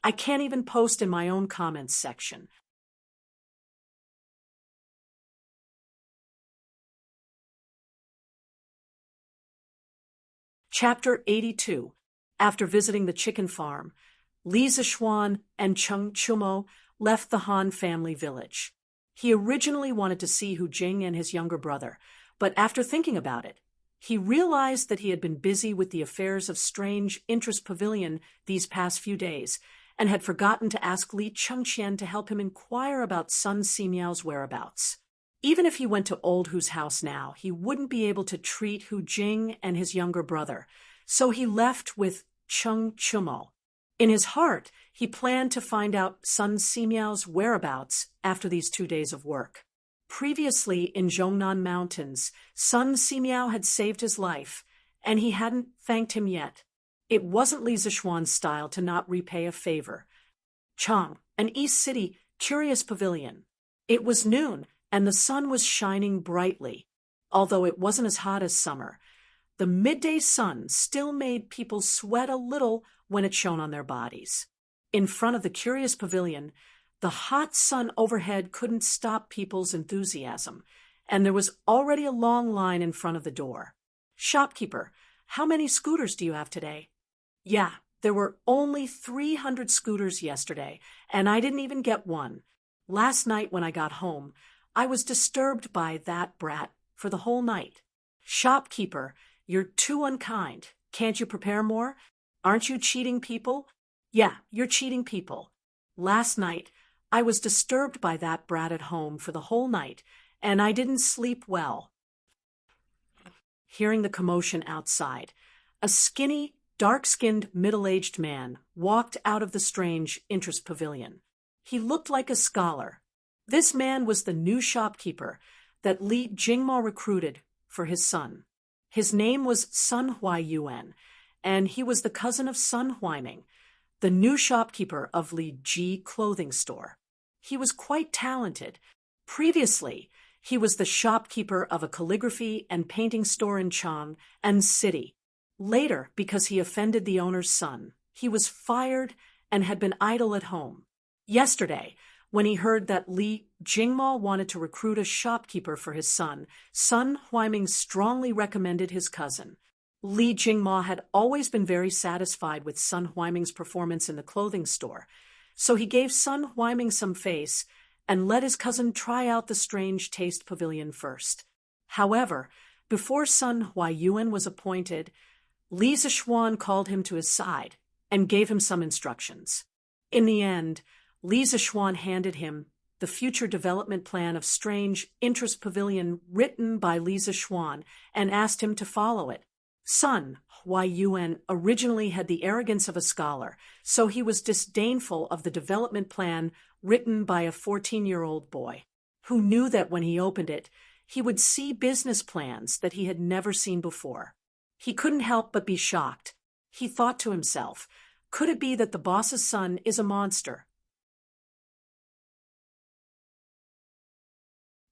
I can't even post in my own comments section. Chapter 82. After visiting the chicken farm, Li Zixuan and Chumo left the Han family village. He originally wanted to see Hu Jing and his younger brother, but after thinking about it, he realized that he had been busy with the affairs of Strange Interest Pavilion these past few days and had forgotten to ask Li Chengqian to help him inquire about Sun Simiao's whereabouts. Even if he went to Old Hu's house now, he wouldn't be able to treat Hu Jing and his younger brother, so he left with Chumo. In his heart, he planned to find out Sun Simiao's whereabouts after these 2 days of work. Previously in Zhongnan Mountains, Sun Simiao had saved his life, and he hadn't thanked him yet. It wasn't Li Zixuan's style to not repay a favor. Chang, an East City curious pavilion. It was noon, and the sun was shining brightly. Although it wasn't as hot as summer, The midday sun still made people sweat a little when it shone on their bodies. In front of the curious pavilion, the hot sun overhead couldn't stop people's enthusiasm, and there was already a long line in front of the door. "Shopkeeper, how many scooters do you have today?" "Yeah, there were only 300 scooters yesterday, and I didn't even get one. Last night when I got home, I was disturbed by that brat for the whole night." "Shopkeeper, you're too unkind. Can't you prepare more? Aren't you cheating people?" "Yeah, you're cheating people. Last night, I was disturbed by that brat at home for the whole night, and I didn't sleep well." Hearing the commotion outside, a skinny, dark-skinned, middle-aged man walked out of the strange interest pavilion. He looked like a scholar. This man was the new shopkeeper that Li Jingma recruited for his son. His name was Sun Huaiyuan, and he was the cousin of Sun Huaiming, the new shopkeeper of Li Ji clothing store. He was quite talented. Previously, he was the shopkeeper of a calligraphy and painting store in Chang and City. Later, because he offended the owner's son, he was fired and had been idle at home. Yesterday, when he heard that Li Jingma wanted to recruit a shopkeeper for his son, Sun Huaiming strongly recommended his cousin. Li Jingma had always been very satisfied with Sun Huaiming's performance in the clothing store, so he gave Sun Huaiming some face and let his cousin try out the strange taste pavilion first. However, before Sun Huaiyuan was appointed, Li Zishuan called him to his side and gave him some instructions. In the end, Li Zishuan handed him the future development plan of Strange Interest Pavilion written by Li Zishuan and asked him to follow it. Sun Huaiyuan originally had the arrogance of a scholar, so he was disdainful of the development plan written by a 14-year-old boy, who knew that when he opened it, he would see business plans that he had never seen before. He couldn't help but be shocked. He thought to himself, could it be that the boss's son is a monster?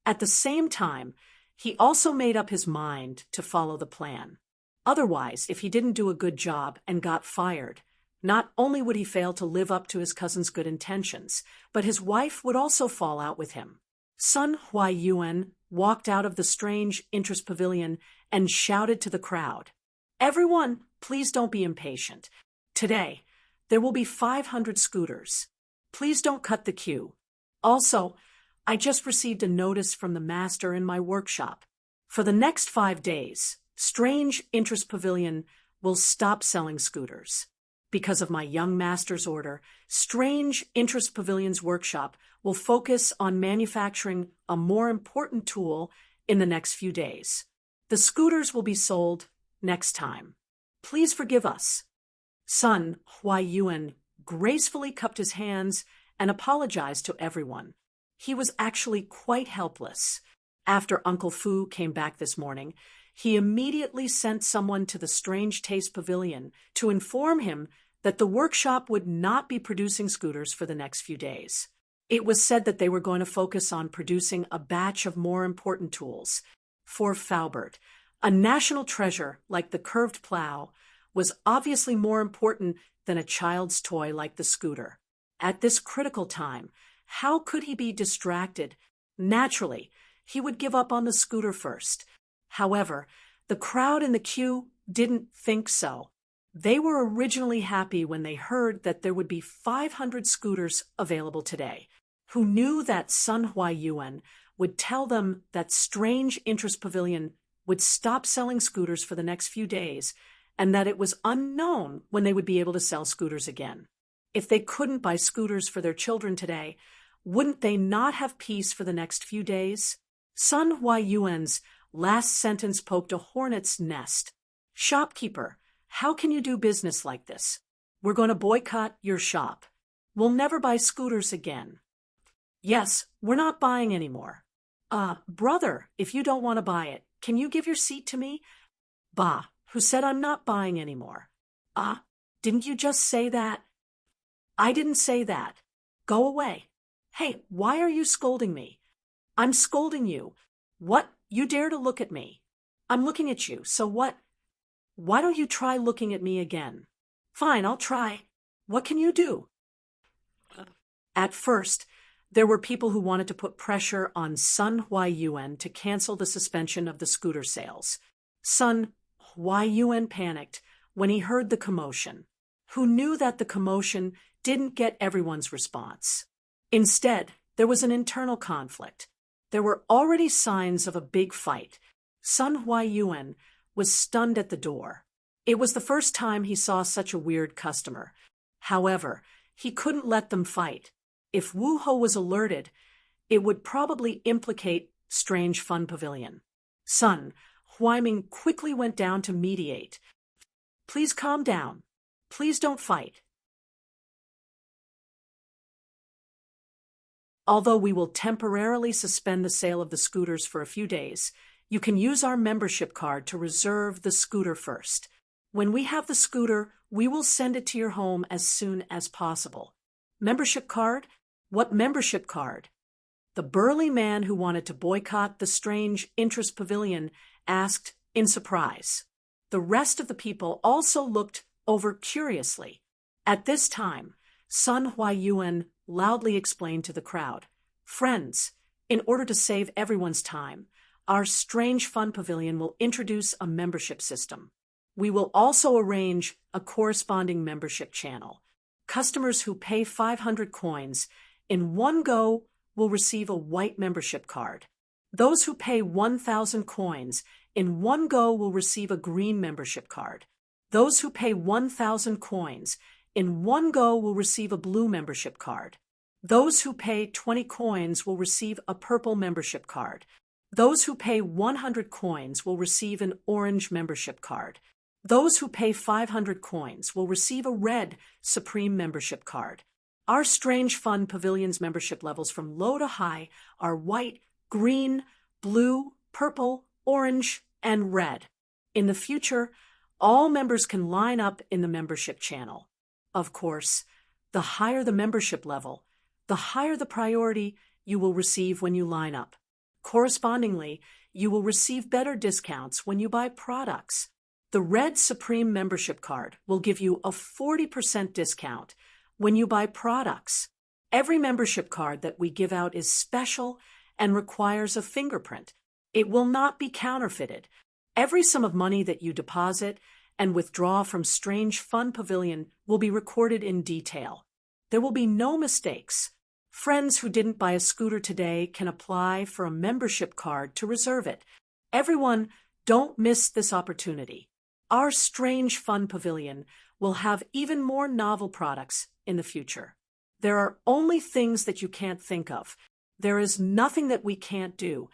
At the same time, he also made up his mind to follow the plan. Otherwise, if he didn't do a good job and got fired, not only would he fail to live up to his cousin's good intentions, but his wife would also fall out with him. Sun Huaiyuan walked out of the Strange Interest Pavilion and shouted to the crowd, "Everyone, please don't be impatient. Today, there will be 500 scooters. Please don't cut the queue. Also, I just received a notice from the master in my workshop. For the next 5 days, Strange Interest Pavilion will stop selling scooters. Because of my young master's order, Strange Interest Pavilion's workshop will focus on manufacturing a more important tool in the next few days. The scooters will be sold next time. Please forgive us." Sun Huaiyuan gracefully cupped his hands and apologized to everyone. He was actually quite helpless. After Uncle Fu came back this morning, he immediately sent someone to the Strange Taste Pavilion to inform him that the workshop would not be producing scooters for the next few days. It was said that they were going to focus on producing a batch of more important tools. For Faubert, a national treasure like the curved plow was obviously more important than a child's toy like the scooter. At this critical time, how could he be distracted? Naturally, he would give up on the scooter first. However, the crowd in the queue didn't think so. They were originally happy when they heard that there would be 500 scooters available today, who knew that Sun Huaiyuan would tell them that Strange Interest Pavilion would stop selling scooters for the next few days, and that it was unknown when they would be able to sell scooters again. If they couldn't buy scooters for their children today, wouldn't they not have peace for the next few days? Sun Huaiyuan's last sentence poked a hornet's nest. "Shopkeeper, how can you do business like this? We're going to boycott your shop. We'll never buy scooters again." "Yes, we're not buying anymore." Brother, if you don't want to buy it, can you give your seat to me?" "Bah, who said I'm not buying anymore?" Didn't you just say that?" "I didn't say that. Go away." "Hey, why are you scolding me?" "I'm scolding you. What? You dare to look at me?" "I'm looking at you, so what?" Why don't you try looking at me again? Fine, I'll try. What can you do? At first, there were people who wanted to put pressure on Sun Huaiyuan to cancel the suspension of the scooter sales. Sun Huaiyuan panicked when he heard the commotion, who knew that the commotion didn't get everyone's response. Instead, there was an internal conflict. There were already signs of a big fight. Sun Huaiyuan was stunned at the door. It was the first time he saw such a weird customer. However, he couldn't let them fight. If Wu Ho was alerted, it would probably implicate Strange Fun Pavilion. Sun Huaiming quickly went down to mediate. Please calm down. Please don't fight. Although we will temporarily suspend the sale of the scooters for a few days, you can use our membership card to reserve the scooter first. When we have the scooter, we will send it to your home as soon as possible. Membership card? What membership card? The burly man who wanted to boycott the Strange Interest Pavilion asked in surprise. The rest of the people also looked over curiously. At this time, Sun Huaiyuan loudly explained to the crowd, "Friends, in order to save everyone's time, our Strange Fun Pavilion will introduce a membership system. We will also arrange a corresponding membership channel. Customers who pay 500 coins in one go will receive a white membership card. Those who pay 1,000 coins in one go will receive a green membership card. Those who pay 1,000 coins in one go will receive a blue membership card. Those who pay 20 coins will receive a purple membership card. Those who pay 100 coins will receive an orange membership card. Those who pay 500 coins will receive a red Supreme membership card. Our Strange Fun Pavilion's membership levels from low to high are white, green, blue, purple, orange, and red. In the future, all members can line up in the membership channel. Of course, the higher the membership level, the higher the priority you will receive when you line up. Correspondingly, you will receive better discounts when you buy products. The Red Supreme membership card will give you a 40% discount when you buy products. Every membership card that we give out is special and requires a fingerprint. It will not be counterfeited. Every sum of money that you deposit and withdraw from Strange Fun Pavilion will be recorded in detail. There will be no mistakes. Friends who didn't buy a scooter today can apply for a membership card to reserve it. Everyone, don't miss this opportunity. Our Strange Fun Pavilion will have even more novel products in the future. There are only things that you can't think of. There is nothing that we can't do.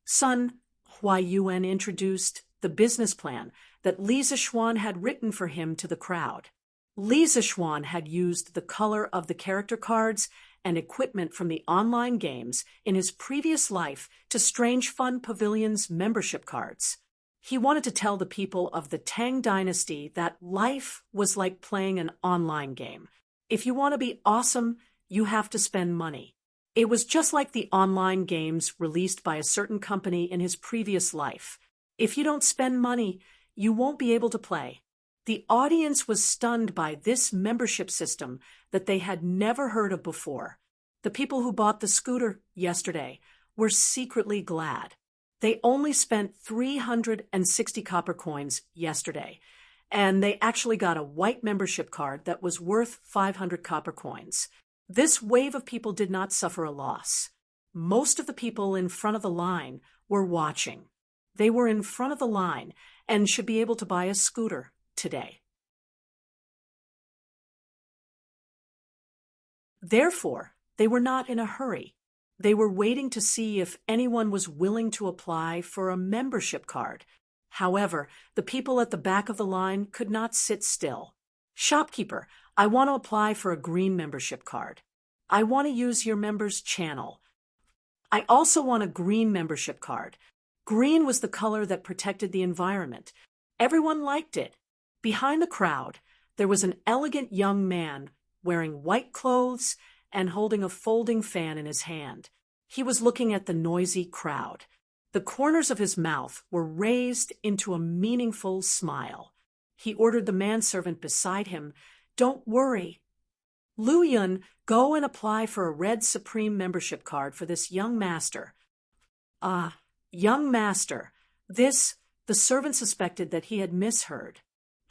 Sun Huaiyuan introduced the business plan that Li Zixuan had written for him to the crowd. Li Zixuan had used the color of the character cards and equipment from the online games in his previous life to Strange Fun Pavilion's membership cards. He wanted to tell the people of the Tang Dynasty that life was like playing an online game. If you want to be awesome, you have to spend money. It was just like the online games released by a certain company in his previous life. If you don't spend money, you won't be able to play. The audience was stunned by this membership system that they had never heard of before. The people who bought the scooter yesterday were secretly glad. They only spent 360 copper coins yesterday, and they actually got a white membership card that was worth 500 copper coins. This wave of people did not suffer a loss. Most of the people in front of the line were watching. They were in front of the line and should be able to buy a scooter today. Therefore, they were not in a hurry. They were waiting to see if anyone was willing to apply for a membership card. However, the people at the back of the line could not sit still. "Shopkeeper, I want to apply for a green membership card. I want to use your members' channel. I also want a green membership card." Green was the color that protected the environment. Everyone liked it. Behind the crowd, there was an elegant young man wearing white clothes and holding a folding fan in his hand. He was looking at the noisy crowd. The corners of his mouth were raised into a meaningful smile. he ordered the manservant beside him. Don't worry. Lu Yun, go and apply for a red Supreme membership card for this young master. Ah, young master. The servant suspected that he had misheard.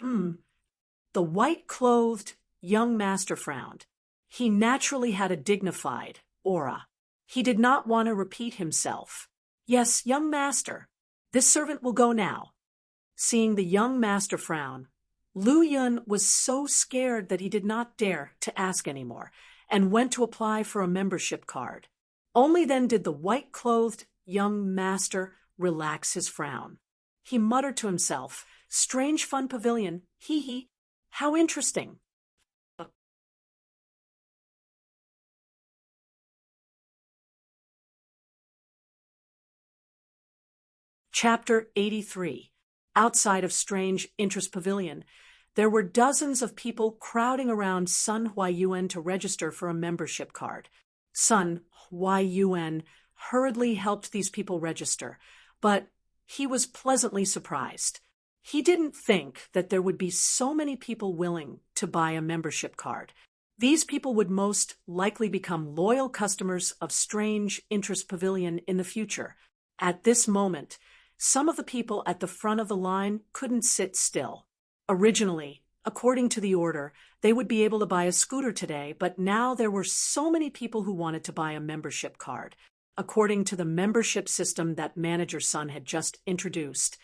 The white-clothed young master frowned. He naturally had a dignified aura. He did not want to repeat himself. Yes, young master. This servant will go now. Seeing the young master frown, Lu Yun was so scared that he did not dare to ask anymore, and went to apply for a membership card. Only then did the white-clothed young master relax his frown. He muttered to himself, "Strange fun pavilion, hee, how interesting." Chapter 83. Outside of Strange Interest Pavilion, there were dozens of people crowding around Sun Huayuan to register for a membership card. Sun Huayuan hurriedly helped these people register, but he was pleasantly surprised. He didn't think that there would be so many people willing to buy a membership card. These people would most likely become loyal customers of Strange Interest Pavilion in the future. At this moment, some of the people at the front of the line couldn't sit still. Originally, according to the order, they would be able to buy a scooter today, but now there were so many people who wanted to buy a membership card. According to the membership system that Manager Sun had just introduced,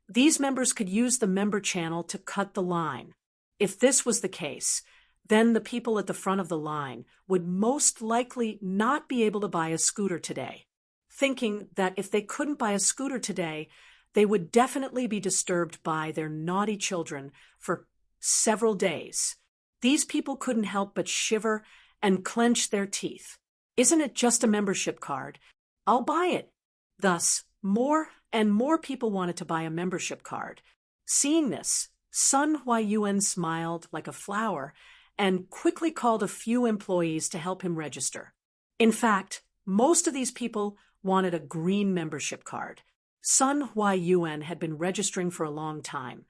these members could use the member channel to cut the line. If this was the case, then the people at the front of the line would most likely not be able to buy a scooter today. Thinking that if they couldn't buy a scooter today, they would definitely be disturbed by their naughty children for several days. These people couldn't help but shiver and clench their teeth. Isn't it just a membership card? I'll buy it. Thus, more and more people wanted to buy a membership card. Seeing this, Sun Huayuan smiled like a flower and quickly called a few employees to help him register. In fact, most of these people wanted a green membership card. Sun Huayuan had been registering for a long time,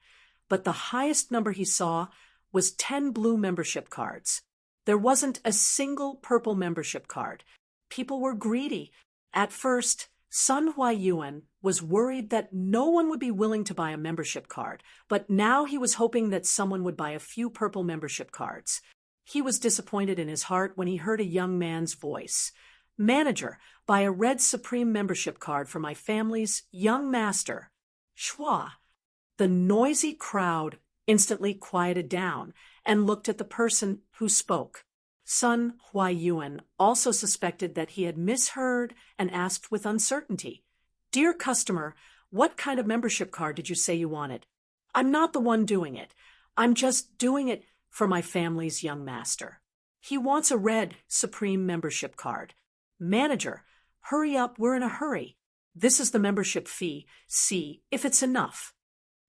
but the highest number he saw was 10 blue membership cards. There wasn't a single purple membership card. People were greedy. At first, Sun Huayuan was worried that no one would be willing to buy a membership card, but now he was hoping that someone would buy a few purple membership cards. He was disappointed in his heart when he heard a young man's voice. "Manager, buy a red Supreme membership card for my family's young master." Schwa. The noisy crowd instantly quieted down and looked at the person who spoke. Sun Huayuan also suspected that he had misheard and asked with uncertainty, "Dear customer, what kind of membership card did you say you wanted?" "I'm not the one doing it. I'm just doing it for my family's young master. He wants a red Supreme membership card." "Manager, hurry up, we're in a hurry. This is the membership fee. See if it's enough."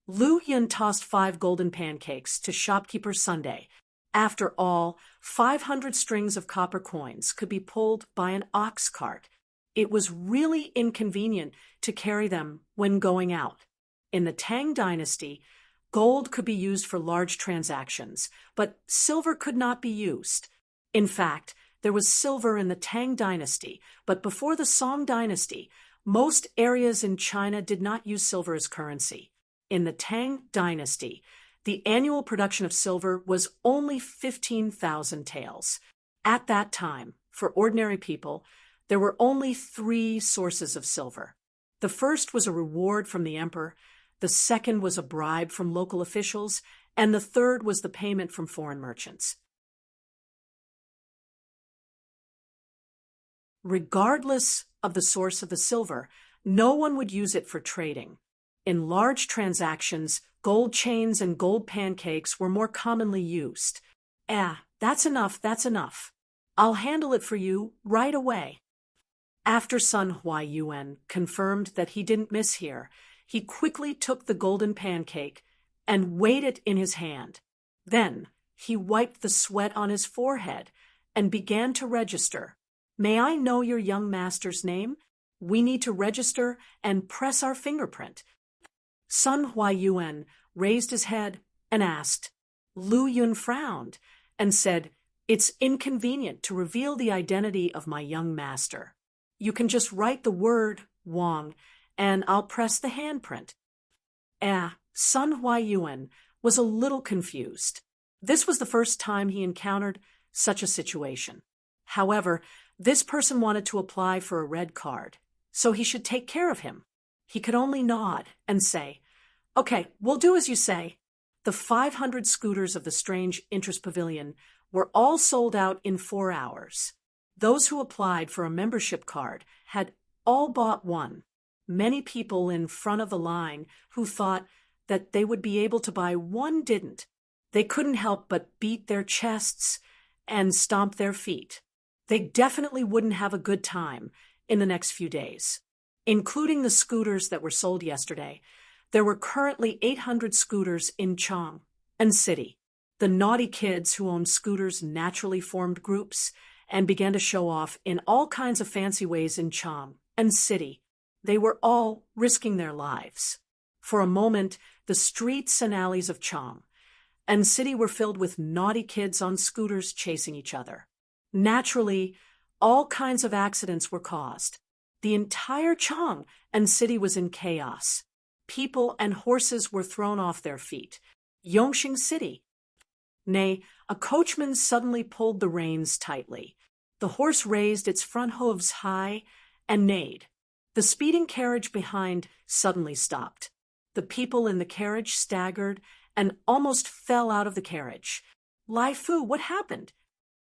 Lu Yun tossed 5 golden pancakes to shopkeeper Sunday. After all, 500 strings of copper coins could be pulled by an ox cart. It was really inconvenient to carry them when going out. In the Tang Dynasty, gold could be used for large transactions, but silver could not be used. In fact, there was silver in the Tang Dynasty, but before the Song Dynasty, most areas in China did not use silver as currency. In the Tang Dynasty, the annual production of silver was only 15,000 taels. At that time, for ordinary people, there were only 3 sources of silver. The first was a reward from the emperor, the second was a bribe from local officials, and the third was the payment from foreign merchants. Regardless of the source of the silver, no one would use it for trading. In large transactions, gold chains and gold pancakes were more commonly used. That's enough. I'll handle it for you right away." After Sun Huayuan confirmed that he didn't mishear, he quickly took the golden pancake and weighed it in his hand. Then he wiped the sweat on his forehead and began to register. "May I know your young master's name? We need to register and press our fingerprint." Sun Huayuan raised his head and asked. Lu Yun frowned and said, "It's inconvenient to reveal the identity of my young master. You can just write the word, Wang, and I'll press the handprint." Sun Huaiyuan was a little confused. This was the first time he encountered such a situation. However, this person wanted to apply for a red card, so he should take care of him. He could only nod and say, "Okay, we'll do as you say." The 500 scooters of the Strange Interest Pavilion were all sold out in 4 hours. Those who applied for a membership card had all bought one. Many people in front of the line who thought that they would be able to buy one didn't. They couldn't help but beat their chests and stomp their feet. They definitely wouldn't have a good time in the next few days. Including the scooters that were sold yesterday, there were currently 800 scooters in Chang and City. The naughty kids who owned scooters naturally formed groups and began to show off in all kinds of fancy ways in Chang and City. They were all risking their lives. For a moment, the streets and alleys of Chang and City were filled with naughty kids on scooters chasing each other. Naturally, all kinds of accidents were caused. The entire Chang and City was in chaos. People and horses were thrown off their feet. Yongxing City. Nay, a coachman suddenly pulled the reins tightly. The horse raised its front hooves high and neighed. The speeding carriage behind suddenly stopped. The people in the carriage staggered and almost fell out of the carriage. "Lai Fu, what happened?"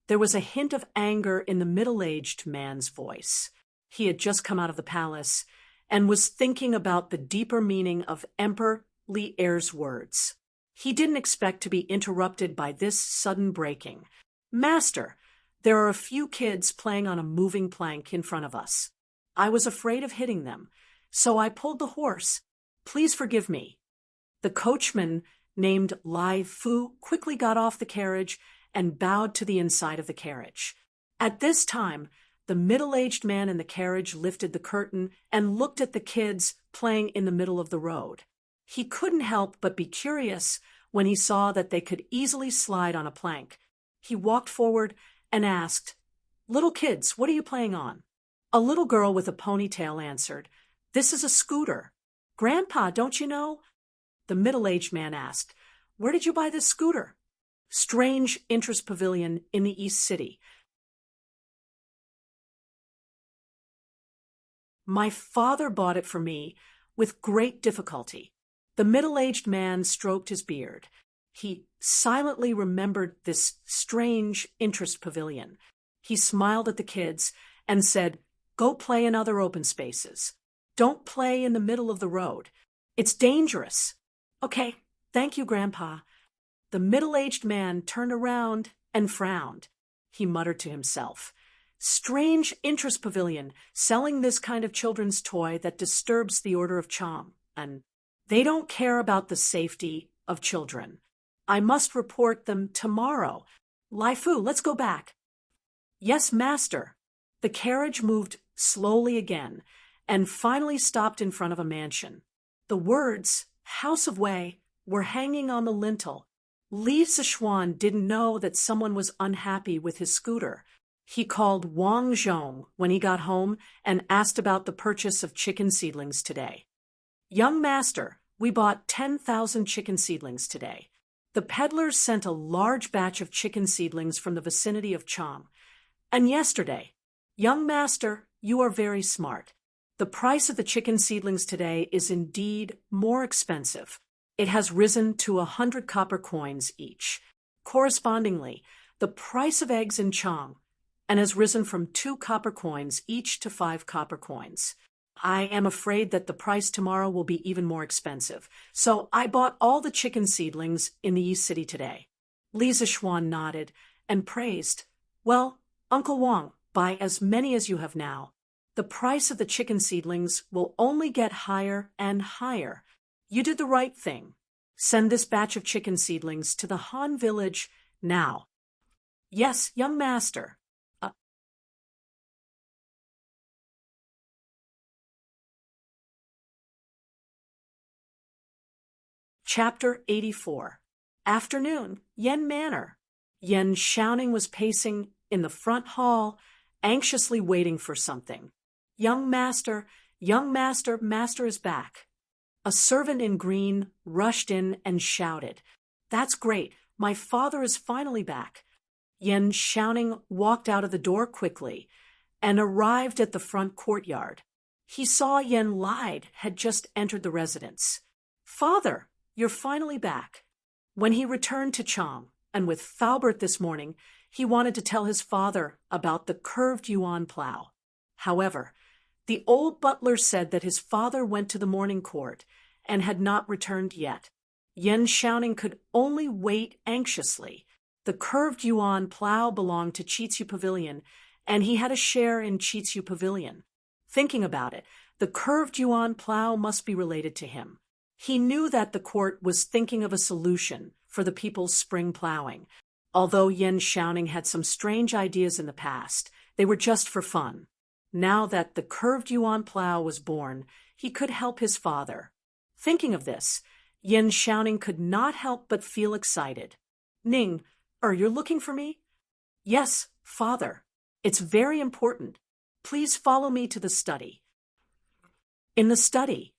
There was a hint of anger in the middle-aged man's voice. He had just come out of the palace and was thinking about the deeper meaning of Emperor Li Er's words. He didn't expect to be interrupted by this sudden breaking. "Master, there are a few kids playing on a moving plank in front of us. I was afraid of hitting them, so I pulled the horse. Please forgive me." The coachman, named Lai Fu, quickly got off the carriage and bowed to the inside of the carriage. At this time, the middle-aged man in the carriage lifted the curtain and looked at the kids playing in the middle of the road. He couldn't help but be curious when he saw that they could easily slide on a plank. He walked forward and asked, "Little kids, what are you playing on?" A little girl with a ponytail answered, "This is a scooter." "Grandpa, don't you know?" The middle-aged man asked, "Where did you buy this scooter?" "Strange Interest Pavilion in the East City." "My father bought it for me with great difficulty." The middle-aged man stroked his beard. He silently remembered this Strange Interest Pavilion. He smiled at the kids and said, "Go play in other open spaces. Don't play in the middle of the road. It's dangerous." "Okay, thank you, Grandpa." The middle-aged man turned around and frowned. He muttered to himself, "Strange Interest Pavilion, selling this kind of children's toy that disturbs the order of Chang, and they don't care about the safety of children. I must report them tomorrow. Lai Fu, let's go back." "Yes, master." The carriage moved slowly again and finally stopped in front of a mansion. The words, "House of Wei," were hanging on the lintel. Li Sichuan didn't know that someone was unhappy with his scooter. He called Wang Zhong when he got home and asked about the purchase of chicken seedlings today. "Young master, we bought 10,000 chicken seedlings today." The peddlers sent a large batch of chicken seedlings from the vicinity of Chang. "And yesterday." "Young master, you are very smart. The price of the chicken seedlings today is indeed more expensive. It has risen to 100 copper coins each. Correspondingly, the price of eggs in Chang and has risen from 2 copper coins each to 5 copper coins. I am afraid that the price tomorrow will be even more expensive, so I bought all the chicken seedlings in the East City today." Li Zishuan nodded and praised. "Well, Uncle Wang, buy as many as you have now. The price of the chicken seedlings will only get higher and higher. You did the right thing. Send this batch of chicken seedlings to the Han village now." "Yes, young master." Chapter 84. Afternoon, Yen Manor. Yen Xiaoning was pacing in the front hall, anxiously waiting for something. Young master, master is back. A servant in green rushed in and shouted, "That's great, my father is finally back." Yen Xiaoning walked out of the door quickly and arrived at the front courtyard. He saw Yen Lide had just entered the residence. "Father, you're finally back." When he returned to Chang, and with Faubert this morning, he wanted to tell his father about the curved yuan plow. However, the old butler said that his father went to the morning court and had not returned yet. Yen Xiaoning could only wait anxiously. The curved yuan plow belonged to Chitsu Pavilion, and he had a share in Chitsu Pavilion. Thinking about it, the curved yuan plow must be related to him. He knew that the court was thinking of a solution for the people's spring plowing. Although Yen Xiaoning had some strange ideas in the past, they were just for fun. Now that the curved yuan plow was born, he could help his father. Thinking of this, Yen Xiaoning could not help but feel excited. "Ning, you're looking for me?" "Yes, father. It's very important. Please follow me to the study." In the study.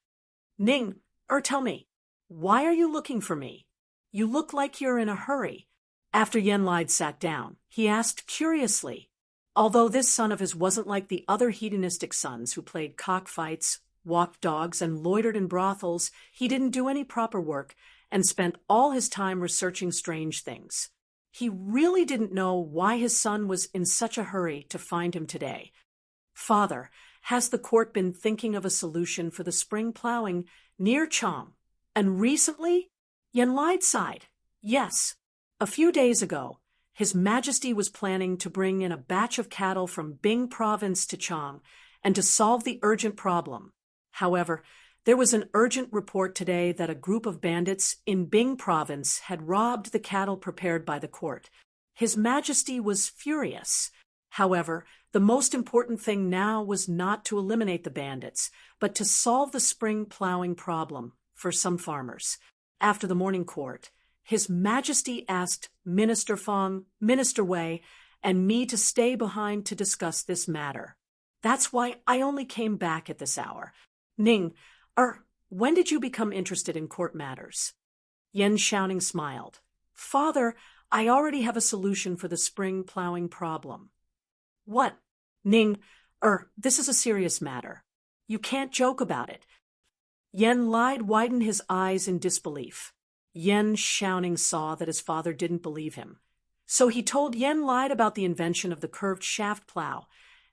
"Ning, tell me, why are you looking for me? You look like you're in a hurry." After Yen Lide sat down, he asked curiously. Although this son of his wasn't like the other hedonistic sons who played cockfights, walked dogs, and loitered in brothels, he didn't do any proper work and spent all his time researching strange things. He really didn't know why his son was in such a hurry to find him today. "Father, has the court been thinking of a solution for the spring plowing near Chang? And recently?" Yen Lide sighed. "Yes. A few days ago, His Majesty was planning to bring in a batch of cattle from Bing province to Chang and to solve the urgent problem. However, there was an urgent report today that a group of bandits in Bing province had robbed the cattle prepared by the court. His Majesty was furious. However, the most important thing now was not to eliminate the bandits, but to solve the spring plowing problem for some farmers. After the morning court, His Majesty asked Minister Feng, Minister Wei, and me to stay behind to discuss this matter. That's why I only came back at this hour. Ning, when did you become interested in court matters? Yen Xiaoning smiled. Father, I already have a solution for the spring plowing problem. What? Ning, this is a serious matter. You can't joke about it. Yen Lide widened his eyes in disbelief. Yen Xiaoning saw that his father didn't believe him. So he told Yen Lide about the invention of the curved shaft plow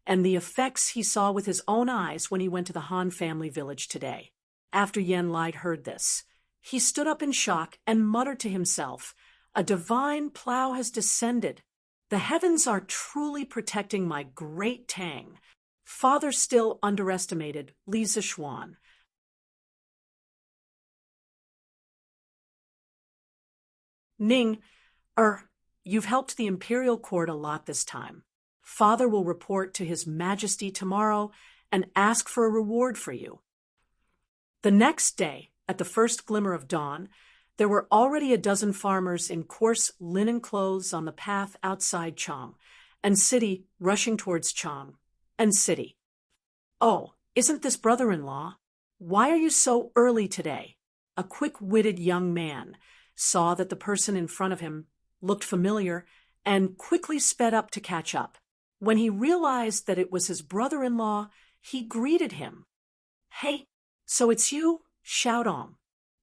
and the effects he saw with his own eyes when he went to the Han family village today. After Yen Lide heard this, he stood up in shock and muttered to himself, "A divine plow has descended. The heavens are truly protecting my great Tang." Father still underestimated Li Zixuan. Ning, you've helped the imperial court a lot this time. Father will report to His Majesty tomorrow and ask for a reward for you. The next day, at the first glimmer of dawn, there were already a dozen farmers in coarse linen clothes on the path outside Chang, and City rushing towards Chang, and City. Oh, isn't this brother-in-law? Why are you so early today? A quick-witted young man saw that the person in front of him looked familiar and quickly sped up to catch up. When he realized that it was his brother-in-law, he greeted him. Hey, so it's you, Xiaodong.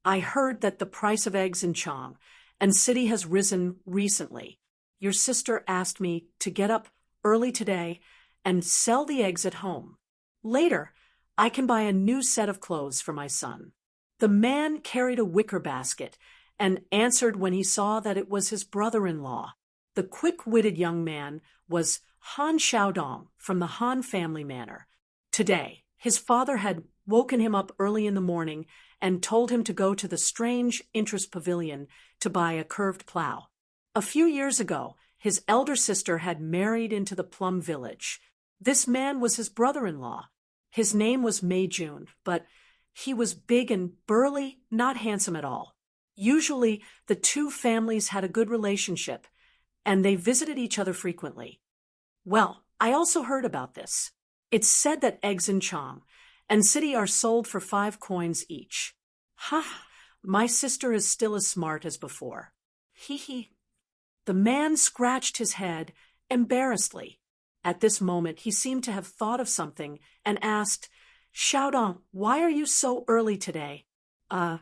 I heard that the price of eggs in Chang and City has risen recently. Your sister asked me to get up early today and sell the eggs at home. Later, I can buy a new set of clothes for my son. The man carried a wicker basket and answered when he saw that it was his brother-in-law. The quick-witted young man was Han Xiaodong from the Han family manor. Today, his father had woken him up early in the morning and told him to go to the strange interest pavilion to buy a curved plow. A few years ago, his elder sister had married into the plum village. This man was his brother-in-law. His name was Mei Jun, but he was big and burly, not handsome at all. Usually, the two families had a good relationship, and they visited each other frequently. Well, I also heard about this. It's said that eggs in Chang and city are sold for 5 coins each. Ha! My sister is still as smart as before. Hee hee. The man scratched his head embarrassedly. At this moment, he seemed to have thought of something and asked, Xiaodong, why are you so early today? Han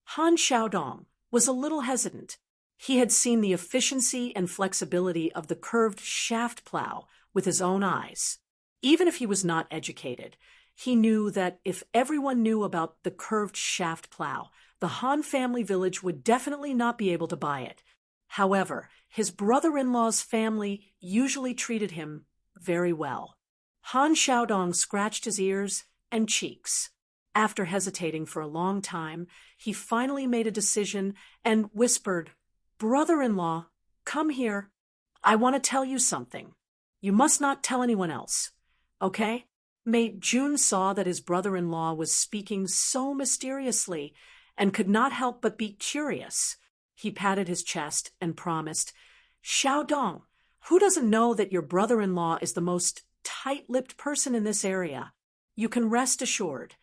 Xiaodong was a little hesitant. He had seen the efficiency and flexibility of the curved shaft plow with his own eyes. Even if he was not educated, he knew that if everyone knew about the curved shaft plow, the Han family village would definitely not be able to buy it. However, his brother-in-law's family usually treated him very well. Han Xiaodong scratched his ears and cheeks. After hesitating for a long time, he finally made a decision and whispered, Brother-in-law, come here. I want to tell you something. You must not tell anyone else, okay? Mei Jun saw that his brother-in-law was speaking so mysteriously and could not help but be curious. He patted his chest and promised, Xiaodong, who doesn't know that your brother-in-law is the most tight-lipped person in this area? You can rest assured.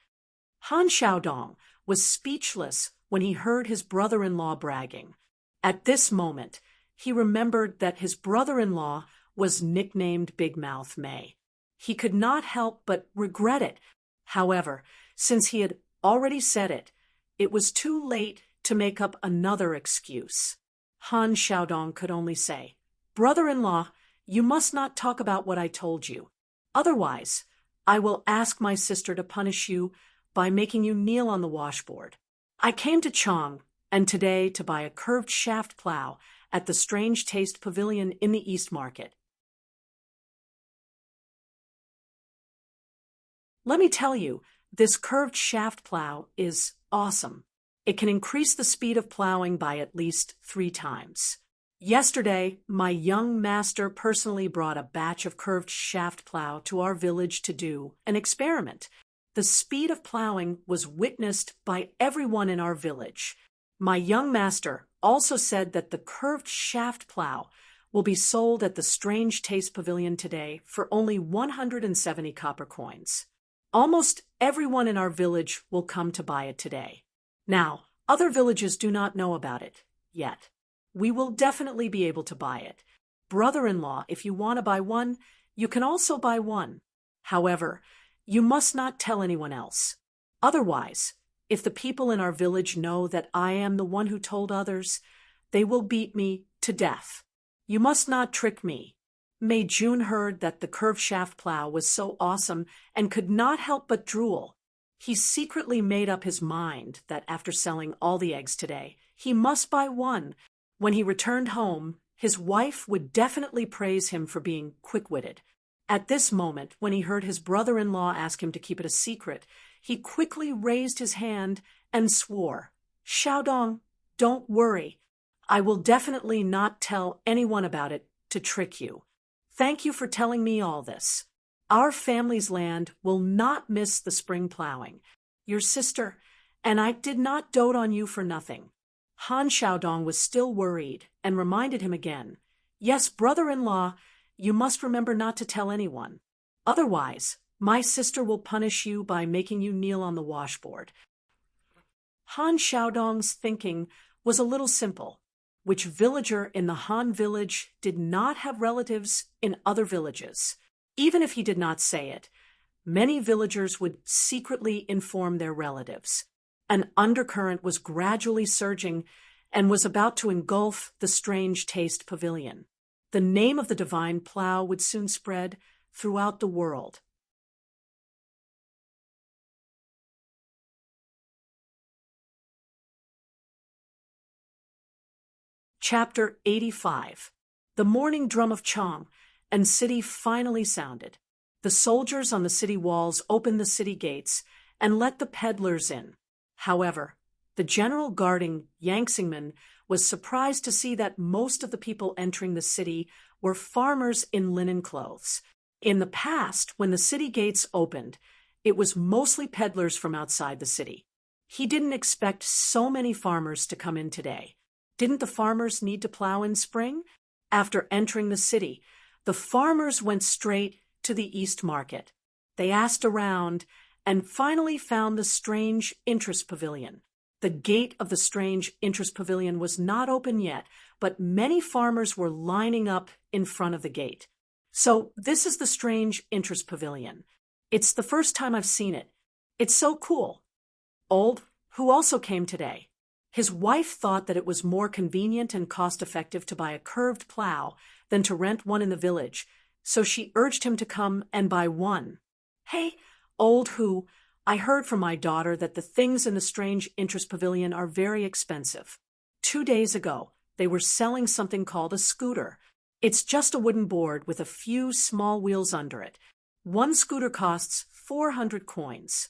Han Xiaodong was speechless when he heard his brother-in-law bragging. At this moment, he remembered that his brother-in-law was nicknamed Big Mouth Mei. He could not help but regret it. However, since he had already said it, it was too late to make up another excuse. Han Xiaodong could only say, Brother-in-law, you must not talk about what I told you. Otherwise, I will ask my sister to punish you by making you kneel on the washboard. I came to Chang, and today to buy a curved shaft plow at the Strange Taste Pavilion in the East Market. Let me tell you, this curved shaft plow is awesome. It can increase the speed of plowing by at least 3 times. Yesterday, my young master personally brought a batch of curved shaft plow to our village to do an experiment. The speed of plowing was witnessed by everyone in our village. My young master also said that the curved shaft plow will be sold at the Strange Taste Pavilion today for only 170 copper coins. Almost everyone in our village will come to buy it today. Now, other villages do not know about it yet. We will definitely be able to buy it. Brother-in-law, if you want to buy one, you can also buy one. However, you must not tell anyone else. Otherwise, if the people in our village know that I am the one who told others, they will beat me to death. You must not trick me. Mei Jun heard that the curved shaft plow was so awesome and could not help but drool. He secretly made up his mind that after selling all the eggs today, he must buy one. When he returned home, his wife would definitely praise him for being quick-witted. At this moment, when he heard his brother-in-law ask him to keep it a secret, he quickly raised his hand and swore, Xiaodong, don't worry. I will definitely not tell anyone about it to trick you. Thank you for telling me all this. Our family's land will not miss the spring plowing. Your sister and I did not dote on you for nothing. Han Xiaodong was still worried and reminded him again, Yes, brother-in-law, you must remember not to tell anyone. Otherwise, my sister will punish you by making you kneel on the washboard. Han Xiaodong's thinking was a little simple. Which villager in the Han village did not have relatives in other villages? Even if he did not say it, many villagers would secretly inform their relatives. An undercurrent was gradually surging and was about to engulf the Strange Taste Pavilion. The name of the divine plow would soon spread throughout the world. Chapter 85. The morning drum of Chang and city finally sounded. The soldiers on the city walls opened the city gates and let the peddlers in. However, the general guarding Yangxingmen was surprised to see that most of the people entering the city were farmers in linen clothes. In the past, when the city gates opened, it was mostly peddlers from outside the city. He didn't expect so many farmers to come in today. Didn't the farmers need to plow in spring? After entering the city, the farmers went straight to the East Market. They asked around and finally found the Strange Interest Pavilion. The gate of the Strange Interest Pavilion was not open yet, but many farmers were lining up in front of the gate. So this is the Strange Interest Pavilion. It's the first time I've seen it. It's so cool. Old, who also came today. His wife thought that it was more convenient and cost-effective to buy a curved plow than to rent one in the village, so she urged him to come and buy one. Hey, Old, who, I heard from my daughter that the things in the Strange Interest Pavilion are very expensive. 2 days ago, they were selling something called a scooter. It's just a wooden board with a few small wheels under it. One scooter costs 400 coins.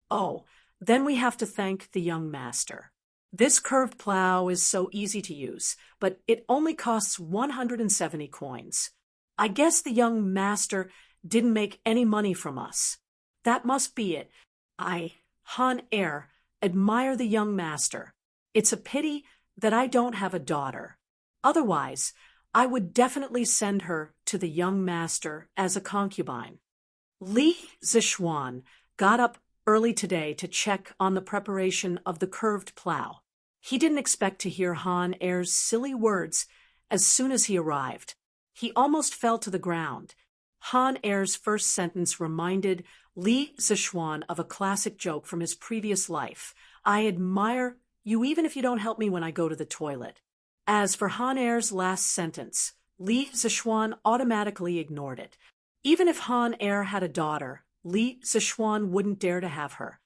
Oh, then we have to thank the young master. This curved plow is so easy to use, but it only costs 170 coins. I guess the young master didn't make any money from us. That must be it. I, Han Er, admire the young master. It's a pity that I don't have a daughter. Otherwise, I would definitely send her to the young master as a concubine. Li Zishuan got up early today to check on the preparation of the curved plow. He didn't expect to hear Han Er's silly words as soon as he arrived. He almost fell to the ground. Han Er's first sentence reminded Li Zishuan of a classic joke from his previous life. I admire you even if you don't help me when I go to the toilet. As for Han Er's last sentence, Li Zishuan automatically ignored it. Even if Han Er had a daughter, Li Zishuan wouldn't dare to have her.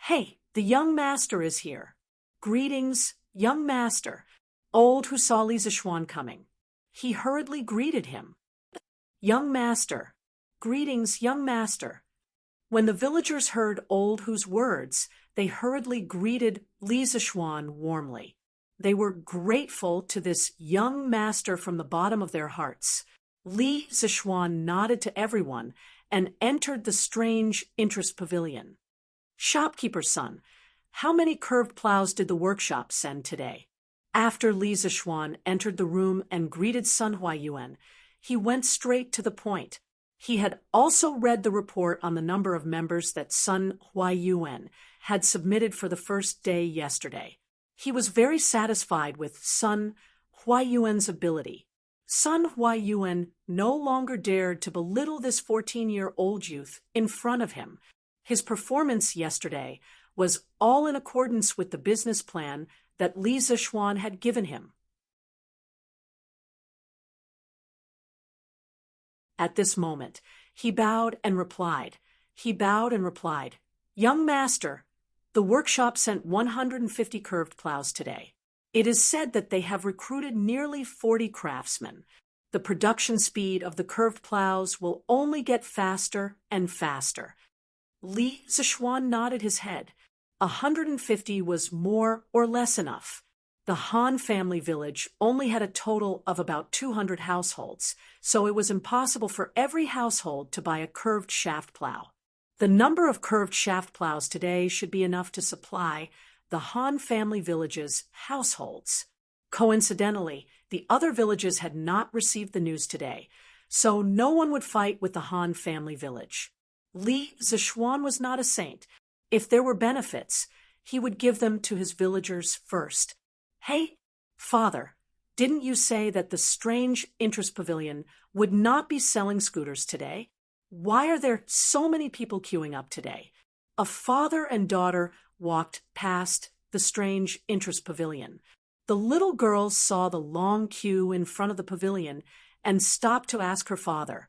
Hey, the young master is here. Greetings, young master. Old, who saw Li Zishuan coming. He hurriedly greeted him. Young master. Greetings, young master. When the villagers heard Old Who's words, they hurriedly greeted Li Zishuan warmly. They were grateful to this young master from the bottom of their hearts. Li Zishuan nodded to everyone and entered the Strange Interest Pavilion. Shopkeeper's son, how many curved plows did the workshop send today? After Li Zishuan entered the room and greeted Sun Huaiyuan, he went straight to the point. He had also read the report on the number of members that Sun Huaiyuan had submitted for the first day yesterday. He was very satisfied with Sun Huaiyuan's ability. Sun Huaiyuan no longer dared to belittle this 14-year-old youth in front of him. His performance yesterday was all in accordance with the business plan that Li Zishuan had given him. At this moment, he bowed and replied. Young master, the workshop sent 150 curved plows today. It is said that they have recruited nearly 40 craftsmen. The production speed of the curved plows will only get faster and faster. Li Zishuan nodded his head. 150 was more or less enough. The Han family village only had a total of about 200 households, so it was impossible for every household to buy a curved shaft plow. The number of curved shaft plows today should be enough to supply the Han family village's households. Coincidentally, the other villages had not received the news today, so no one would fight with the Han family village. Li Zishuan was not a saint. If there were benefits, he would give them to his villagers first. Hey, father, didn't you say that the Strange Interest Pavilion would not be selling scooters today? Why are there so many people queuing up today? A father and daughter walked past the Strange Interest Pavilion. The little girl saw the long queue in front of the pavilion and stopped to ask her father.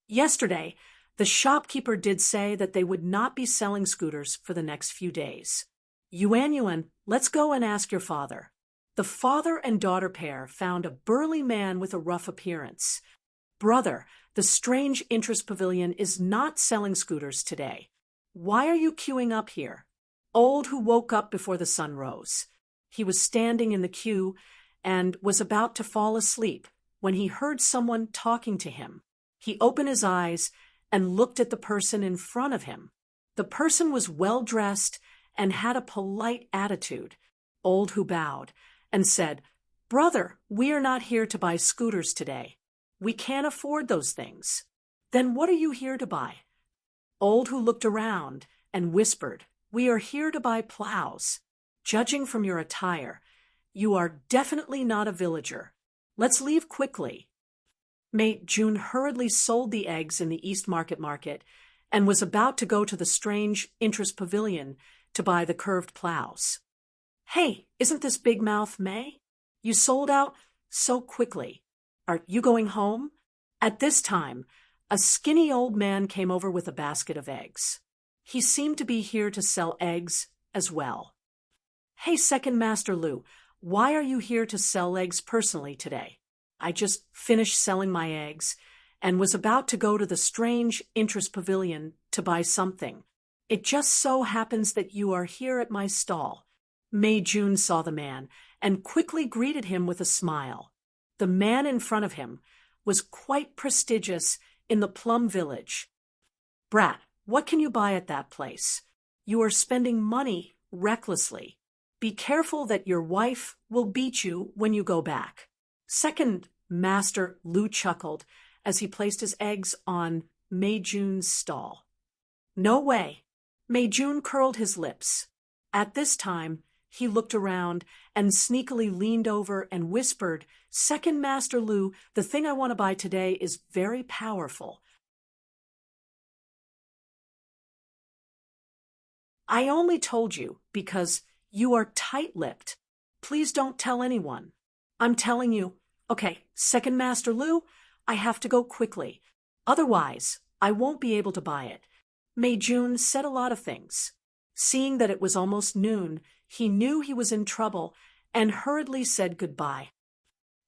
Yesterday, the shopkeeper did say that they would not be selling scooters for the next few days. Yuan, let's go and ask your father. The father and daughter pair found a burly man with a rough appearance. Brother, the Strange Interest Pavilion is not selling scooters today. Why are you queuing up here? Old, who woke up before the sun rose. He was standing in the queue and was about to fall asleep when he heard someone talking to him. He opened his eyes and looked at the person in front of him. The person was well-dressed and had a polite attitude. Old Hu bowed and said, "Brother, we are not here to buy scooters today. We can't afford those things." "Then what are you here to buy?" Old Hu looked around and whispered, "We are here to buy plows. Judging from your attire, you are definitely not a villager. Let's leave quickly." Mate June hurriedly sold the eggs in the East Market and was about to go to the strange interest pavilion to buy the curved plows. "Hey, isn't this Big Mouth May? You sold out so quickly. Are you going home?" At this time, a skinny old man came over with a basket of eggs. He seemed to be here to sell eggs as well. "Hey, Second Master Lu, why are you here to sell eggs personally today?" "I just finished selling my eggs and was about to go to the strange interest pavilion to buy something. It just so happens that you are here at my stall." Mei Jun saw the man and quickly greeted him with a smile. The man in front of him was quite prestigious in the Plum Village. "Brat, what can you buy at that place? You are spending money recklessly. Be careful that your wife will beat you when you go back." Second Master Lu chuckled as he placed his eggs on Mei Jun's stall. "No way." Mei Jun curled his lips. At this time, he looked around and sneakily leaned over and whispered, "Second Master Lu, the thing I want to buy today is very powerful. I only told you because you are tight-lipped. Please don't tell anyone. I'm telling you." "Okay, Second Master Lu, I have to go quickly. Otherwise, I won't be able to buy it." Mei Jun said a lot of things. Seeing that it was almost noon, he knew he was in trouble and hurriedly said goodbye.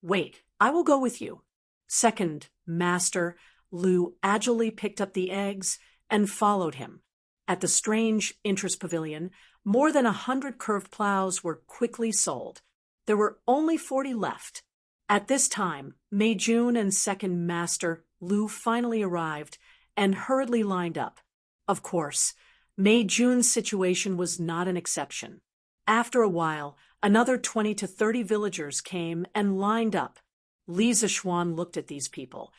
"Wait, I will go with you." Second Master Lu agilely picked up the eggs and followed him. At the strange interest pavilion, more than 100 curved plows were quickly sold. There were only 40 left. At this time, Mei Jun and Second Master Lu finally arrived and hurriedly lined up. Of course, Mei Jun's situation was not an exception. After a while, another 20 to 30 villagers came and lined up. Li Zishuan looked at these people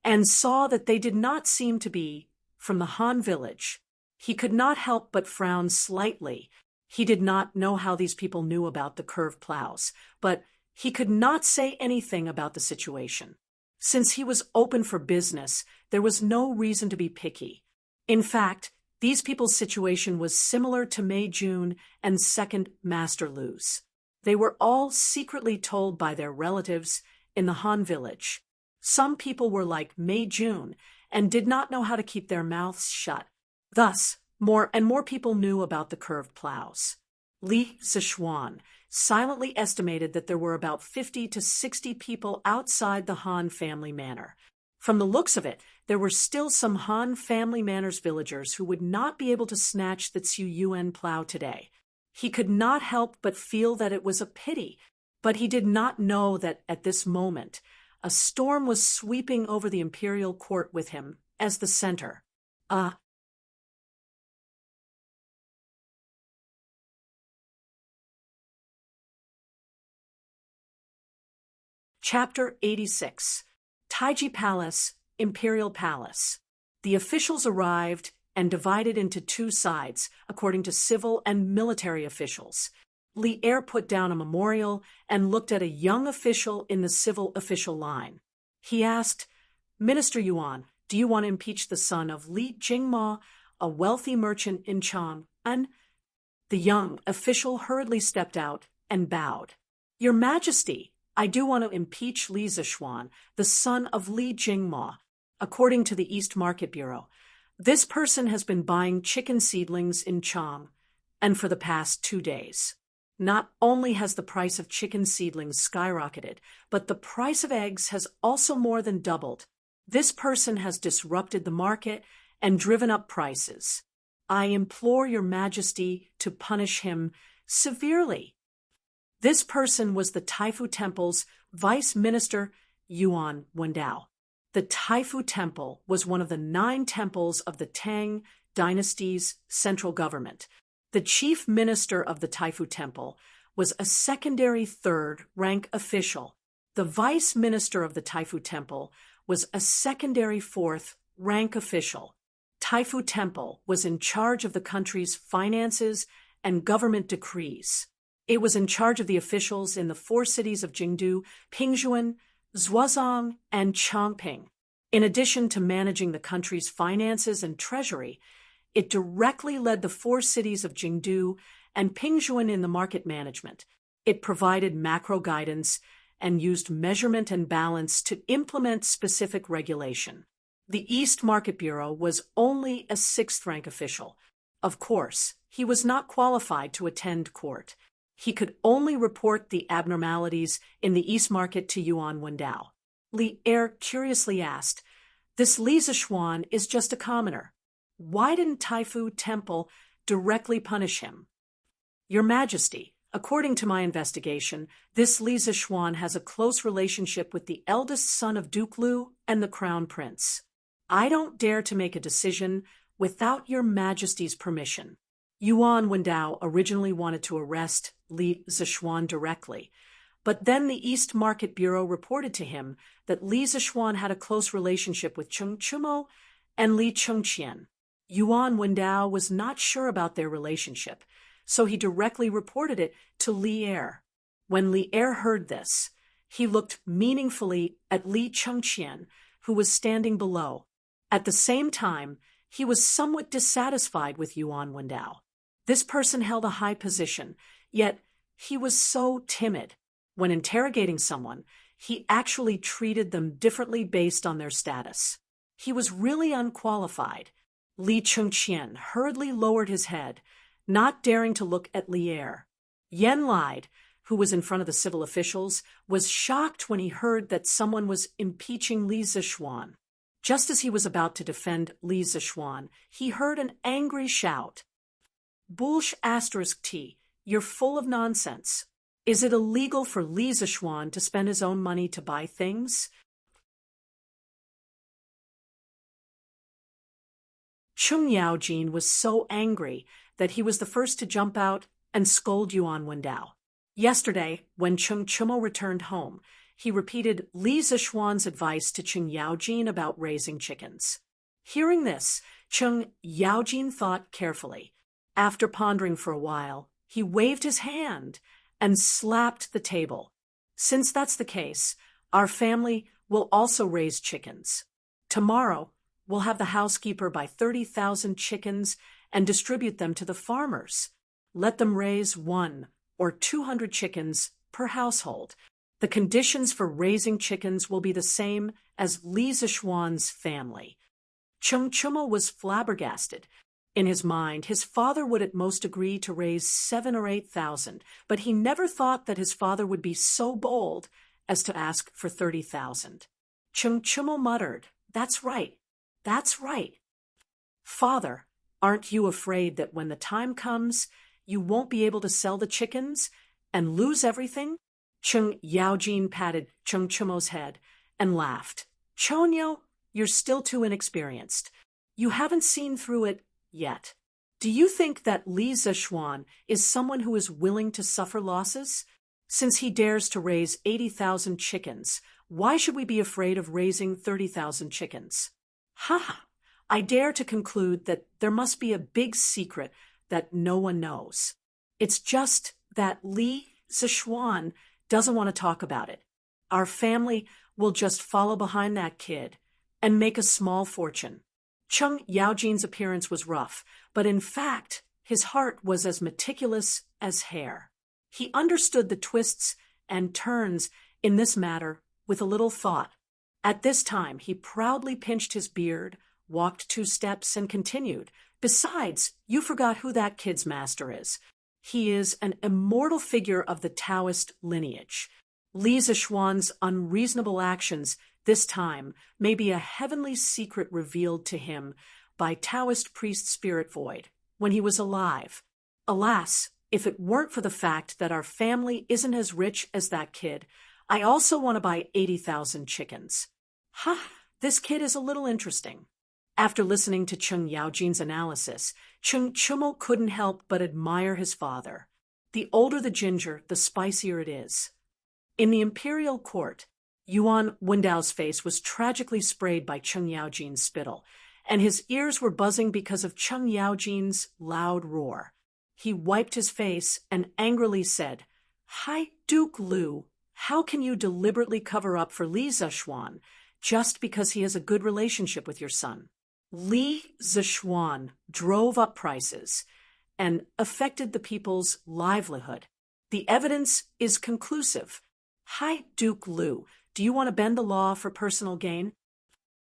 and saw that they did not seem to be from the Han village. He could not help but frown slightly. He did not know how these people knew about the curved plows, but he could not say anything about the situation. Since he was open for business, there was no reason to be picky. In fact, these people's situation was similar to Mei Jun and Second Master Lu's. They were all secretly told by their relatives in the Han village. Some people were like Mei Jun and did not know how to keep their mouths shut. Thus, more and more people knew about the curved plows. Li Zishuan silently estimated that there were about 50 to 60 people outside the Han family manor. From the looks of it, there were still some Han family manor's villagers who would not be able to snatch the Tsiu Yuan plow today. He could not help but feel that it was a pity, but he did not know that at this moment, a storm was sweeping over the imperial court with him as the center. Chapter 86. Taiji Palace, Imperial Palace. The officials arrived and divided into two sides, according to civil and military officials. Li Er put down a memorial and looked at a young official in the civil official line. He asked, "Minister Yuan, do you want to impeach the son of Li Jingma, a wealthy merchant in Chang'an?" The young official hurriedly stepped out and bowed. "Your Majesty, I do want to impeach Li Zishuan, the son of Li Jingma, according to the East Market Bureau. This person has been buying chicken seedlings in Chang, and for the past 2 days. Not only has the price of chicken seedlings skyrocketed, but the price of eggs has also more than doubled. This person has disrupted the market and driven up prices. I implore your Majesty to punish him severely." This person was the Taifu Temple's Vice Minister, Yuan Wendao. The Taifu Temple was one of the 9 temples of the Tang Dynasty's central government. The chief minister of the Taifu Temple was a secondary third-rank official. The vice minister of the Taifu Temple was a secondary fourth-rank official. Taifu Temple was in charge of the country's finances and government decrees. It was in charge of the officials in the 4 cities of Jingdu, Pingzhuan, Zhuozong, and Chongping. In addition to managing the country's finances and treasury, it directly led the 4 cities of Jingdu and Pingzhuan in the market management. It provided macro guidance and used measurement and balance to implement specific regulation. The East Market Bureau was only a 6th-rank official. Of course, he was not qualified to attend court. He could only report the abnormalities in the East Market to Yuan Wendao. Li Er curiously asked, "This Li Zixuan is just a commoner. Why didn't Taifu Temple directly punish him?" "Your Majesty, according to my investigation, this Li Zixuan has a close relationship with the eldest son of Duke Lu and the Crown Prince. I don't dare to make a decision without your Majesty's permission." Yuan Wendao originally wanted to arrest Li Zixuan directly, but then the East Market Bureau reported to him that Li Zixuan had a close relationship with Cheng Chumo and Li Chengqian. Yuan Wendao was not sure about their relationship, so he directly reported it to Li Er. When Li Er heard this, he looked meaningfully at Li Chengqian, who was standing below. At the same time, he was somewhat dissatisfied with Yuan Wendao. This person held a high position, yet he was so timid. When interrogating someone, he actually treated them differently based on their status. He was really unqualified. Li Chengqian hurriedly lowered his head, not daring to look at Li Er. Yan Lied, who was in front of the civil officials, was shocked when he heard that someone was impeaching Li Zixuan. Just as he was about to defend Li Zixuan, he heard an angry shout. "Bullsh*T, you're full of nonsense. Is it illegal for Li Zixuan to spend his own money to buy things?" Cheng Yaojin was so angry that he was the first to jump out and scold Yuan Wendao. Yesterday, when Cheng Chumo returned home, he repeated Li Zixuan's advice to Cheng Yaojin about raising chickens. Hearing this, Cheng Yaojin thought carefully. After pondering for a while, he waved his hand and slapped the table. "Since that's the case, our family will also raise chickens. Tomorrow, we'll have the housekeeper buy 30,000 chickens and distribute them to the farmers. Let them raise 1 or 200 chickens per household. The conditions for raising chickens will be the same as Li Zixuan's family." Cheng Chumo was flabbergasted. In his mind, his father would at most agree to raise 7,000 or 8,000, but he never thought that his father would be so bold as to ask for 30,000. Cheng Chumo muttered, "That's right. That's right. Father, aren't you afraid that when the time comes, you won't be able to sell the chickens and lose everything?" Cheng Yaojin patted Cheng Chumo's head and laughed. "Chonyo, you're still too inexperienced. You haven't seen through it yet. Do you think that Li Zixuan is someone who is willing to suffer losses? Since he dares to raise 80,000 chickens, why should we be afraid of raising 30,000 chickens? Ha! I dare to conclude that there must be a big secret that no one knows. It's just that Li Zixuan doesn't want to talk about it. Our family will just follow behind that kid and make a small fortune." Cheng Yaojin's appearance was rough, but in fact, his heart was as meticulous as hair. He understood the twists and turns in this matter with a little thought. At this time, he proudly pinched his beard, walked 2 steps, and continued, "Besides, you forgot who that kid's master is. He is an immortal figure of the Taoist lineage. Li Zixuan's unreasonable actions this time may be a heavenly secret revealed to him by Taoist priest Spirit Void when he was alive. Alas, if it weren't for the fact that our family isn't as rich as that kid, I also want to buy 80,000 chickens. Ha! This kid is a little interesting." After listening to Cheng Yaojin's analysis, Cheng Chumel couldn't help but admire his father. The older the ginger, the spicier it is. In the imperial court, Yuan Wendao's face was tragically sprayed by Cheng Yaojin's spittle, and his ears were buzzing because of Cheng Yaojin's loud roar. He wiped his face and angrily said, "Hi, Duke Lu, how can you deliberately cover up for Li Zishuan just because he has a good relationship with your son?" Li Zishuan drove up prices and affected the people's livelihood. The evidence is conclusive. Hi, Duke Lu, do you want to bend the law for personal gain?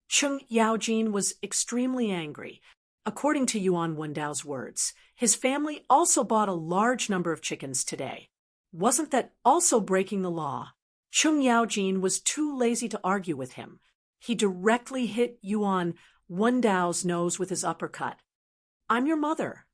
Cheng Yaojin was extremely angry. According to Yuan Wendao's words, his family also bought a large number of chickens today. Wasn't that also breaking the law? Cheng Yaojin was too lazy to argue with him. He directly hit Yuan Wendao's nose with his uppercut. "I'm your mother.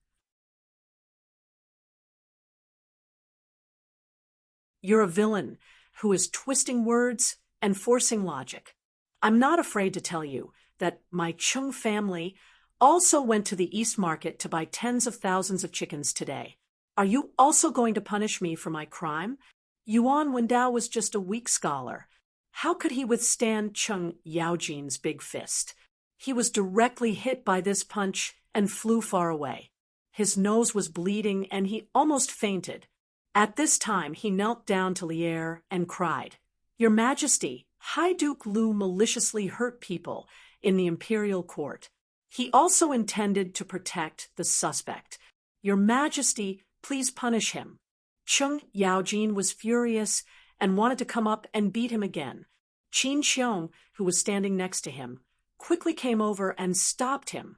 You're a villain who is twisting words and forcing logic. I'm not afraid to tell you that my Cheng family also went to the East Market to buy tens of thousands of chickens today. Are you also going to punish me for my crime?" Yuan Wendao was just a weak scholar. How could he withstand Cheng Yaojin's big fist? He was directly hit by this punch and flew far away. His nose was bleeding and he almost fainted. At this time, he knelt down to Lier and cried, "Your Majesty, High Duke Lu maliciously hurt people in the imperial court. He also intended to protect the suspect. Your Majesty, please punish him." Cheng Yaojin was furious and wanted to come up and beat him again. Qin Xiong, who was standing next to him, quickly came over and stopped him.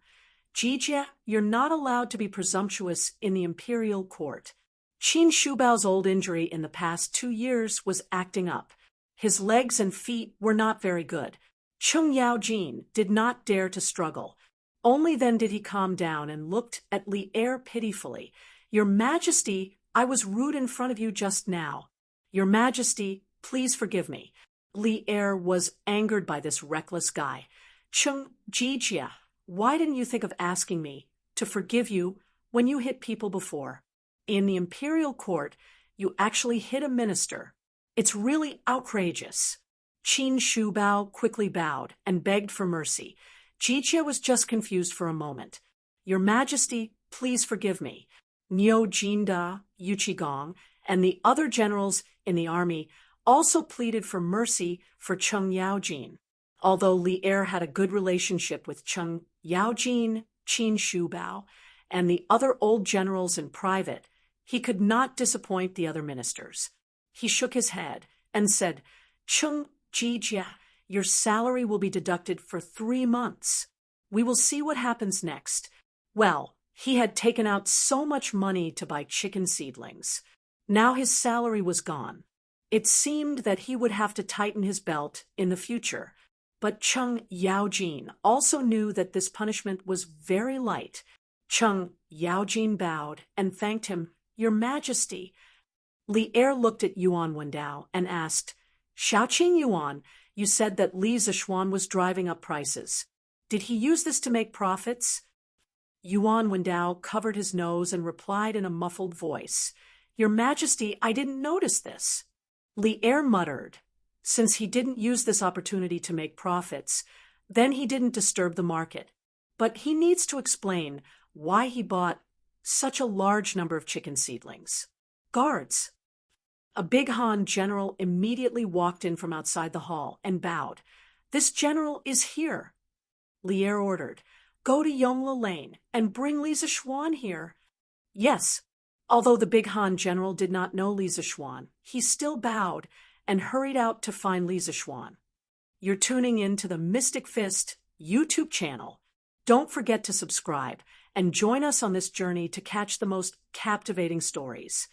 "Jijia, you're not allowed to be presumptuous in the imperial court." Qin Shubao's old injury in the past 2 years was acting up. His legs and feet were not very good. Cheng Yaojin did not dare to struggle. Only then did he calm down and looked at Lier pitifully. "Your Majesty, I was rude in front of you just now. Your Majesty, please forgive me." Lier was angered by this reckless guy. "Cheng Jijia, why didn't you think of asking me to forgive you when you hit people before? In the imperial court, you actually hit a minister. It's really outrageous." Qin Shubao quickly bowed and begged for mercy. Jijia was just confused for a moment. "Your Majesty, please forgive me." Niu Jinda, Yu Qigong, and the other generals in the army also pleaded for mercy for Cheng Yaojin. Although Lier had a good relationship with Cheng Yaojin, Qin Shubao, and the other old generals in private, he could not disappoint the other ministers. He shook his head and said, "Cheng Jijia, your salary will be deducted for 3 months. We will see what happens next." Well, he had taken out so much money to buy chicken seedlings. Now his salary was gone. It seemed that he would have to tighten his belt in the future. But Cheng Yaojin also knew that this punishment was very light. Cheng Yaojin bowed and thanked him, "Your Majesty." Lier looked at Yuan Wendao and asked, "Xiaoqing Yuan, you said that Li Zishuan was driving up prices. Did he use this to make profits?" Yuan Wendao covered his nose and replied in a muffled voice, "Your Majesty, I didn't notice this." Lier muttered, since he didn't use this opportunity to make profits, then he didn't disturb the market. But he needs to explain why he bought such a large number of chicken seedlings. "Guards!" A big Han general immediately walked in from outside the hall and bowed. "This general is here." Lier ordered, "Go to Yongla Lane and bring Li Zishuan here." Yes, although the big Han general did not know Li Zishuan, he still bowed and hurried out to find Li Zishuan. You're tuning in to the Mystic Fist YouTube channel. Don't forget to subscribe and join us on this journey to catch the most captivating stories.